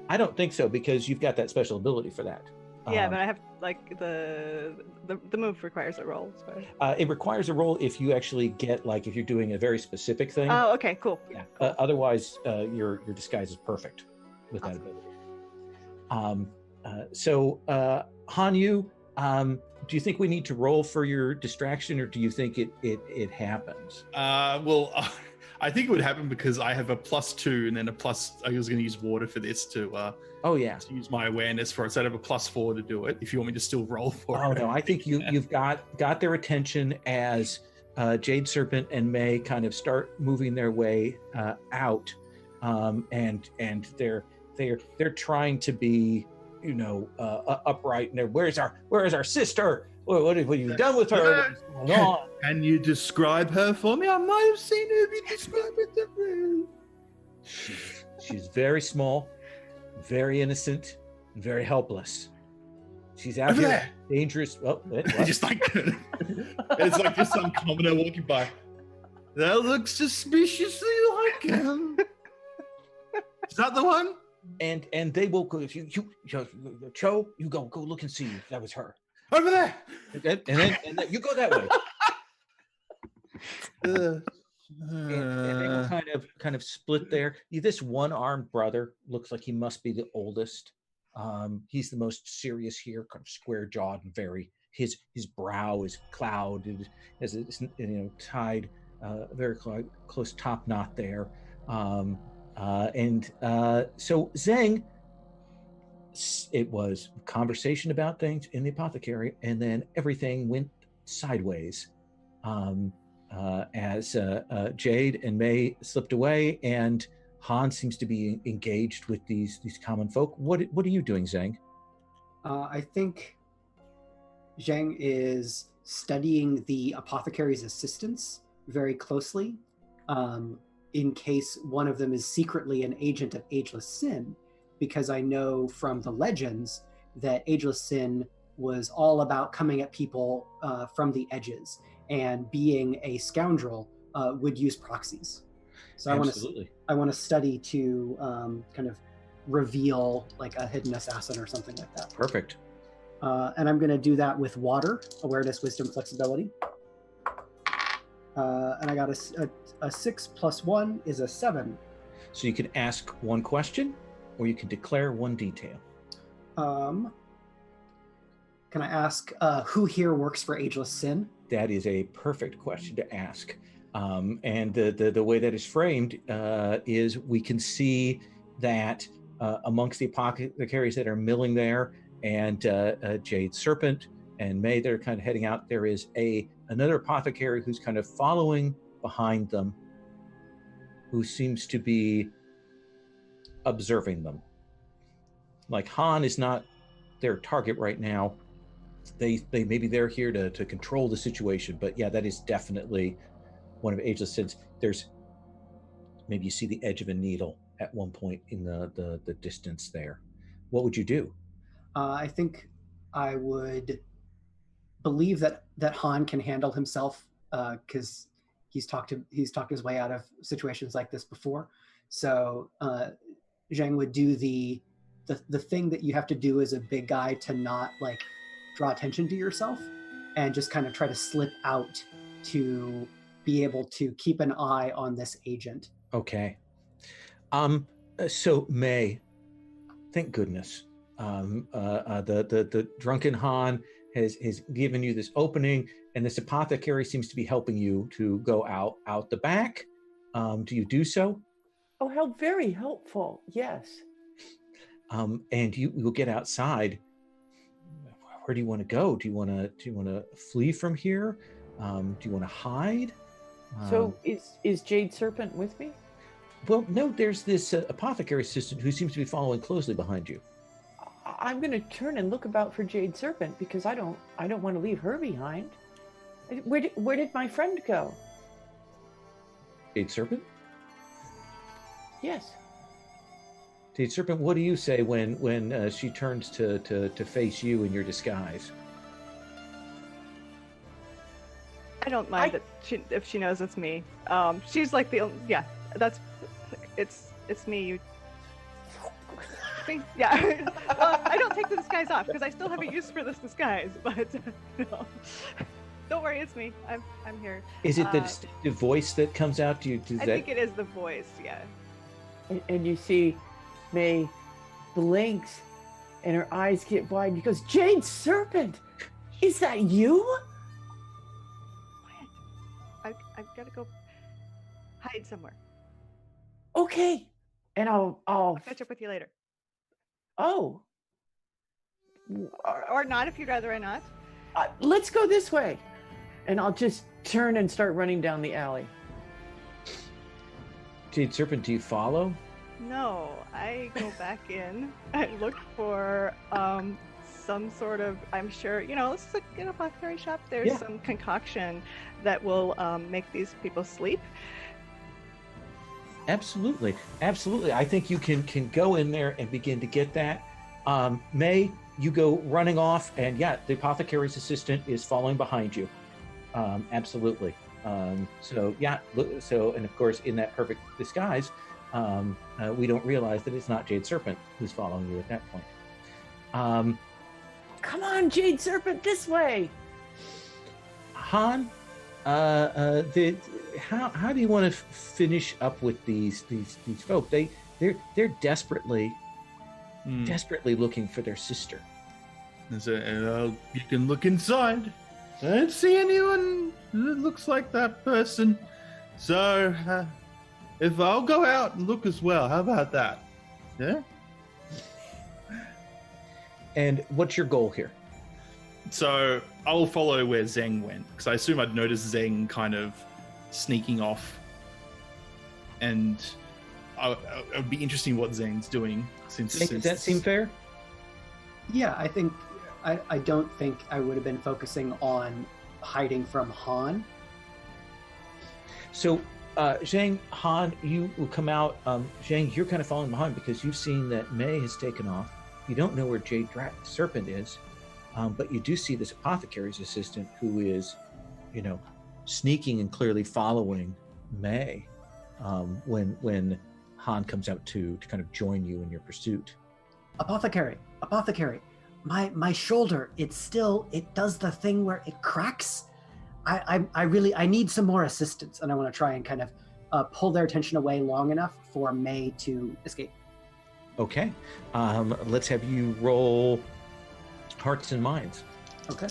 I don't think so, because you've got that special ability for that. Yeah, but I have like the move requires a roll. So. It requires a roll if you actually get if you're doing a very specific thing. Oh, okay, cool. Yeah. Cool. Otherwise, your disguise is perfect with that ability. So Hanyu, do you think we need to roll for your distraction, or do you think it happens? Well, I think it would happen because I have a +2 and then a plus. I was going to use water for this to use my awareness for it. So I'd have a +4 to do it. If you want me to still roll for it. Oh no, I think you've got their attention as Jade Serpent and May kind of start moving their way out, and they're trying to be, upright. And where is our sister? What have you done with her? What's going on? Can you describe her for me? I might have seen her. If you describe it to me. She's very small, very innocent, and very helpless. She's out here dangerous. Oh, what? Just like it's like just some commoner walking by. That looks suspiciously like him. Is that the one? And they will go. Cho, you go look and see if that was her. Over there. And then you go that way. And they will kind of split there. This one-armed brother looks like he must be the oldest. He's the most serious here, kind of square-jawed and very. His brow is clouded, as it's tied very close top knot there. So Zeng, it was a conversation about things in the apothecary, and then everything went sideways as Jade and May slipped away, and Han seems to be engaged with these common folk. What are you doing, Zeng? I think Zhang is studying the apothecary's assistants very closely, in case one of them is secretly an agent of Ageless Sin, because I know from the legends that Ageless Sin was all about coming at people from the edges, and being a scoundrel would use proxies. So I want to study to kind of reveal like a hidden assassin or something like that. Perfect. And I'm going to do that with water, awareness, wisdom, flexibility. And I got a 6 + 1 is a 7. So you can ask one question, or you can declare one detail. Can I ask who here works for Ageless Sin? That is a perfect question to ask. And the way that is framed is we can see that amongst the apothecaries that are milling there, and Jade Serpent and May that are kind of heading out, there is another apothecary who's kind of following behind them, who seems to be observing them. Like Han is not their target right now. They maybe they're here to control the situation, but yeah, that is definitely one of Ageless Sin's. There's maybe you see the edge of a needle at one point in the distance there. What would you do? I think I would believe that Han can handle himself, because he's talked his way out of situations like this before. So Zhang would do the thing that you have to do as a big guy to not like draw attention to yourself, and just kind of try to slip out to be able to keep an eye on this agent. Okay. So May, thank goodness. The drunken Han has given you this opening, and this apothecary seems to be helping you to go out the back. Do you do so? Oh, how very helpful. Yes. And you will get outside. Where do you want to go? Do you want to flee from here? Do you want to hide? So is Jade Serpent with me? Well, no. There's this apothecary assistant who seems to be following closely behind you. I'm going to turn and look about for Jade Serpent, because I don't want to leave her behind. Where did my friend go? Jade Serpent? Yes. Jade Serpent, what do you say when she turns to face you in your disguise? I don't mind if she knows it's me. She's like it's me. You think? Yeah. Well, I don't take the disguise off because I still have a use for this disguise. But no. Don't worry, it's me. I'm here. Is it the distinctive voice that comes out? I think it is the voice. Yeah. And you see May blinks and her eyes get wide and she goes, Jade Serpent, is that you? I've got to go. hide somewhere. Okay. And I'll I'll catch up with you later. Oh. Or not, if you'd rather I not. Let's go this way. And I'll just turn and start running down the alley. Jade Serpent, do you follow? No, I go back in and look for some sort of, I'm sure, this is an apothecary shop. There's some concoction that will make these people sleep. Absolutely. Absolutely. I think you can go in there and begin to get that. May, you go running off, and the apothecary's assistant is following behind you. Absolutely. And of course, in that perfect disguise, we don't realize that it's not Jade Serpent who's following you at that point. Come on, Jade Serpent, this way. Han, how do you want to finish up with these folk? They're desperately looking for their sister. So, you can look inside. I don't see anyone that looks like that person. So, if I'll go out and look as well, how about that? Yeah? And what's your goal here? So, I'll follow where Zeng went, because I assume I'd noticed Zeng kind of sneaking off. And it would be interesting what Zeng's doing. Does that seem fair? Yeah, I think I don't think I would have been focusing on hiding from Han. So, Zhang, Han, you will come out. Zhang, you're kind of following behind because you've seen that May has taken off. You don't know where Jade Serpent is, but you do see this apothecary's assistant who is, sneaking and clearly following May when Han comes out to kind of join you in your pursuit. Apothecary, my shoulder, it does the thing where it cracks. I need some more assistance, and I want to try and kind of pull their attention away long enough for May to escape. Okay, let's have you roll Hearts and Minds. Okay,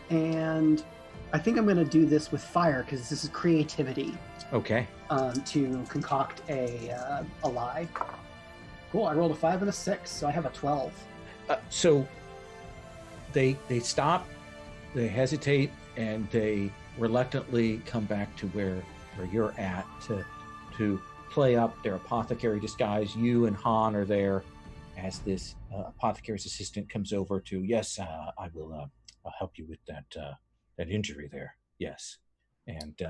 and I think I'm going to do this with fire because this is creativity. Okay. To concoct a lie. Cool. I rolled a 5 and a 6, so I have a 12. So they stop, they hesitate, and they reluctantly come back to where you're at to play up their apothecary disguise. You and Han are there as this apothecary's assistant comes over to, yes, I will I'll help you with that injury there. Yes. And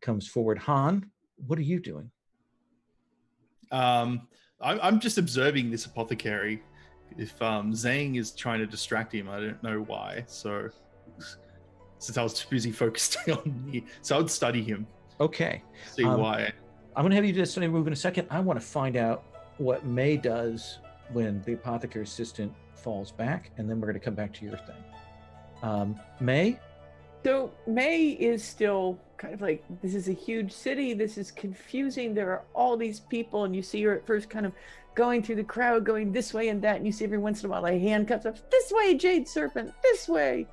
comes forward. Han, what are you doing? I'm just observing this apothecary. If Zhang is trying to distract him, I don't know why. So since I was too busy focusing on me, so I would study him. Okay. See why. I'm going to have you do a study move in a second. I want to find out what May does when the apothecary assistant falls back, and then we're going to come back to your thing. May? So May is still kind of like, this is a huge city. This is confusing. There are all these people, and you see her at first kind of going through the crowd, going this way and that, and you see every once in a while a hand comes up, this way, Jade Serpent, this way.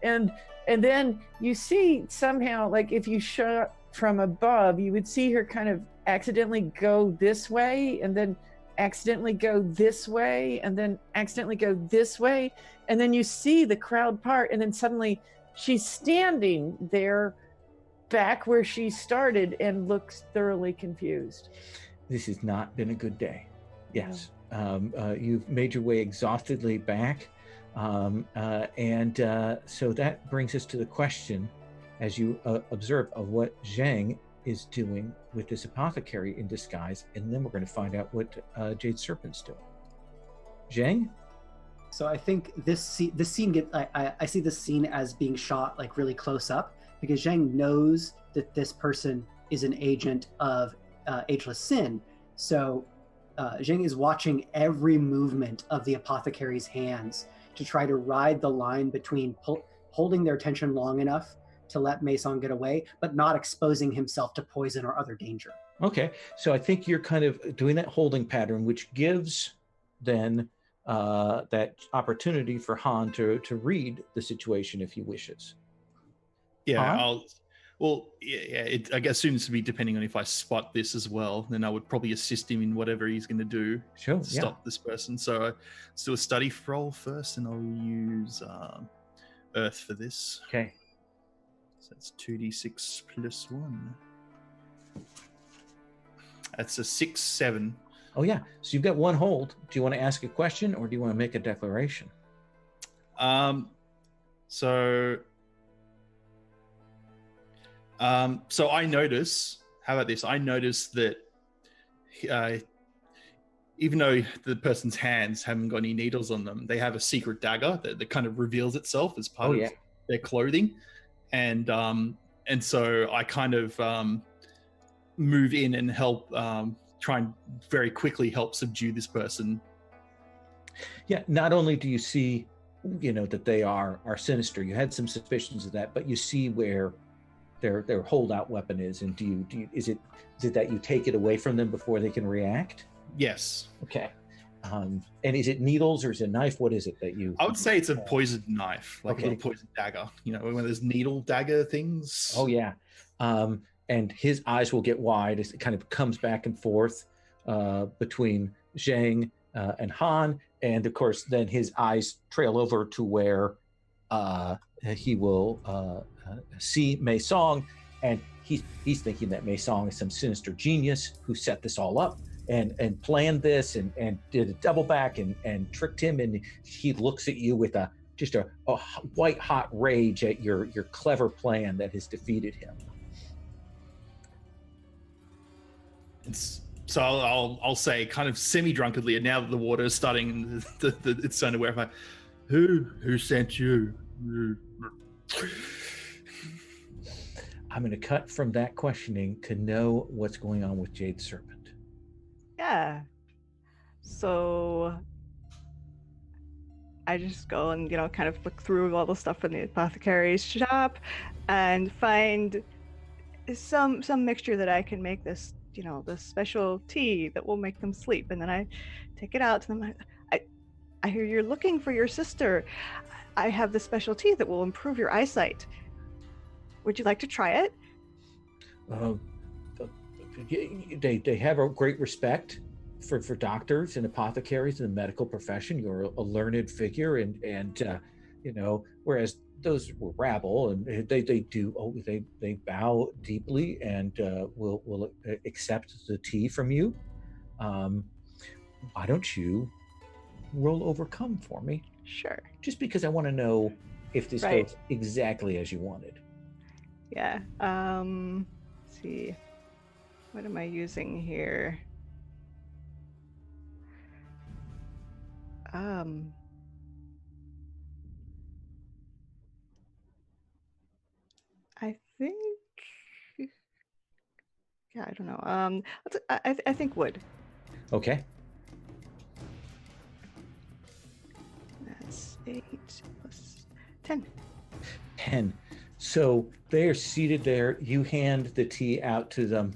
And then you see somehow, like if you shot from above, you would see her kind of accidentally go this way, and then accidentally go this way, and then accidentally go this way. And then you see the crowd part, and then suddenly she's standing there back where she started and looks thoroughly confused. This has not been a good day. Yes. You've made your way exhaustedly back. So that brings us to the question, as you observe, of what Zhang is doing with this apothecary in disguise. And then we're going to find out what Jade Serpent's doing. Zhang? So I think this scene I see this scene as being shot like really close up, because Zhang knows that this person is an agent of Ageless Sin. So Zhang is watching every movement of the apothecary's hands to try to ride the line between holding their attention long enough to let Mason get away, but not exposing himself to poison or other danger. Okay, so I think you're kind of doing that holding pattern, which gives then that opportunity for Han to read the situation if he wishes. Yeah, Han? Well, yeah, I guess assumes to be depending on if I spot this as well, then I would probably assist him in whatever he's going to do Sure. to stop this person. So let's do a study roll first, and I'll use Earth for this. Okay. So that's 2d6 plus 1. That's a 6, 7. Oh yeah. So you've got one hold. Do you want to ask a question or do you want to make a declaration? So I notice. How about this? I notice that even though the person's hands haven't got any needles on them, they have a secret dagger that kind of reveals itself as part of their clothing, and so I kind of move in and help, try and very quickly help subdue this person. Yeah. Not only do you see, that they are sinister, you had some suspicions of that, but you see where their holdout weapon is, and is it that you take it away from them before they can react? Yes. Okay. And is it needles or is it a knife? What is it that you? I would say it's a poisoned knife, like a little poison dagger. One of those needle dagger things. Oh yeah. And his eyes will get wide as it kind of comes back and forth between Zhang and Han, and of course then his eyes trail over to where he will see Mei Song, and he's thinking that Mei Song is some sinister genius who set this all up and planned this and did a double back and tricked him, and he looks at you with just a white hot rage at your clever plan that has defeated him. So I'll say kind of semi-drunkenly, and now that the water is starting, it's starting to wear off. Who sent you? I'm going to cut from that questioning to know what's going on with Jade Serpent. Yeah. So I just go and, kind of look through all the stuff in the apothecary's shop and find some mixture that I can make this, this special tea that will make them sleep. And then I take it out to them. I hear you're looking for your sister. I have the special tea that will improve your eyesight. Would you like to try it? They have a great respect for doctors and apothecaries in the medical profession. You're a learned figure, and whereas those were rabble, and they bow deeply and will accept the tea from you. Why don't you roll overcome for me? Sure. Just because I want to know if this Right. goes exactly as you wanted. Yeah. Let's see. What am I using here? I think. Yeah, I don't know. I think wood. Okay. That's 8 plus 10. 10. So they are seated there. You hand the tea out to them.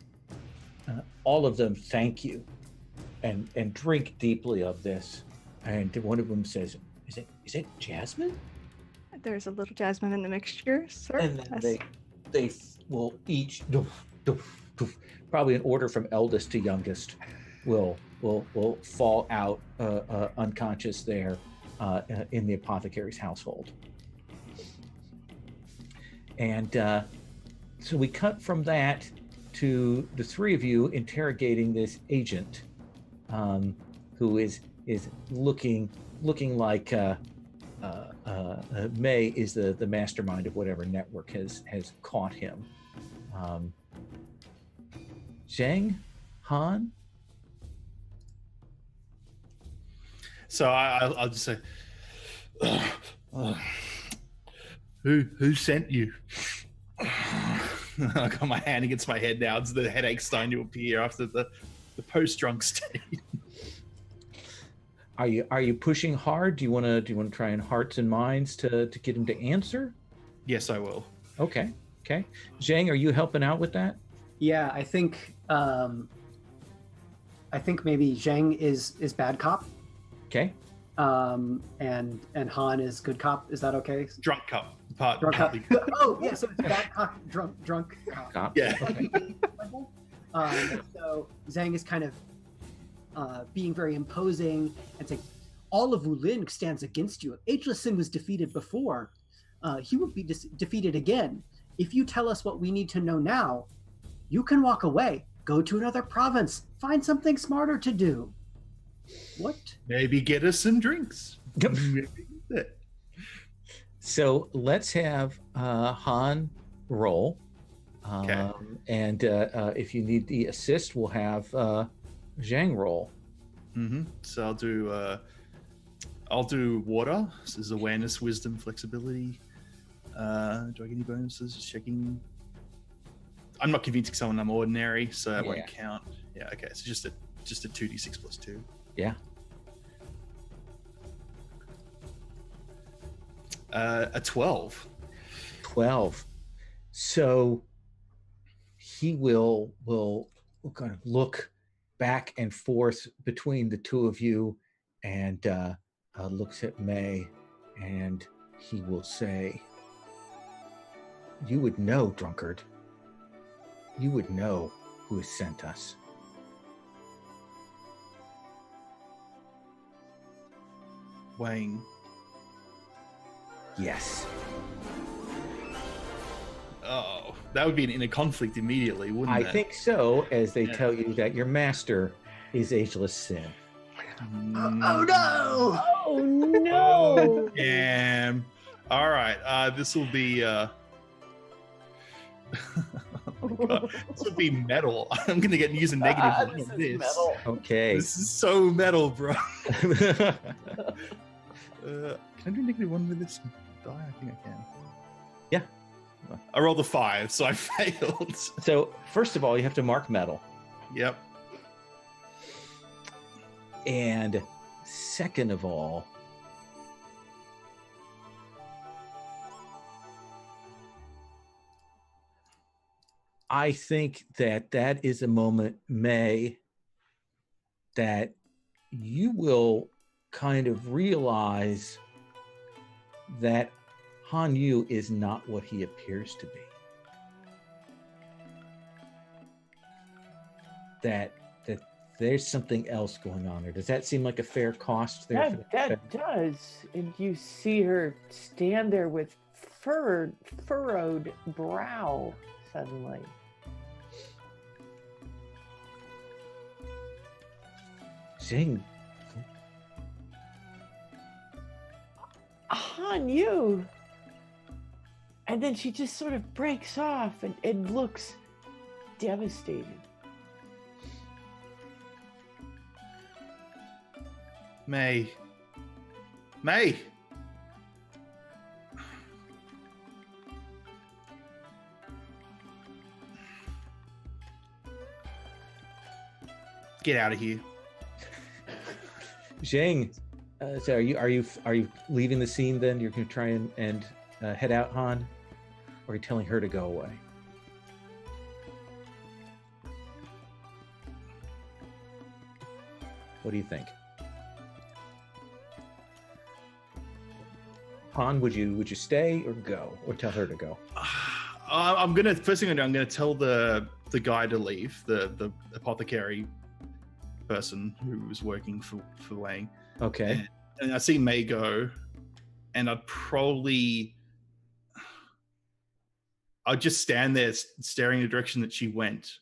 All of them thank you and drink deeply of this. And one of them says, is it jasmine? There's a little jasmine in the mixture, sir. And then Yes. they will each, probably in order from eldest to youngest, will fall out unconscious there in the apothecary's household. And so we cut from that to the three of you interrogating this agent, who is looking like May is the mastermind of whatever network has caught him. Zhang, Han. So I'll just say, who sent you? I got my hand against my head now. It's the headache starting to appear after the post-drunk state. Are you pushing hard? Do you want to try and hearts and minds to get him to answer? Yes, I will. Okay. Zhang, are you helping out with that? Yeah, I think maybe Zhang is bad cop. Okay. And Han is good cop. Is that okay? Drunk cop. Drunk cop. partly. Oh, yeah. So it's bad cop, drunk cop. Cop. Yeah. So Zhang is kind of being very imposing and saying, all of Wulin stands against you. Ageless Sin was defeated before. He will be defeated again. If you tell us what we need to know now, you can walk away, go to another province, find something smarter to do. What? Maybe get us some drinks. So let's have Han roll. Okay. And if you need the assist, we'll have Zhang roll. So I'll do water. This is awareness, wisdom, flexibility. Do I get any bonuses? Checking. I'm not convincing someone I'm ordinary, so that won't count. Yeah, okay. So just a 2d6 plus 2. Yeah. A 12. 12. So he will kind of look back and forth between the two of you and looks at May, and he will say, "You would know, drunkard. You would know who has sent us." Wayne. Yes. Oh, that would be an inner conflict immediately, wouldn't it? I think so, as they Yeah. tell you that your master is Ageless Sin. Oh no! Oh no! Damn. All right. This will be. Oh my God. This would be metal. I'm gonna use a negative one This on is this. metal. Okay. This is so metal, bro. Can I do negative one with this die? I think I can. Yeah. I rolled a 5, so I failed. So, first of all, you have to mark metal. Yep. And second of all, I think that is a moment, May, that you will kind of realize that Han Yu is not what he appears to be. That there's something else going on there. Does that seem like a fair cost there? for That does. And you see her stand there with furrowed brow suddenly. Zhang, Han Yu. And then she just sort of breaks off and looks devastated. May. Get out of here. Zhang, so are you leaving the scene then? You're going to try and head out, Han? Or are you telling her to go away? What do you think? Han, would you stay or go, or tell her to go? I'm gonna first thing I'm gonna tell the guy to leave, the apothecary person who was working for Wang. Okay. And I see May go, and I'd just stand there staring in the direction that she went.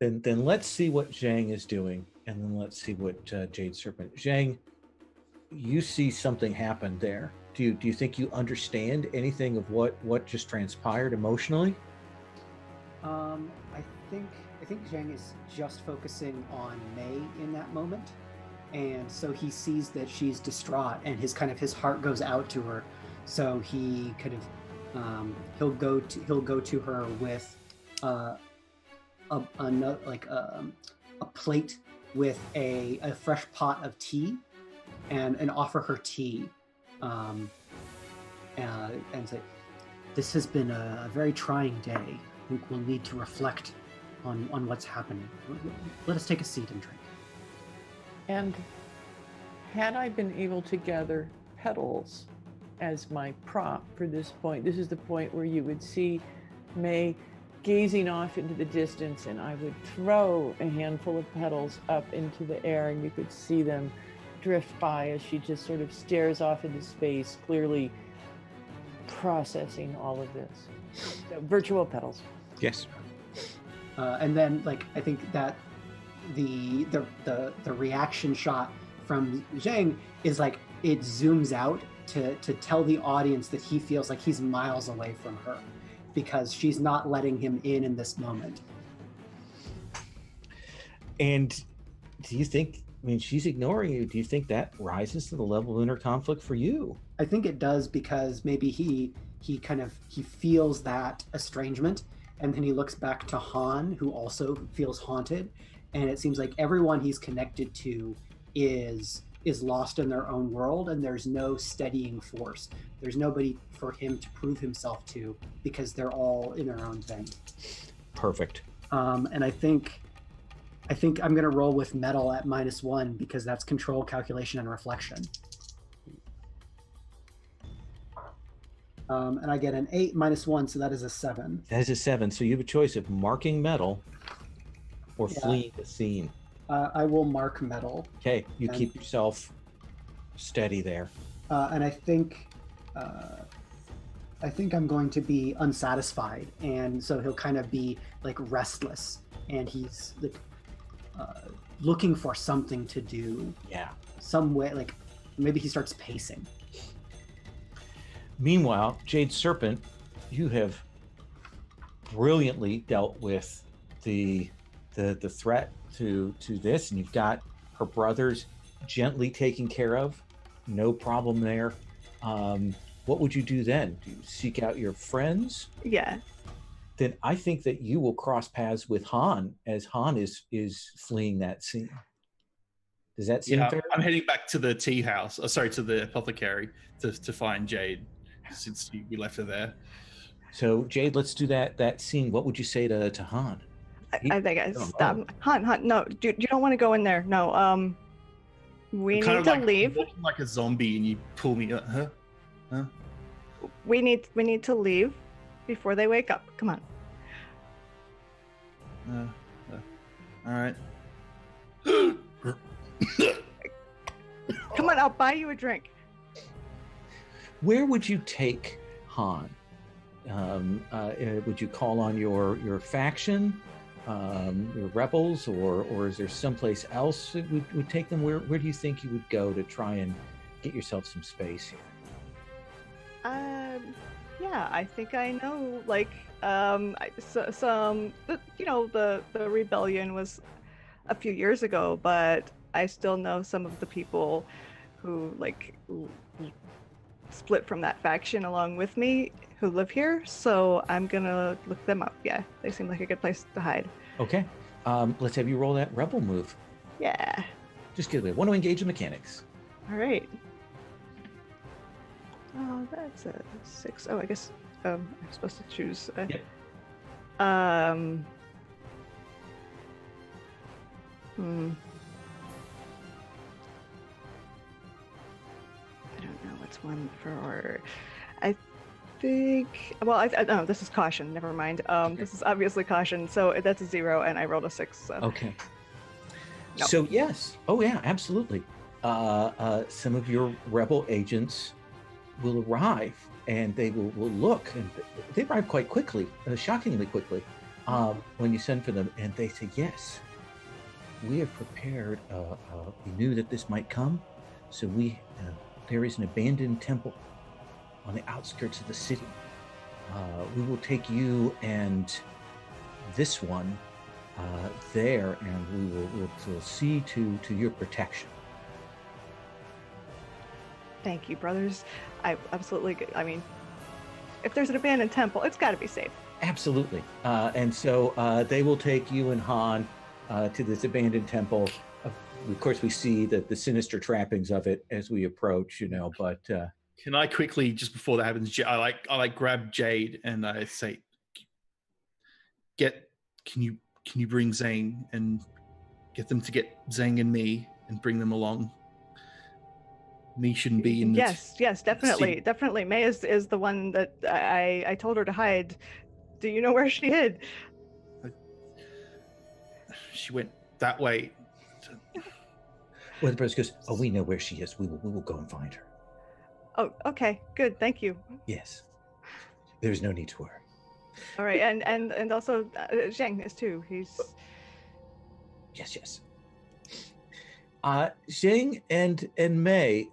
Then let's see what Zhang is doing, and then let's see what Jade Serpent. Zhang, you see something happen there. Do you think you understand anything of what just transpired emotionally? I think Zhang is just focusing on May in that moment, and so he sees that she's distraught, and his heart goes out to her. So he kind of he'll go to her with a plate with a fresh pot of tea, and offer her tea. And say, "This has been a very trying day. I think we'll need to reflect on what's happening. Let us take a seat and drink." And had I been able to gather petals as my prop for this point. This is the point where you would see May gazing off into the distance, and I would throw a handful of petals up into the air, and you could see them drift by as she just sort of stares off into space, clearly processing all of this. So virtual petals. Yes. And then, like, I think that the reaction shot from Zhang is like it zooms out to tell the audience that he feels like he's miles away from her because she's not letting him in this moment. And do you think, I mean, she's ignoring you. Do you think that rises to the level of inner conflict for you? I think it does because maybe he feels that estrangement, and then he looks back to Han, who also feels haunted, and it seems like everyone he's connected to is lost in their own world, and there's no steadying force. There's nobody for him to prove himself to because they're all in their own thing. Perfect. And I think I'm gonna roll with metal at -1 because that's control, calculation, and reflection. And I get an 8 -1, so that is a 7. That is a 7. So you have a choice of marking metal or Yeah. fleeing the scene. I will mark metal. Okay, you And- keep yourself steady there. And I think I'm going to be unsatisfied, and so he'll kind of be like restless, and he's like looking for something to do. Yeah. Some way, like maybe he starts pacing. Meanwhile, Jade Serpent, you have brilliantly dealt with the threat to this, and you've got her brothers gently taken care of. No problem there. What would you do then? Do you seek out your friends? Yeah. Then I think that you will cross paths with Han as Han is fleeing that scene. Does that seem Yeah, fair? I'm heading back to the tea house. Sorry, to the apothecary to find Jade, since we left her there. So Jade, let's do that scene. What would you say to Han? I think I Oh, stop. oh. Han, no, you don't want to go in there. No, we Kind need of to like leave. walking like a zombie, and you pull me up. Huh? We need to leave before they wake up. Come on. All right. Come on, I'll buy you a drink. Where would you take Han? Would you call on your faction, your rebels, or is there someplace else that would take them? Where do you think you would go to try and get yourself some space here? Yeah, I think I know. Like, the rebellion was a few years ago, but I still know some of the people who split from that faction along with me who live here. So I'm gonna look them up. Yeah, they seem like a good place to hide. Okay, let's have you roll that rebel move. Yeah. Just give it. Want to engage the mechanics. All right. Oh, that's a 6. Oh, I guess I'm supposed to choose. Yep. I don't know what's one for order. I think. Well, no, this is caution. Never mind. This is obviously caution. So that's a 0, and I rolled a 6. So. Okay. No. So yes. Oh yeah, absolutely. Some of your rebel agents will arrive, and they will look, and they arrive quite quickly, shockingly quickly, when you send for them, and they say, yes, we have prepared, we knew that this might come, so there is an abandoned temple on the outskirts of the city. We will take you and this one there, and we'll see to your protection. Thank you, brothers. I absolutely. I mean, if there's an abandoned temple, it's got to be safe. Absolutely. And so they will take you and Han to this abandoned temple. Of course, we see the sinister trappings of it as we approach, but... Can I quickly, just before that happens, I grab Jade and I say, can you bring Zhang and get them to get Zhang and me and bring them along? Me shouldn't be in the Yes, definitely. May is the one that I told her to hide. Do you know where she hid? She went that way. Well, the brother goes, "Oh, we know where she is. We will go and find her." Oh, okay, good, thank you. Yes. There's no need to worry. All right, and also Zheng is too. He's Yes. Xing and Mei,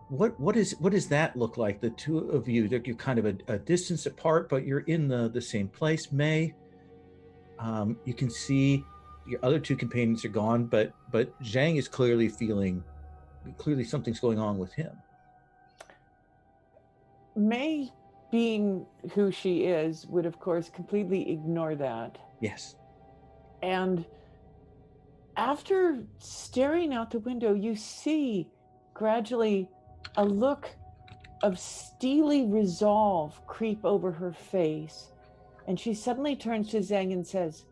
what does that look like? The two of you, you're kind of a distance apart, but you're in the same place. Mei, you can see your other two companions are gone, but Zhang is clearly something's going on with him. May, being who she is, would of course completely ignore that. Yes. And after staring out the window, you see gradually a look of steely resolve creep over her face. And she suddenly turns to Zhang and says,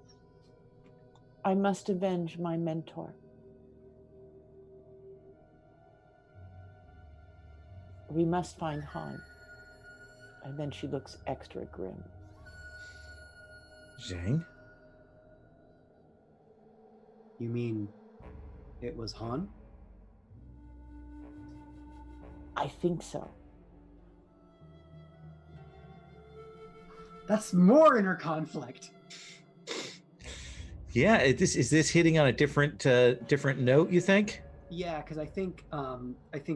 "I must avenge my mentor. We must find Han." And then she looks extra grim. Zhang? You mean it was Han? I think so. That's more inner conflict. Yeah, is this hitting on a different note, you think? Yeah, because I think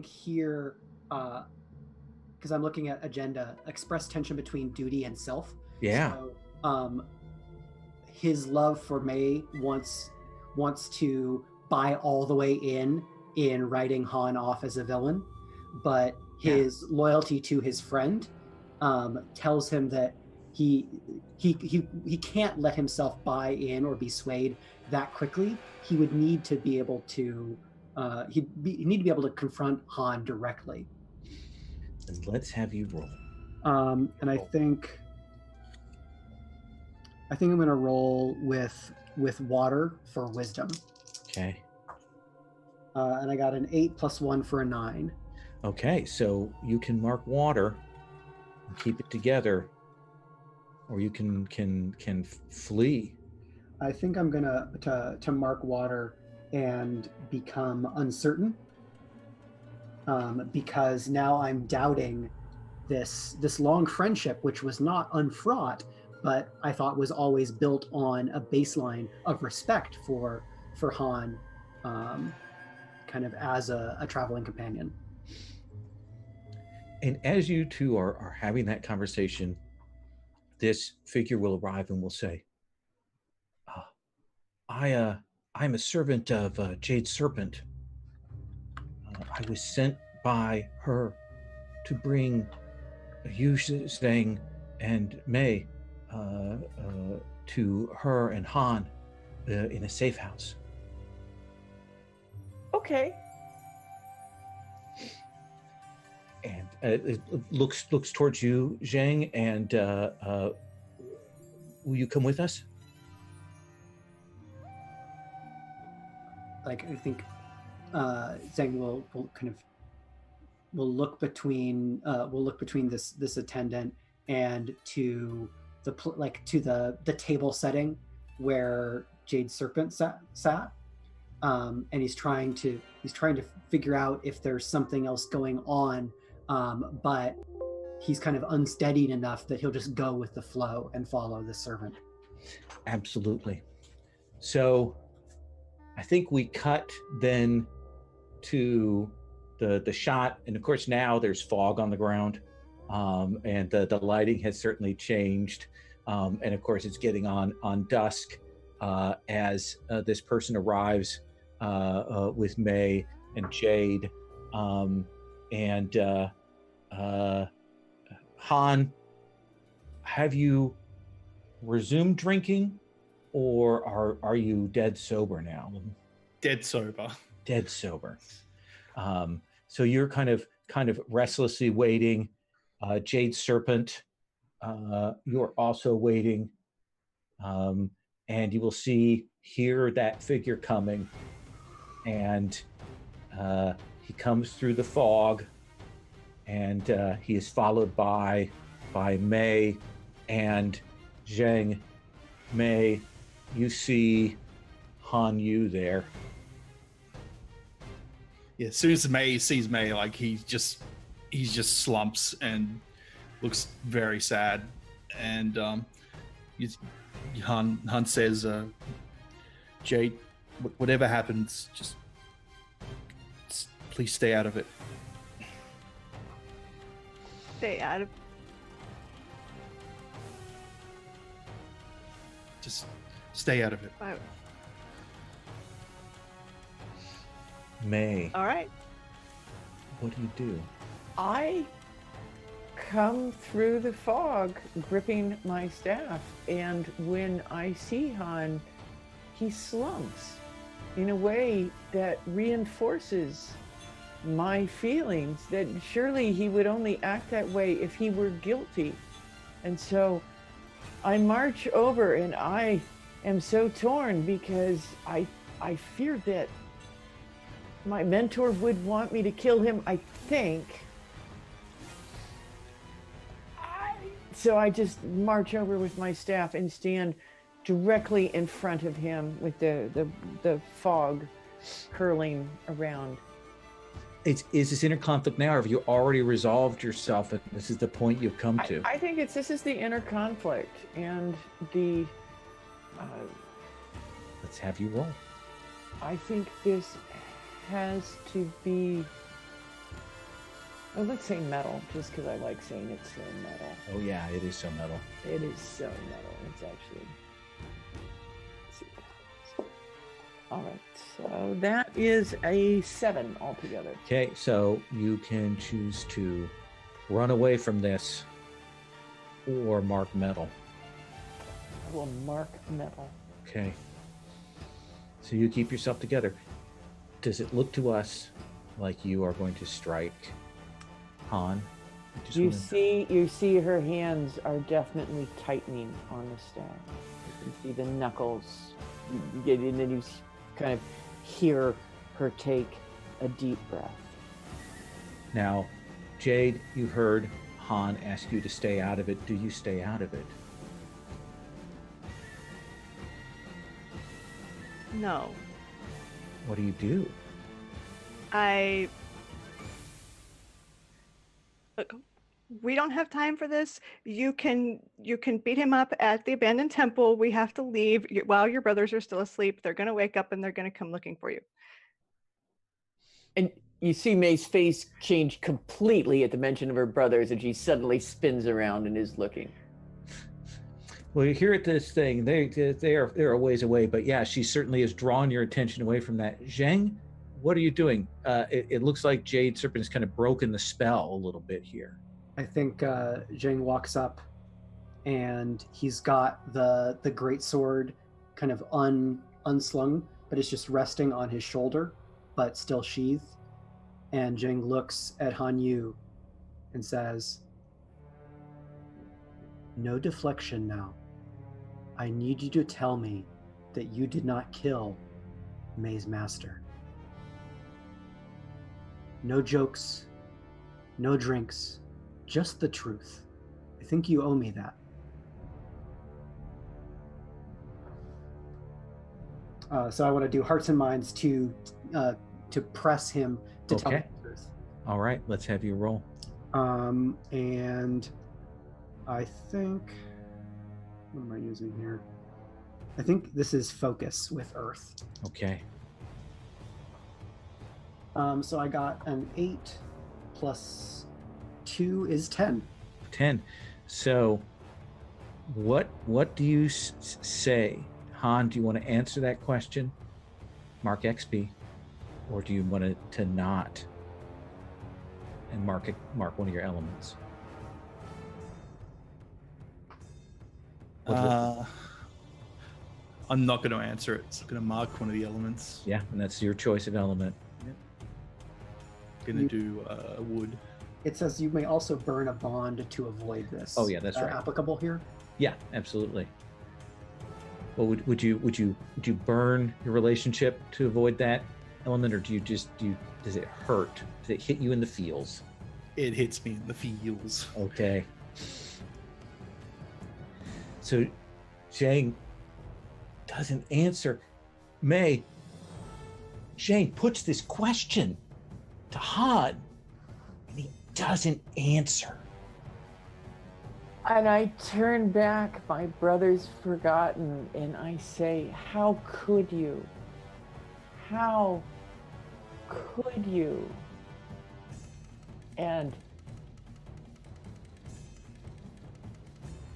here, because I'm looking at agenda, express tension between duty and self. Yeah. So, his love for May wants to buy all the way in writing Han off as a villain, but his loyalty to his friend tells him that he can't let himself buy in or be swayed that quickly. He would need to be able to he'd need to be able to confront Han directly. And let's have you roll. And I think I'm going to roll with water for wisdom. Okay. And I got an 8 + 1 for a 9. Okay, so you can mark water and keep it together, or you can flee. I think I'm gonna to mark water and become uncertain, because now I'm doubting this long friendship, which was not unfraught, but I thought was always built on a baseline of respect for Han, kind of as a traveling companion. And as you two are having that conversation, this figure will arrive and will say, I'm a servant of Jade Serpent. I was sent by her to bring Yu Zhang and Mei to her and Han in a safe house. Okay. And it looks towards you, Zhang, and will you come with us? Like, I think Zhang will look between this attendant and to the table setting where Jade Serpent sat, and he's trying to figure out if there's something else going on, but he's kind of unsteadied enough that he'll just go with the flow and follow the servant. Absolutely. So I think we cut then to the shot, and of course now there's fog on the ground, and the lighting has certainly changed, and of course it's getting on dusk as this person arrives with May and Jade, and Han, have you resumed drinking, or are you dead sober now? Dead sober. Dead sober. So you're kind of restlessly waiting. Jade Serpent, you're also waiting, and you will hear that figure coming, and he comes through the fog, and he is followed by Mei and Zheng. Mei, you see Han Yu there. Yeah, as soon as May sees May, like he just slumps and looks very sad. And Han says, Jade, whatever happens, just please stay out of it. Stay out of. Just stay out of it. Wow. Mei, All right. what do you do? I come through the fog gripping my staff, and when I see Han, he slumps in a way that reinforces my feelings that surely he would only act that way if he were guilty. And so I march over, and I am so torn because I fear that my mentor would want me to kill him, I think. So I just march over with my staff and stand directly in front of him with the fog curling around. Is this inner conflict now, or have you already resolved yourself and this is the point you've come to? I think this is the inner conflict, and the Let's have you roll. I think this has to be, let's say metal, just because I like saying it's so metal. Oh yeah, it is so metal. It is so metal. It's actually. Let's see what that is. All right, so that is a 7 altogether. Okay, so you can choose to run away from this or mark metal. I will mark metal. Okay. So you keep yourself together. Does it look to us like you are going to strike Han? You see her hands are definitely tightening on the staff. You can see the knuckles. You get in, and you kind of hear her take a deep breath. Now, Jade, you heard Han ask you to stay out of it. Do you stay out of it? No. What do you do? Look, we don't have time for this. You can beat him up at the abandoned temple. We have to leave while your brothers are still asleep. They're going to wake up and they're going to come looking for you. And you see May's face change completely at the mention of her brothers, and she suddenly spins around and is looking. Well, you're here at this thing. They're a ways away, but yeah, she certainly has drawn your attention away from that. Zheng, what are you doing? It looks like Jade Serpent has kind of broken the spell a little bit here. I think Zheng walks up, and he's got the great sword kind of unslung, but it's just resting on his shoulder, but still sheathed. And Zheng looks at Han Yu and says, "No deflection now. I need you to tell me that you did not kill May's master. No jokes, no drinks, just the truth. I think you owe me that." So I want to do hearts and minds to press him to tell me the truth. All right, let's have you roll. And I think, what am I using here? I think this is focus with Earth. Okay. So I got an 8 plus 2 is 10. 10. So what do you say? Han, do you want to answer that question? Mark XP. Or do you want to not? And mark one of your elements. I'm not going to answer it. So I'm going to mark one of the elements. Yeah, and that's your choice of element. Going to do wood. It says you may also burn a bond to avoid this. Oh yeah, that's right. Applicable here? Yeah, absolutely. Well, would you burn your relationship to avoid that? element, or does it hurt? Does it hit you in the feels? It hits me in the feels. Okay. So Zhang doesn't answer. Zhang puts this question to Han, and he doesn't answer. And I turn back, my brother's forgotten, and I say, how could you? How could you? And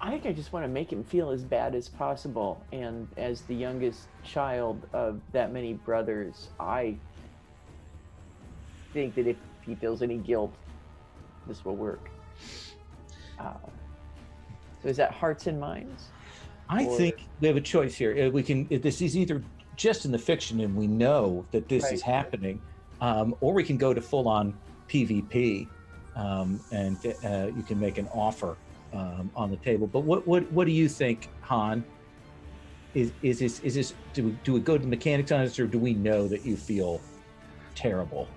I think I just want to make him feel as bad as possible. And as the youngest child of that many brothers, I think that if he feels any guilt, this will work. So is that hearts and minds? I think we have a choice here. This is either just in the fiction and we know that this is happening, or we can go to full-on PvP, and you can make an offer on the table. But what do you think, Han? Is this do we go to the mechanics on this, or do we know that you feel terrible?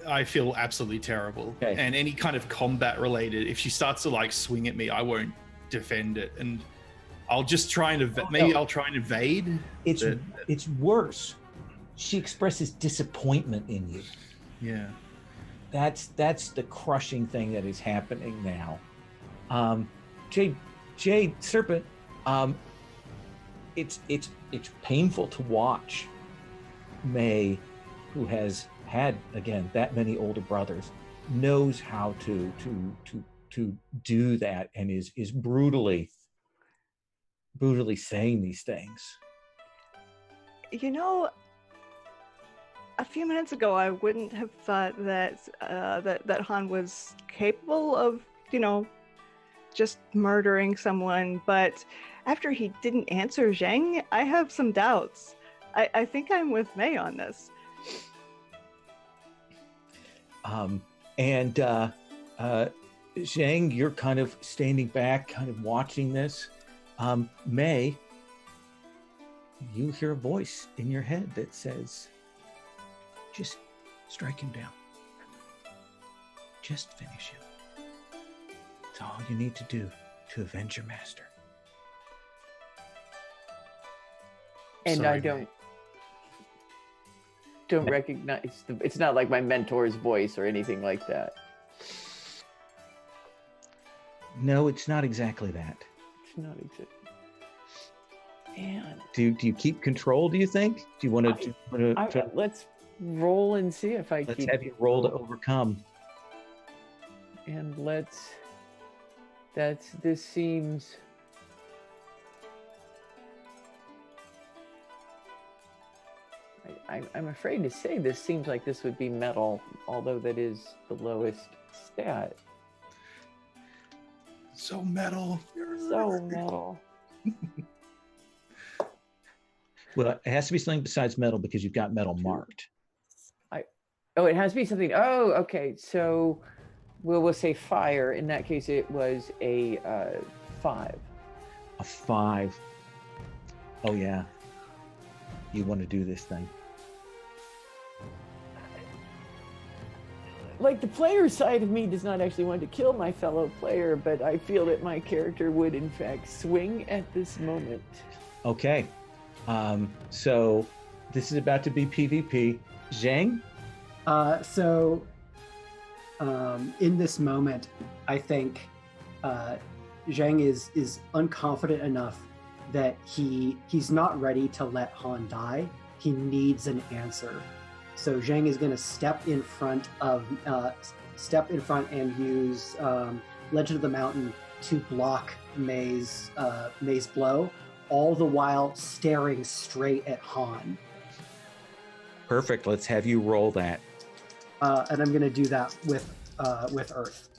I feel absolutely terrible. Okay. And any kind of combat related, if she starts to like swing at me, I won't defend it, and I'll just try and I'll try and evade. It's worse. She expresses disappointment in you. Yeah. That's the crushing thing that is happening now. Jade Serpent, it's painful to watch May, who has had again that many older brothers, knows how to do that, and is brutally saying these things. You know, a few minutes ago, I wouldn't have thought that that Han was capable of, just murdering someone. But after he didn't answer Zhang, I have some doubts. I think I'm with May on this. Zhang, you're kind of standing back, kind of watching this. May, you hear a voice in your head that says, just strike him down. Just finish him. It's all you need to do to avenge your master. And Sorry, I don't recognize it's not like my mentor's voice or anything like that. No, it's not exactly that. It's not exactly. Man. Do you keep control, do you think? Do you want to... Let's roll and see if I Let's have you roll to overcome. And this seems... I'm afraid to say this seems like this would be metal, although that is the lowest stat. So metal. So metal. Well, it has to be something besides metal because you've got metal marked. It has to be something. Oh, okay. So we'll say fire. In that case, it was a 5. A 5. Oh, yeah. You want to do this thing. Like, the player side of me does not actually want to kill my fellow player, but I feel that my character would, in fact, swing at this moment. Okay. So this is about to be PvP. Zhang? In this moment, I think Zhang is unconfident enough that he's not ready to let Han die. He needs an answer. So Zhang is going to step in front and use Legend of the Mountain to block May's blow, all the while staring straight at Han. Perfect. Let's have you roll that. And I'm going to do that with Earth.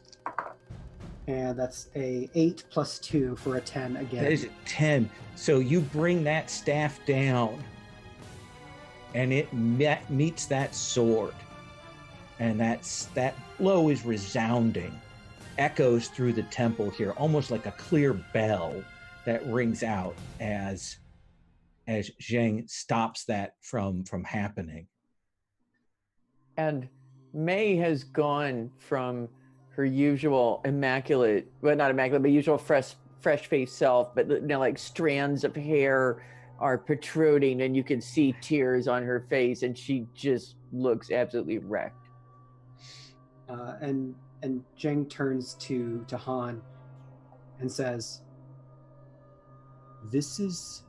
And that's a 8 plus 2 for a 10 again. That is a 10. So you bring that staff down, and it meets that sword. And that blow is resounding, echoes through the temple here, almost like a clear bell that rings out as Zhang stops that from happening. And May has gone from her usual immaculate, well, not immaculate, but usual fresh-faced self, but now like strands of hair are protruding and you can see tears on her face, and she just looks absolutely wrecked. And Jeng turns to Han and says, "This is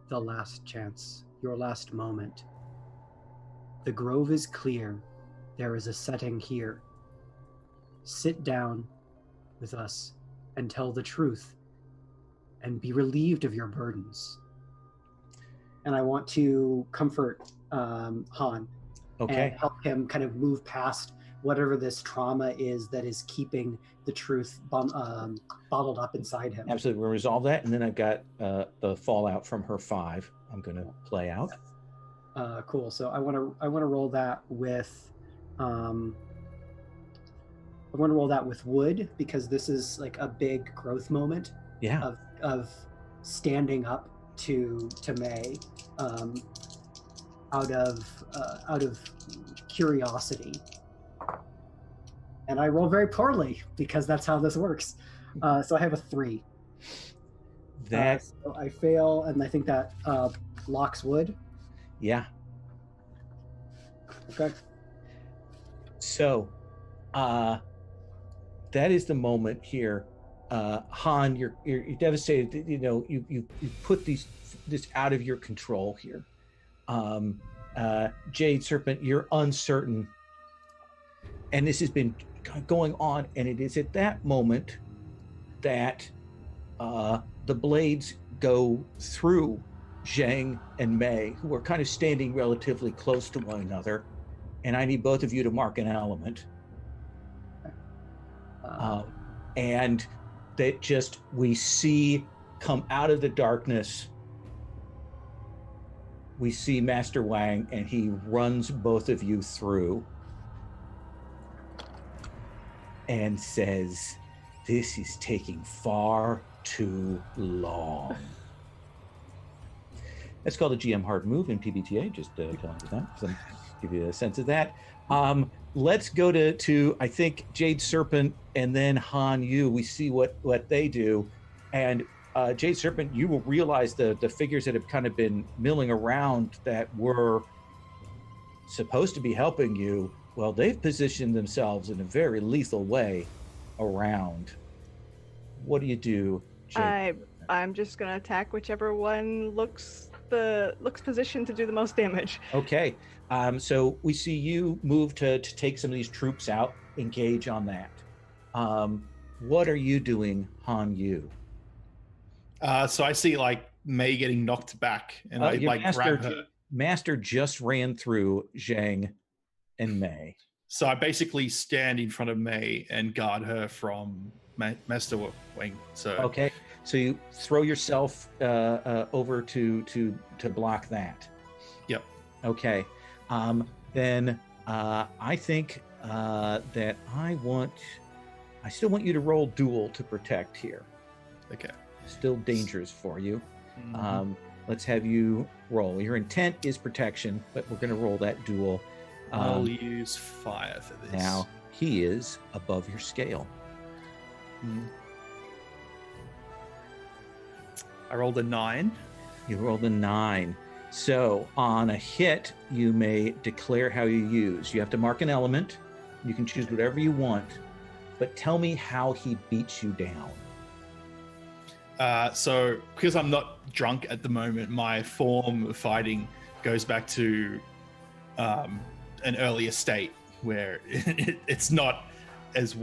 the last chance, your last moment. The grove is clear. There is a setting here. Sit down with us and tell the truth and be relieved of your burdens." And I want to comfort Han and help him kind of move past whatever this trauma is that is keeping the truth bottled up inside him. Absolutely. We'll resolve that. And then I've got the fallout from her 5 I'm going to play out. Cool. So I want to roll that with wood, because this is like a big growth moment. Yeah. Of standing up to May, out of curiosity. And I roll very poorly because that's how this works. So I have a 3. So I fail, and I think that blocks wood. Yeah. Okay. So, that is the moment here. Han, you're devastated. You know, you put this out of your control here. Jade Serpent, you're uncertain, and this has been going on. And it is at that moment that the blades go through Zhang and May, who are kind of standing relatively close to one another. And I need both of you to mark an element. And that just we see come out of the darkness. We see Master Wang, and he runs both of you through and says, "This is taking far too long." That's called a GM hard move in PBTA, just telling you that, so give you a sense of that. Let's go to I think Jade Serpent and then Han Yu. We see what they do. And Jade Serpent, you will realize the figures that have kind of been milling around that were supposed to be helping you, well, they've positioned themselves in a very lethal way around. What do you do, Jade? I'm just gonna attack whichever one looks positioned to do the most damage. Okay. So we see you move to take some of these troops out, engage on that. What are you doing, Han Yu? So I see like May getting knocked back, and I like grab her. Master just ran through Zhang and May. So I basically stand in front of May and guard her from Master Wang. So okay. So you throw yourself over to block that. Yep. Okay. Then I think that I still want you to roll duel to protect here. Okay. Still dangerous for you. Mm-hmm. Let's have you roll. Your intent is protection, but we're going to roll that duel. I'll use fire for this. Now, he is above your scale. I rolled a 9. You rolled a 9. So on a hit, you may declare how you use. You have to mark an element. You can choose whatever you want, but tell me how he beats you down. So because I'm not drunk at the moment, my form of fighting goes back to an earlier state where it's not as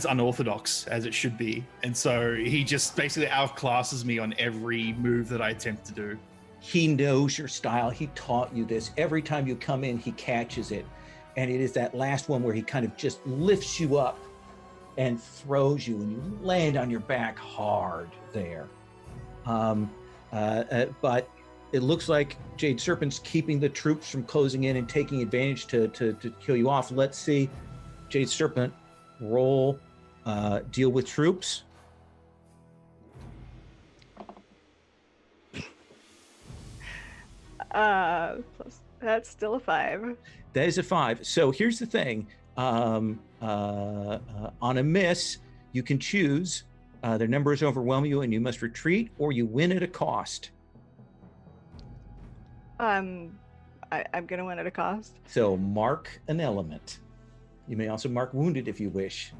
unorthodox as it should be. And so he just basically outclasses me on every move that I attempt to do. He knows your style. He taught you this. Every time you come in, he catches it. And it is that last one where he kind of just lifts you up and throws you, and you land on your back hard there. But it looks like Jade Serpent's keeping the troops from closing in and taking advantage to kill you off. Let's see. Jade Serpent, roll deal with troops. Plus That's still a 5. That is a 5. So here's the thing. On a miss, you can choose their numbers overwhelm you and you must retreat, or you win at a cost. I'm gonna win at a cost. So mark an element. You may also mark wounded if you wish.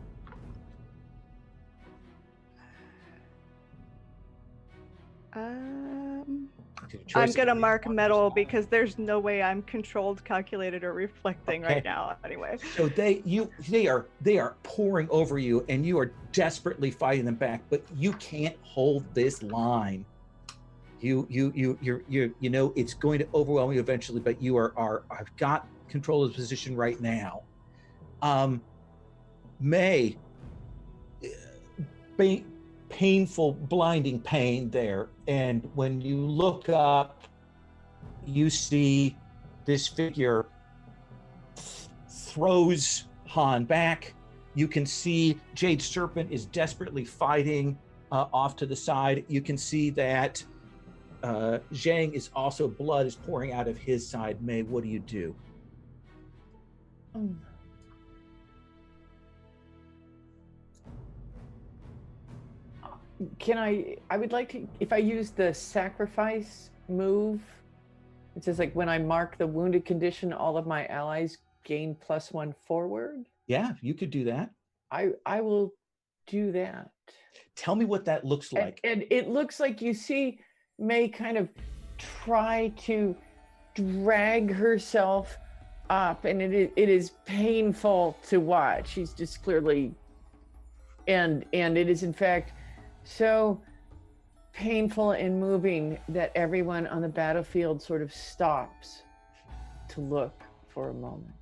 I'm gonna mark metal because there's no way I'm controlled, calculated, or reflecting right now. Anyway. So they are pouring over you, and you are desperately fighting them back, but you can't hold this line. You know it's going to overwhelm you eventually, but you I've got control of the position right now. May, painful, blinding pain there. And when you look up, you see this figure throws Han back. You can see Jade Serpent is desperately fighting off to the side. You can see that Zhang is also, blood is pouring out of his side. May, what do you do? I would like to, if I use the sacrifice move, it says like when I mark the wounded condition, all of my allies gain +1 forward. Yeah, you could do that. I will do that. Tell me what that looks like. And it looks like you see May kind of try to drag herself up, and it is painful to watch. She's just clearly, and it is in fact so painful and moving that everyone on the battlefield sort of stops to look for a moment,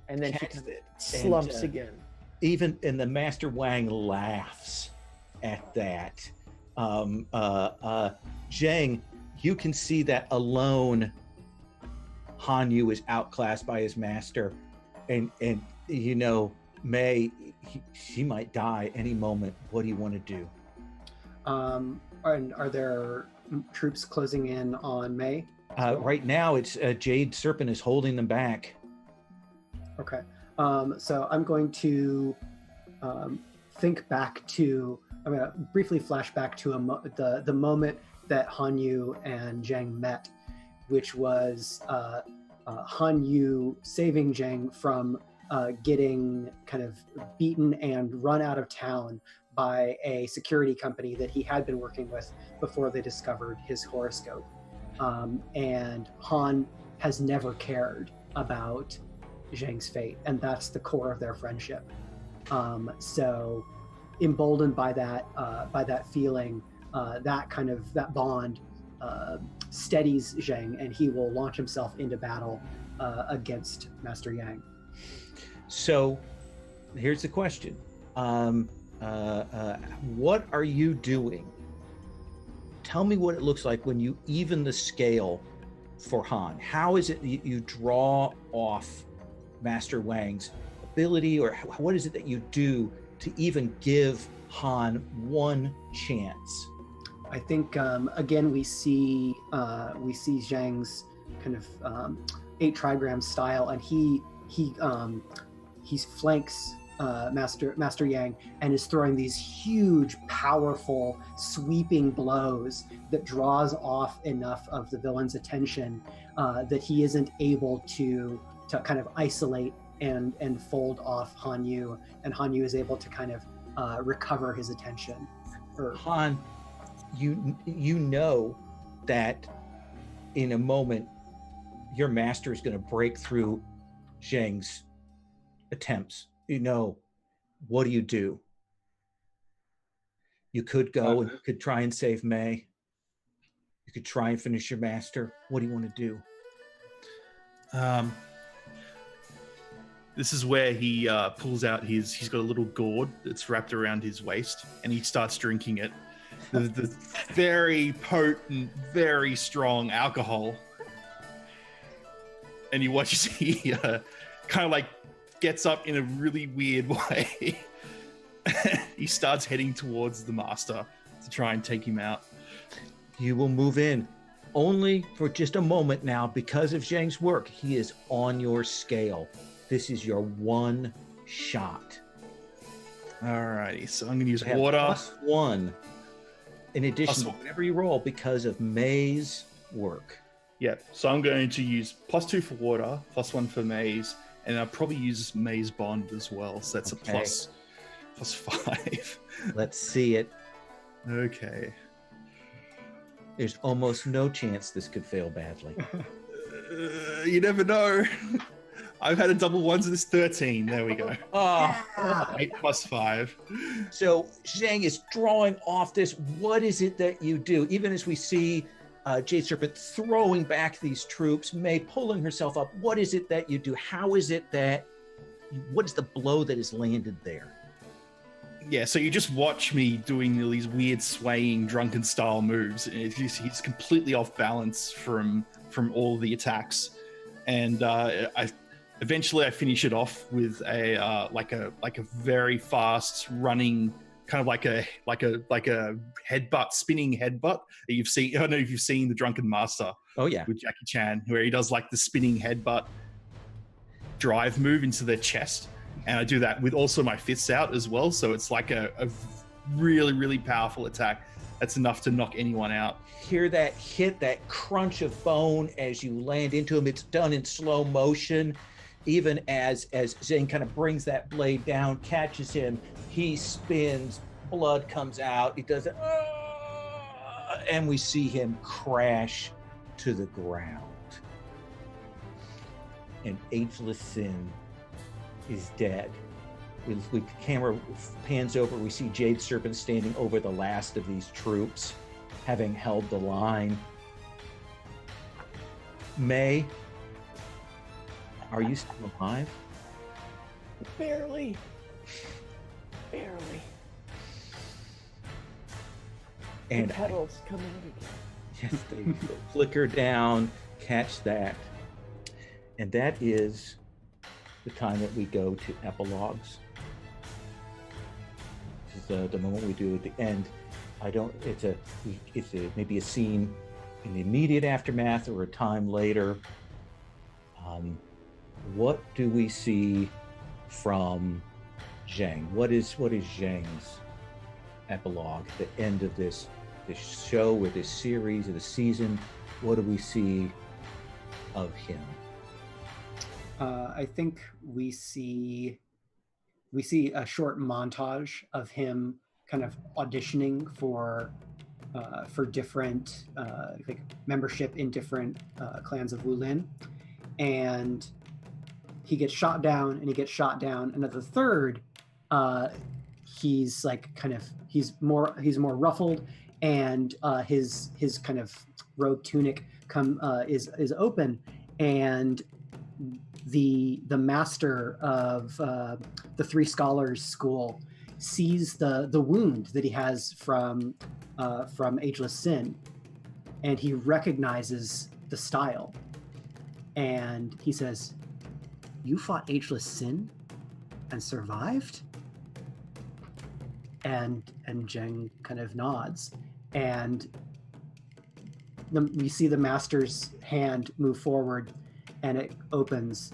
and then she kind of slumps again. Even and the Master Wang laughs at that. Zhang, you can see that alone Han Yu is outclassed by his master, and you know May, she might die any moment. What do you want to do? And are there troops closing in on May? Right now, it's Jade Serpent is holding them back. Okay. So I'm going to think back to. I'm going to briefly flash back to the moment that Han Yu and Zhang met, which was Han Yu saving Zhang from getting kind of beaten and run out of town by a security company that he had been working with before they discovered his horoscope. And Han has never cared about Zhang's fate, and that's the core of their friendship. So emboldened by that feeling, that bond steadies Zhang, and he will launch himself into battle against Master Yang. So here's the question. What are you doing? Tell me what it looks like when you even the scale for Han. How is it you draw off Master Wang's ability, or what is it that you do to even give Han one chance? I think again we see Zhang's kind of 8 trigram style, and he flanks Master Yang and is throwing these huge, powerful, sweeping blows that draws off enough of the villain's attention that he isn't able to kind of isolate and fold off Han Yu, and Han Yu is able to kind of recover his attention. Han, you know that in a moment your master is going to break through Zhang's attempts. You know, what do? You could go and you could try and save May. You could try and finish your master. What do you want to do? This is where he pulls out he's got a little gourd that's wrapped around his waist, and he starts drinking it. The very potent, very strong alcohol. And you watch as he kind of like gets up in a really weird way. He starts heading towards the master to try and take him out. You will move in. only for just a moment now, because of Zhang's work, he is on your scale. This is your one shot. Alrighty, so I'm going to use You have water. +1 in addition to +1. whatever you roll because of May's work. Yep, so I'm going to use +2 for water, +1 for May's, and I'll probably use May's bond as well. So that's Okay. a +5. Let's see it. Okay. There's almost no chance this could fail badly. You never know. I've had a double ones and it's 13. There we go. Oh, 8 +5. so Zhang is drawing off this. What is it that you do? Even as we see Jade Serpent throwing back these troops, May pulling herself up. What is it that you do? How is it that, what is the blow that is landed there? Yeah, so you just watch me doing all these weird swaying drunken style moves. He's completely off balance from all the attacks, and I finish it off with a like a very fast running, kind of like a headbutt, spinning headbutt that you've seen. I don't know if you've seen The Drunken Master. Oh yeah, with Jackie Chan, where he does like the spinning headbutt drive move into their chest. And I do that with also my fists out as well. So it's like a really, really powerful attack that's enough to knock anyone out. Hear that hit, that crunch of bone as you land into him. It's done in slow motion. Even as Zhang kind of brings that blade down, catches him, he spins, blood comes out. He does it, and we see him crash to the ground. And Ageless Sin is dead. The camera pans over. We see Jade Serpent standing over the last of these troops, having held the line. May, are you still alive? Barely. And the petals come out again. yes, they flicker down. Catch that. And that is the time that we go to epilogues. This is the moment we do at the end. It's maybe a scene in the immediate aftermath or a time later. What do we see from Zhang? What is Zhang's epilogue, the end of this show or this series or the season? What do we see of him? I think we see a short montage of him kind of auditioning for different like membership in different clans of Wulin, and he gets shot down, and at the third, he's like he's more ruffled, and his kind of robe tunic is open, and the master of the Three Scholars School sees the wound that he has from Ageless Sin, and he recognizes the style, and he says, "You fought Ageless Sin and survived?" And Zheng kind of nods, and we see the master's hand move forward, and it opens,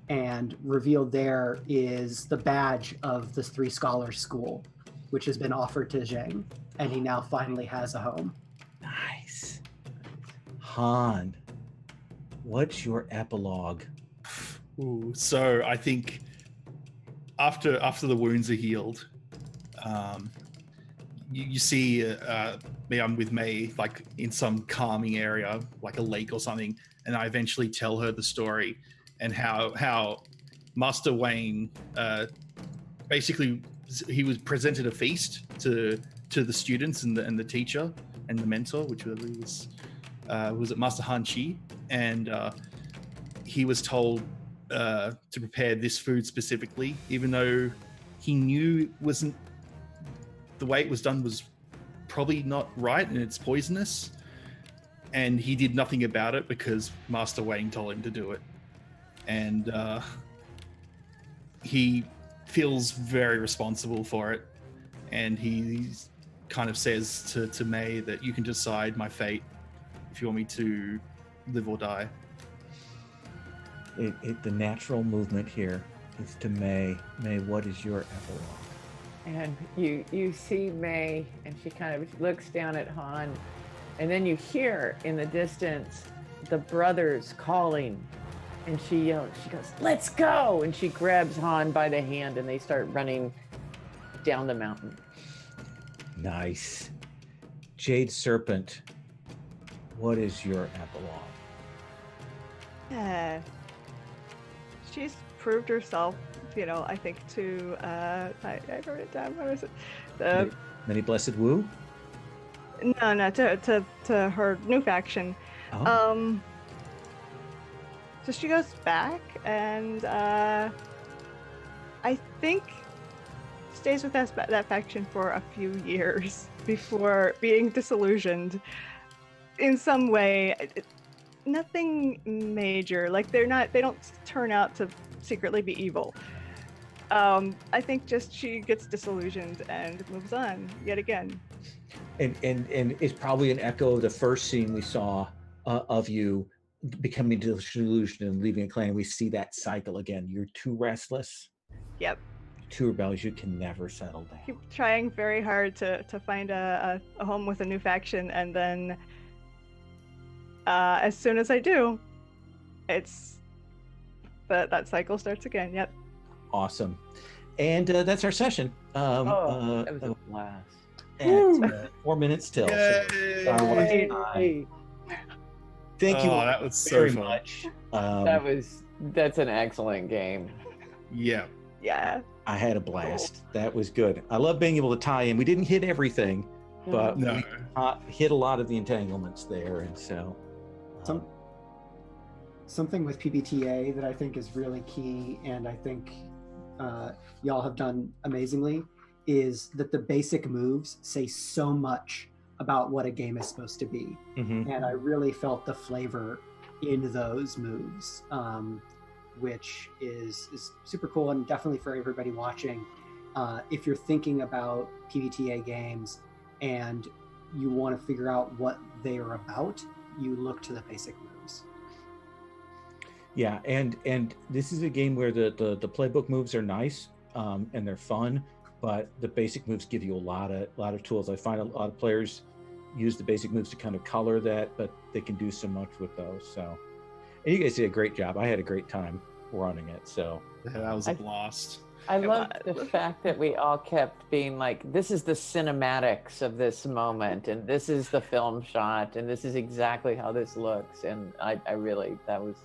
and revealed there is the badge of the Three Scholars School, which has been offered to Zheng, and he now finally has a home. Nice. Han, what's your epilogue? Ooh, so I think after the wounds are healed, you see me, I'm with May, like in some calming area, like a lake or something, and I eventually tell her the story and how Master Wang basically, he was presented a feast to the students and the teacher and the mentor, which was it Master Han Chi, and he was told to prepare this food specifically, even though he knew it wasn't, the way it was done was probably not right and it's poisonous, and he did nothing about it because Master Wang told him to do it. And he feels very responsible for it, and he kind of says to May that you can decide my fate if you want me to live or die. The natural movement here is to May. May, what is your epilogue? And you see May, and she kind of looks down at Han, and then you hear in the distance the brothers calling, and she yells, she goes, "Let's go!" And she grabs Han by the hand, and they start running down the mountain. Nice. Jade Serpent, what is your epilogue? She's proved herself, I think to, I wrote it down, what was it? Many Blessed Wu? No, to her new faction. Oh. So she goes back and I think stays with that faction for a few years before being disillusioned in some way. Nothing major. Like they don't turn out to secretly be evil. I think just she gets disillusioned and moves on yet again. And it's probably an echo of the first scene we saw of you becoming disillusioned and leaving a clan. We see that cycle again. You're too restless. Yep. Too rebellious. You can never settle down. Keep trying very hard to find a home with a new faction, and then as soon as I do, it's that cycle starts again. Yep. Awesome. And that's our session. That was a blast. And 4 minutes till. Yay. Thank you that was so very fun. much. That's an excellent game. Yeah. Yeah. I had a blast. That was good. I love being able to tie in. We didn't hit everything, but No. we hit a lot of the entanglements there, and so. Something with PBTA that I think is really key, and I think y'all have done amazingly, is that the basic moves say so much about what a game is supposed to be. Mm-hmm. And I really felt the flavor in those moves, which is super cool, and definitely for everybody watching. If you're thinking about PBTA games and you want to figure out what they are about, you look to the basic moves. Yeah, and this is a game where the playbook moves are nice, and they're fun, but the basic moves give you a lot of tools. I find a lot of players use the basic moves to kind of color that, but they can do so much with those. So, and you guys did a great job. I had a great time running it. So That was a blast. I love the fact that we all kept being like, this is the cinematics of this moment, and this is the film shot, and this is exactly how this looks. And I really, that was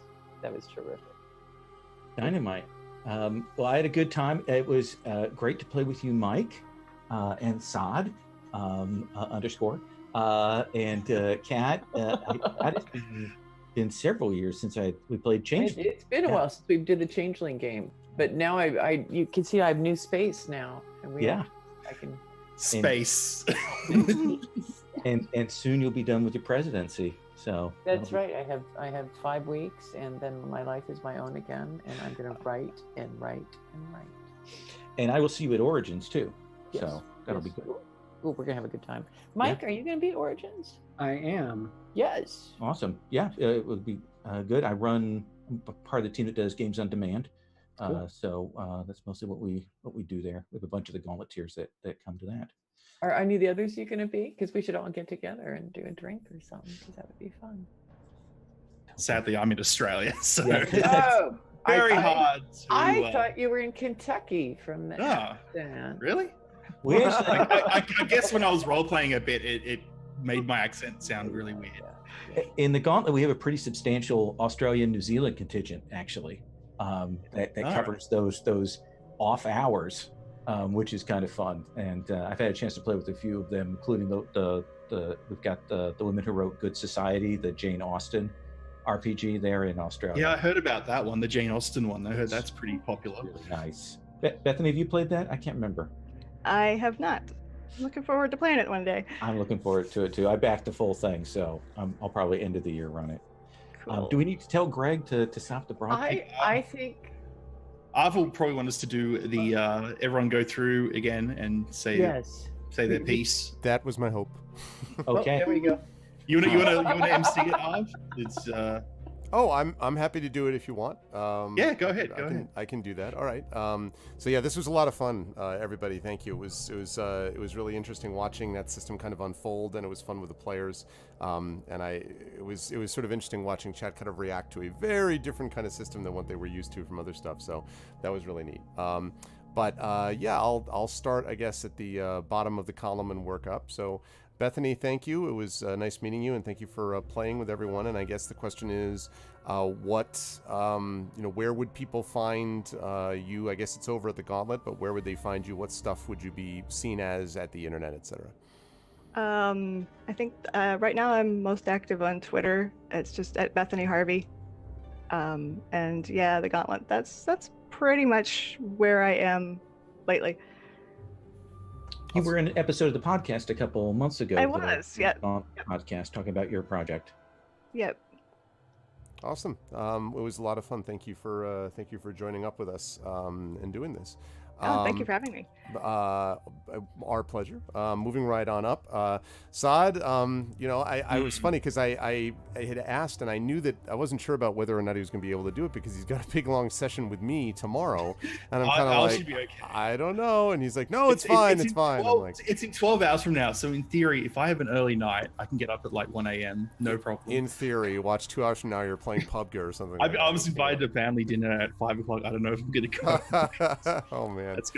terrific. Dynamite. Well, I had a good time. It was great to play with you, Mike, and Sod underscore, and Kat. It's been several years since we played Changeling. It's been a while since we did the Changeling game, but now you can see I have new space now, and I can space. And soon you'll be done with your presidency. So that's right. I have 5 weeks, and then my life is my own again, and I'm going to write and write and write. And I will see you at Origins too. Yes. So that'll be good. Ooh, we're going to have a good time. Mike, are you going to be at Origins? I am. Yes. Awesome. Yeah, it would be good. I'm part of the team that does games on demand. Cool. So that's mostly what we do there. We have a bunch of the Gauntleteers that come to that. Are any of the others you going to be? Because we should all get together and do a drink or something, because that would be fun. Sadly, I'm in Australia, so Oh, very hard. I thought you were in Kentucky from that. Really? We actually, I guess when I was role playing a bit, it made my accent sound really weird. in the Gauntlet, we have a pretty substantial Australia and New Zealand contingent, actually, that covers those off hours, which is kind of fun. And I've had a chance to play with a few of them, including we've got the Women Who Wrote Good Society, the Jane Austen RPG there in Australia. Yeah, I heard about that one, the Jane Austen one. I heard that's pretty popular. Really nice. Bethany, have you played that? I can't remember. I have not. I'm looking forward to playing it one day. I'm looking forward to it too. I backed the full thing, so I'll probably end of the year run it. Cool. Do we need to tell Greg to stop the broadcast? I think Arv will probably want us to do the everyone go through again and say their piece. That was my hope. Okay. there we go. wanna MC it, Arv? It's Oh, I'm happy to do it if you want. Yeah, go ahead. Go ahead. I can do that. All right. So yeah, this was a lot of fun. Everybody, thank you. It was really interesting watching that system kind of unfold, and it was fun with the players. It was sort of interesting watching chat kind of react to a very different kind of system than what they were used to from other stuff. So that was really neat. Yeah, I'll start, I guess, at the bottom of the column and work up. So Bethany, thank you. It was nice meeting you, and thank you for playing with everyone. And I guess the question is, where would people find you? I guess it's over at the Gauntlet, but where would they find you? What stuff would you be seen as at the internet, etc.? I think right now I'm most active on Twitter. It's just at Bethany Harvey. And yeah, the Gauntlet. That's pretty much where I am lately. You were in an episode of the podcast a couple months ago. I was, yeah. Podcast talking about your project. Yep. Awesome. It was a lot of fun. Thank you for joining up with us and doing this. Thank you for having me. Our pleasure. Moving right on up. Saad, I was funny because I had asked, and I knew that I wasn't sure about whether or not he was going to be able to do it because he's got a big long session with me tomorrow, and I'm kind of like, be okay. I don't know, and he's like, no, it's fine, it's fine. 12, I'm like, it's in 12 hours from now, so in theory, if I have an early night, I can get up at like 1 a.m. No problem. In theory, watch 2 hours from now, you're playing PUBG or something. I was invited to family dinner at 5 o'clock. I don't know if I'm going to go. Oh man, that's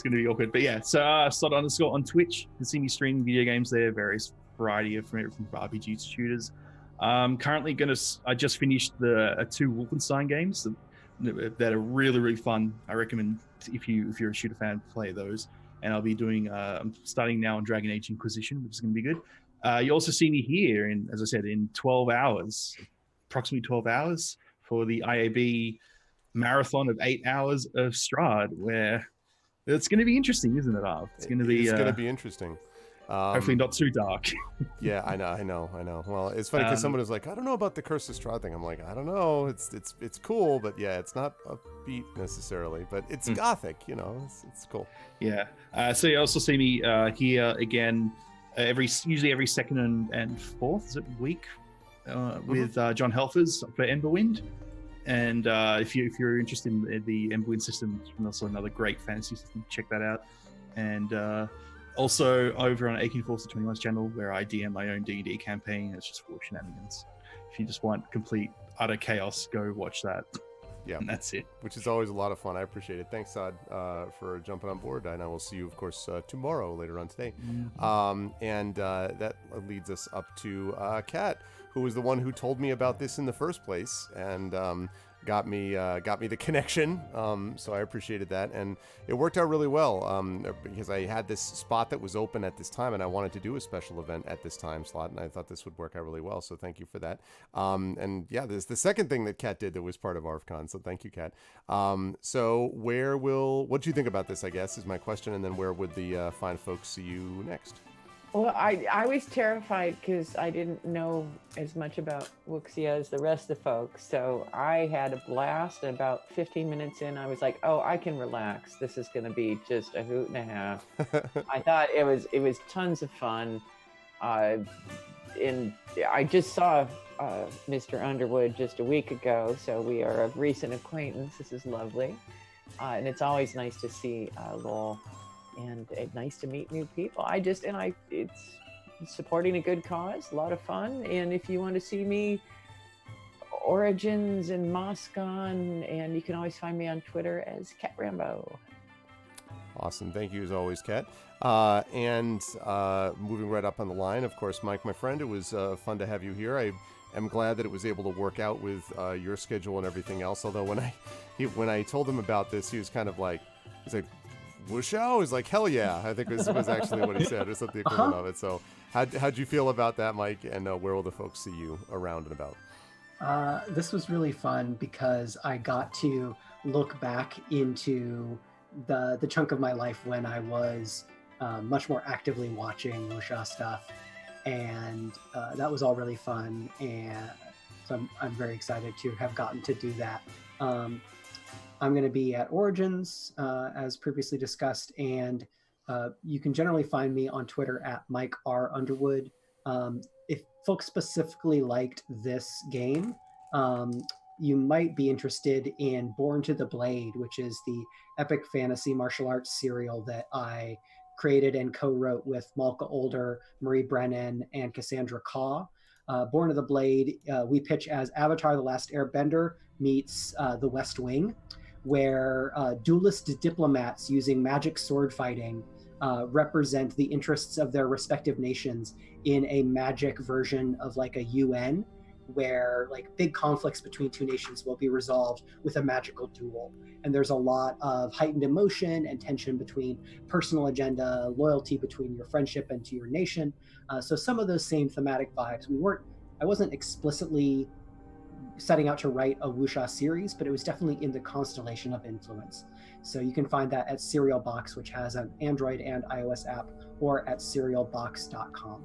gonna be awkward. But yeah, so Slot_ on Twitch. You can see me streaming video games there, various variety of from RPG to shooters. Currently I just finished the 2 Wolfenstein games that are really, really fun. I recommend if you're a shooter fan, play those. And I'll be doing I'm starting now on Dragon Age Inquisition, which is gonna be good. You also see me here as I said, in 12 hours, approximately 12 hours for the IAB marathon of 8 hours of Strahd, where it's going to be interesting, isn't it, Arv? It's going to be interesting. Hopefully not too dark. Yeah, I know. Well, it's funny because someone was like, I don't know about the Curse of Strahd thing. I'm like, I don't know. It's cool, but yeah, it's not upbeat necessarily, but it's gothic, it's cool. Yeah. So you also see me here again usually every second and fourth week with John Helfers for Emberwind. And if you're interested in the Emberwind system, it's also another great fantasy system. Check that out. And also over on Aching Force 21's channel, where I DM my own D&D campaign. It's just full of shenanigans. If you just want complete utter chaos, go watch that. Yeah, and that's it. Which is always a lot of fun. I appreciate it. Thanks, Saad, for jumping on board. And I will see you, of course, tomorrow later on today. That leads us up to Kat, who was the one who told me about this in the first place and got me the connection. So I appreciated that, and it worked out really well because I had this spot that was open at this time, and I wanted to do a special event at this time slot, and I thought this would work out really well. So thank you for that. And yeah, there's the second thing that Kat did that was part of ArvCon. So thank you, Kat. So what do you think about this? I guess is my question, and then where would the fine folks see you next? Well, I was terrified because I didn't know as much about Wuxia as the rest of the folks. So I had a blast. And about 15 minutes in, I was like, oh, I can relax. This is going to be just a hoot and a half. I thought it was tons of fun. And I just saw Mr. Underwood just a week ago. So we are a recent acquaintance. This is lovely. And it's always nice to see Lowell. And nice to meet new people. It's supporting a good cause, a lot of fun. And if you want to see me, Origins and Moscon, and you can always find me on Twitter as Cat Rambo. Awesome. Thank you as always, Kat. And moving right up on the line, of course, Mike, my friend, it was fun to have you here. I am glad that it was able to work out with your schedule and everything else. Although when I told him about this, he was kind of like, he's like, Wushao is like, hell yeah, I think was actually what he said, or something equivalent of it. So how'd you feel about that, Mike? And where will the folks see you around and about? This was really fun because I got to look back into the chunk of my life when I was much more actively watching Wuxia stuff. And that was all really fun. And so I'm very excited to have gotten to do that. I'm going to be at Origins, as previously discussed, and you can generally find me on Twitter at Mike R. Underwood. If folks specifically liked this game, you might be interested in Born to the Blade, which is the epic fantasy martial arts serial that I created and co-wrote with Malka Older, Marie Brennan, and Cassandra Kaw. Born to the Blade, we pitch as Avatar: The Last Airbender meets The West Wing, where duelist diplomats using magic sword fighting represent the interests of their respective nations in a magic version of like a UN, where like big conflicts between two nations will be resolved with a magical duel. And there's a lot of heightened emotion and tension between personal agenda, loyalty between your friendship and to your nation. So some of those same thematic vibes. I wasn't explicitly setting out to write a wuxia series, but it was definitely in the constellation of influence. So you can find that at Serial Box, which has an Android and iOS app, or at serialbox.com.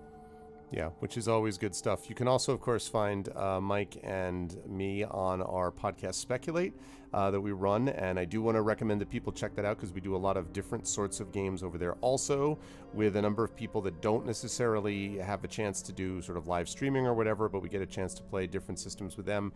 Yeah, which is always good stuff. You can also, of course, find Mike and me on our podcast Speculate that we run, and I do want to recommend that people check that out because we do a lot of different sorts of games over there also, with a number of people that don't necessarily have a chance to do sort of live streaming or whatever, but we get a chance to play different systems with them,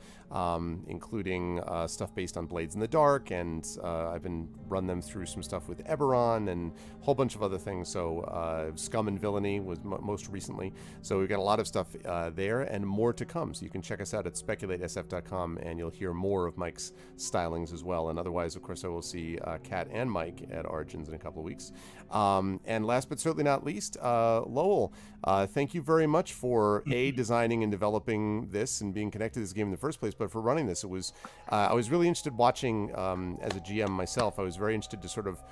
including stuff based on Blades in the Dark, and I've been run them through some stuff with Eberron and a whole bunch of other things. So Scum and Villainy was most recently. So we've got a lot of stuff there and more to come. So you can check us out at speculatesf.com and you'll hear more of Mike's stylings as well. And otherwise, of course, I will see Kat and Mike at Origins in a couple of weeks. And last but certainly not least, Lowell, thank you very much for designing and developing this and being connected to this game in the first place, but for running this. It was I was really interested watching as a GM myself. I was very interested to sort of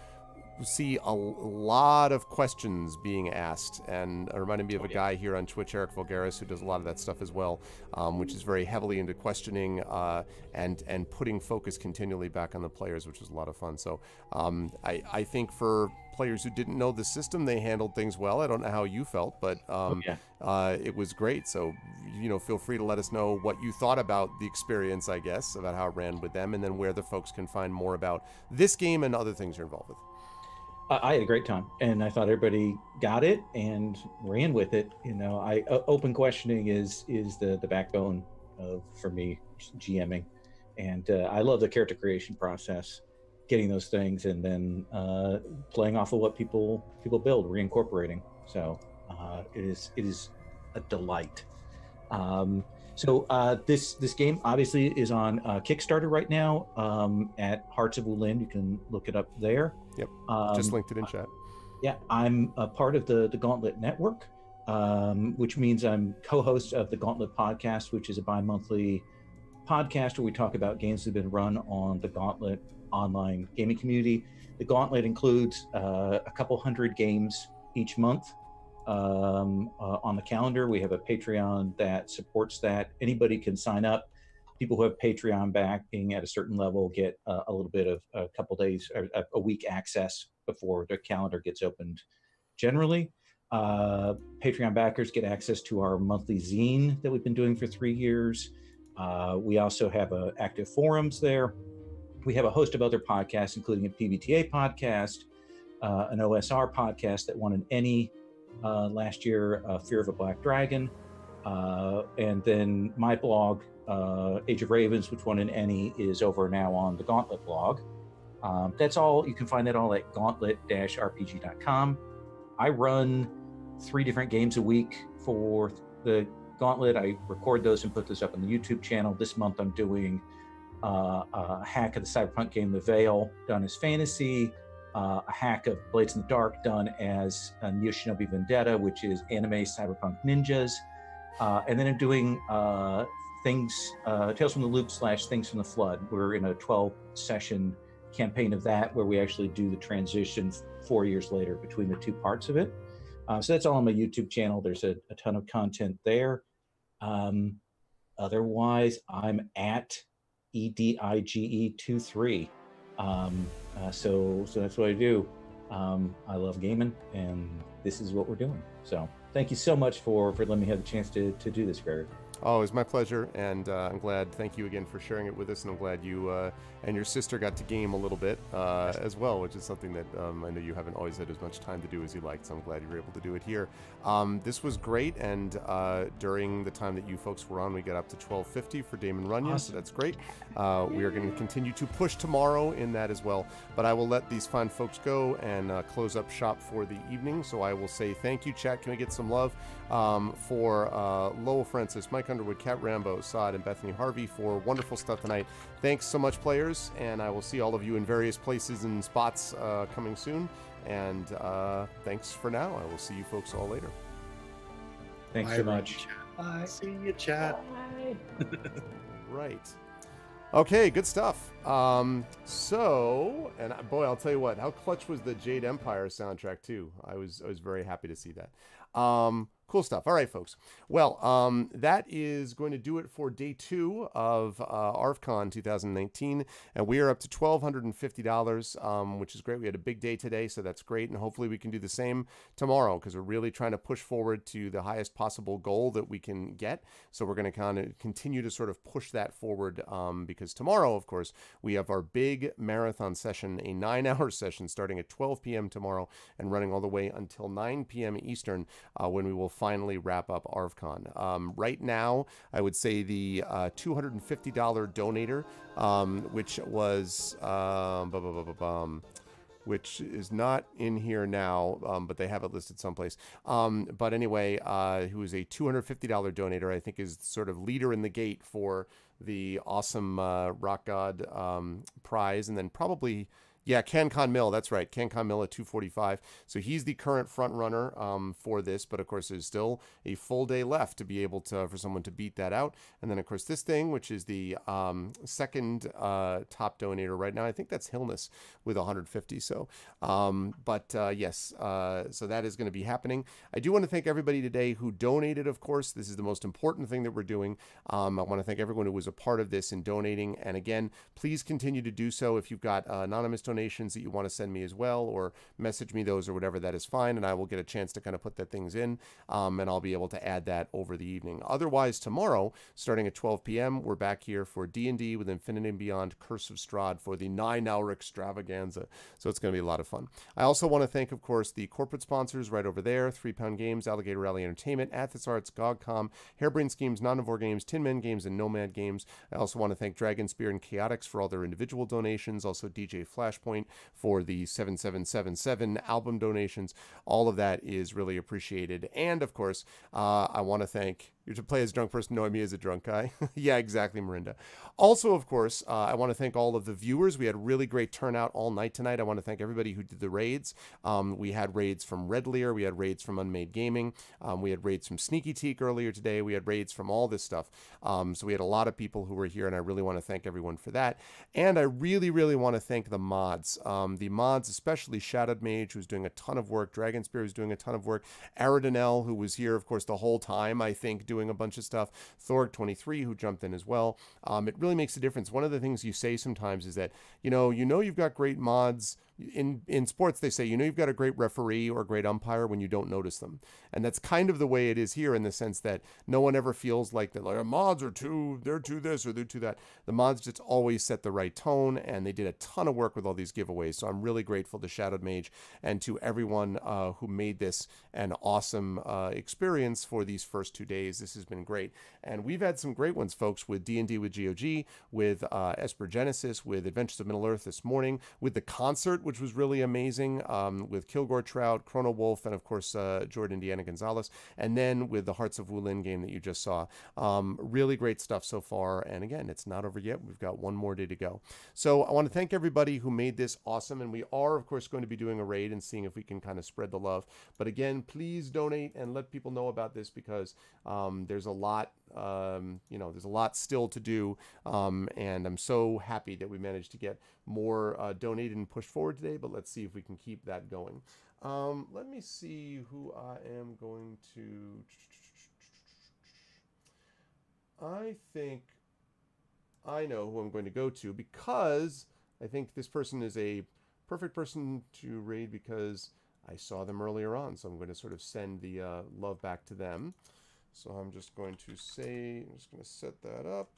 see a lot of questions being asked, and it reminded me of a guy here on Twitch, Eric Vulgaris, who does a lot of that stuff as well, which is very heavily into questioning and putting focus continually back on the players, which was a lot of fun. So I think for players who didn't know the system, they handled things well. I don't know how you felt, but it was great. So feel free to let us know what you thought about the experience, I guess, about how it ran with them, and then where the folks can find more about this game and other things you're involved with. I had a great time, and I thought everybody got it and ran with it. Open questioning is the backbone of, for me, GMing, and I love the character creation process, getting those things, and then playing off of what people build, reincorporating. So it is a delight. This game obviously is on Kickstarter right now at Hearts of Wulin. You can look it up there. Yep, just linked it in chat. Yeah, I'm a part of the Gauntlet Network, which means I'm co-host of the Gauntlet Podcast, which is a bi-monthly podcast where we talk about games that have been run on the Gauntlet online gaming community. The Gauntlet includes a couple hundred games each month. On the calendar, we have a Patreon that supports that. Anybody can sign up. People who have Patreon backing at a certain level get a little bit of a couple days or a week access before the calendar gets opened. Generally, Patreon backers get access to our monthly zine that we've been doing for 3 years. We also have active forums there. We have a host of other podcasts, including a PBTA podcast, an OSR podcast that won an Emmy last year, Fear of a Black Dragon, and then my blog, Age of Ravens, which won an Emmy, is over now on the Gauntlet blog. That's all. You can find that all at gauntlet-rpg.com. I run 3 different games a week for the Gauntlet. I record those and put those up on the YouTube channel. This month I'm doing a hack of the cyberpunk game The Veil, done as fantasy, a hack of Blades in the Dark, done as Neo Shinobi Vendetta, which is anime cyberpunk ninjas, and then I'm doing Tales from the Loop / Things from the Flood. We're in a 12-session campaign of that, where we actually do the transition 4 years later between the 2 parts of it. So that's all on my YouTube channel. There's a ton of content there. Otherwise, I'm at EDIGE23. So that's what I do. I love gaming, and this is what we're doing. So thank you so much for letting me have the chance to do this, Gregor. Oh, it's my pleasure, and I'm glad. Thank you again for sharing it with us, and I'm glad you and your sister got to game a little bit as well, which is something that I know you haven't always had as much time to do as you liked, so I'm glad you were able to do it here. This was great, and during the time that you folks were on, we got up to 1250 for Damon Runyon, so that's great. We are going to continue to push tomorrow in that as well, but I will let these fine folks go and close up shop for the evening, so I will say thank you, chat. Can we get some love for Lowell Francis, Mike Underwood, Cat Rambo, Saad, and Bethany Harvey for wonderful stuff tonight. Thanks so much, players, and I will see all of you in various places and spots coming soon. And thanks for now. I will see you folks all later. Thanks so much. Bye. See you, chat. Right. Okay, good stuff. So, and boy, I'll tell you what, how clutch was the Jade Empire soundtrack too. I was very happy to see that. Cool stuff. All right, folks. Well, that is going to do it for day 2 of ArvCon 2019, and we are up to $1,250, which is great. We had a big day today, so that's great, and hopefully we can do the same tomorrow, because we're really trying to push forward to the highest possible goal that we can get. So we're going to kind of continue to sort of push that forward, because tomorrow, of course, we have our big marathon session, a 9-hour session starting at 12 p.m. tomorrow and running all the way until 9 p.m. Eastern, when we will finally wrap up ArvCon. Right now, I would say the $250 donator, which was which is not in here now, but they have it listed someplace. But anyway, who is a $250 donator, I think is sort of leader in the gate for the awesome Rock God prize, and then probably. Yeah, CanCon Mill, that's right. CanCon Mill at 245. So he's the current front runner for this, but of course there's still a full day left to be able to for someone to beat that out. And then of course this thing, which is the second top donator right now, I think that's Hillness with 150. So, yes, so that is going to be happening. I do want to thank everybody today who donated. Of course, this is the most important thing that we're doing. I want to thank everyone who was a part of this in donating. And again, please continue to do so. If you've got anonymous donations that you want to send me as well, or message me those or whatever, that is fine, and I will get a chance to kind of put that things in, and I'll be able to add that over the evening. Otherwise, tomorrow, starting at 12 p.m., we're back here for D&D with Infinity and Beyond Curse of Strahd for the 9-hour extravaganza, so it's going to be a lot of fun. I also want to thank, of course, the corporate sponsors right over there: 3 Pound Games, Alligator Rally Entertainment, Athos Arts, GOGCOM, Harebrained Schemes, Nonivore Games, Tin Men Games, and Nomad Games. I also want to thank Dragon Spear and Chaotix for all their individual donations, also DJ Flashpoint for the 7777 album donations. All of that is really appreciated. And of course, I want to thank You're to play as a drunk person, knowing me as a drunk guy. Yeah, exactly, Marinda. Also, of course, I want to thank all of the viewers. We had a really great turnout all night tonight. I want to thank everybody who did the raids. We had raids from Red Lear. We had raids from Unmade Gaming. We had raids from Sneaky Teak earlier today. We had raids from all this stuff. So we had a lot of people who were here, and I really want to thank everyone for that. And I really, really want to thank the mods. The mods, especially Shadowed Mage, who's doing a ton of work. Dragonspear, who's doing a ton of work. Aradinel, who was here, of course, the whole time, I think, doing a bunch of stuff. Thorg23, who jumped in as well. It really makes a difference. One of the things you say sometimes is that, you know you've got great mods. In sports, they say, you've got a great referee or a great umpire when you don't notice them. And that's kind of the way it is here, in the sense that no one ever feels like that, like, mods are they're too this or they're too that. The mods just always set the right tone, and they did a ton of work with all these giveaways. So I'm really grateful to Shadowed Mage and to everyone who made this an awesome experience for these first 2 days. This has been great. And we've had some great ones, folks, with D&D with GOG, with Esper Genesis, with Adventures of Middle-earth this morning, with the concert, which was really amazing, with Kilgore Trout, Chrono Wolf, and of course Jordan Indiana Gonzalez, and then with the Hearts of Wulin game that you just saw. Really great stuff so far, and again, it's not over yet. We've got one more day to go. So I want to thank everybody who made this awesome, and we are, of course, going to be doing a raid and seeing if we can kind of spread the love. But again, please donate and let people know about this, because there's a lot there's a lot still to do, and I'm so happy that we managed to get more donated and pushed forward today, but let's see if we can keep that going. Let me see who I am going to... I think I know who I'm going to go to, because I think this person is a perfect person to raid, because I saw them earlier on, so I'm going to sort of send the love back to them. So I'm just going to set that up.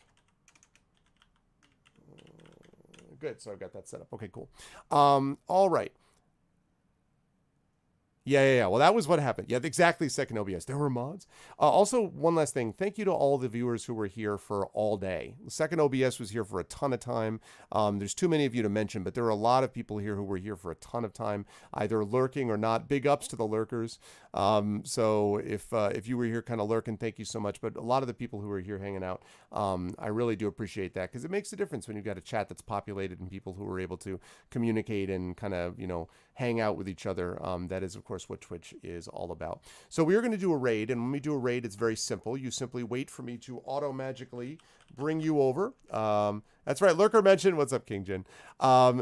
Good. So I've got that set up. Okay, cool. All right. Yeah. Well, that was what happened. Yeah, exactly. Second OBS. There were mods. Also, one last thing. Thank you to all the viewers who were here for all day. The second OBS was here for a ton of time. There's too many of you to mention, but there are a lot of people here who were here for a ton of time, either lurking or not. Big ups to the lurkers. So if you were here kind of lurking, thank you so much. But a lot of the people who were here hanging out, I really do appreciate that, because it makes a difference when you've got a chat that's populated and people who are able to communicate and kind of, hang out with each other. That is, of course, what Twitch is all about. So we are going to do a raid, and when we do a raid, it's very simple. You simply wait for me to auto-magically bring you over. That's right, Lurker mentioned. What's up, King Jin?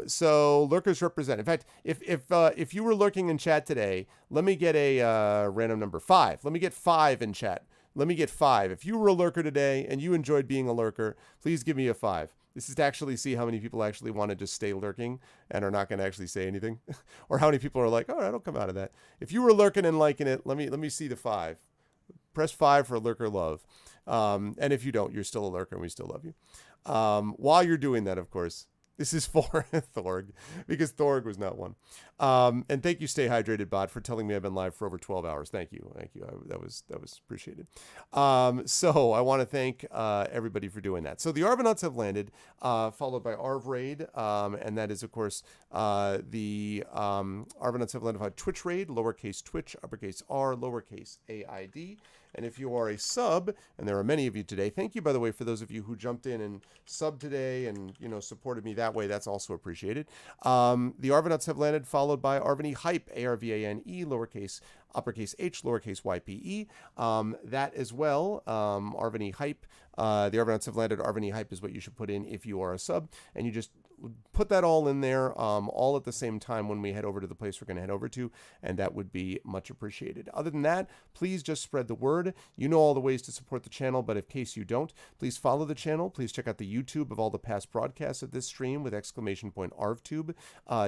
So lurkers represent. In fact, if you were lurking in chat today, let me get a random number 5. Let me get 5 in chat. Let me get 5. If you were a lurker today and you enjoyed being a lurker, please give me a 5. This is to actually see how many people actually want to just stay lurking and are not going to actually say anything, or how many people are like, "Oh, I don't come out of that." If you were lurking and liking it, let me see the 5. Press 5 for lurker love. And if you don't, you're still a lurker and we still love you. While you're doing that, of course, this is for Thorg, because Thorg was not one. And thank you, Stay Hydrated Bot, for telling me I've been live for over 12 hours. Thank you. That was appreciated. So I want to thank everybody for doing that. So the Arvanauts have landed, followed by Arv Raid, and that is, of course, the Arvanauts have landed by Twitch Raid, lowercase Twitch, uppercase R, lowercase AID. And if you are a sub, and there are many of you today, thank you, by the way, for those of you who jumped in and subbed today and, supported me that way. That's also appreciated. The Arvanauts have landed, followed by Arvany Hype, ARVANE, lowercase uppercase H, lowercase YPE. That as well, Arvany Hype. The Arvanauts have landed. Arvany Hype is what you should put in if you are a sub. And you just put that all in there, all at the same time when we head over to the place we're going to head over to, and that would be much appreciated. Other than that, please just spread the word. You know all the ways to support the channel, but in case you don't, please follow the channel. Please check out the YouTube of all the past broadcasts of this stream with !ArvTube.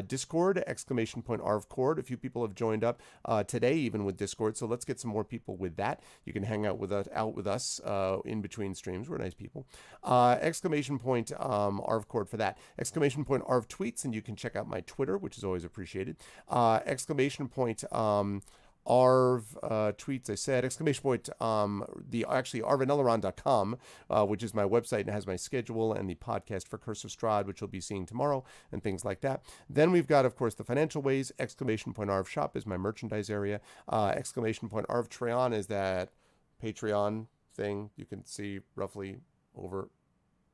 Discord, !ArvCord. A few people have joined up today, even with Discord, so let's get some more people with that. You can hang out with us in between streams. We're nice people. !ArvCord for that. !Arv tweets, and you can check out my Twitter, which is always appreciated. !Arv tweets, I said, !, arvaneleron.com, which is my website and has my schedule and the podcast for Curse of Strahd, which you'll be seeing tomorrow, and things like that. Then we've got, of course, the financial ways. !Arv shop is my merchandise area. !Arv Treon is that Patreon thing you can see roughly over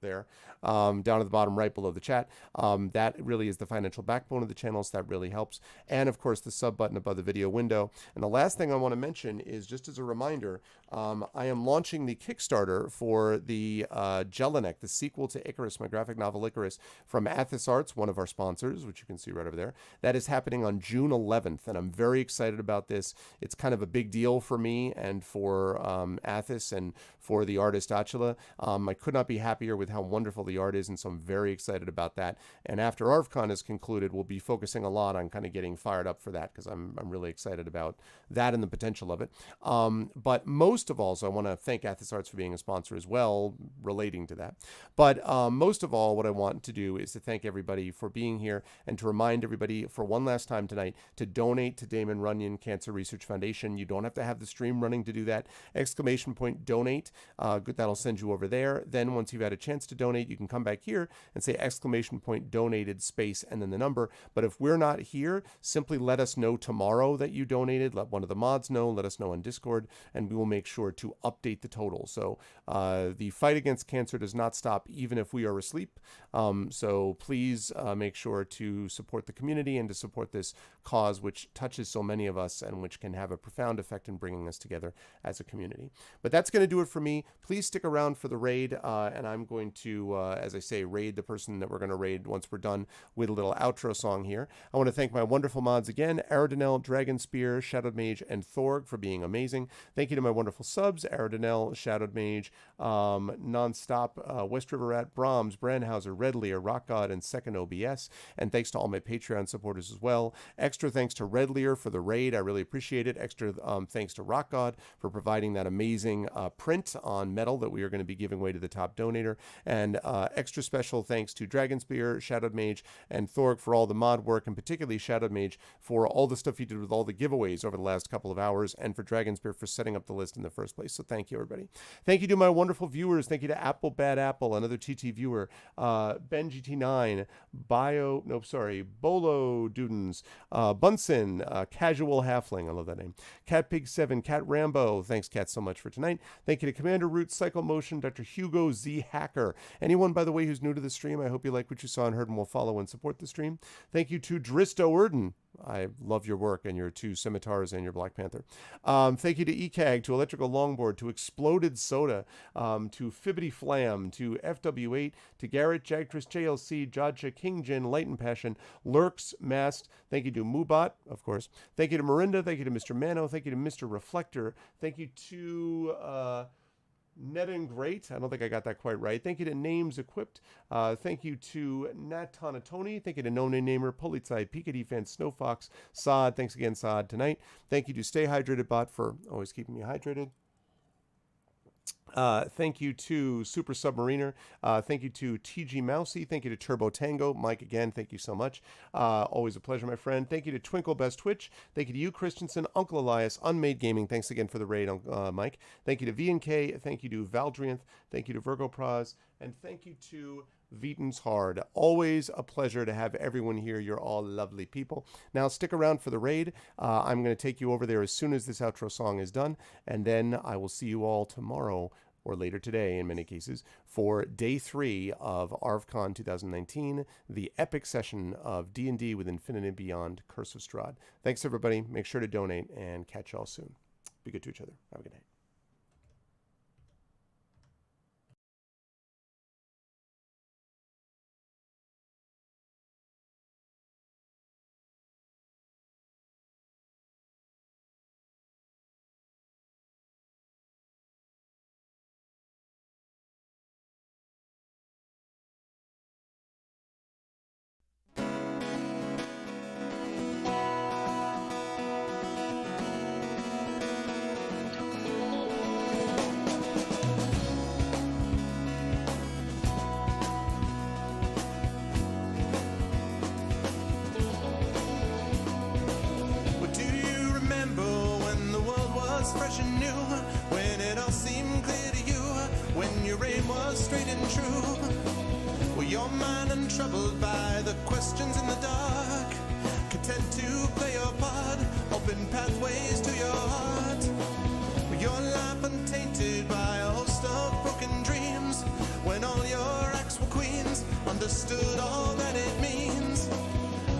there, down at the bottom right below the chat. That really is the financial backbone of the channel, so that really helps. And of course, the sub button above the video window. And the last thing I want to mention is, just as a reminder, I am launching the Kickstarter for the Jelinek, the sequel to Icarus, my graphic novel Icarus, from Athos Arts, one of our sponsors, which you can see right over there. That is happening on June 11th, and I'm very excited about this. It's kind of a big deal for me and for Athos and for the artist Achila. I could not be happier with how wonderful the art is, and so I'm very excited about that. And after ArvCon is concluded, we'll be focusing a lot on kind of getting fired up for that, because I'm really excited about that and the potential of it. But most of all, so I want to thank Athos Arts for being a sponsor as well, relating to that. But most of all, what I want to do is to thank everybody for being here, and to remind everybody for one last time tonight to donate to Damon Runyon Cancer Research Foundation. You don't have to have the stream running to do that. !Donate. That'll send you over there. Then once you've had a chance to donate, you can come back here and say !Donated space and then the number. But if we're not here, simply let us know tomorrow that you donated. Let one of the mods know. Let us know on Discord, and we will make sure to update the total. So the fight against cancer does not stop even if we are asleep. So please make sure to support the community and to support this cause, which touches so many of us and which can have a profound effect in bringing us together as a community. But that's going to do it for me. Please stick around for the raid, and I'm going going to, as I say, raid the person that we're going to raid once we're done with a little outro song here. I want to thank my wonderful mods again, Aradinel, Dragonspear, Shadowed Mage, and Thorg for being amazing. Thank you to my wonderful subs, Aradinel, Shadowed Mage, Nonstop, West River Rat, Brahms, Brandhauser, Red Lear, Rock God, and Second OBS. And thanks to all my Patreon supporters as well. Extra thanks to Red Lear for the raid. I really appreciate it. Extra thanks to Rock God for providing that amazing print on metal that we are going to be giving away to the top donator. And extra special thanks to Dragonspear, Shadowed Mage, and Thorg for all the mod work, and particularly Shadowed Mage for all the stuff you did with all the giveaways over the last couple of hours, and for Dragonspear for setting up the list in the first place. So thank you, everybody. Thank you to my wonderful viewers. Thank you to Apple Bad Apple, another TT viewer, Ben GT9, Bolo Dudens, Bunsen, Casual Halfling, I love that name, Cat Pig 7, Cat Rambo, thanks Cat so much for tonight. Thank you to Commander Root, Cycle Motion, Dr. Hugo Z Hacker. Anyone, by the way, who's new to the stream, I hope you like what you saw and heard and will follow and support the stream. Thank you to Dristo Erden. I love your work and your 2 scimitars and your Black Panther. Thank you to ECAG, to Electrical Longboard, to Exploded Soda, to Fibbity Flam, to FW8, to Garrett, Jagtress, JLC, Jodja, King Jin, Light and Passion, Lurks, Mast. Thank you to Mubot, of course. Thank you to Marinda. Thank you to Mr. Mano. Thank you to Mr. Reflector. Thank you to Net and Great. I don't think I got that quite right. Thank you to Names Equipped. Thank you to Nat Tonatoni. Thank you to No Name Namer, Polizei, Pika Defense, Snowfox, Sod. Thanks again, Sod, tonight. Thank you to Stay Hydrated Bot for always keeping me hydrated. Thank you to Super Submariner. Thank you to TG Mousy. Thank you to Turbo Tango. Mike, again, thank you so much. Always a pleasure, my friend. Thank you to Twinkle Best Twitch. Thank you to you, Christensen, Uncle Elias, Unmade Gaming. Thanks again for the raid, Mike. Thank you to V&K. Thank you to Valdrianth. Thank you to Virgo Praz. And thank you to Vitens Hard. Always a pleasure to have everyone here. You're all lovely people. Now stick around for the raid. I'm going to take you over there as soon as this outro song is done, and then I will see you all tomorrow, or later today in many cases, for day 3 of ArvCon 2019, the epic session of D&D with Infinite and Beyond, Curse of Strahd. Thanks, everybody. Make sure to donate, and catch y'all soon. Be good to each other. Have a good night. Fresh and new, when it all seemed clear to you, when your aim was straight and true. Were your mind untroubled by the questions in the dark, content to play your part, open pathways to your heart? Were your life untainted by a host of broken dreams, when all your acts were queens, understood all that it means?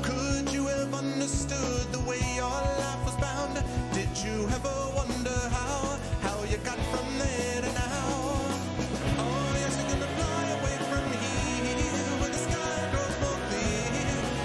Could you have understood the way your life was bound? Did you ever wonder how you got from there to now? Oh yes, you're gonna fly away from here, where the sky grows more clear.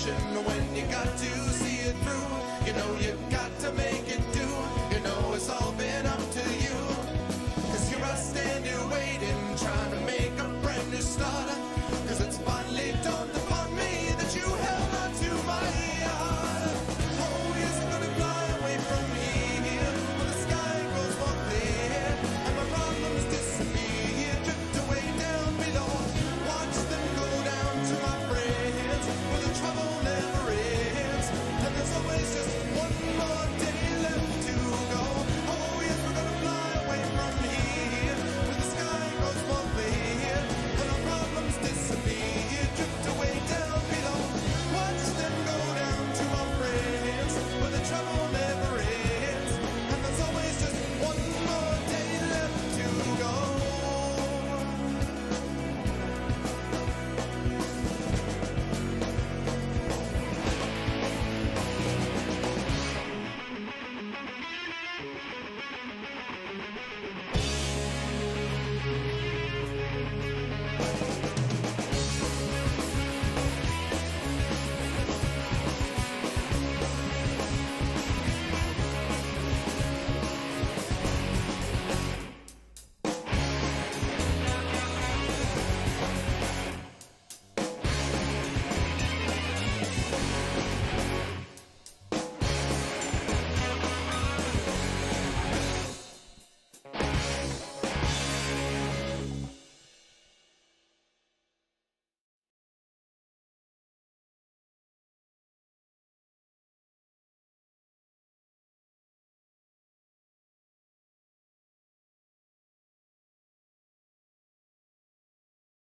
action when you got to